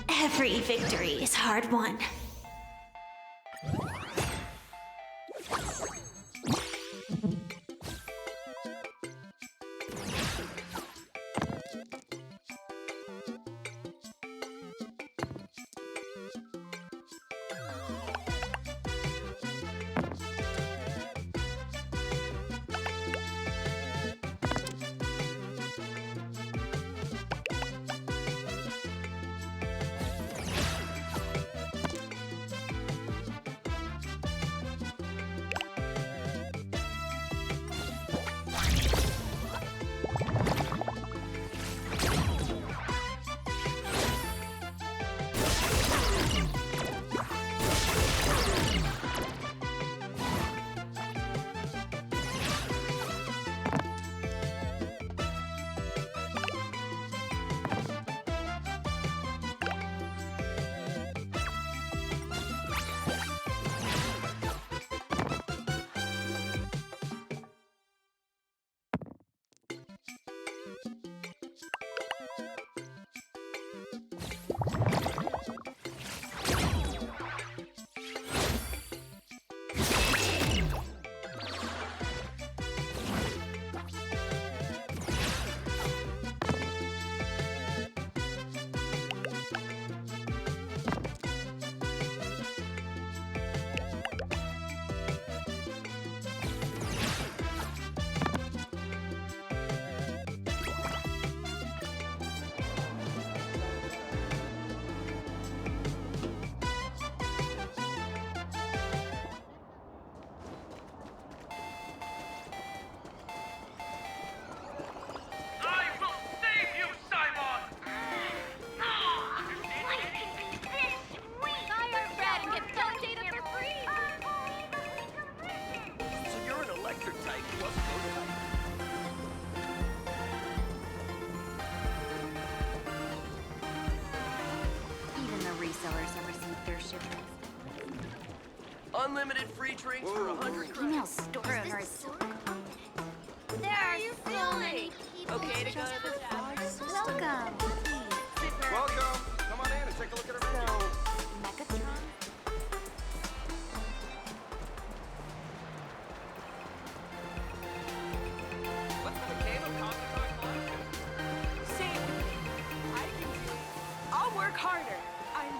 Every victory is hard won. Unlimited free drinks for 100 credits. Female store owners. There are so many people. Okay to go to the tavern. Welcome. Welcome. Come on in and take a look at our menu. Megatron. What's the game of Comic Con? See, I can do it. I'll work harder. I'm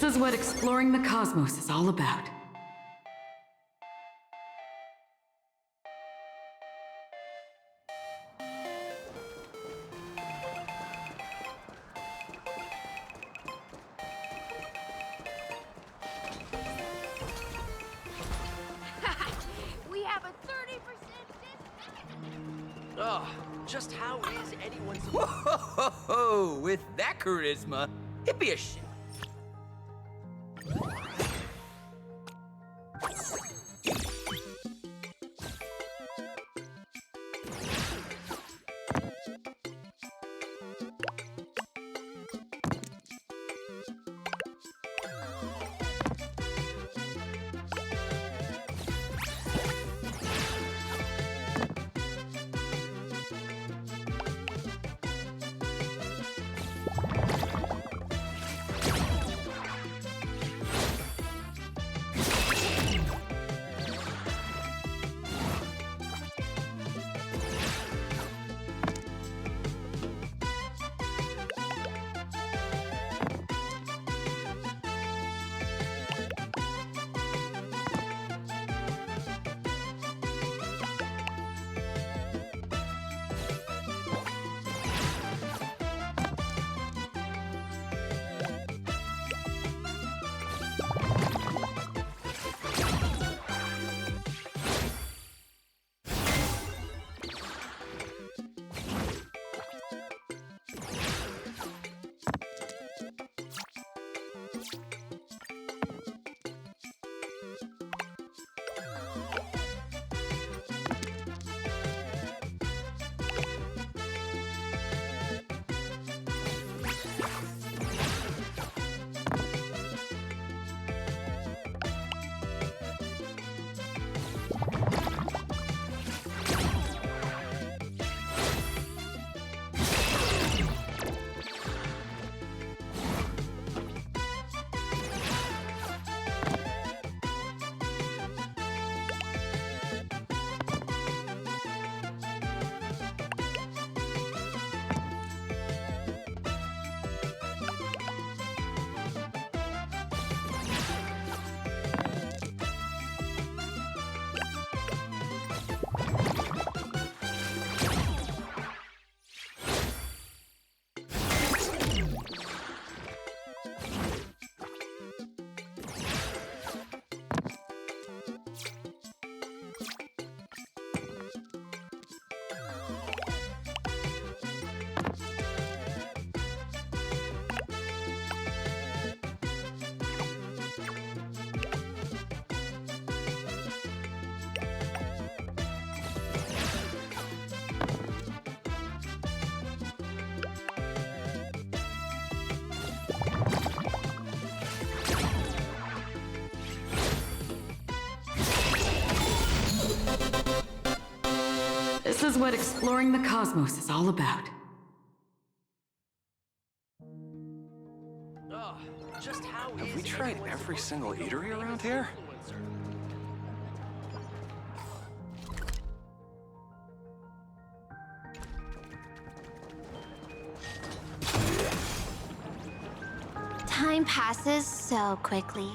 This is what exploring the cosmos is all about. We have a 30% discount! Oh, just how is anyone Whoa, with that charisma, it'd be a shame. This is what exploring the cosmos is all about. Oh, just how Have we tried every single eatery around here? Time passes so quickly.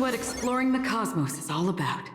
what exploring the cosmos is all about.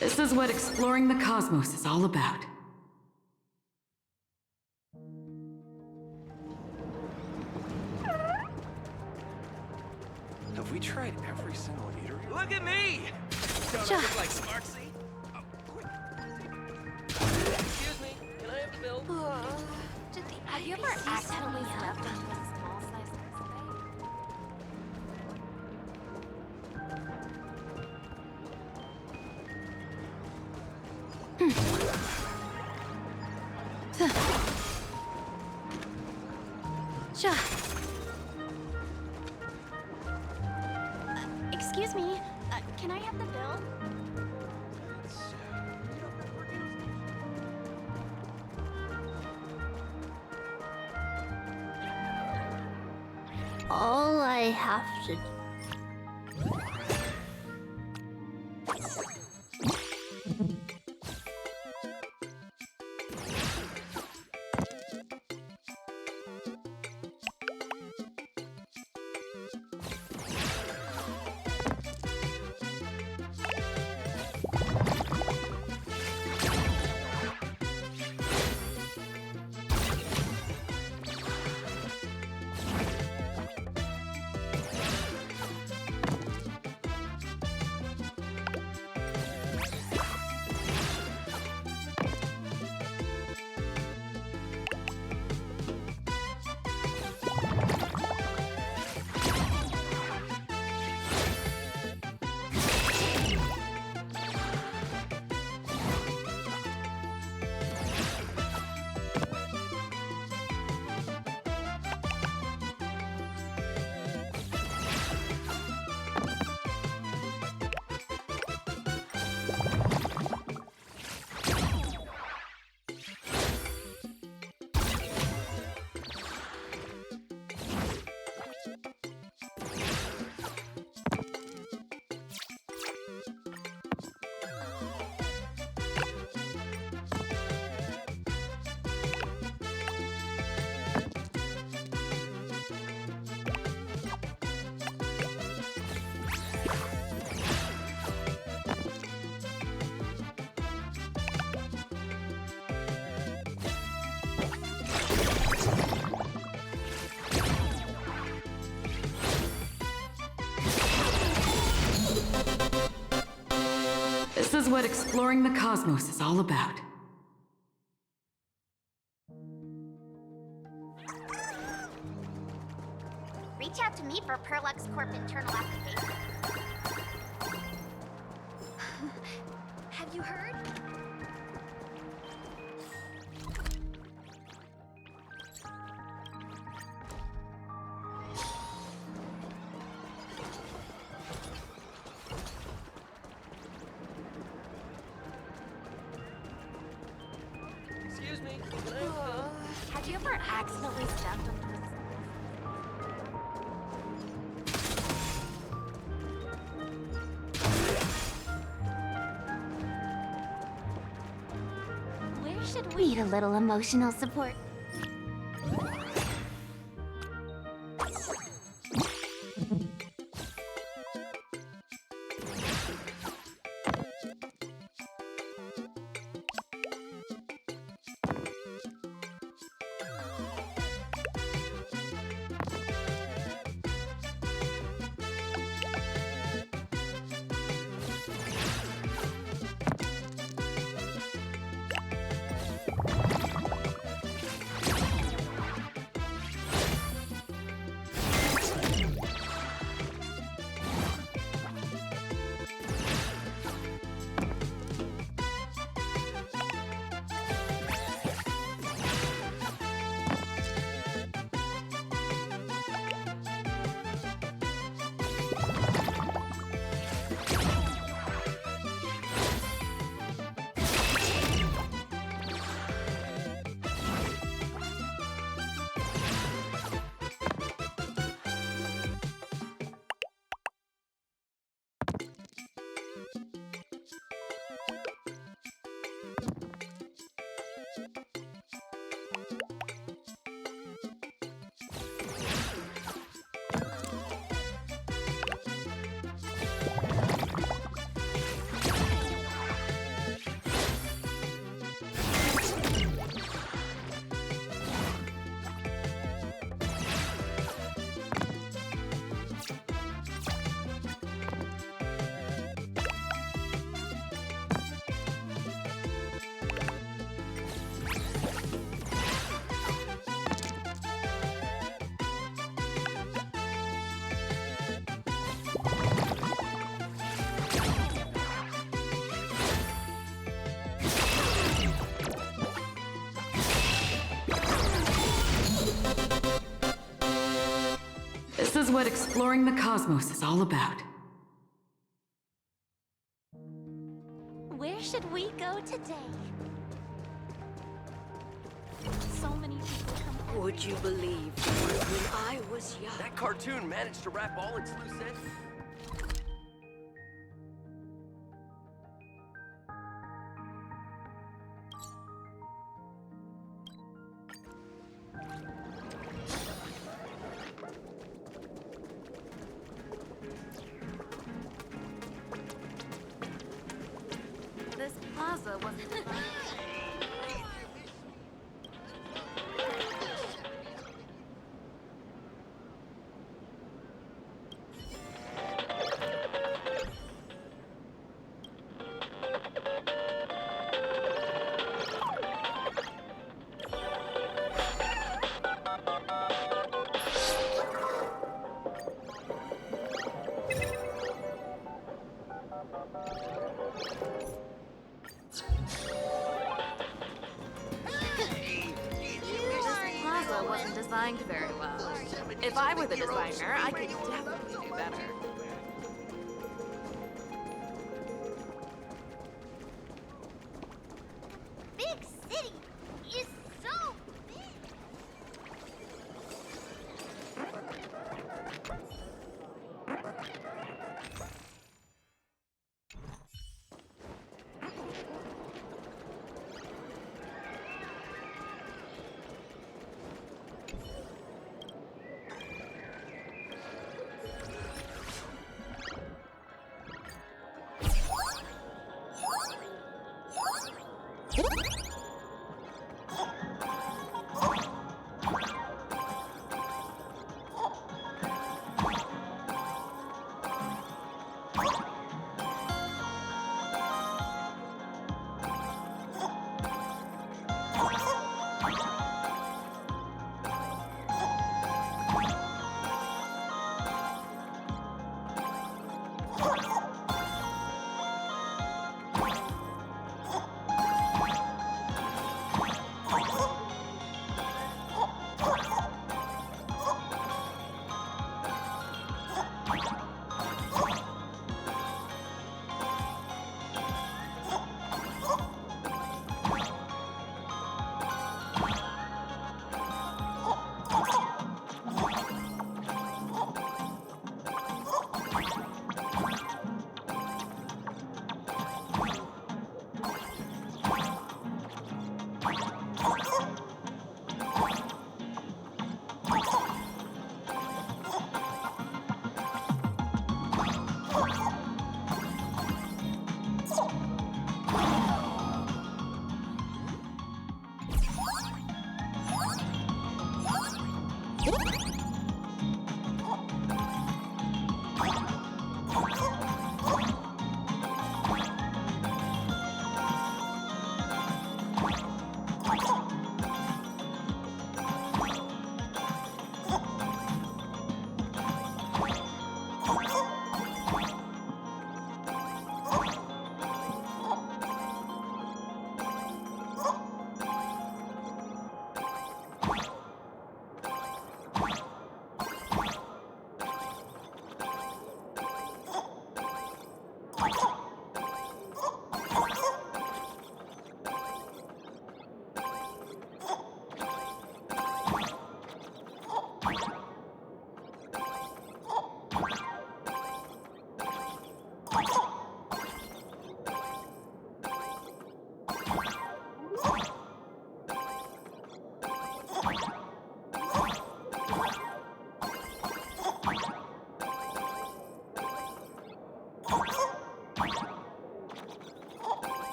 This is what exploring the cosmos is all about. Have we tried every single eatery? Look at me! Don't I look like Sparksy? Excuse me, can I have the bill? Have you ever accidentally stepped into a small size today? Excuse me, can I have the bill? All I have to This is what exploring the cosmos is all about. Reach out to me for Perlux Corp internal application. Have you heard? Excuse me. Have you ever accidentally stepped on this? Where should we... Need a little emotional support. This is what exploring the cosmos is all about. Where should we go today? So many people come. Would you believe when I was young? That cartoon managed to wrap all its loose ends. This plaza wasn't designed. Wasn't designed very well. If I were the designer, I could definitely do better. Big City is so big.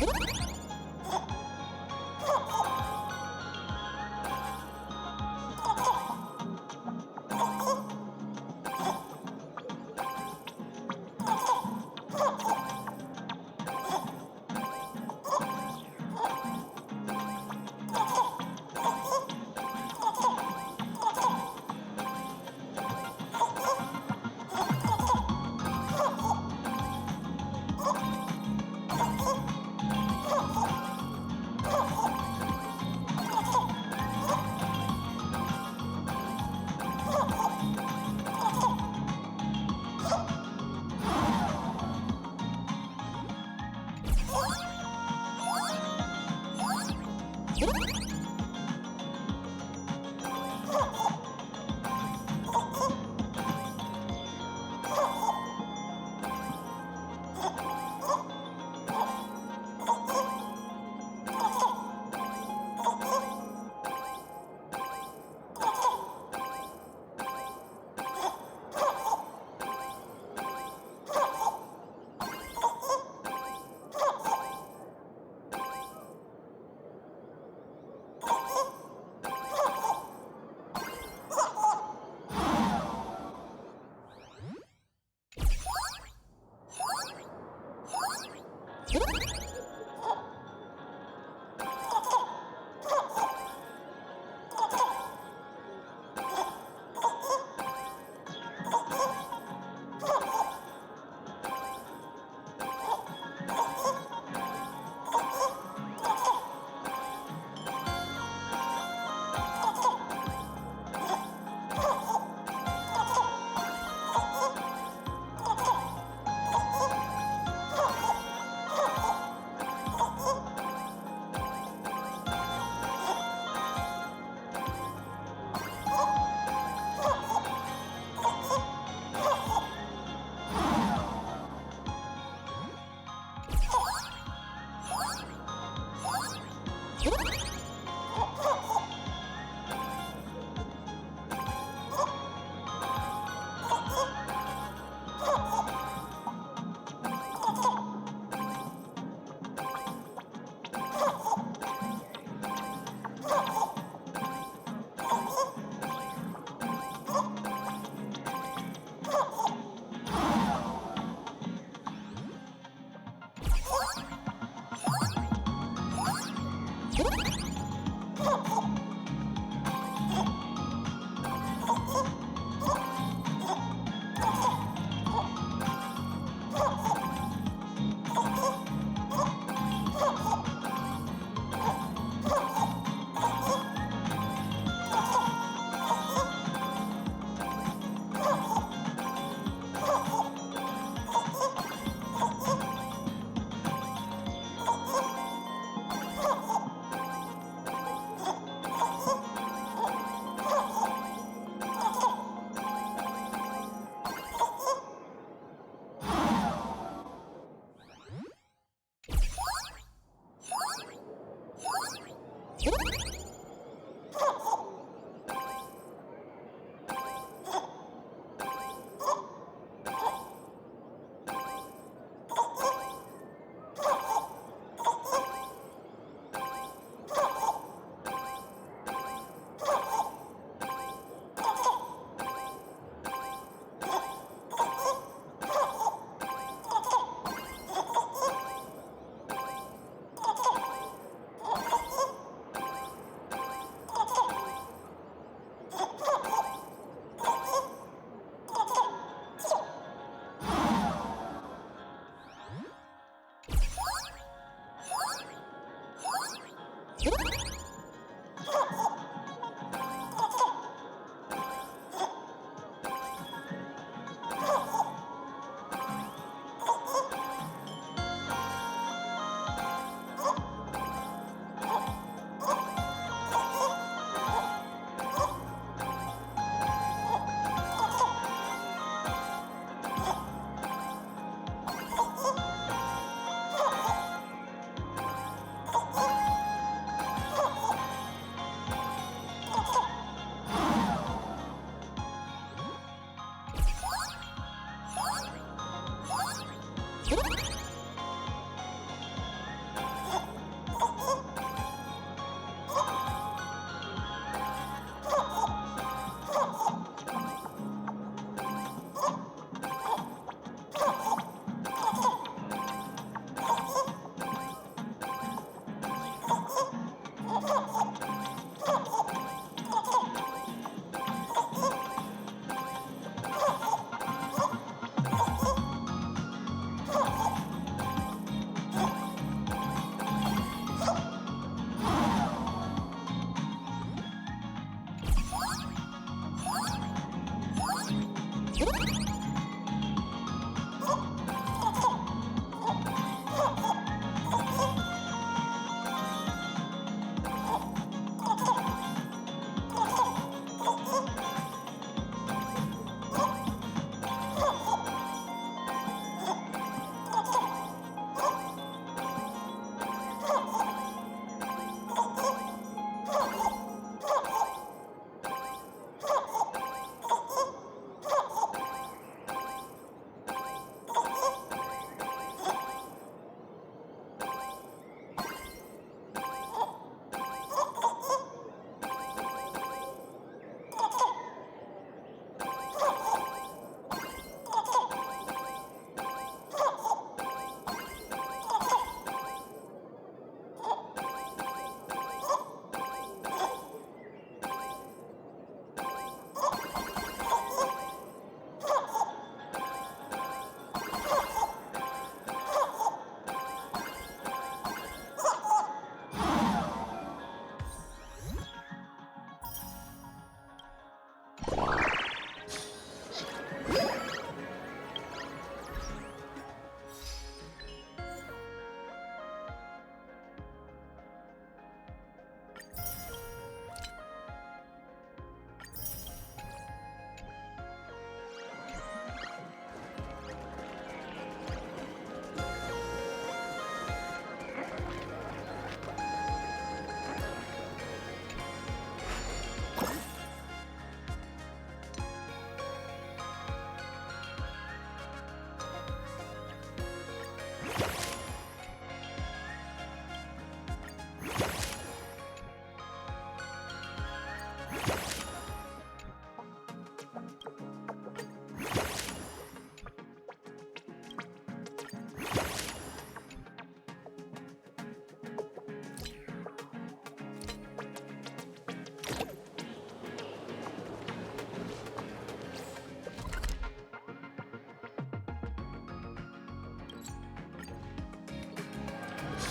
What?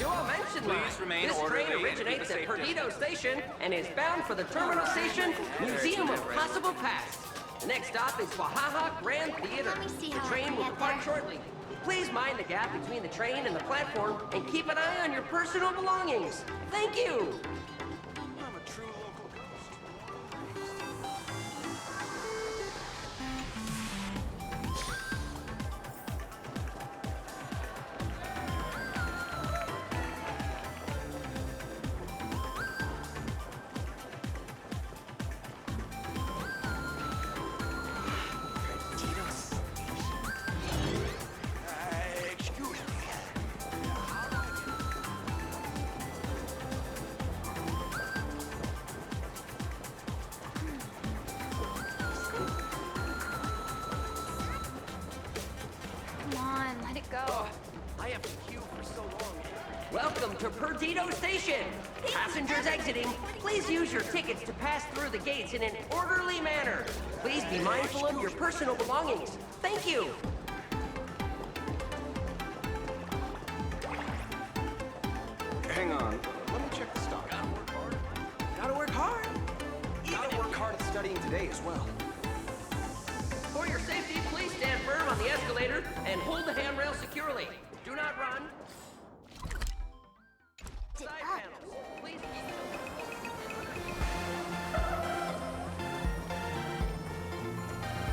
To all mention line. Please remain This orderly train and originates keep a at safe Perdido distance. Station and is bound for the terminal station, Museum of Possible Past. The next stop is Wahaha Grand Theater. Let me see The how I train can will get depart there. shortly. Please mind the gap between the train and the platform and keep an eye on your personal belongings. Thank you. I'm a true local ghost. Excuse me. Come on, let it go. I have to queue for so long. Welcome to Perdido Station. Passengers exiting, please use your tickets to pass through the gates in an orderly manner. Please be mindful of your personal belongings. Thank you. Hang on. Let me check the stock. Gotta work hard. Gotta work hard. Gotta work hard at studying today as well. For your safety, please stand firm on the escalator and hold the handrail securely. Do not run. Side panels, please keep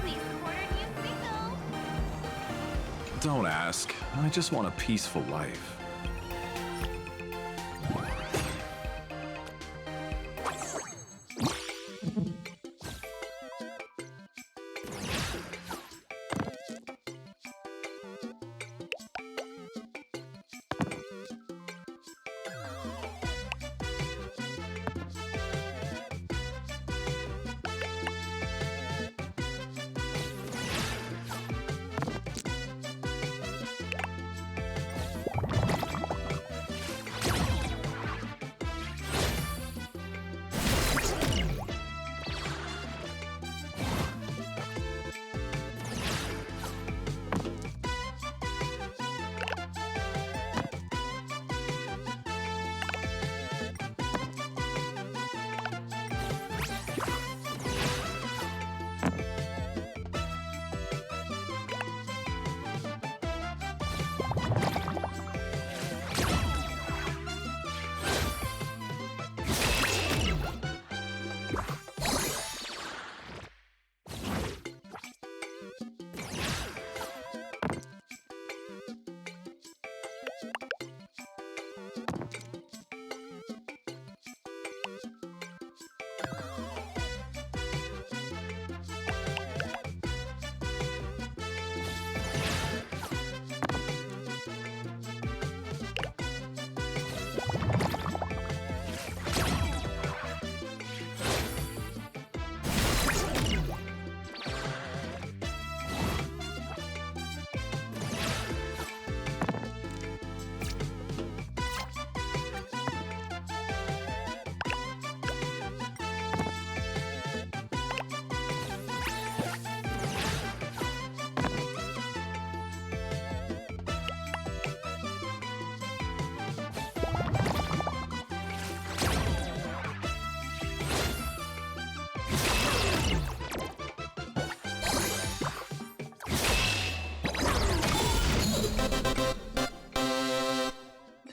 Please support our new single. Don't ask. I just want a peaceful life.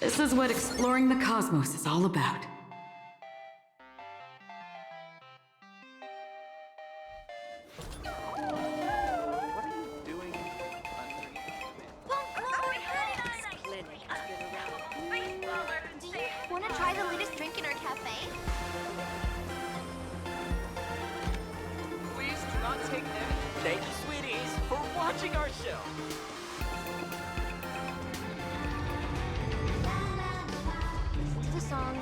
This is what exploring the cosmos is all about. Want to try the latest drink in our cafe? Please do not take any. Thank you, sweeties, for watching our show. To the song.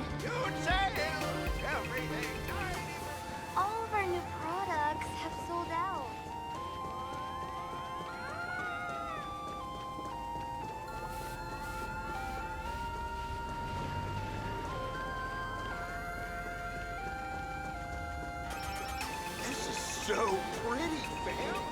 All of our new products have sold out. This is so pretty, fam.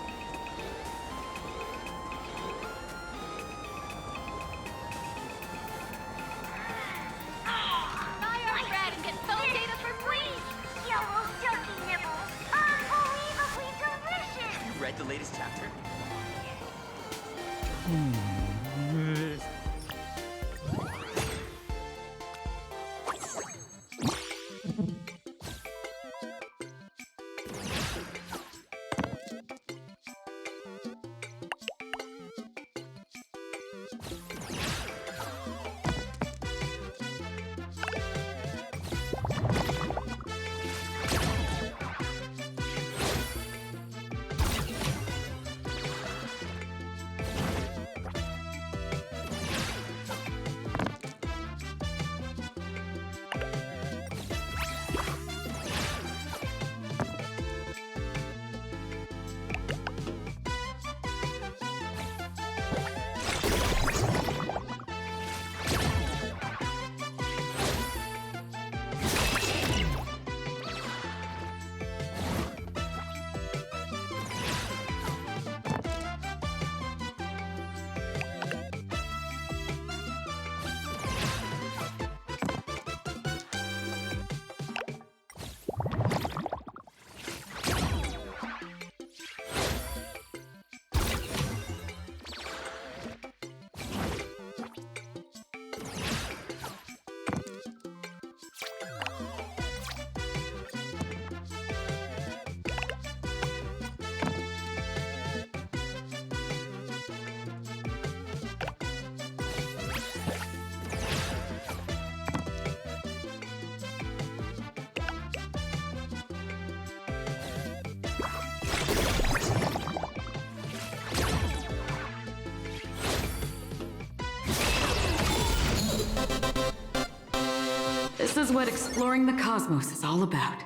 This is what exploring the cosmos is all about.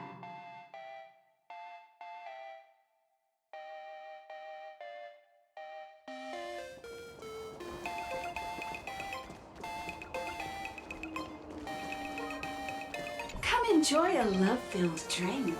Come enjoy a love-filled drink.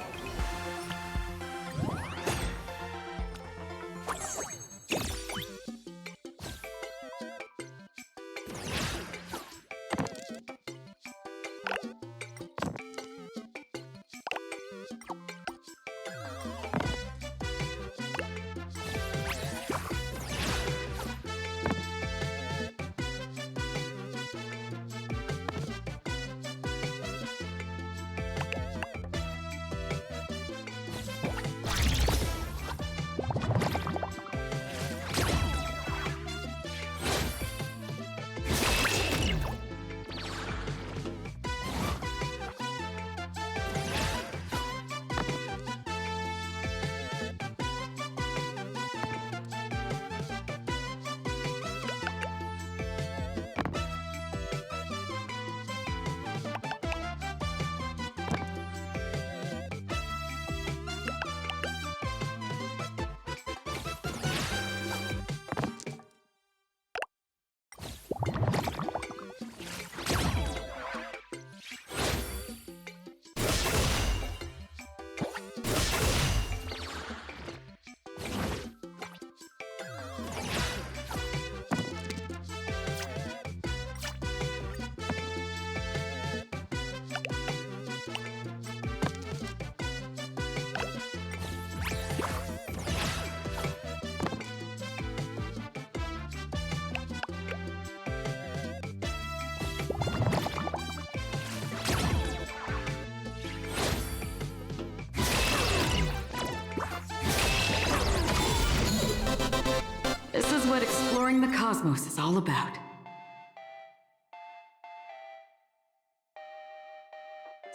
This is what exploring the cosmos is all about.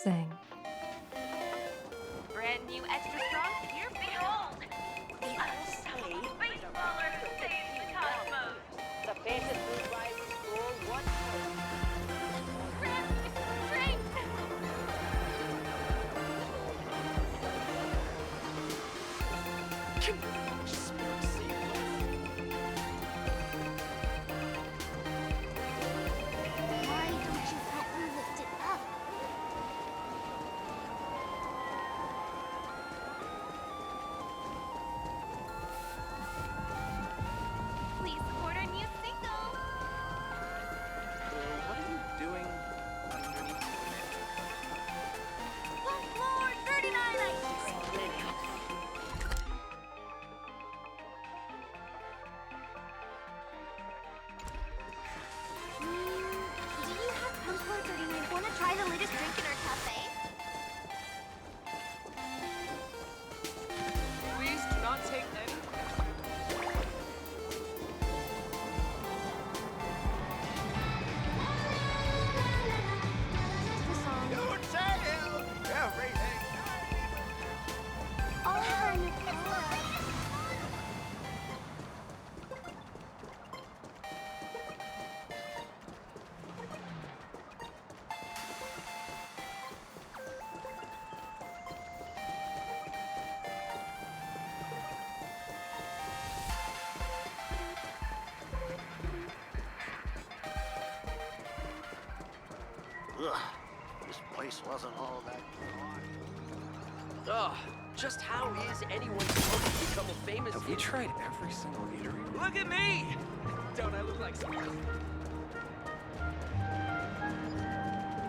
Zang. Brand new extra strong, here behold! The unsullied baseballer who saves the cosmos! The faces move by school one Why don't you help me lift it up? Please support our new single. What are you doing underneath me? One floor, 39 ice cream. Do you have Punchbowl 39 want to try the latest drink in our cafe? Please do not take any. The song. You tell everything. Oliver Nicola. Ugh, this place wasn't all that Ugh, just how is anyone supposed to become a famous Have we tried every single eatery? Look at me! Don't I look like Sparks?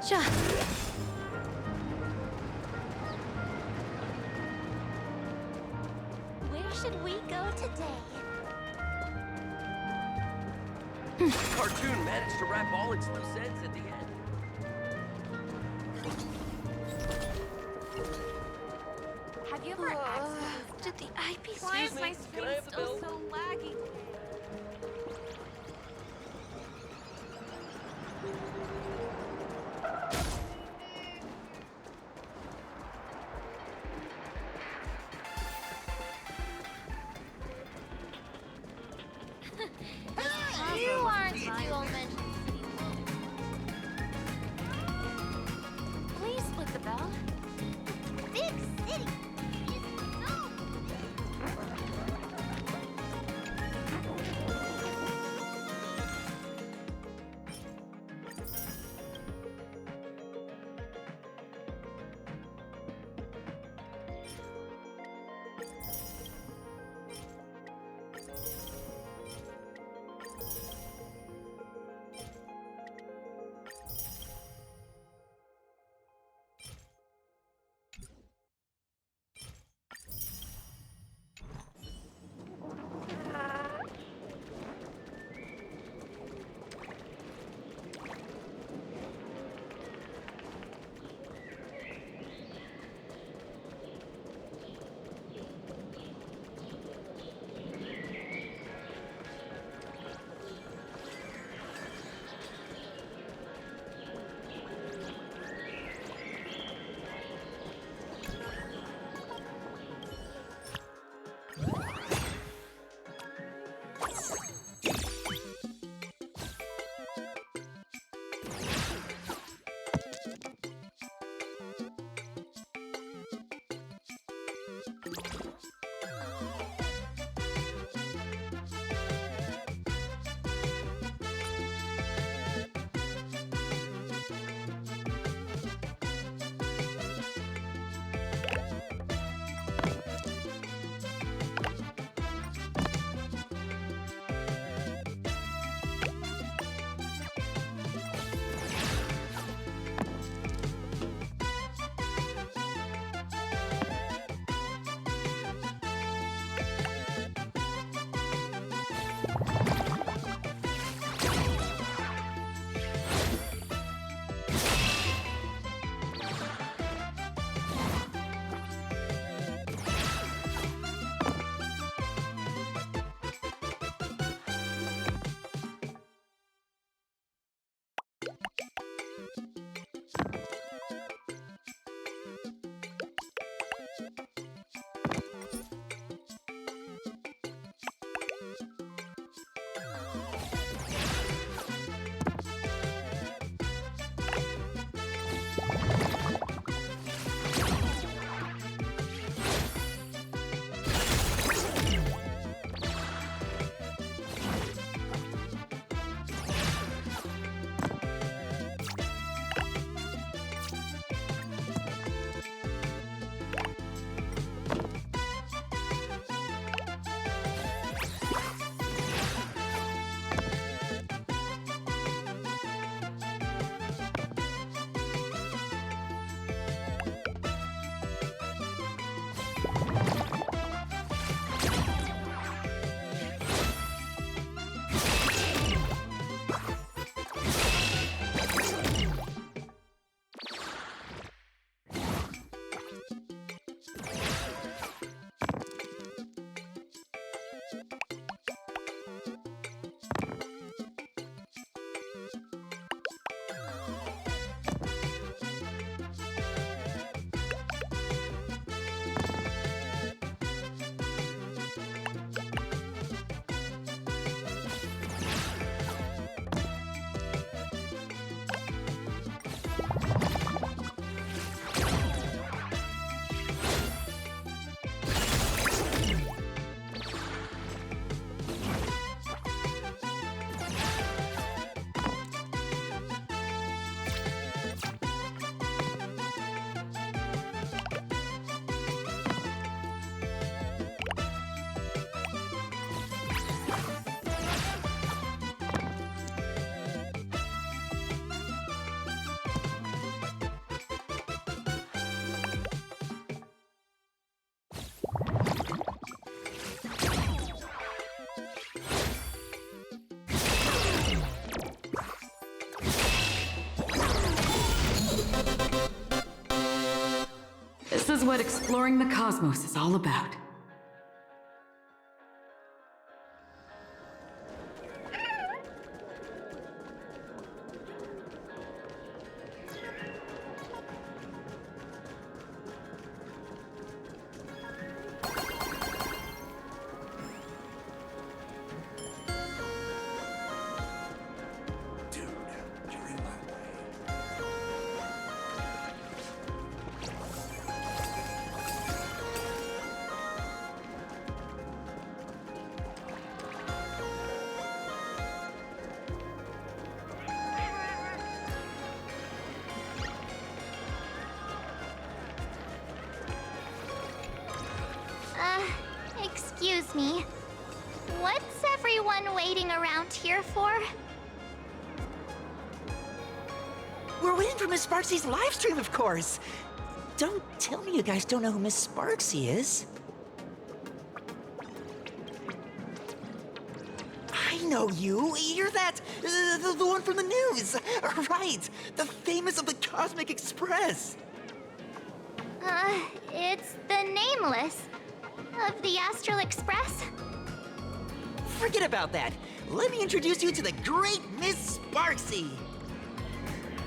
Sure. Where should we go today? The cartoon managed to wrap all its loose ends at the end. Have you ever asked? Did the eyepiece? Why is Excuse my me, can I screen have the still bill? so laggy? You aren't you all mentioned. This is what exploring the cosmos is all about. Excuse me. What's everyone waiting around here for? We're waiting for Miss Sparksy's live stream, of course. Don't tell me you guys don't know who Miss Sparksy is. I know you. You're that, the one from the news. Right, the famous of the Cosmic Express. It's the Nameless of the Astral Express. Forget about that. Let me introduce you to the great Miss Sparksy.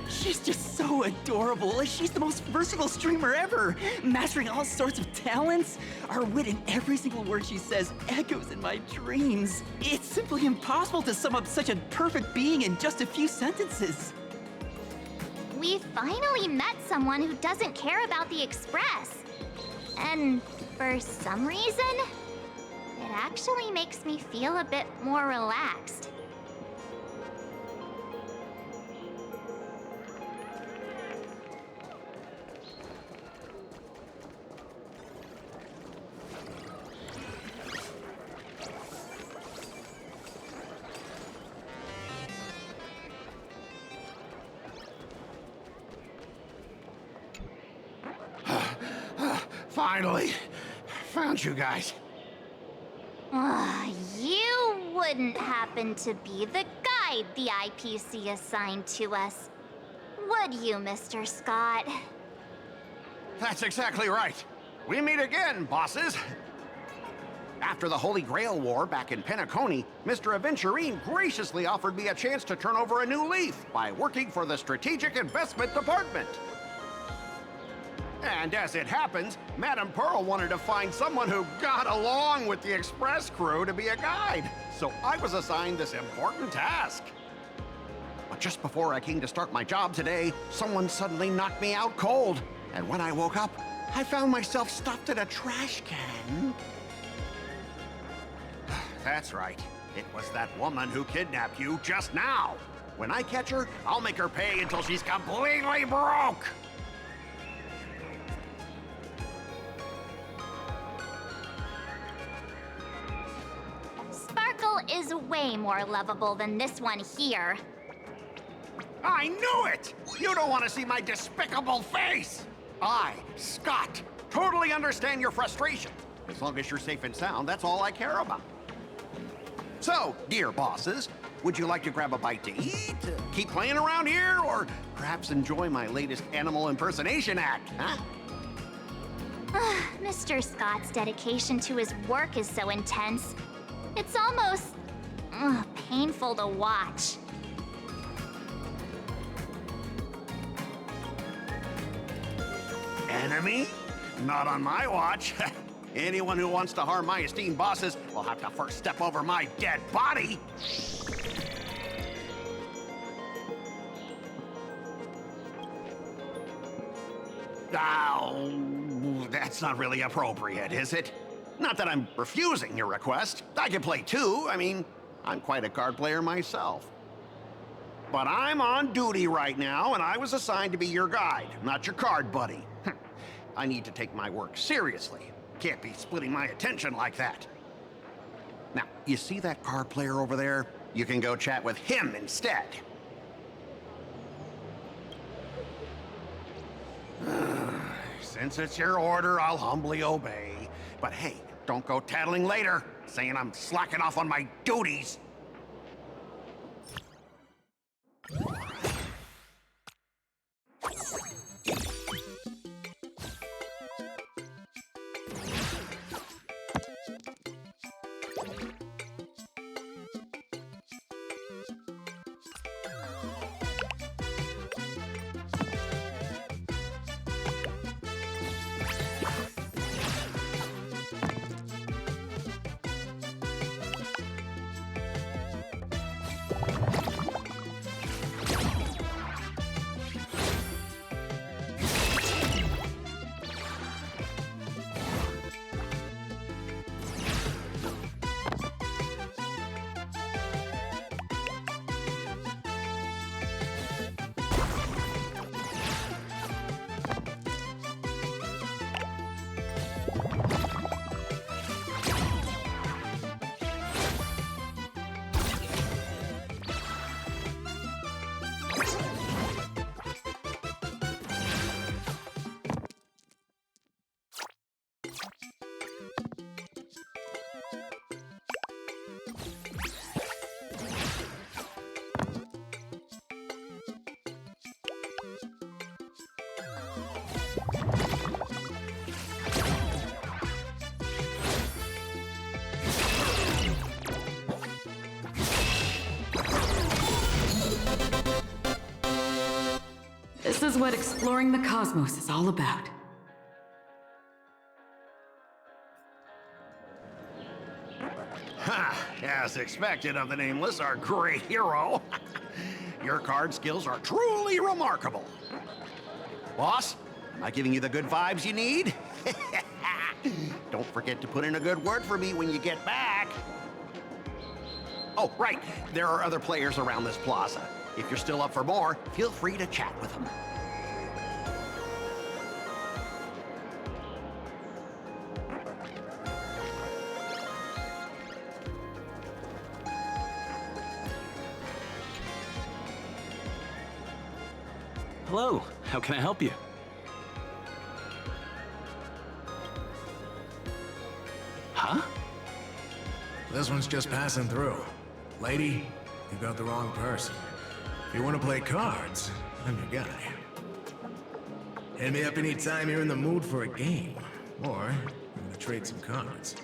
She's just so adorable. She's the most versatile streamer ever, mastering all sorts of talents. Her wit in every single word she says echoes in my dreams. It's simply impossible to sum up such a perfect being in just a few sentences. We finally met someone who doesn't care about the Express. And for some reason, it actually makes me feel a bit more relaxed. Finally, found you guys. You wouldn't happen to be the guide the IPC assigned to us, would you, Mr. Scott? That's exactly right. We meet again, bosses. After the Holy Grail War back in Penacony, Mr. Aventurine graciously offered me a chance to turn over a new leaf by working for the Strategic Investment Department. And as it happens, Madame Pearl wanted to find someone who got along with the Express crew to be a guide. So I was assigned this important task. But just before I came to start my job today, someone suddenly knocked me out cold. And when I woke up, I found myself stuffed in a trash can. That's right. It was that woman who kidnapped you just now. When I catch her, I'll make her pay until she's completely broke. Sparkle is way more lovable than this one here. I knew it! You don't want to see my despicable face! I, Scott, totally understand your frustration. As long as you're safe and sound, that's all I care about. So, dear bosses, would you like to grab a bite to eat, keep playing around here, or perhaps enjoy my latest animal impersonation act, huh? Mr. Scott's dedication to his work is so intense. It's almost painful to watch. Enemy? Not on my watch. Anyone who wants to harm my esteemed bosses will have to first step over my dead body. Oh, that's not really appropriate, is it? Not that I'm refusing your request. I can play too. I mean, I'm quite a card player myself. But I'm on duty right now, and I was assigned to be your guide, not your card buddy. I need to take my work seriously. Can't be splitting my attention like that. Now, you see that card player over there? You can go chat with him instead. Since it's your order, I'll humbly obey. But hey, don't go tattling later, saying I'm slacking off on my duties. This is what exploring the cosmos is all about. Ha! As expected of the Nameless, our great hero. Your card skills are truly remarkable. Boss, am I giving you the good vibes you need? Don't forget to put in a good word for me when you get back. Oh, right. There are other players around this plaza. If you're still up for more, feel free to chat with them. Hello, how can I help you? Huh? This one's just passing through. Lady, you got the wrong person. If you want to play cards, I'm your guy. Hit me up anytime you're in the mood for a game. Or, you want to trade some cards.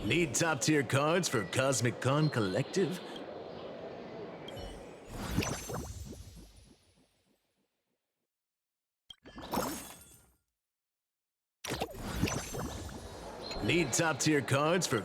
Need top-tier cards for Cosmic Con Collective? Need top-tier cards for...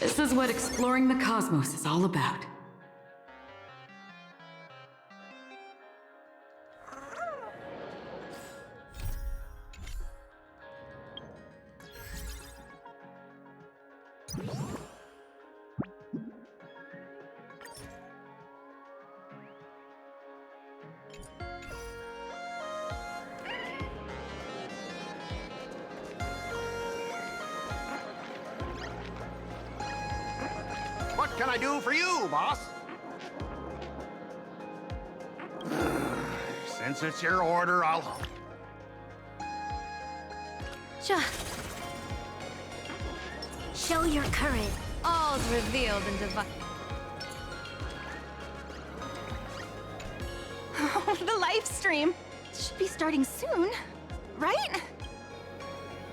This is what exploring the cosmos is all about. What can I do for you, boss? Since it's your order, I'll... Show your courage. All's revealed in divine. Oh, the live stream should be starting soon, right?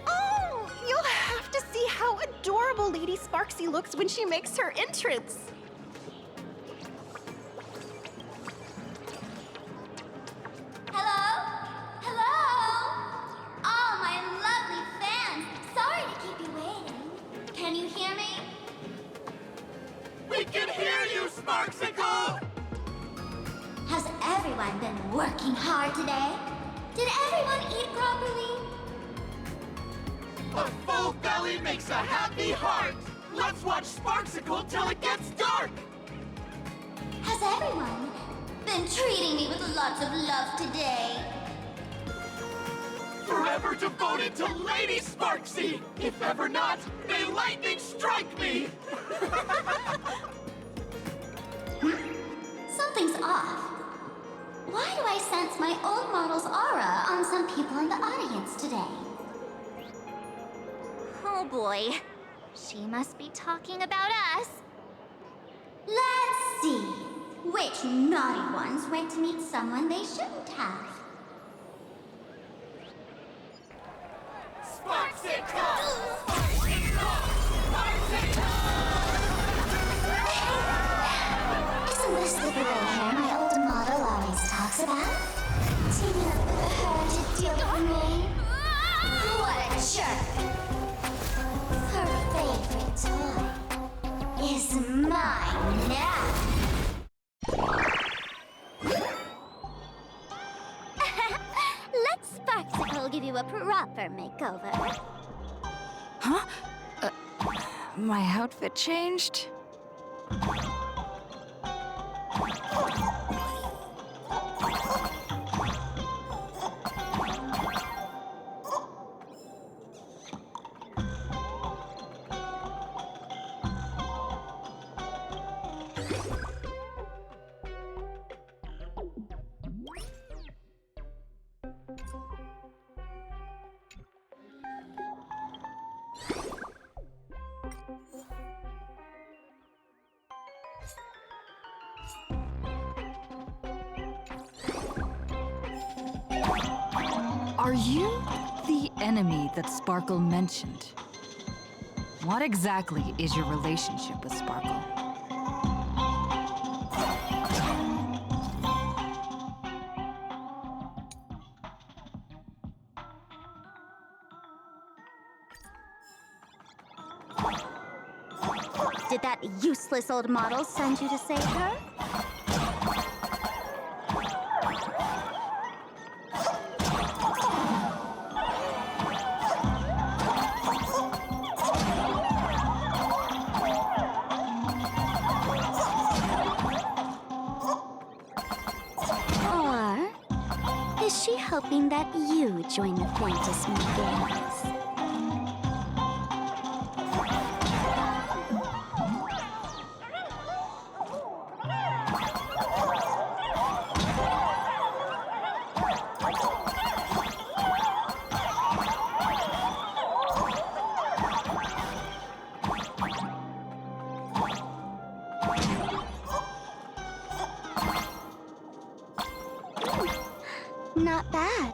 Oh, you'll have to see how adorable Lady Sparksy looks when she makes her entrance. Hello? Hello? All my lovely fans, sorry to keep you waiting. Can you hear me? We can hear you, Sparksicle! Has everyone been working hard today? Did everyone eat properly? A full belly makes a happy heart! Let's watch Sparksicle till it gets dark! Has everyone been treating me with lots of love today? Forever devoted to Lady Sparksy! If ever not, may lightning strike me! Something's off. Why do I sense my old model's aura on some people in the audience today? Oh boy. She must be talking about us. Let's see. Which naughty ones went to meet someone they shouldn't have? Isn't this the gray hair my old model always talks about? Teaming up with her to deal with me? What a jerk! Her favorite toy is mine now. Let Sparksicle give you a proper makeover. Huh? My outfit changed? Are you the enemy that Sparkle mentioned? What exactly is your relationship with Sparkle? Did that useless old model send you to save her? Or is she hoping that you join the fantasy games? Not bad.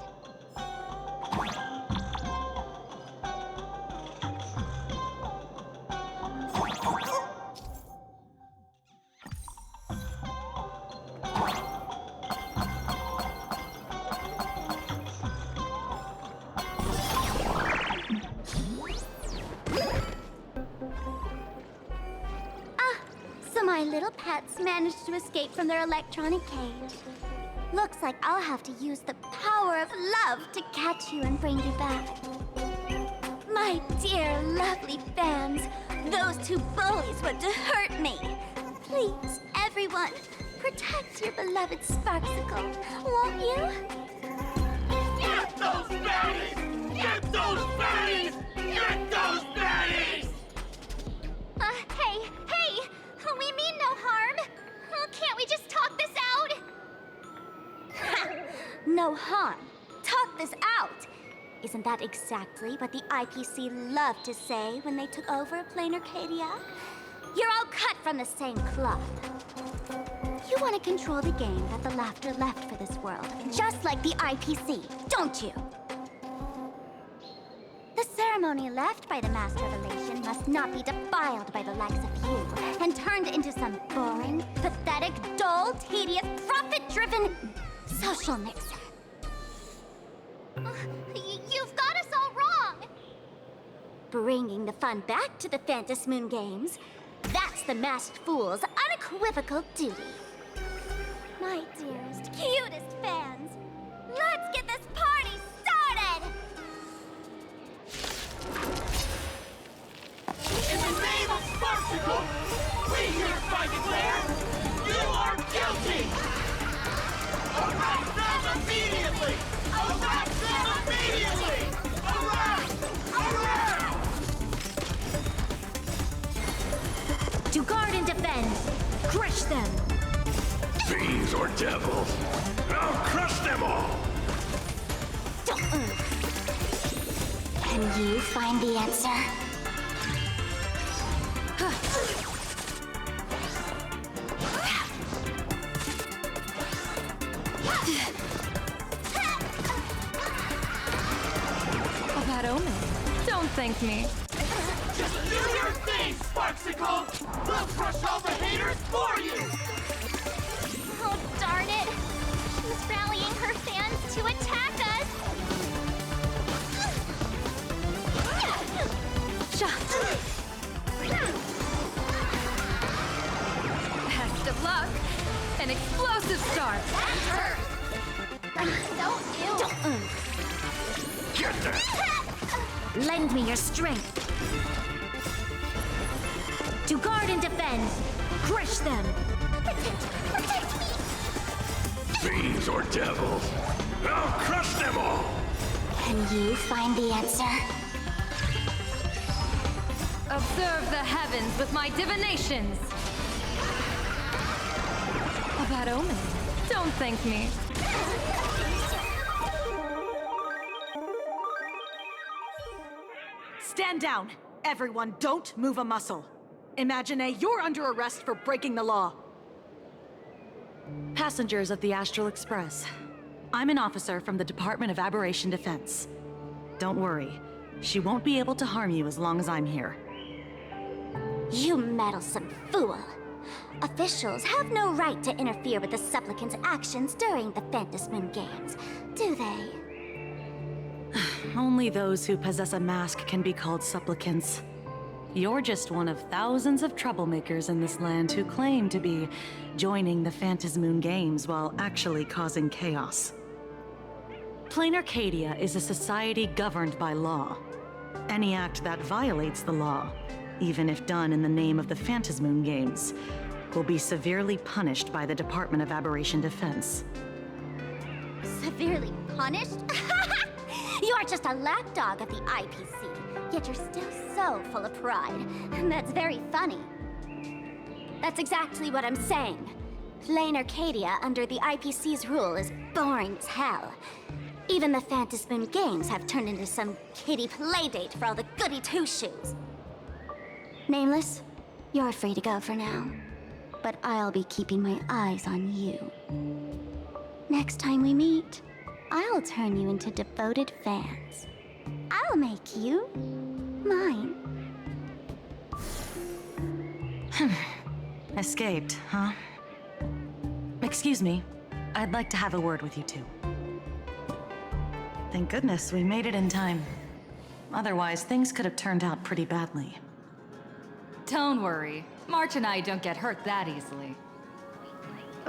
So my little pets managed to escape from their electronic cage. Looks like I'll have to use the power of love to catch you and bring you back. My dear, lovely fans, those two bullies want to hurt me. Please, everyone, protect your beloved Sparksicle, won't you? Get those baddies! Get those baddies! Get those baddies! Hey! We mean no harm. Can't we just talk this out? No harm. Talk this out. Isn't that exactly what the IPC loved to say when they took over Plain Arcadia? You're all cut from the same cloth. You want to control the game that the laughter left for this world, just like the IPC, don't you? The ceremony left by the Master Revelation must not be defiled by the likes of you and turned into some boring, pathetic, dull, tedious, profit-driven social mix. You've got us all wrong! Bringing the fun back to the Phantasmoon Games, that's the Masked Fool's unequivocal duty. My dearest, cutest fans, let's get this party started! In the name of Sparksicle, we hereby declare you are guilty! Arrest them immediately! Arrest them immediately! Arrest! Arrest! To guard and defend, crush them! Fiends or devils, I'll crush them all! Can you find the answer? A bad omen. Don't thank me. Just do your thing, Sparksicle! We'll crush all the haters for you! Oh, darn it! She's rallying her fans to attack us! Best of luck. An explosive start. That hurt! Don't Get that! Lend me your strength. To guard and defend, crush them. protect me! Fiends or devils, I'll crush them all! Can you find the answer? Observe the heavens with my divinations. A bad omen. Don't thank me. Stand down! Everyone, don't move a muscle. Imagine you're under arrest for breaking the law. Passengers of the Astral Express, I'm an officer from the Department of Aberration Defense. Don't worry, she won't be able to harm you as long as I'm here. You meddlesome fool. Officials have no right to interfere with the supplicant's actions during the Phantasmoon Games, do they? Only those who possess a mask can be called supplicants. You're just one of thousands of troublemakers in this land who claim to be joining the Phantasmoon Games while actually causing chaos. Plain Arcadia is a society governed by law. Any act that violates the law, even if done in the name of the Phantasmoon Games, will be severely punished by the Department of Aberration Defense. Severely punished? You are just a lapdog of the IPC, yet you're still so full of pride. And that's very funny. That's exactly what I'm saying. Plain Arcadia under the IPC's rule is boring as hell. Even the Phantasmoon Games have turned into some kiddie playdate for all the goody two-shoes. Nameless, you're free to go for now. But I'll be keeping my eyes on you. Next time we meet, I'll turn you into devoted fans. I'll make you mine. Escaped, huh? Excuse me. I'd like to have a word with you two. Thank goodness we made it in time. Otherwise, things could have turned out pretty badly. Don't worry. March and I don't get hurt that easily.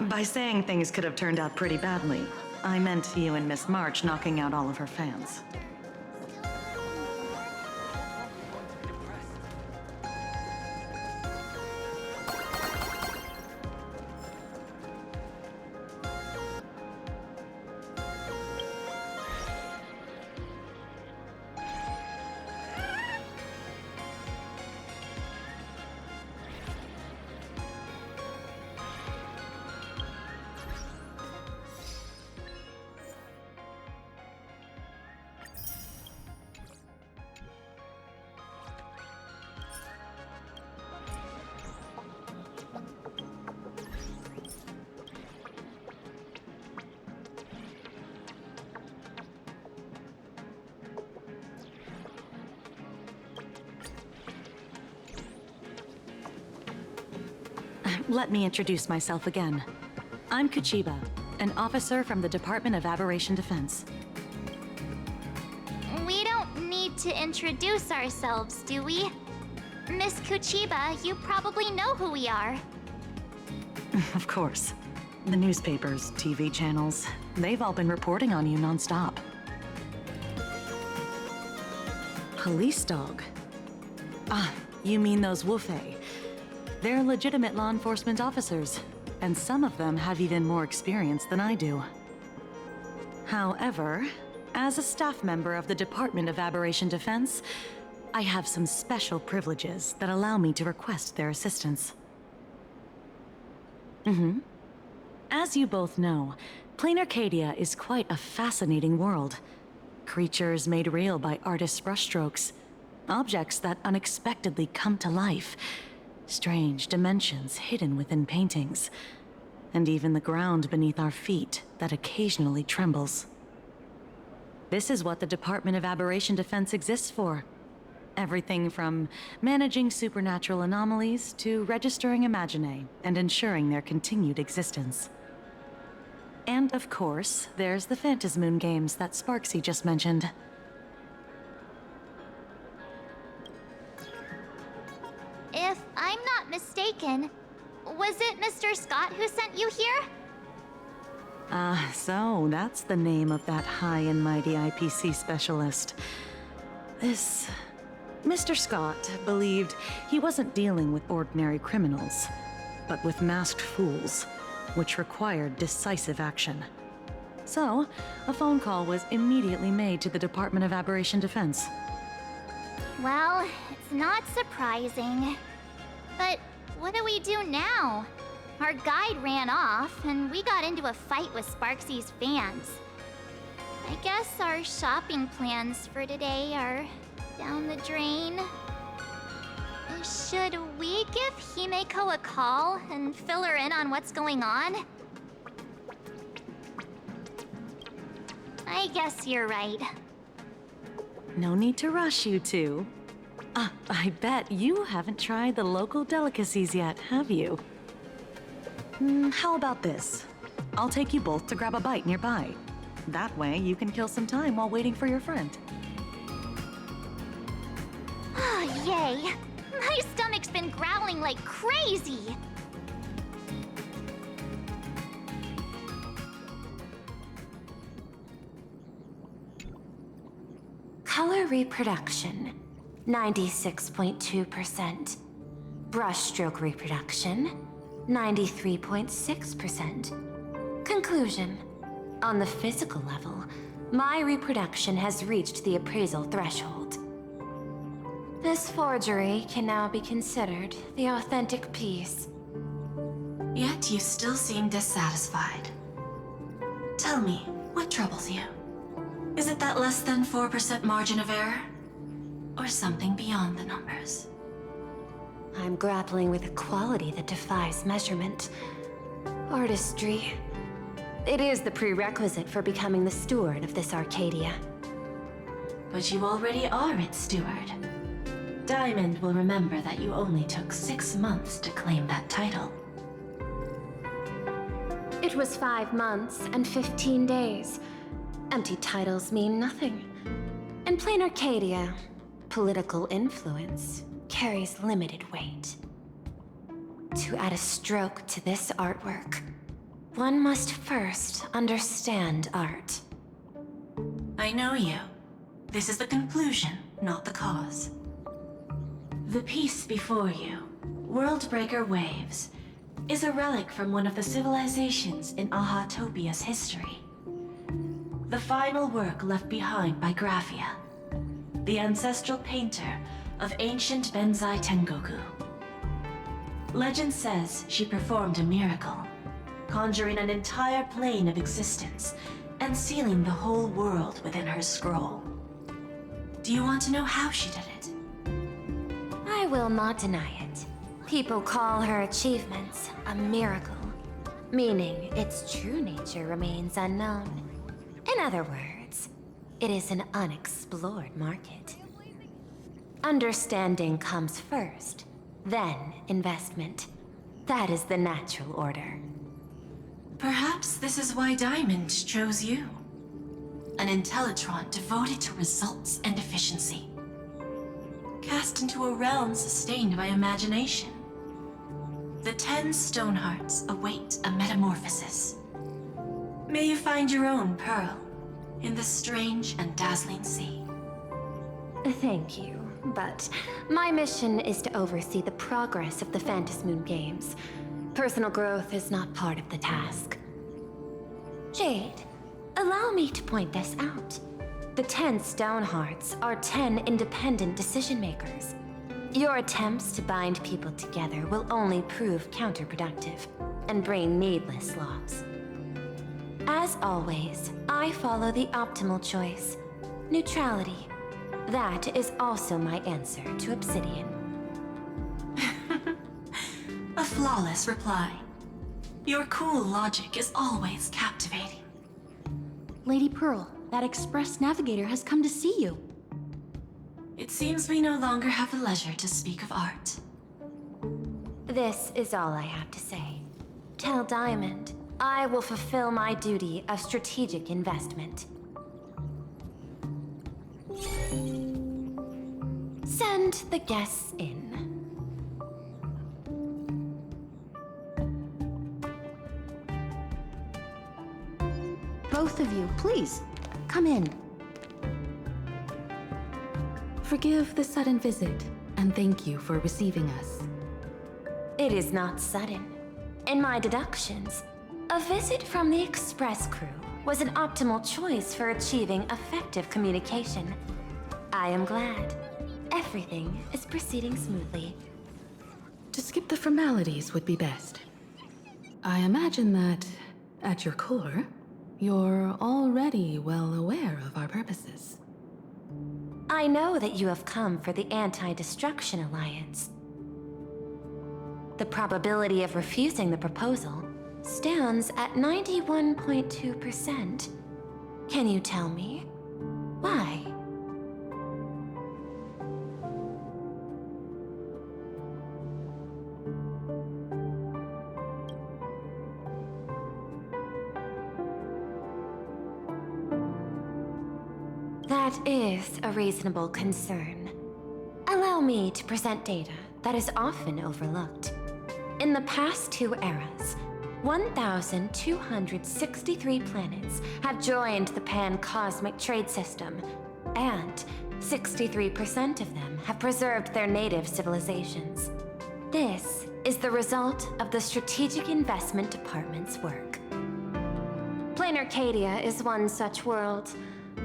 By saying things could have turned out pretty badly, I meant you and Miss March knocking out all of her fans. Let me introduce myself again. I'm Kuchiba, an officer from the Department of Aberration Defense. We don't need to introduce ourselves, do we? Miss Kuchiba, you probably know who we are. Of course. The newspapers, TV channels, they've all been reporting on you nonstop. Police dog? Ah, you mean those Wufei. They're legitimate law enforcement officers, and some of them have even more experience than I do. However, as a staff member of the Department of Aberration Defense, I have some special privileges that allow me to request their assistance. As you both know, Plain Arcadia is quite a fascinating world. Creatures made real by artists' brushstrokes, objects that unexpectedly come to life, strange dimensions hidden within paintings, and even the ground beneath our feet that occasionally trembles. This is what the Department of Aberration Defense exists for. Everything from managing supernatural anomalies to registering Imaginae and ensuring their continued existence. And of course, there's the Phantasmoon Games that Sparksy just mentioned. If I'm not mistaken, was it Mr. Scott who sent you here? So that's the name of that high and mighty IPC specialist. This Mr. Scott believed he wasn't dealing with ordinary criminals, but with masked fools, which required decisive action. So, a phone call was immediately made to the Department of Aberration Defense. Well, it's not surprising. But what do we do now? Our guide ran off, and we got into a fight with Sparksy's fans. I guess our shopping plans for today are down the drain. Should we give Himeko a call and fill her in on what's going on? I guess you're right. No need to rush, you two. I bet you haven't tried the local delicacies yet, have you? How about this? I'll take you both to grab a bite nearby. That way, you can kill some time while waiting for your friend. Oh, yay. My stomach's been growling like crazy. Color reproduction, 96.2%. Brushstroke reproduction, 93.6%. Conclusion. On the physical level, my reproduction has reached the appraisal threshold. This forgery can now be considered the authentic piece. Yet you still seem dissatisfied. Tell me, what troubles you? Is it that less than 4% margin of error? Or something beyond the numbers? I'm grappling with a quality that defies measurement. Artistry. It is the prerequisite for becoming the steward of this Arcadia. But you already are its steward. Diamond will remember that you only took 6 months to claim that title. It was 5 months and 15 days. Empty titles mean nothing. In plain Arcadia, political influence carries limited weight. To add a stroke to this artwork, one must first understand art. I know you. This is the conclusion, not the cause. The piece before you, Worldbreaker Waves, is a relic from one of the civilizations in Ahatopia's history. The final work left behind by Graphia, the ancestral painter of ancient Benzai Tengoku. Legend says she performed a miracle, conjuring an entire plane of existence and sealing the whole world within her scroll. Do you want to know how she did it? I will not deny it. People call her achievements a miracle, meaning its true nature remains unknown. In other words, it is an unexplored market. Understanding comes first, then investment. That is the natural order. Perhaps this is why Diamond chose you. An Intellitron devoted to results and efficiency. Cast into a realm sustained by imagination. The 10 Stonehearts await a metamorphosis. May you find your own pearl in this strange and dazzling sea. Thank you, but my mission is to oversee the progress of the Phantasmoon Games. Personal growth is not part of the task. Jade, allow me to point this out. The 10 Stonehearts are 10 independent decision-makers. Your attempts to bind people together will only prove counterproductive and bring needless loss. As always, I follow the optimal choice. Neutrality. That is also my answer to Obsidian. A flawless reply. Your cool logic is always captivating. Lady Pearl, that Express Navigator has come to see you. It seems we no longer have the leisure to speak of art. This is all I have to say. Tell Diamond, I will fulfill my duty of strategic investment. Send the guests in. Both of you, please, come in. Forgive the sudden visit, and thank you for receiving us. It is not sudden. In my deductions, a visit from the Express crew was an optimal choice for achieving effective communication. I am glad. Everything is proceeding smoothly. To skip the formalities would be best. I imagine that, at your core, you're already well aware of our purposes. I know that you have come for the Anti-Destruction Alliance. The probability of refusing the proposal stands at 91.2%. Can you tell me why? That is a reasonable concern. Allow me to present data that is often overlooked. In the past 2 eras, 1,263 planets have joined the pan-cosmic trade system, and 63% of them have preserved their native civilizations. This is the result of the Strategic Investment Department's work. Plain Arcadia is one such world.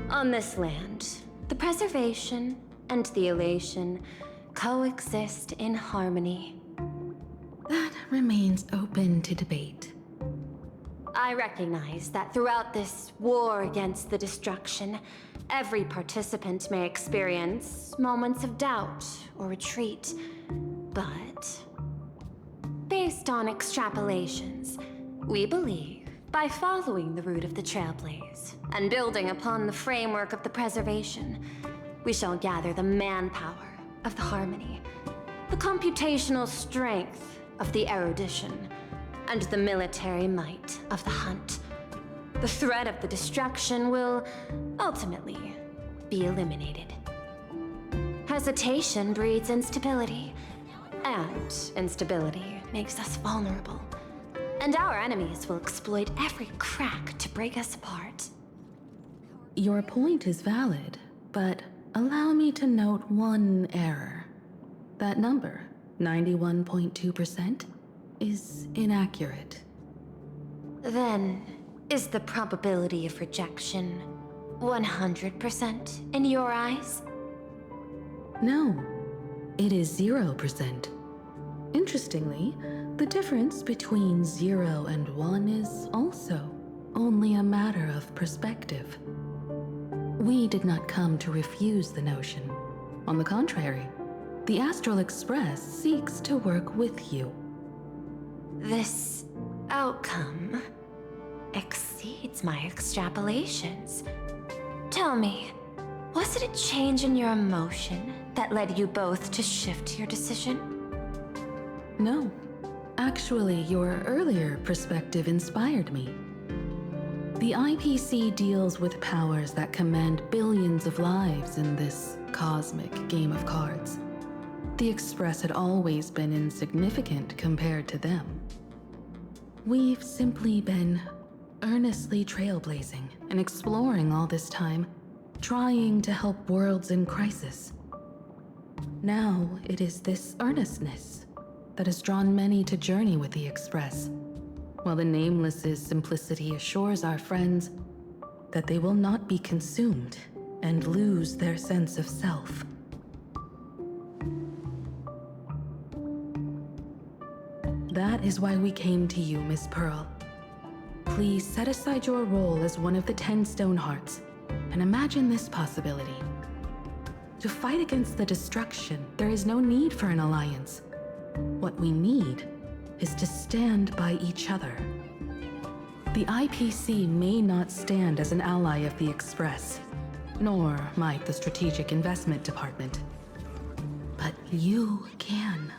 On this land, the preservation and the elation coexist in harmony. That remains open to debate. I recognize that throughout this war against the destruction, every participant may experience moments of doubt or retreat. But based on extrapolations, we believe by following the route of the Trailblaze and building upon the framework of the preservation, we shall gather the manpower of the harmony, the computational strength of the erudition, and the military might of the hunt. The threat of the destruction will ultimately be eliminated. Hesitation breeds instability, and instability makes us vulnerable. And our enemies will exploit every crack to break us apart. Your point is valid, but allow me to note one error. That number, 91.2%, is inaccurate. Then, is the probability of rejection 100% in your eyes? No, it is 0%. Interestingly, the difference between 0 and 1 is also only a matter of perspective. We did not come to refuse the notion. On the contrary, the Astral Express seeks to work with you. This outcome exceeds my extrapolations. Tell me, was it a change in your emotion that led you both to shift your decision? No. Actually, your earlier perspective inspired me. The IPC deals with powers that command billions of lives in this cosmic game of cards. The Express had always been insignificant compared to them. We've simply been earnestly trailblazing and exploring all this time, trying to help worlds in crisis. Now it is this earnestness that has drawn many to journey with the Express, while the Nameless's simplicity assures our friends that they will not be consumed and lose their sense of self. That is why we came to you, Miss Pearl. Please set aside your role as one of the 10 Stonehearts and imagine this possibility. To fight against the destruction, there is no need for an alliance. What we need is to stand by each other. The IPC may not stand as an ally of the Express, nor might the Strategic Investment Department. But you can.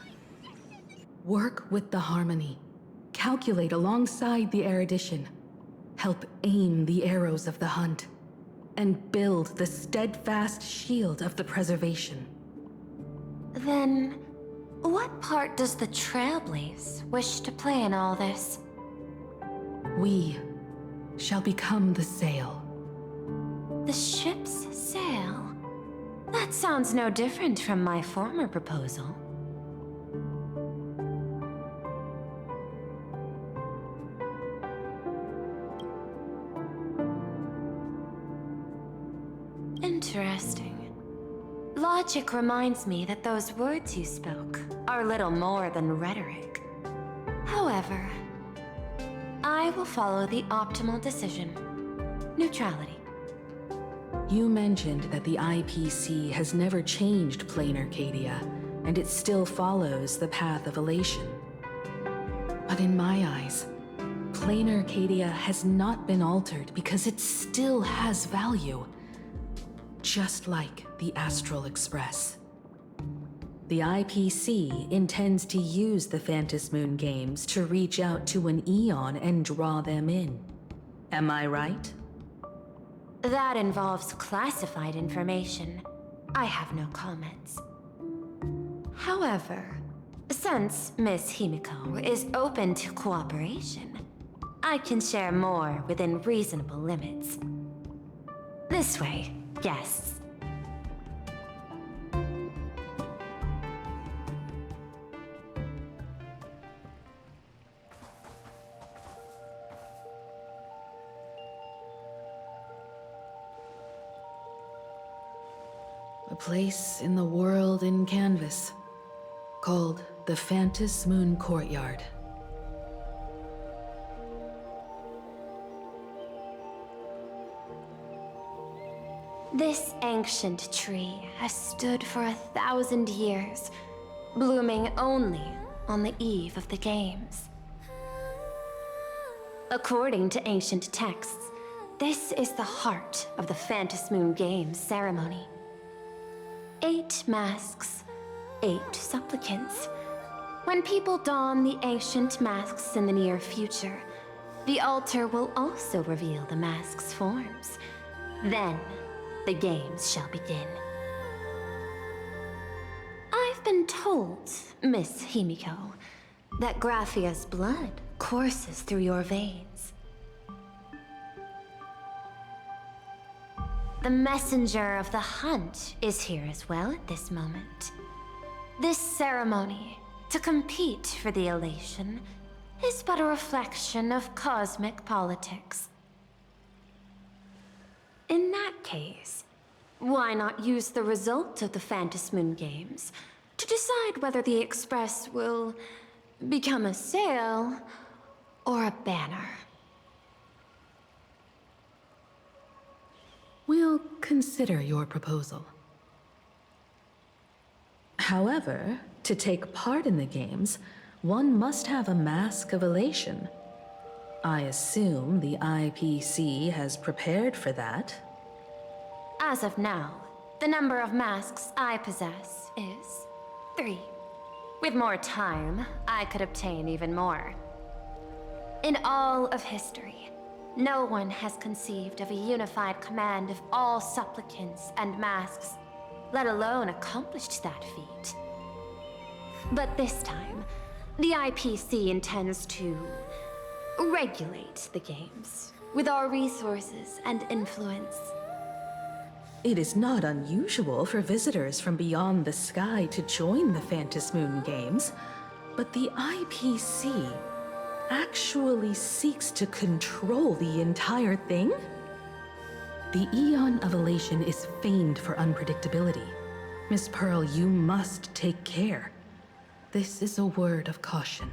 Work with the harmony, calculate alongside the erudition, help aim the arrows of the hunt, and build the steadfast shield of the preservation. Then, what part does the Trailblaze wish to play in all this? We shall become the sail. The ship's sail? That sounds no different from my former proposal. Interesting. Logic reminds me that those words you spoke are little more than rhetoric. However, I will follow the optimal decision. Neutrality. You mentioned that the IPC has never changed Plain Arcadia, and it still follows the path of elation. But in my eyes, Plain Arcadia has not been altered because it still has value. Just like the Astral Express. The IPC intends to use the Phantom Moon games to reach out to an Eon and draw them in. Am I right? That involves classified information. I have no comments. However, since Miss Himiko is open to cooperation, I can share more within reasonable limits. This way, guests. A place in the world in canvas, called the Phantom Moon Courtyard. This ancient tree has stood for 1,000 years, blooming only on the eve of the games. According to ancient texts, this is the heart of the Phantom Moon Games ceremony. 8 masks, 8 supplicants. When people don the ancient masks in the near future, the altar will also reveal the masks' forms. Then, the games shall begin. I've been told, Miss Himiko, that Graphia's blood courses through your veins. The messenger of the hunt is here as well at this moment. This ceremony, to compete for the elation, is but a reflection of cosmic politics. In that case, why not use the result of the Phantom Moon Games to decide whether the Express will become a sail or a banner? We'll consider your proposal. However, to take part in the games, one must have a mask of elation. I assume the IPC has prepared for that. As of now, the number of masks I possess is 3. With more time, I could obtain even more. In all of history, no one has conceived of a unified command of all supplicants and masks, let alone accomplished that feat. But this time, the IPC intends to regulate the games with our resources and influence. It is not unusual for visitors from beyond the sky to join the Phantom Moon Games, but the IPC actually seeks to control the entire thing? The Eon of Elation is famed for unpredictability. Miss Pearl, you must take care. This is a word of caution.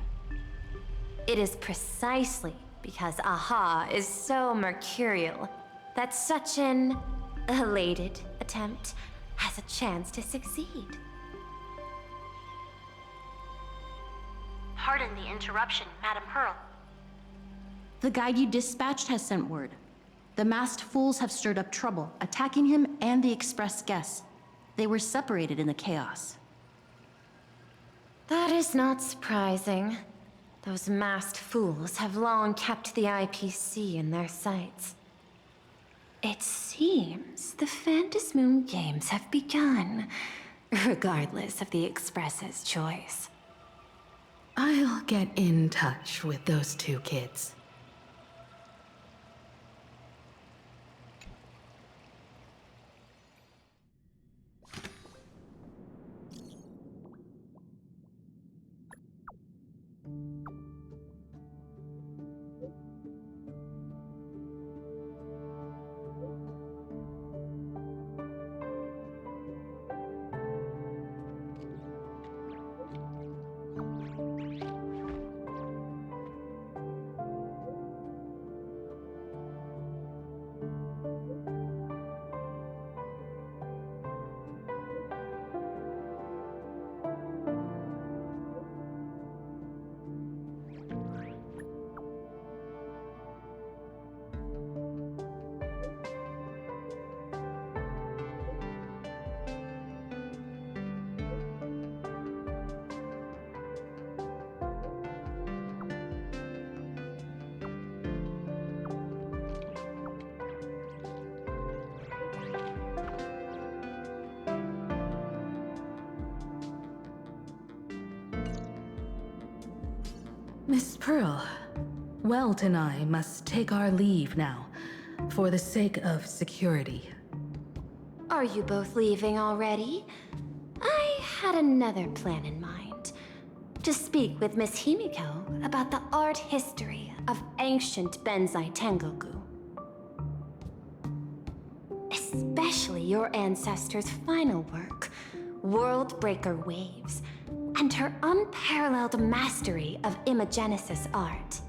It is precisely because Aha is so mercurial that such an elated attempt has a chance to succeed. Pardon the interruption, Madam Pearl. The guide you dispatched has sent word. The masked fools have stirred up trouble, attacking him and the express guests. They were separated in the chaos. That is not surprising. Those masked fools have long kept the IPC in their sights. It seems the Phantom Moon Games have begun, regardless of the Express's choice. I'll get in touch with those 2 kids. Miss Pearl, Welt and I must take our leave now, for the sake of security. Are you both leaving already? I had another plan in mind. To speak with Miss Himiko about the art history of ancient Benzai Tengoku. Especially your ancestors' final work, Worldbreaker Waves, and her unparalleled mastery of imagenesis art.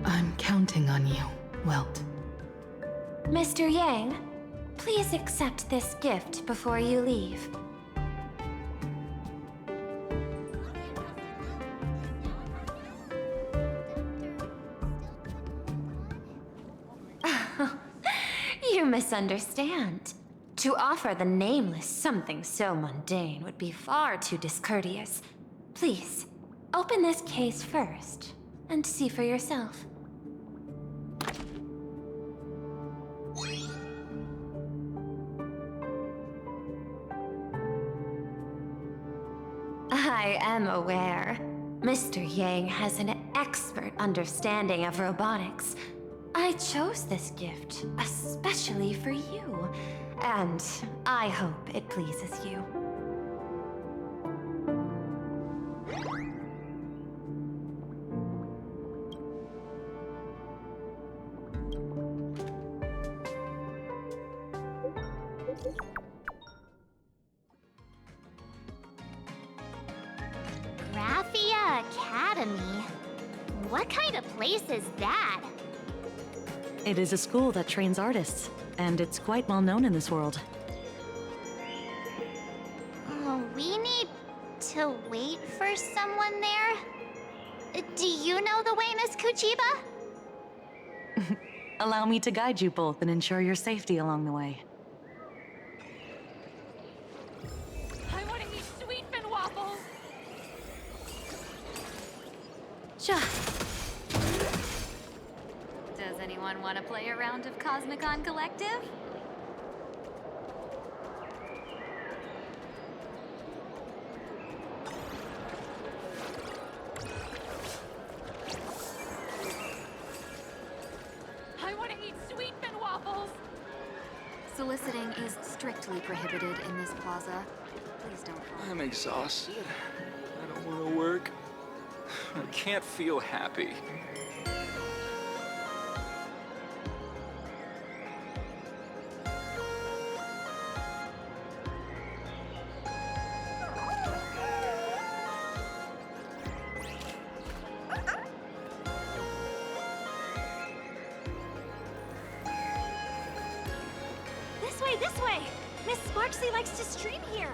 I'm counting on you, Welt. Mr. Yang, please accept this gift before you leave. You misunderstand. To offer the Nameless something so mundane would be far too discourteous. Please, open this case first, and see for yourself. I am aware. Mr. Yang has an expert understanding of robotics. I chose this gift especially for you, and I hope it pleases you. Graphia Academy? What kind of place is that? It is a school that trains artists, and it's quite well known in this world. Oh, we need to wait for someone there? Do you know the way, Miss Kuchiba? Allow me to guide you both and ensure your safety along the way. I want to eat sweet fin waffles! Does anyone want to play a round of Cosmicon Collective? I want to eat sweet fin waffles! Soliciting is strictly prohibited in this plaza. Please don't fall. I'm exhausted. I don't want to work. I can't feel happy. This way! Miss Sparksy likes to stream here!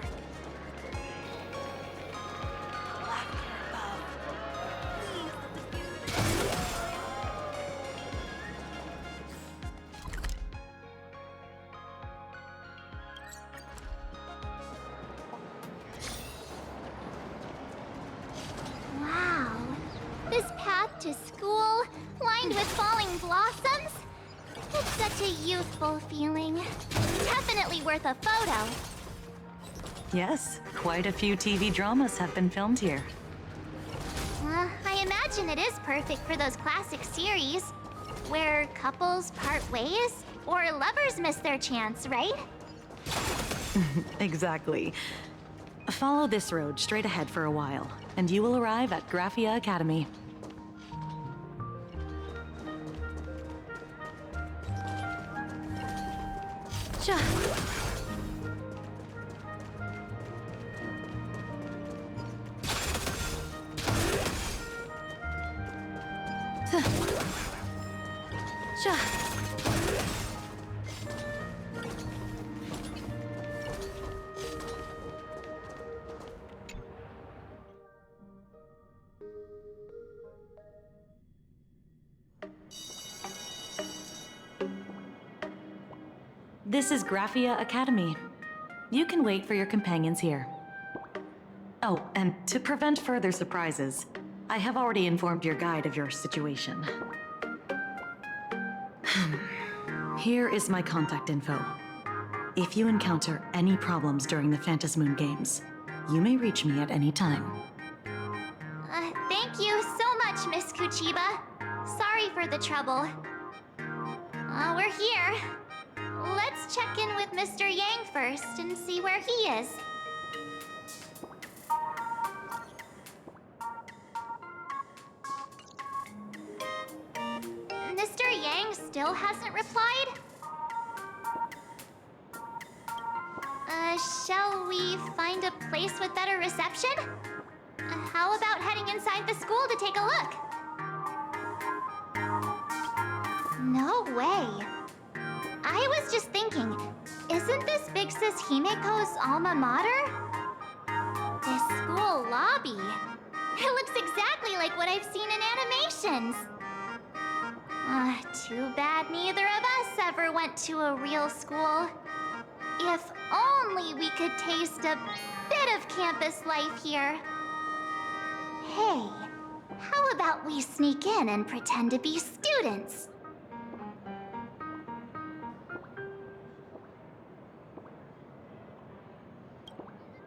Wow. This path to school, lined with falling blossoms? It's such a youthful feeling. Definitely worth a photo. Yes, quite a few TV dramas have been filmed here. I imagine it is perfect for those classic series, where couples part ways, or lovers miss their chance, right? Exactly. Follow this road straight ahead for a while, and you will arrive at Graphia Academy. This is Graphia Academy. You can wait for your companions here. Oh, and to prevent further surprises, I have already informed your guide of your situation. Here is my contact info. If you encounter any problems during the Phantasmoon Games, you may reach me at any time. Thank you so much, Miss Kuchiba. Sorry for the trouble. We're here. Let's check in with Mr. Yang first and see where he is. Mr. Yang still hasn't replied? Shall we find a place with better reception? How about heading inside the school to take a look? No way. I was just thinking, isn't this Big Sis Himeko's alma mater? This school lobby. It looks exactly like what I've seen in animations. Too bad neither of us ever went to a real school. If only we could taste a bit of campus life here. Hey, how about we sneak in and pretend to be students?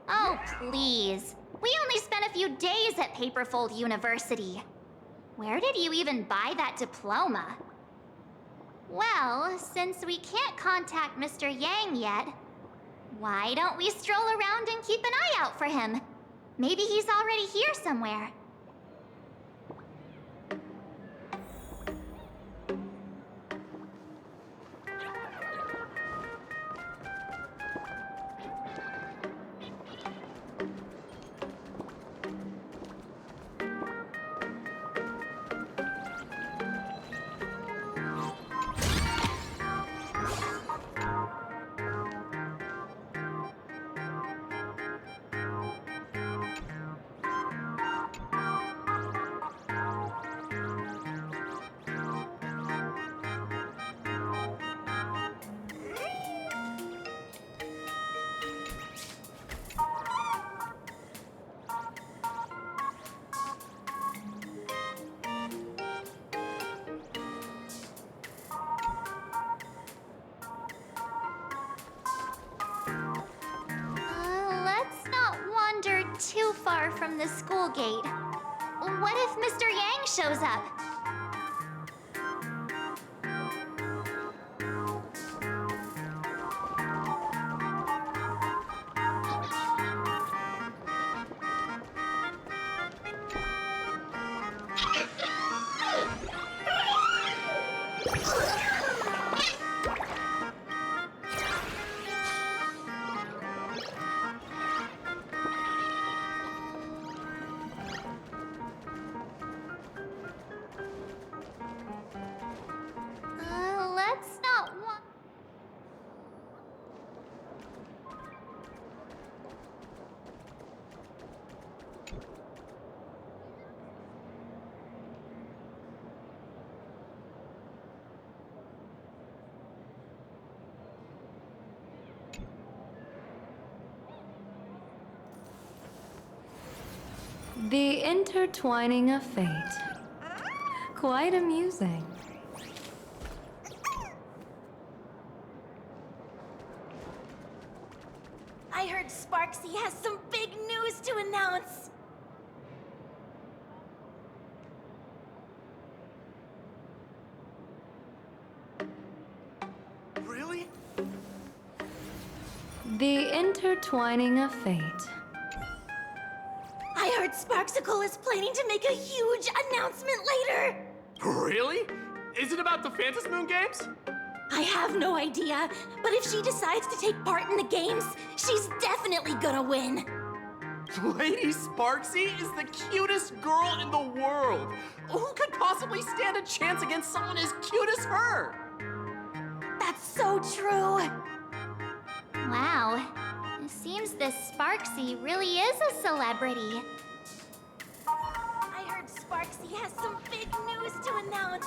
Oh, please. We only spent a few days at Paperfold University. Where did you even buy that diploma? Well, since we can't contact Mr. Yang yet, why don't we stroll around and keep an eye out for him? Maybe he's already here somewhere. Let's not wander too far from the school gate. What if Mr. Yang shows up? Let's not wa- The intertwining of fate. Quite amusing. I heard Sparksy has some big news to announce. Really? The intertwining of fate. I heard Sparksicle is planning to make a huge announcement later. Really? Is it about the Phantasmoon Games? I have no idea, but if she decides to take part in the games, she's definitely gonna win. Lady Sparksy is the cutest girl in the world. Who could possibly stand a chance against someone as cute as her? That's so true. Wow. It seems this Sparksy really is a celebrity. I heard Sparksy has some big news to announce.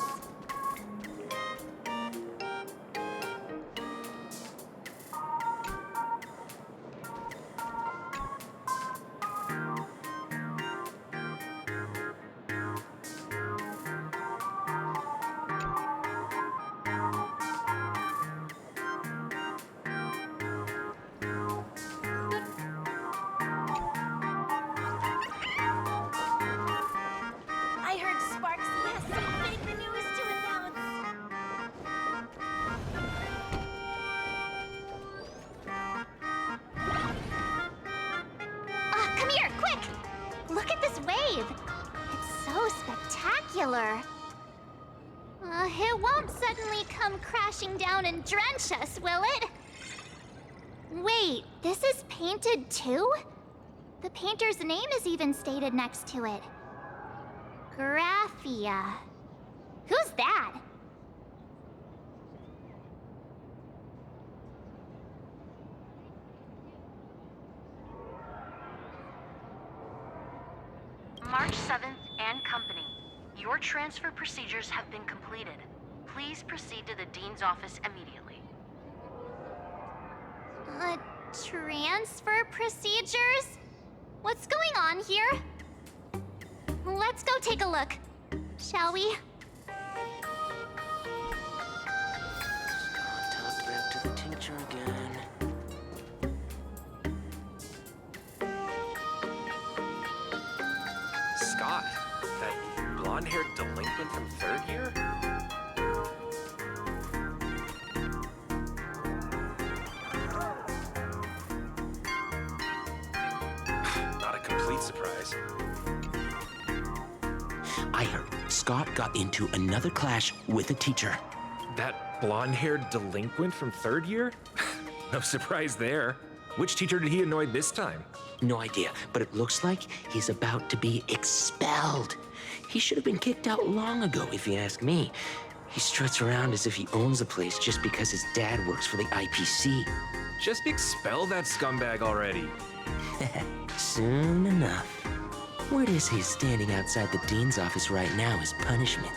spectacular. It won't suddenly come crashing down and drench us, will it? Wait, this is painted too? The painter's name is even stated next to it. Graphia. Who's that? March 7th and company. Your transfer procedures have been completed. Please proceed to the Dean's office immediately. Transfer procedures? What's going on here? Let's go take a look, shall we? Toss back to the tincture again. Scott, that blonde-haired delinquent from third year? Not a complete surprise. I heard Scott got into another clash with a teacher. That blonde-haired delinquent from third year? No surprise there. Which teacher did he annoy this time? No idea, but it looks like he's about to be expelled. He should have been kicked out long ago, if you ask me. He struts around as if he owns the place just because his dad works for the IPC. Just expel that scumbag already. Soon enough. Word is he's standing outside the dean's office right now as punishment.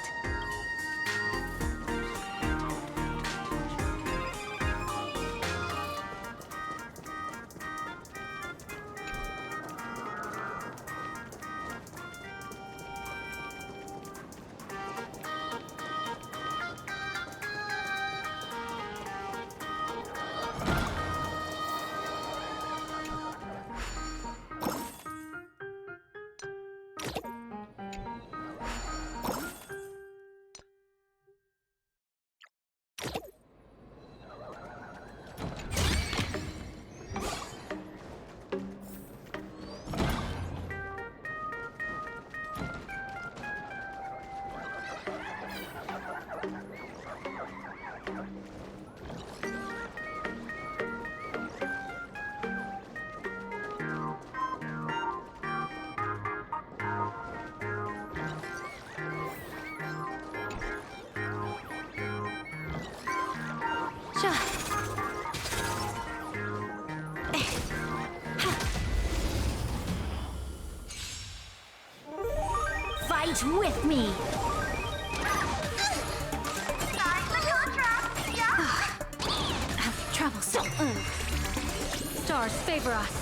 Fight with me! Trouble. Stars favor us.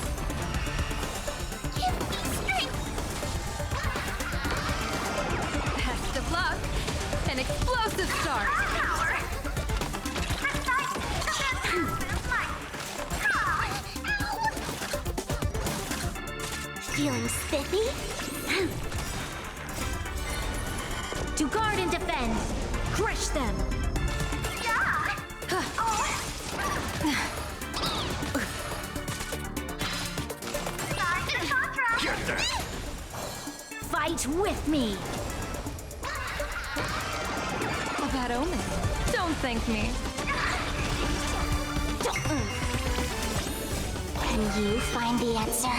Give me strength! Best of luck. An explosive start. Feeling spiffy? To guard and defend! Crush them! Get that! Fight with me! A bad omen. Don't thank me. Can you find the answer?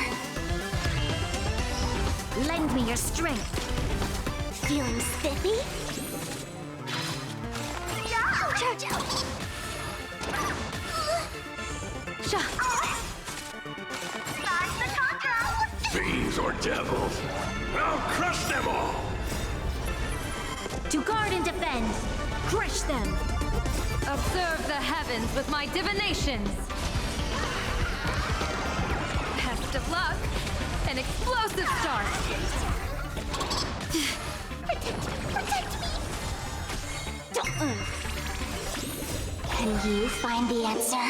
Lend me your strength. Feeling spiffy? Fiends or devils, I'll crush them all! To guard and defend, crush them! Observe the heavens with my divinations. Best of luck. An explosive start. Protect me! Can you find the answer?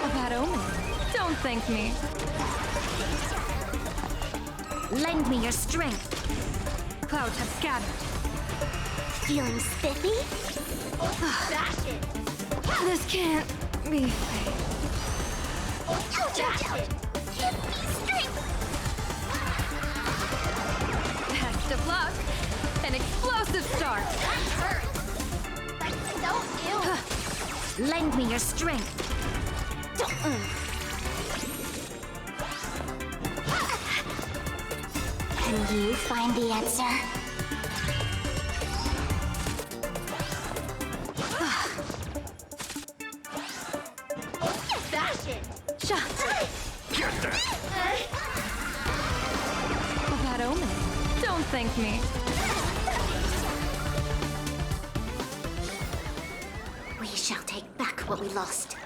A bad omen. Don't thank me. Lend me your strength. Clouds have scattered. Feeling spiffy? This can't be fate. Give me strength! of luck. An explosive start. That hurts. That's so ill. Lend me your strength. Can you find the answer? Fashion. Get there! Bad omen. Don't thank me. We shall take back what we lost.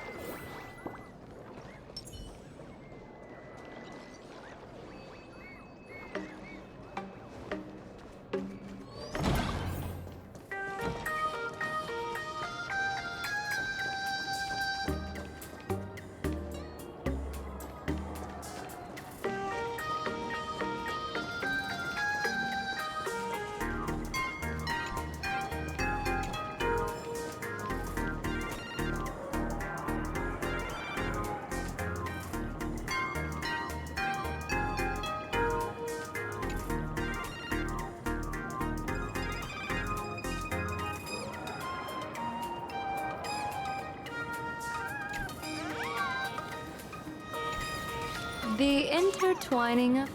The intertwining of...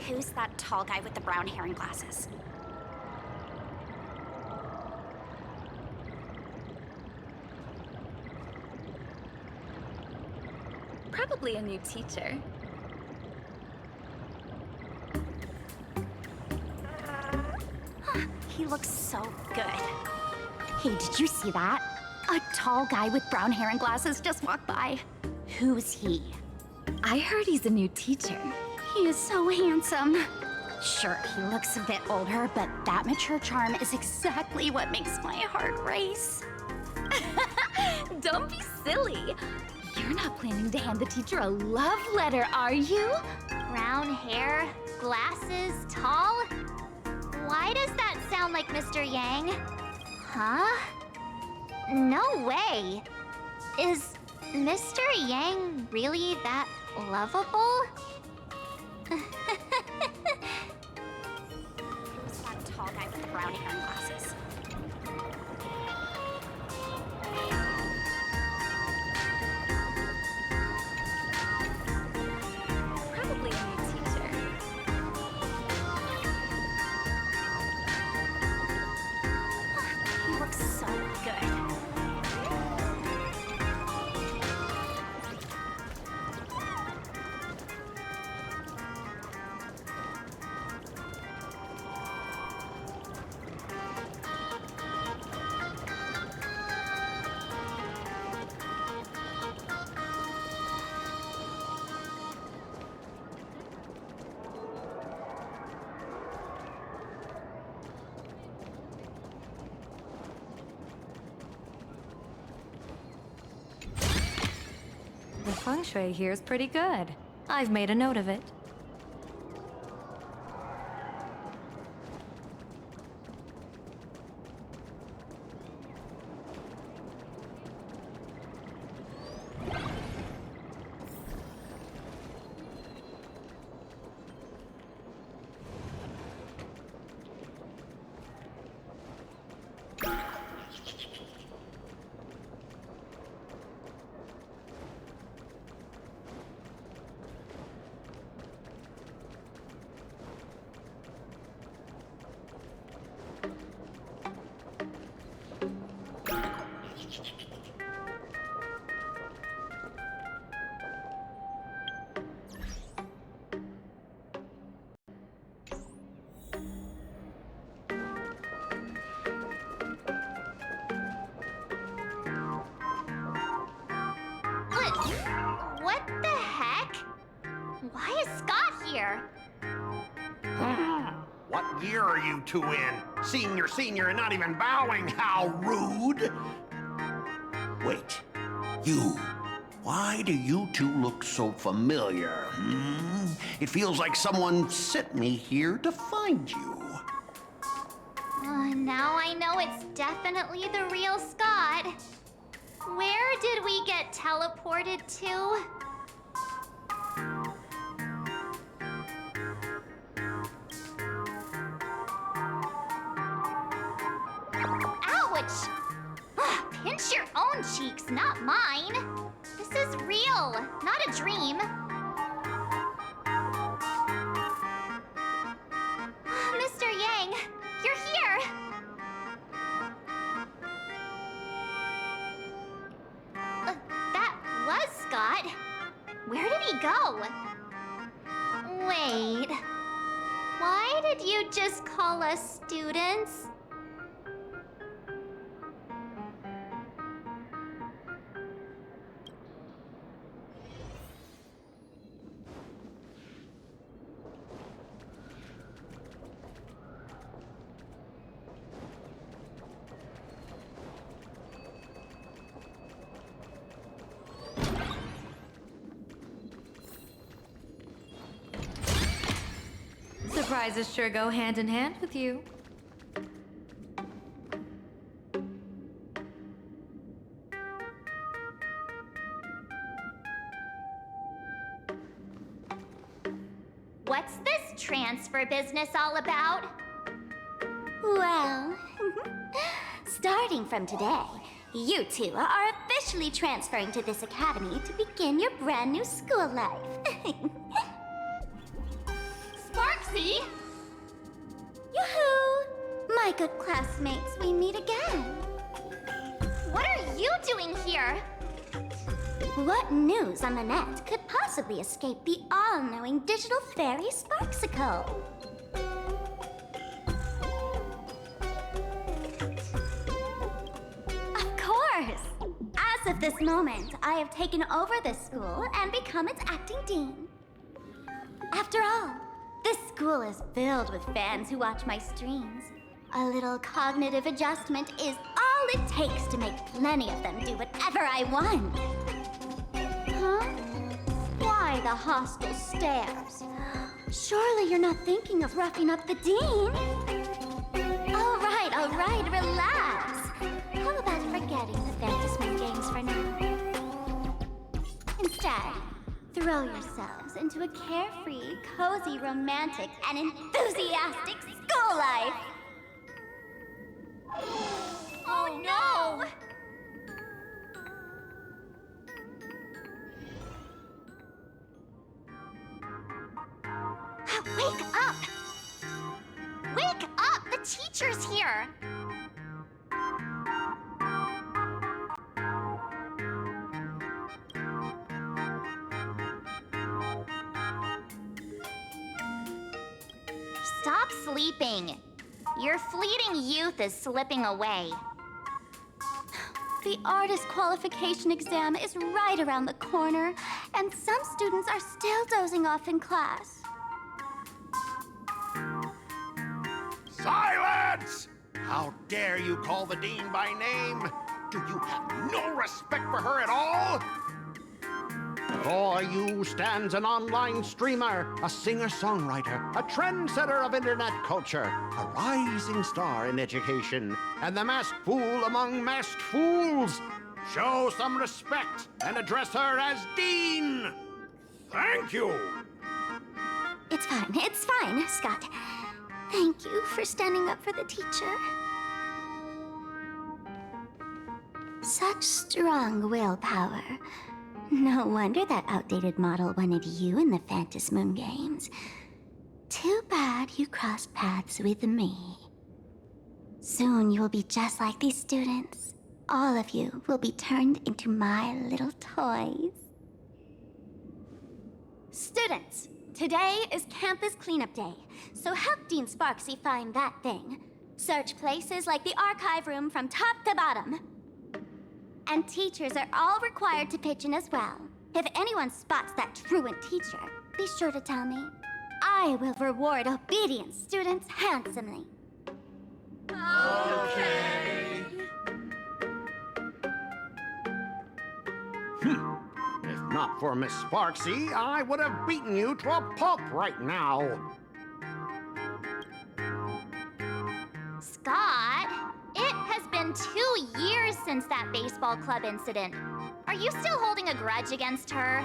Who's that tall guy with the brown hair and glasses? Probably a new teacher. He looks so good. Hey, did you see that? A tall guy with brown hair and glasses just walked by. Who's he? I heard he's a new teacher. He is so handsome. Sure, he looks a bit older, but that mature charm is exactly what makes my heart race. Don't be silly. You're not planning to hand the teacher a love letter, are you? Brown hair, glasses, tall? Why does that sound like Mr. Yang? Huh? No way. Is Mr. Yang really that lovable? Who's that tall guy with the brown hair and glasses? Probably a new teacher. He looks so good. The feng shui here is pretty good. I've made a note of it. What the heck? Why is Scott here? What year are you two in? Senior, and not even bowing. How rude! Wait, you. Why do you two look so familiar? It feels like someone sent me here to find you. Now I know it's definitely the real Scott. Where did we get teleported to? Ouch! Pinch your own cheeks, not mine. This is real, not a dream. Mr. Yang, you're here. That was Scott. Where did he go? Wait. Why did you just call us students? Surprises sure go hand in hand with you. What's this transfer business all about? Well, starting from today, you two are officially transferring to this academy to begin your brand new school life. Spark Sparksy! Yoo-hoo! My good classmates, we meet again. What are you doing here? What news on the net could possibly escape the all-knowing digital fairy Sparksicle? Of course! As of this moment, I have taken over this school and become its acting dean. After all, this school is filled with fans who watch my streams. A little cognitive adjustment is all it takes to make plenty of them do whatever I want. Huh? Why the hostile stares? Surely you're not thinking of roughing up the dean? All right, relax. How about forgetting the Fantasy Games for now? Instead, throw yourselves into a carefree, cozy, romantic, and enthusiastic school life. Oh no! Wake up! Wake up! The teacher's here! Stop sleeping. Your fleeting youth is slipping away. The artist qualification exam is right around the corner, and some students are still dozing off in class. Silence! How dare you call the dean by name? Do you have no respect for her at all? Before you stands an online streamer, a singer-songwriter, a trendsetter of internet culture, a rising star in education, and the masked fool among masked fools. Show some respect and address her as Dean. Thank you. It's fine, Scott. Thank you for standing up for the teacher. Such strong willpower. No wonder that outdated model wanted you in the Phantasmoon Games. Too bad you crossed paths with me. Soon you will be just like these students. All of you will be turned into my little toys. Students, today is campus cleanup day, so help Dean Sparksy find that thing. Search places like the archive room from top to bottom. And teachers are all required to pitch in as well. If anyone spots that truant teacher, be sure to tell me. I will reward obedient students handsomely. Okay. If not for Miss Sparksy, I would have beaten you to a pulp right now. Scott, it has been 2 years since that baseball club incident. Are you still holding a grudge against her?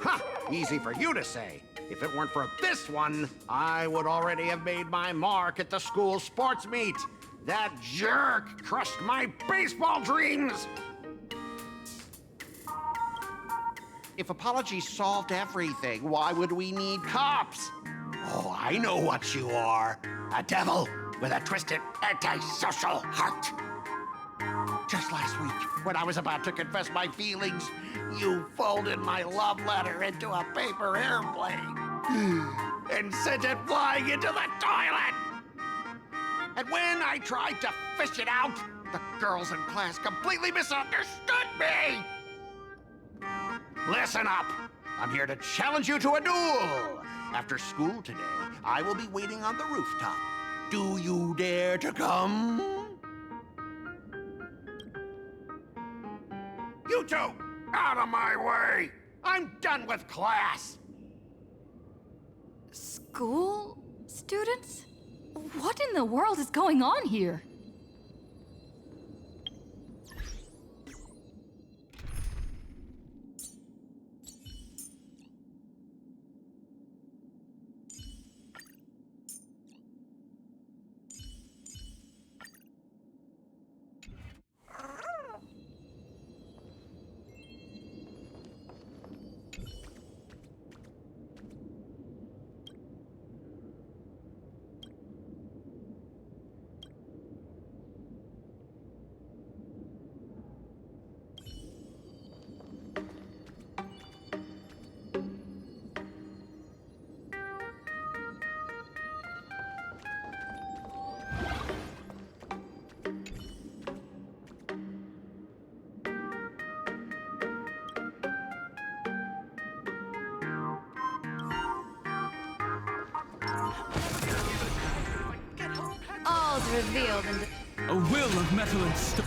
Ha! Easy for you to say. If it weren't for this one, I would already have made my mark at the school sports meet. That jerk crushed my baseball dreams! If apologies solved everything, why would we need cops? Oh, I know what you are. A devil with a twisted, antisocial heart. Just last week, when I was about to confess my feelings, you folded my love letter into a paper airplane and sent it flying into the toilet. And when I tried to fish it out, the girls in class completely misunderstood me. Listen up. I'm here to challenge you to a duel. After school today, I will be waiting on the rooftop. Do you dare to come? You two, out of my way! I'm done with class! School students? What in the world is going on here? all's revealed in the... A will of metal and stone.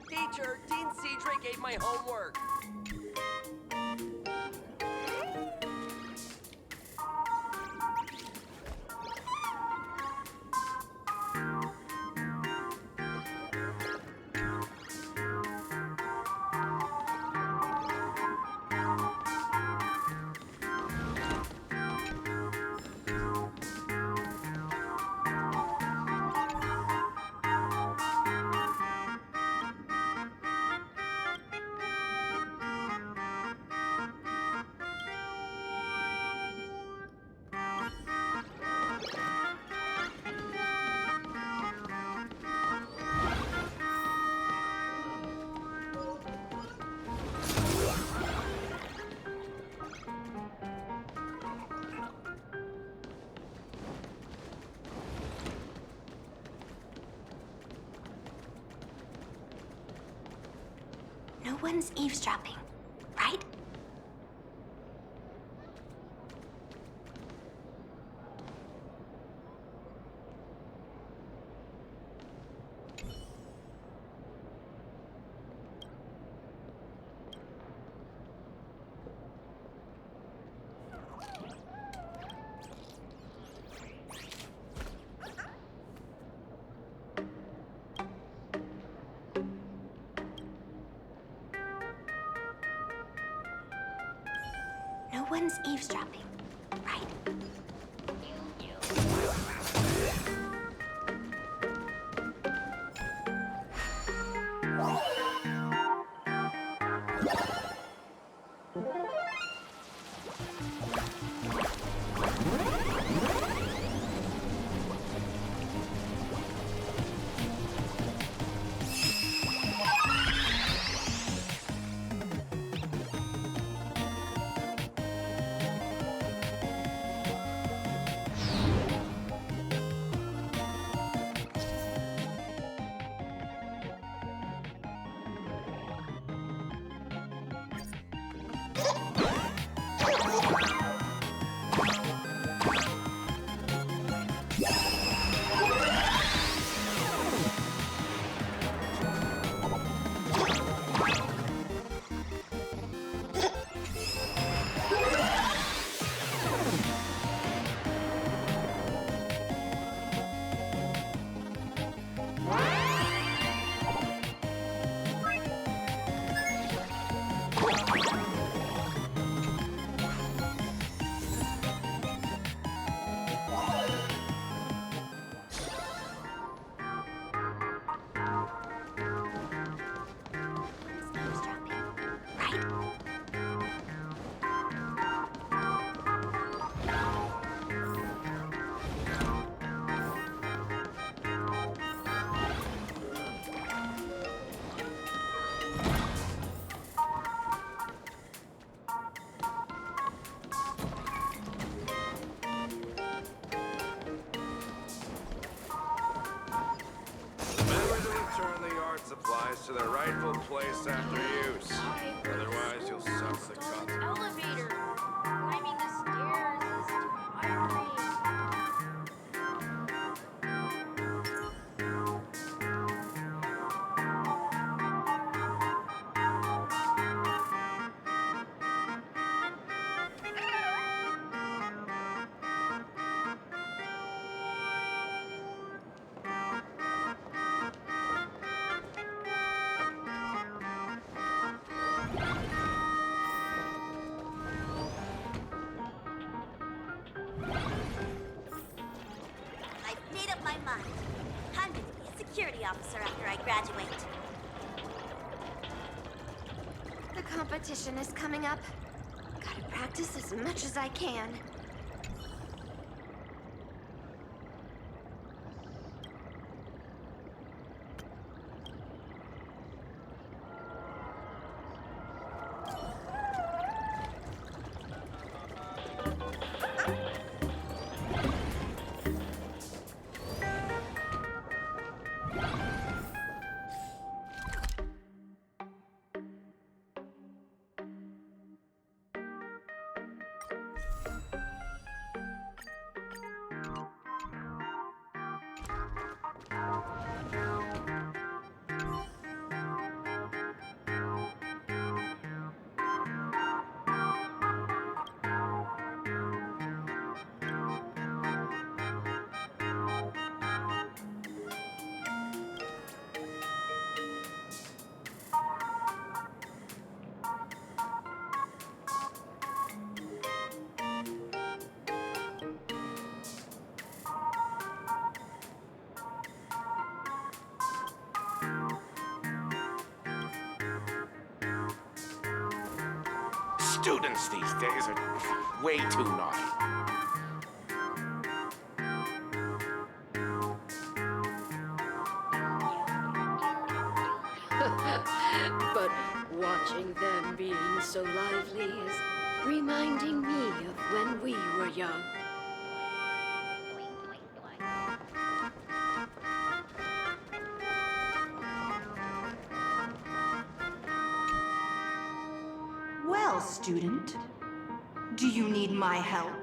Teacher, Dean Cedric ate my homework. No one's eavesdropping, right? No one's eavesdropping, right? supplies to their rightful place after use. Otherwise, you'll suffer the consequences. Elevator. Climbing the stairs is tiring. I've made up my mind. I'm going to be a security officer after I graduate. The competition is coming up. Gotta practice as much as I can. Students these days are way too naughty. But watching them being so lively is reminding me of when we were young. Well, student, do you need my help?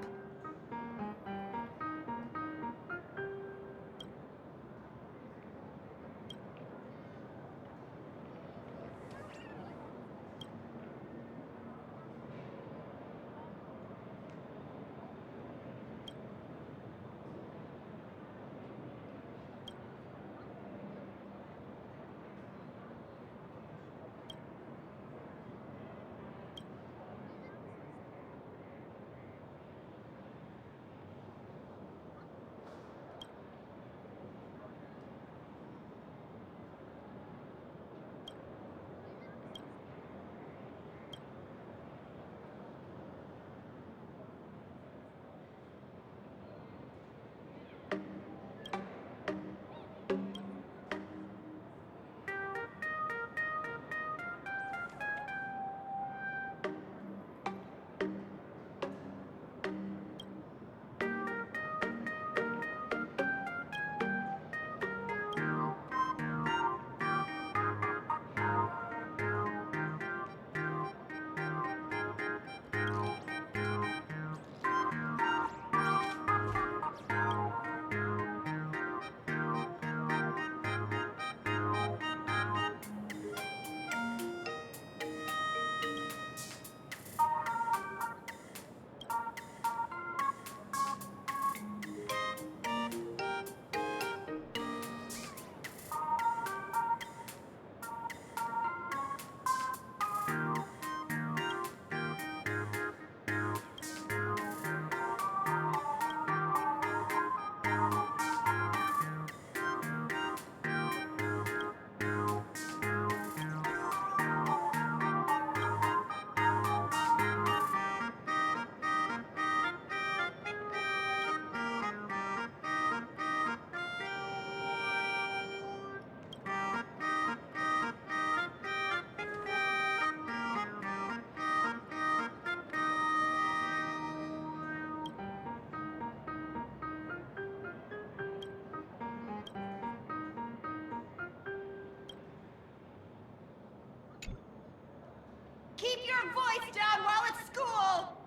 Keep your voice down while at school!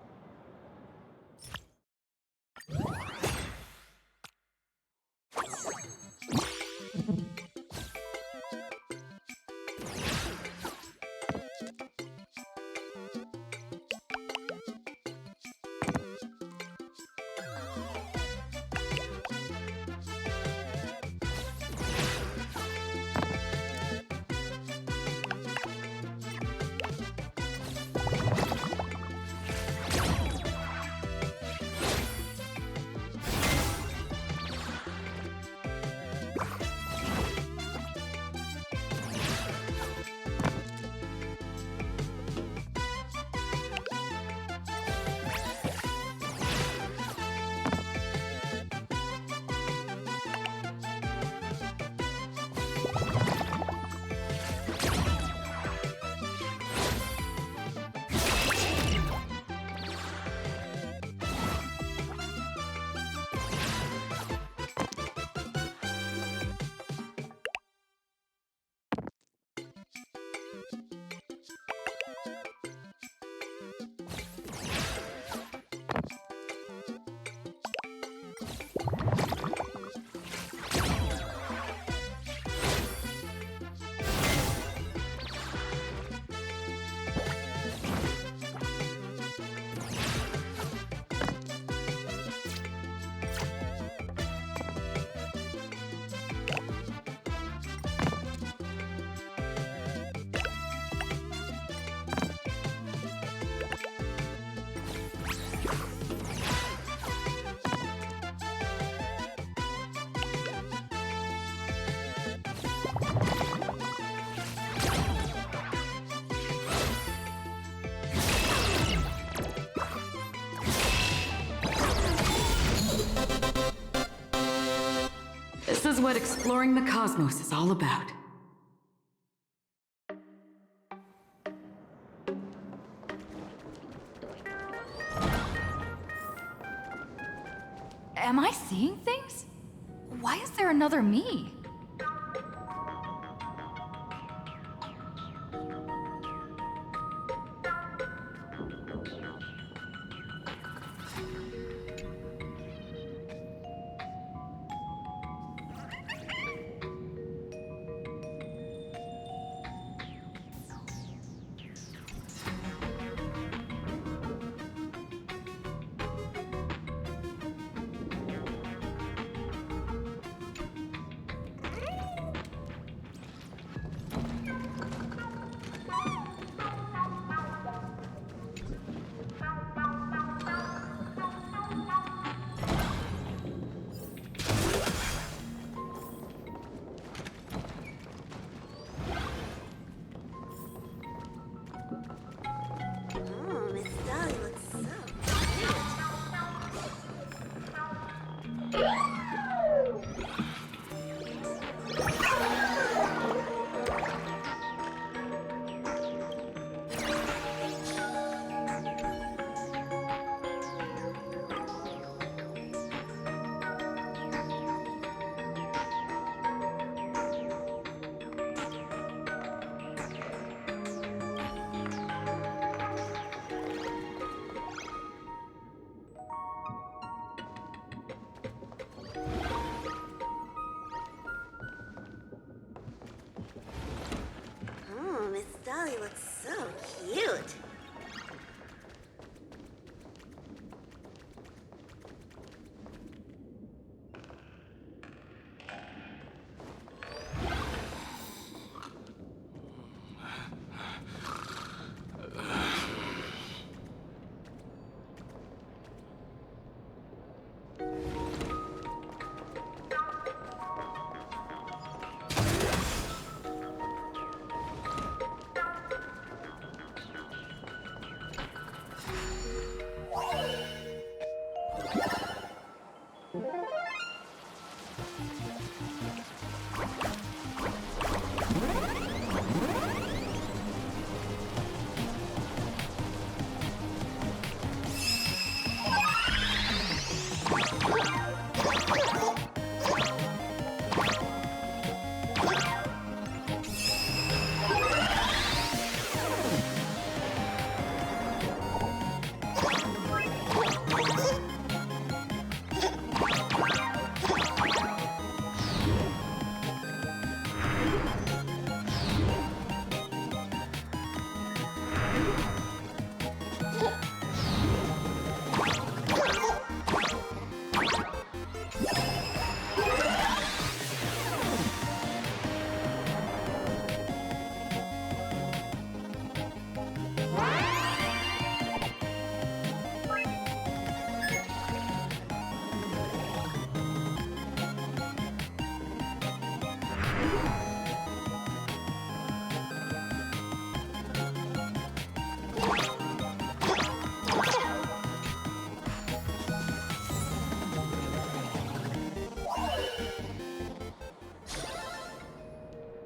This is what exploring the cosmos is all about. Am I seeing things? Why is there another me? Miss Dolly looks so Miss Dolly looks so cute.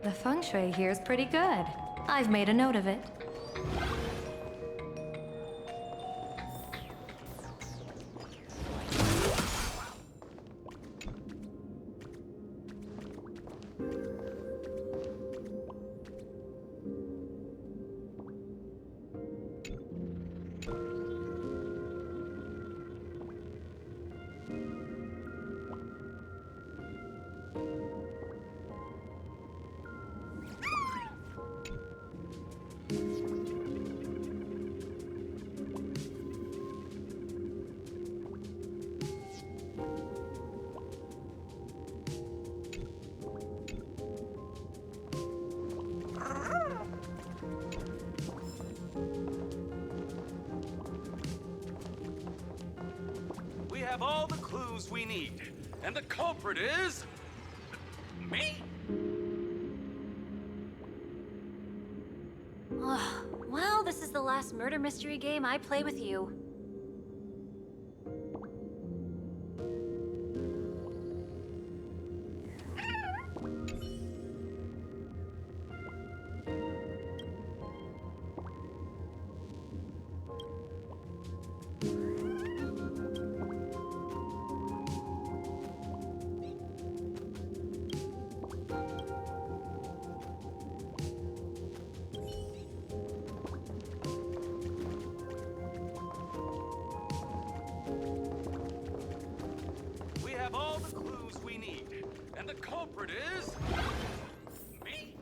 The feng shui here is pretty good. I've made a note of it. We have all the clues we need, and the culprit is... me? Well, this is the last murder mystery game I play with you. have all the clues we need, and the culprit is... me.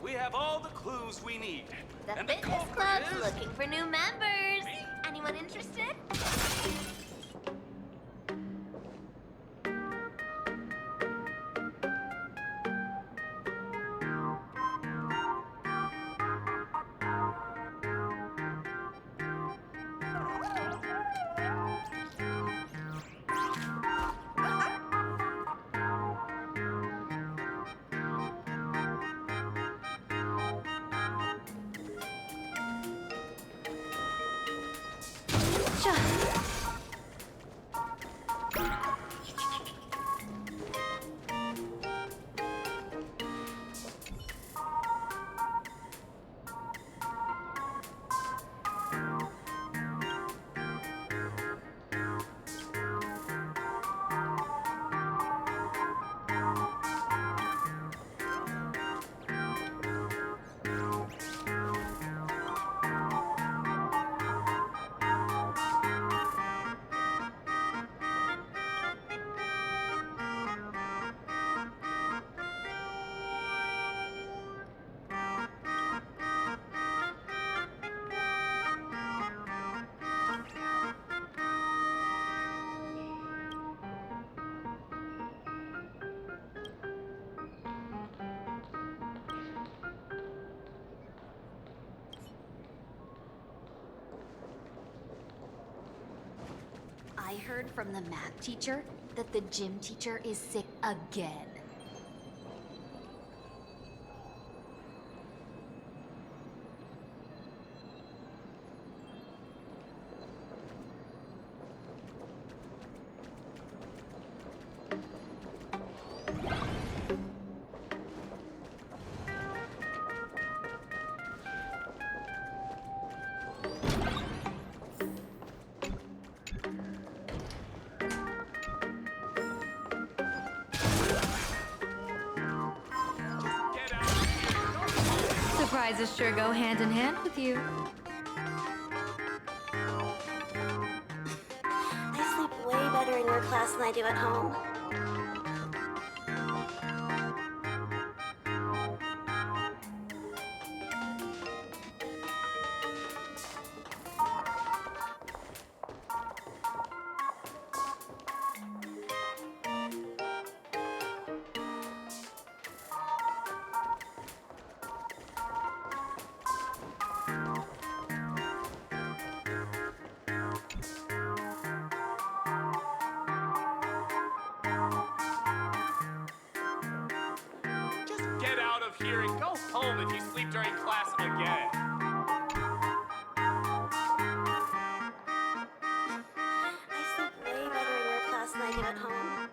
We have all the clues we need. The and fitness culprit club's is... looking for new members. Anyone interested? heard from the math teacher that the gym teacher is sick again. Surprises sure go hand in hand with you. I sleep way better in your class than I do at home. Get out of here and go home if you sleep during class again. I sleep way better in your class than I do at home.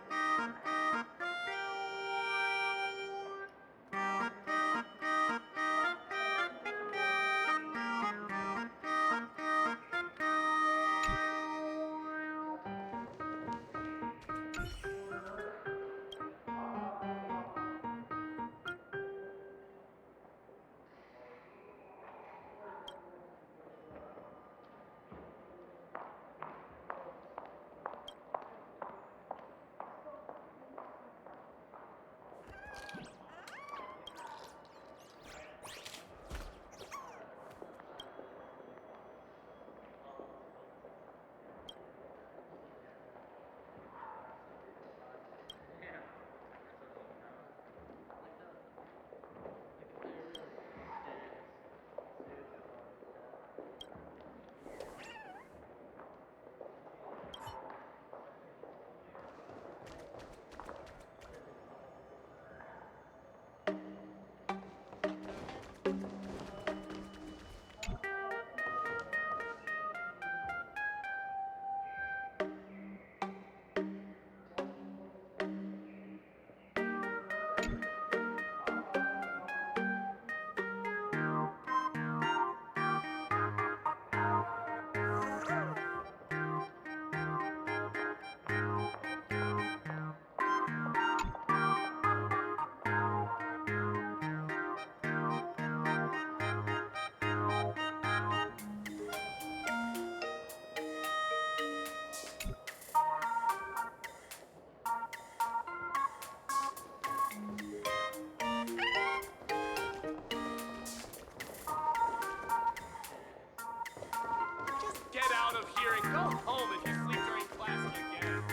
Get out of here and go home if you sleep during class again.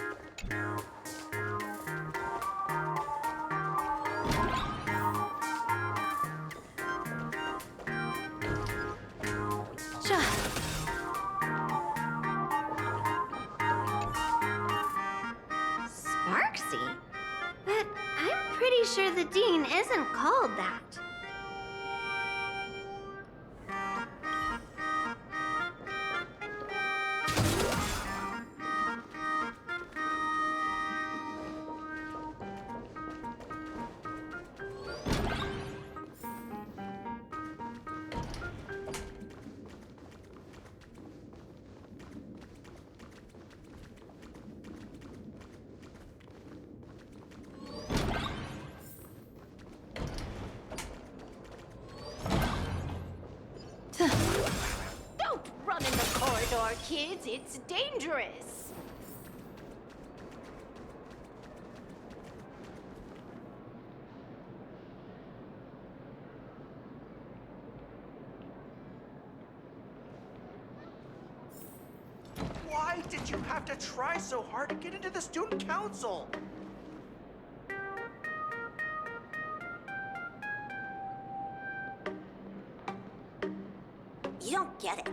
Sparksy? But I'm pretty sure the dean isn't called that. Don't run in the corridor, kids. It's dangerous. Why did you have to try so hard to get into the student council? You don't get it.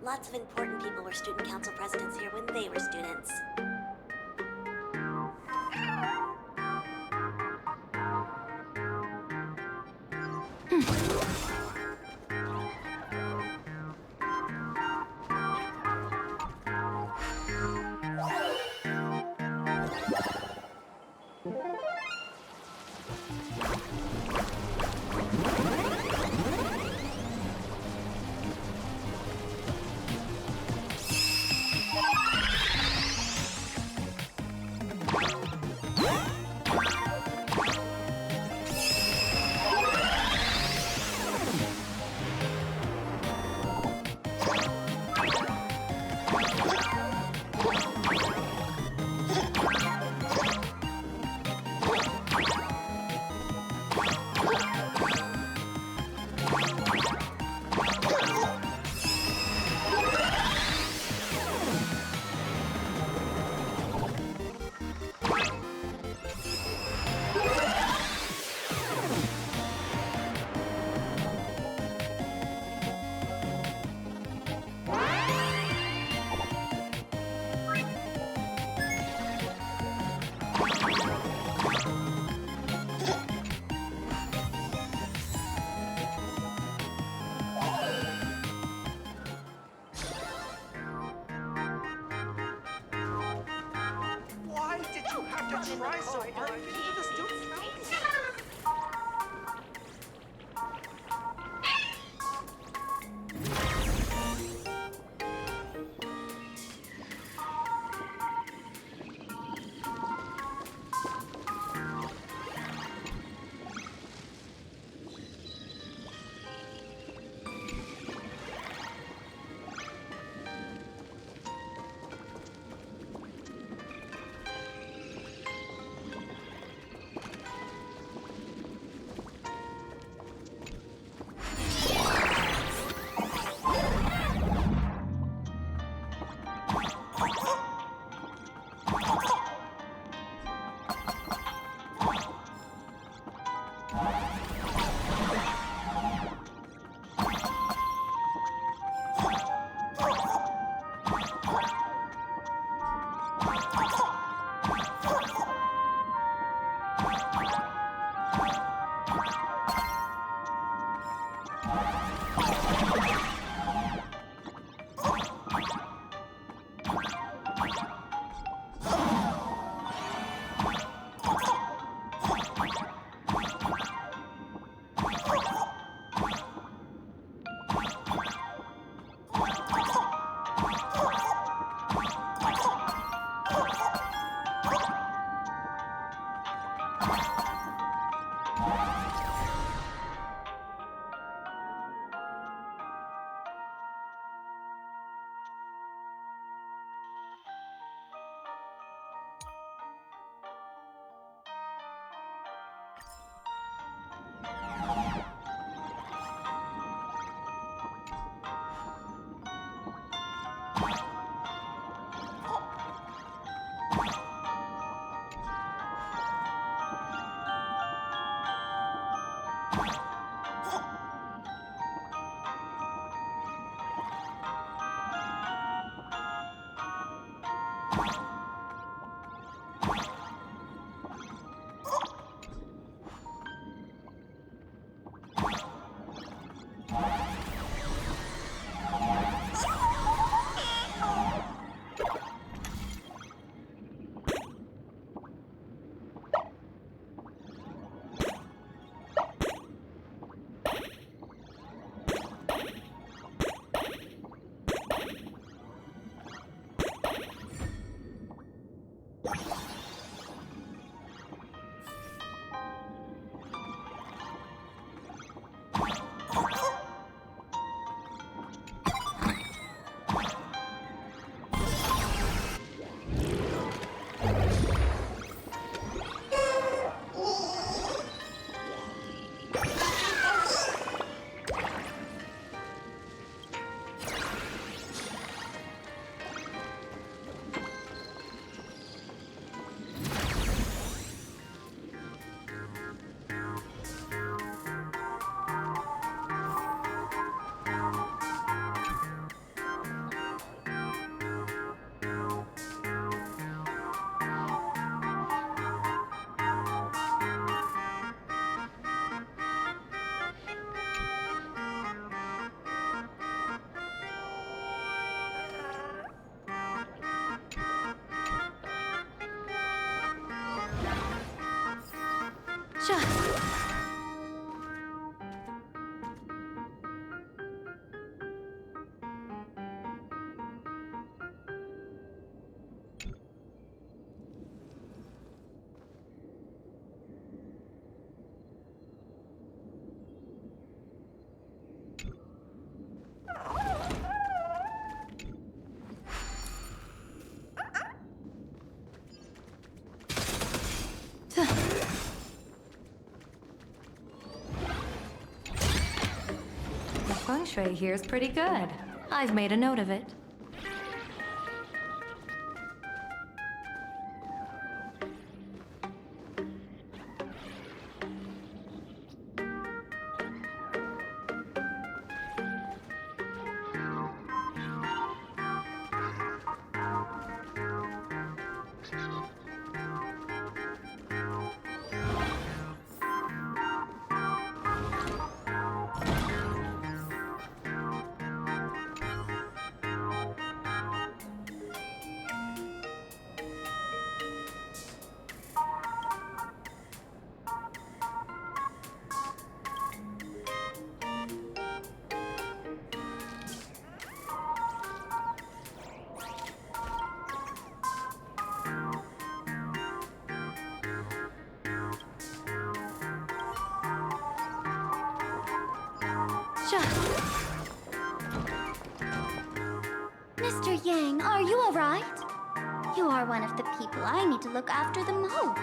Lots of important people were student council presidents here when they were students. Why did you have to try so hard to get into the student council? The feng shui here's pretty good. I've made a note of it. Mr. Yang, are you alright? You are one of the people I need to look after the most.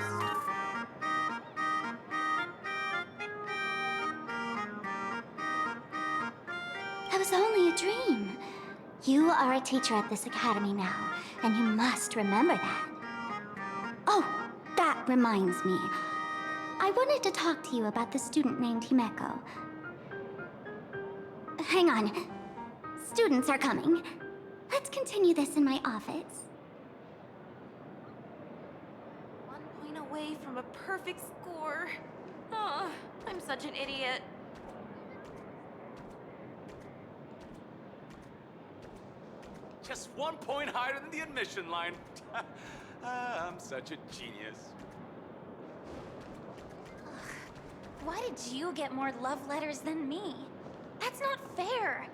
That was only a dream. You are a teacher at this academy now, and you must remember that. Oh, that reminds me. I wanted to talk to you about the student named Himeko. Hang on. Students are coming. Let's continue this in my office. 1 point away from a perfect score. Oh, I'm such an idiot. Just 1 point higher than the admission line. I'm such a genius. Why did you get more love letters than me? That's not fair.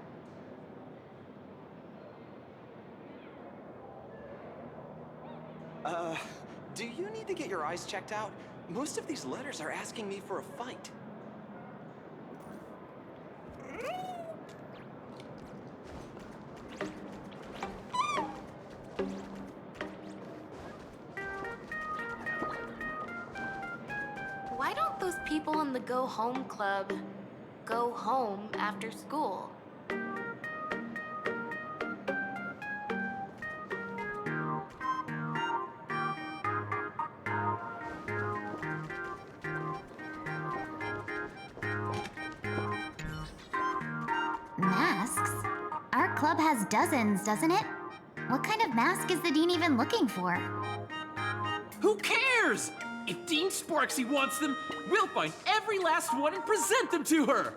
Do you need to get your eyes checked out? Most of these letters are asking me for a fight. Why don't those people in the Go Home Club go home after school? Masks? Our club has dozens, doesn't it? What kind of mask is the dean even looking for? Who cares? If Dean Sparksy wants them, we'll find every last one and present them to her!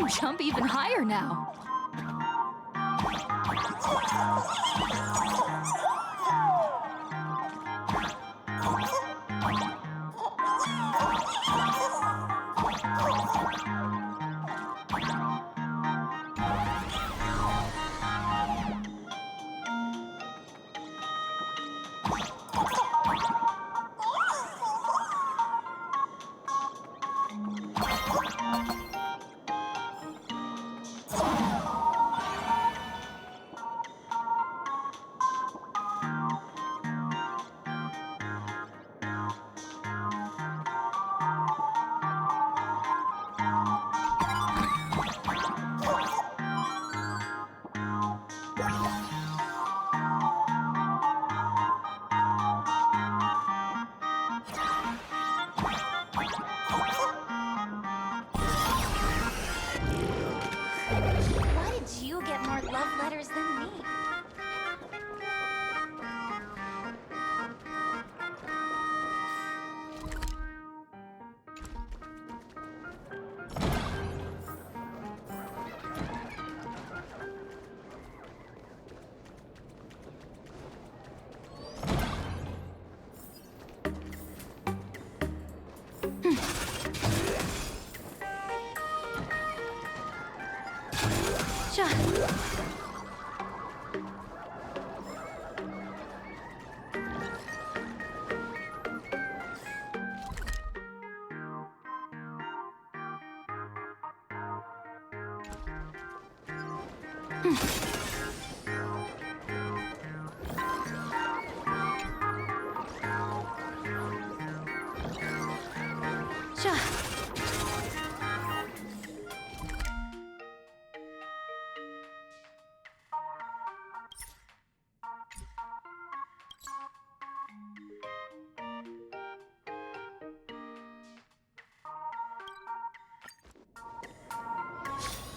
can jump even higher now. Why did you get more love letters than me?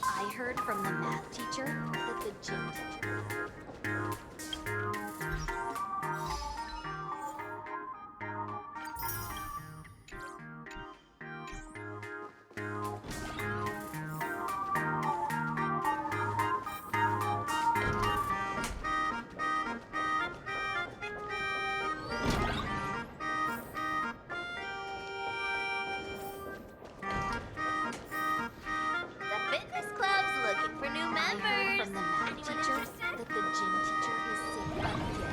I heard from the math teacher that the gym teacher... The fitness club's looking for new members. From the math teacher that the gym teacher is sick again.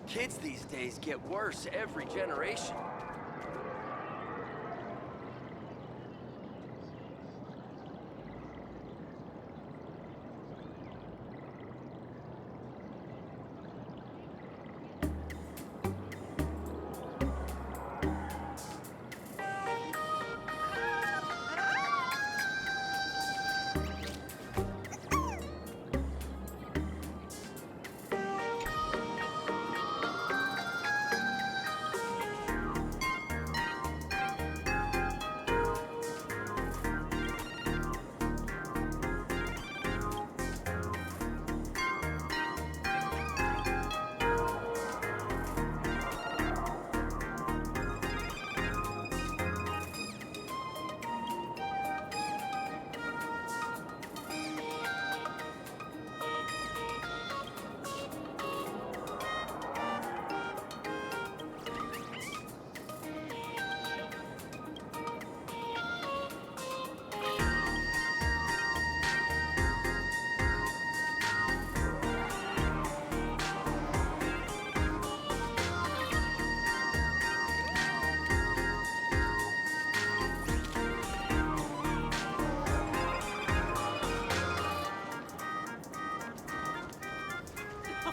Kids these days get worse every generation.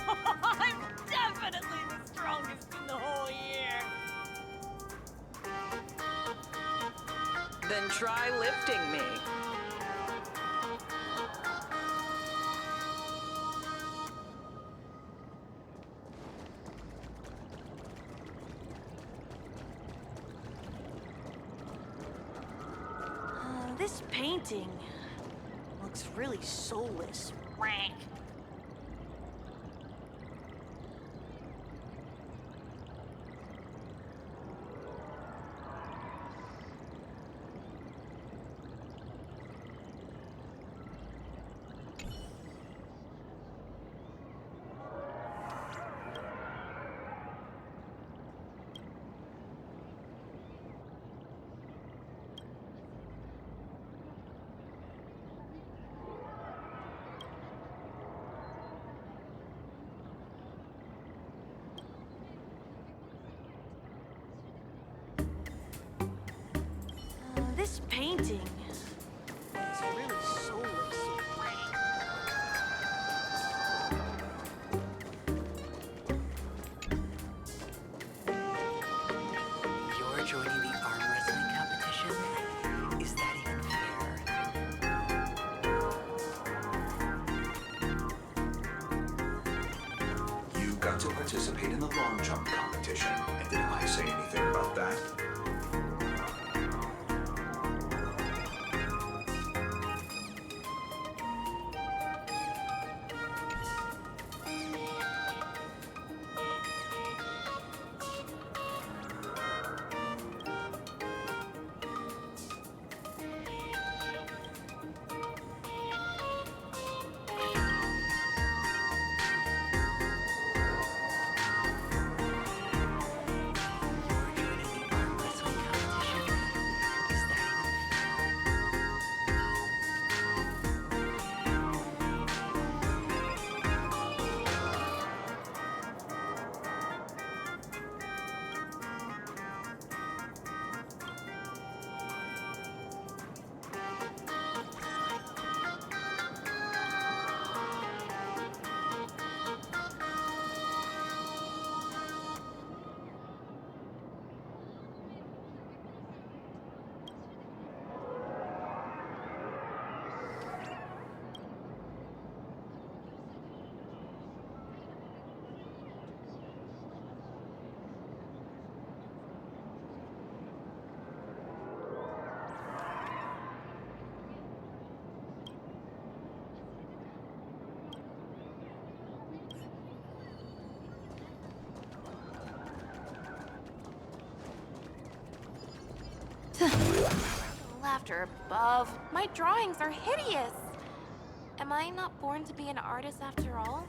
I'm definitely the strongest in the whole year. Then try lifting me. This painting looks really soulless. Rank. This painting looks really soulless. You're joining the arm wrestling competition? Is that even fair? You got to participate in the long jump competition. And did I say anything about that? Laughter above. My drawings are hideous. Am I not born to be an artist after all?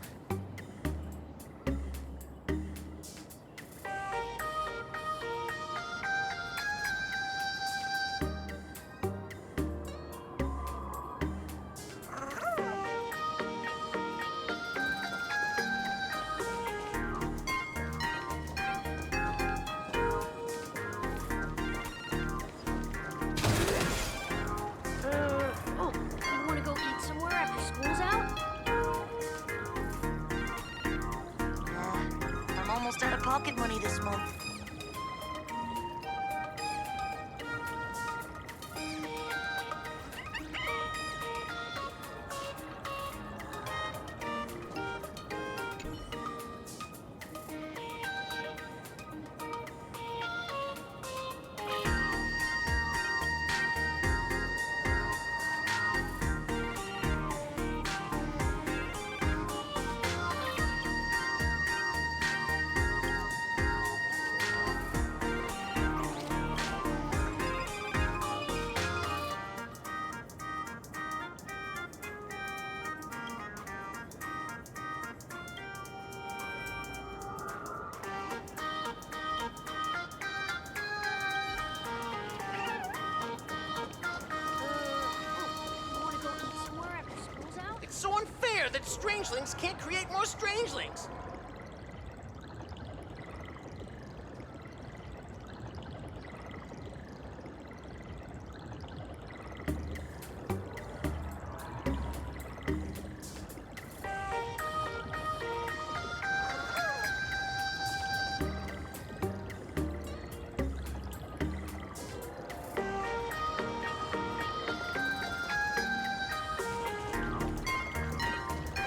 Oh, you wanna go eat somewhere after school's out? Nah, I'm almost out of pocket money this month. It's so unfair that strangelings can't create more strangelings.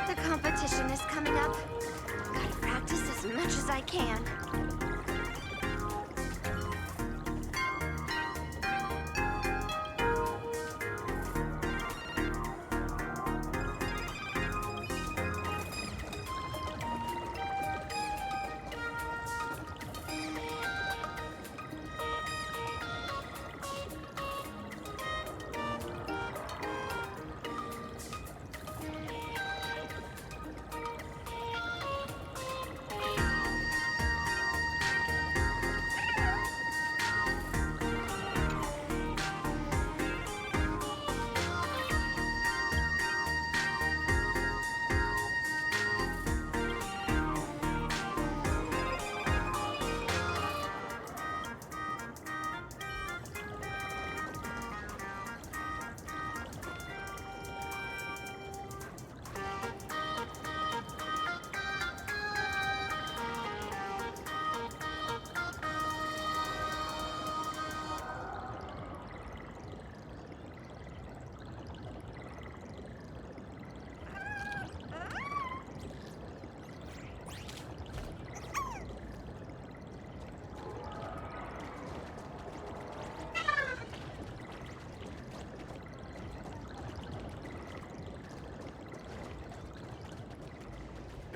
The competition is coming up. Gotta practice as much as I can.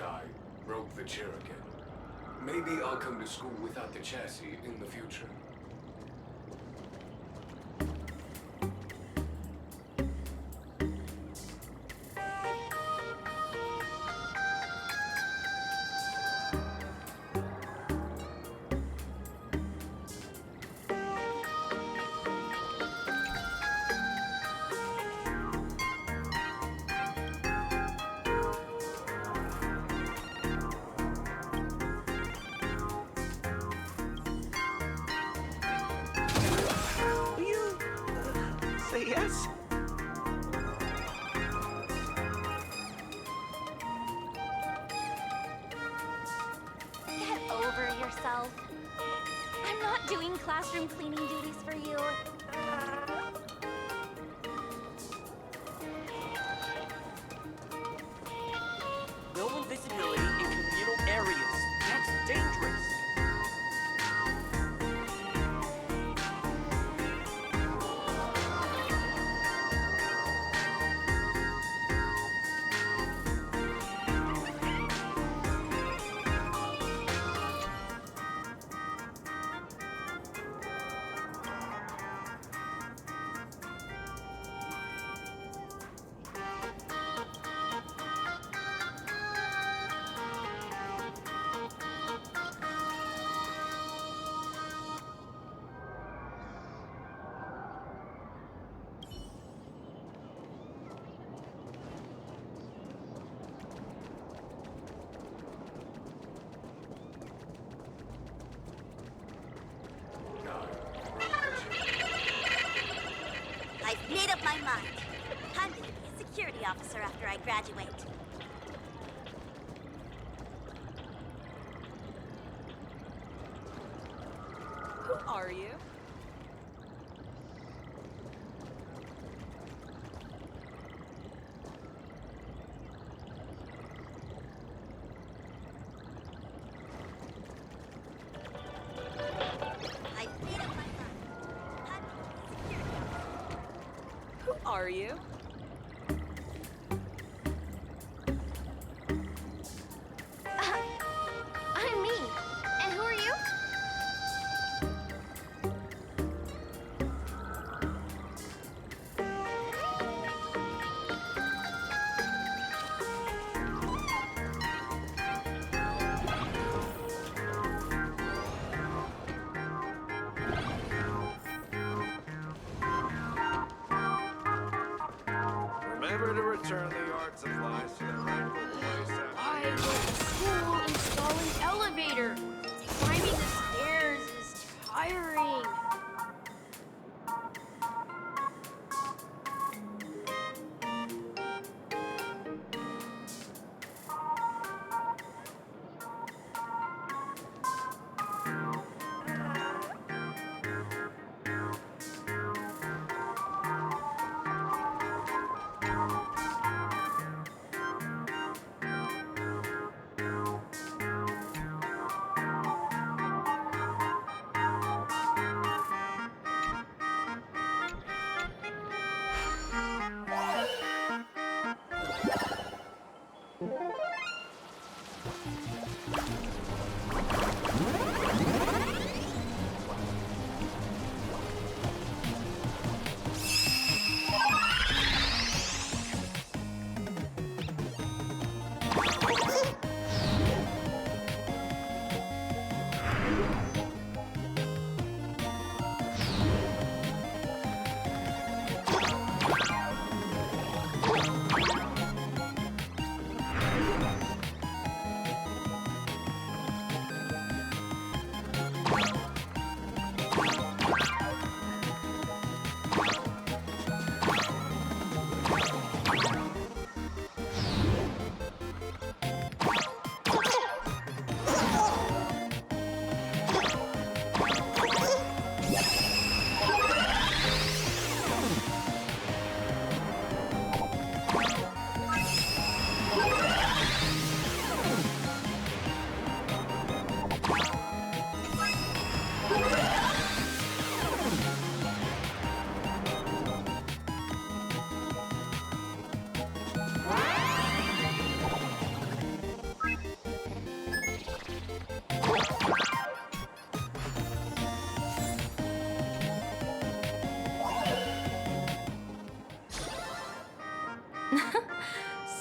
I broke the chair again. Maybe I'll come to school without the chassis in the future. Will you say yes? Get over yourself. I'm not doing classroom cleaning duties for you. No invisibility in communal areas. That's dangerous. I've made up my mind. I'm gonna be a security officer after I graduate. Who are you? I've made up my mind. I'm gonna be a security officer. Who are you? I'm me. And who are you? Remember to return the art supplies to their rightful place after I went to school installing elevator. Climbing the stairs is tiring.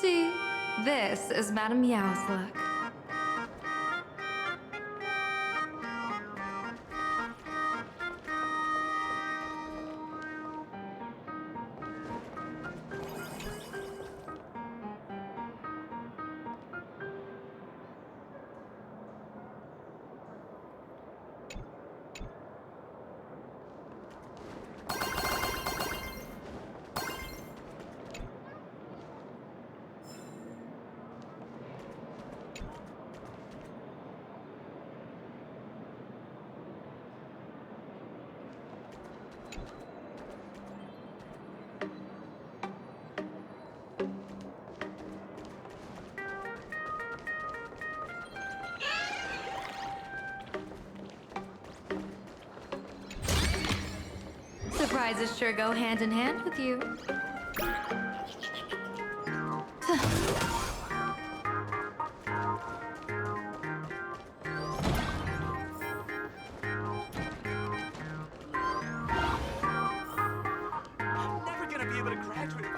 See, this is Madame Meow's luck. Surprises sure go hand in hand with you. I'm never gonna be able to graduate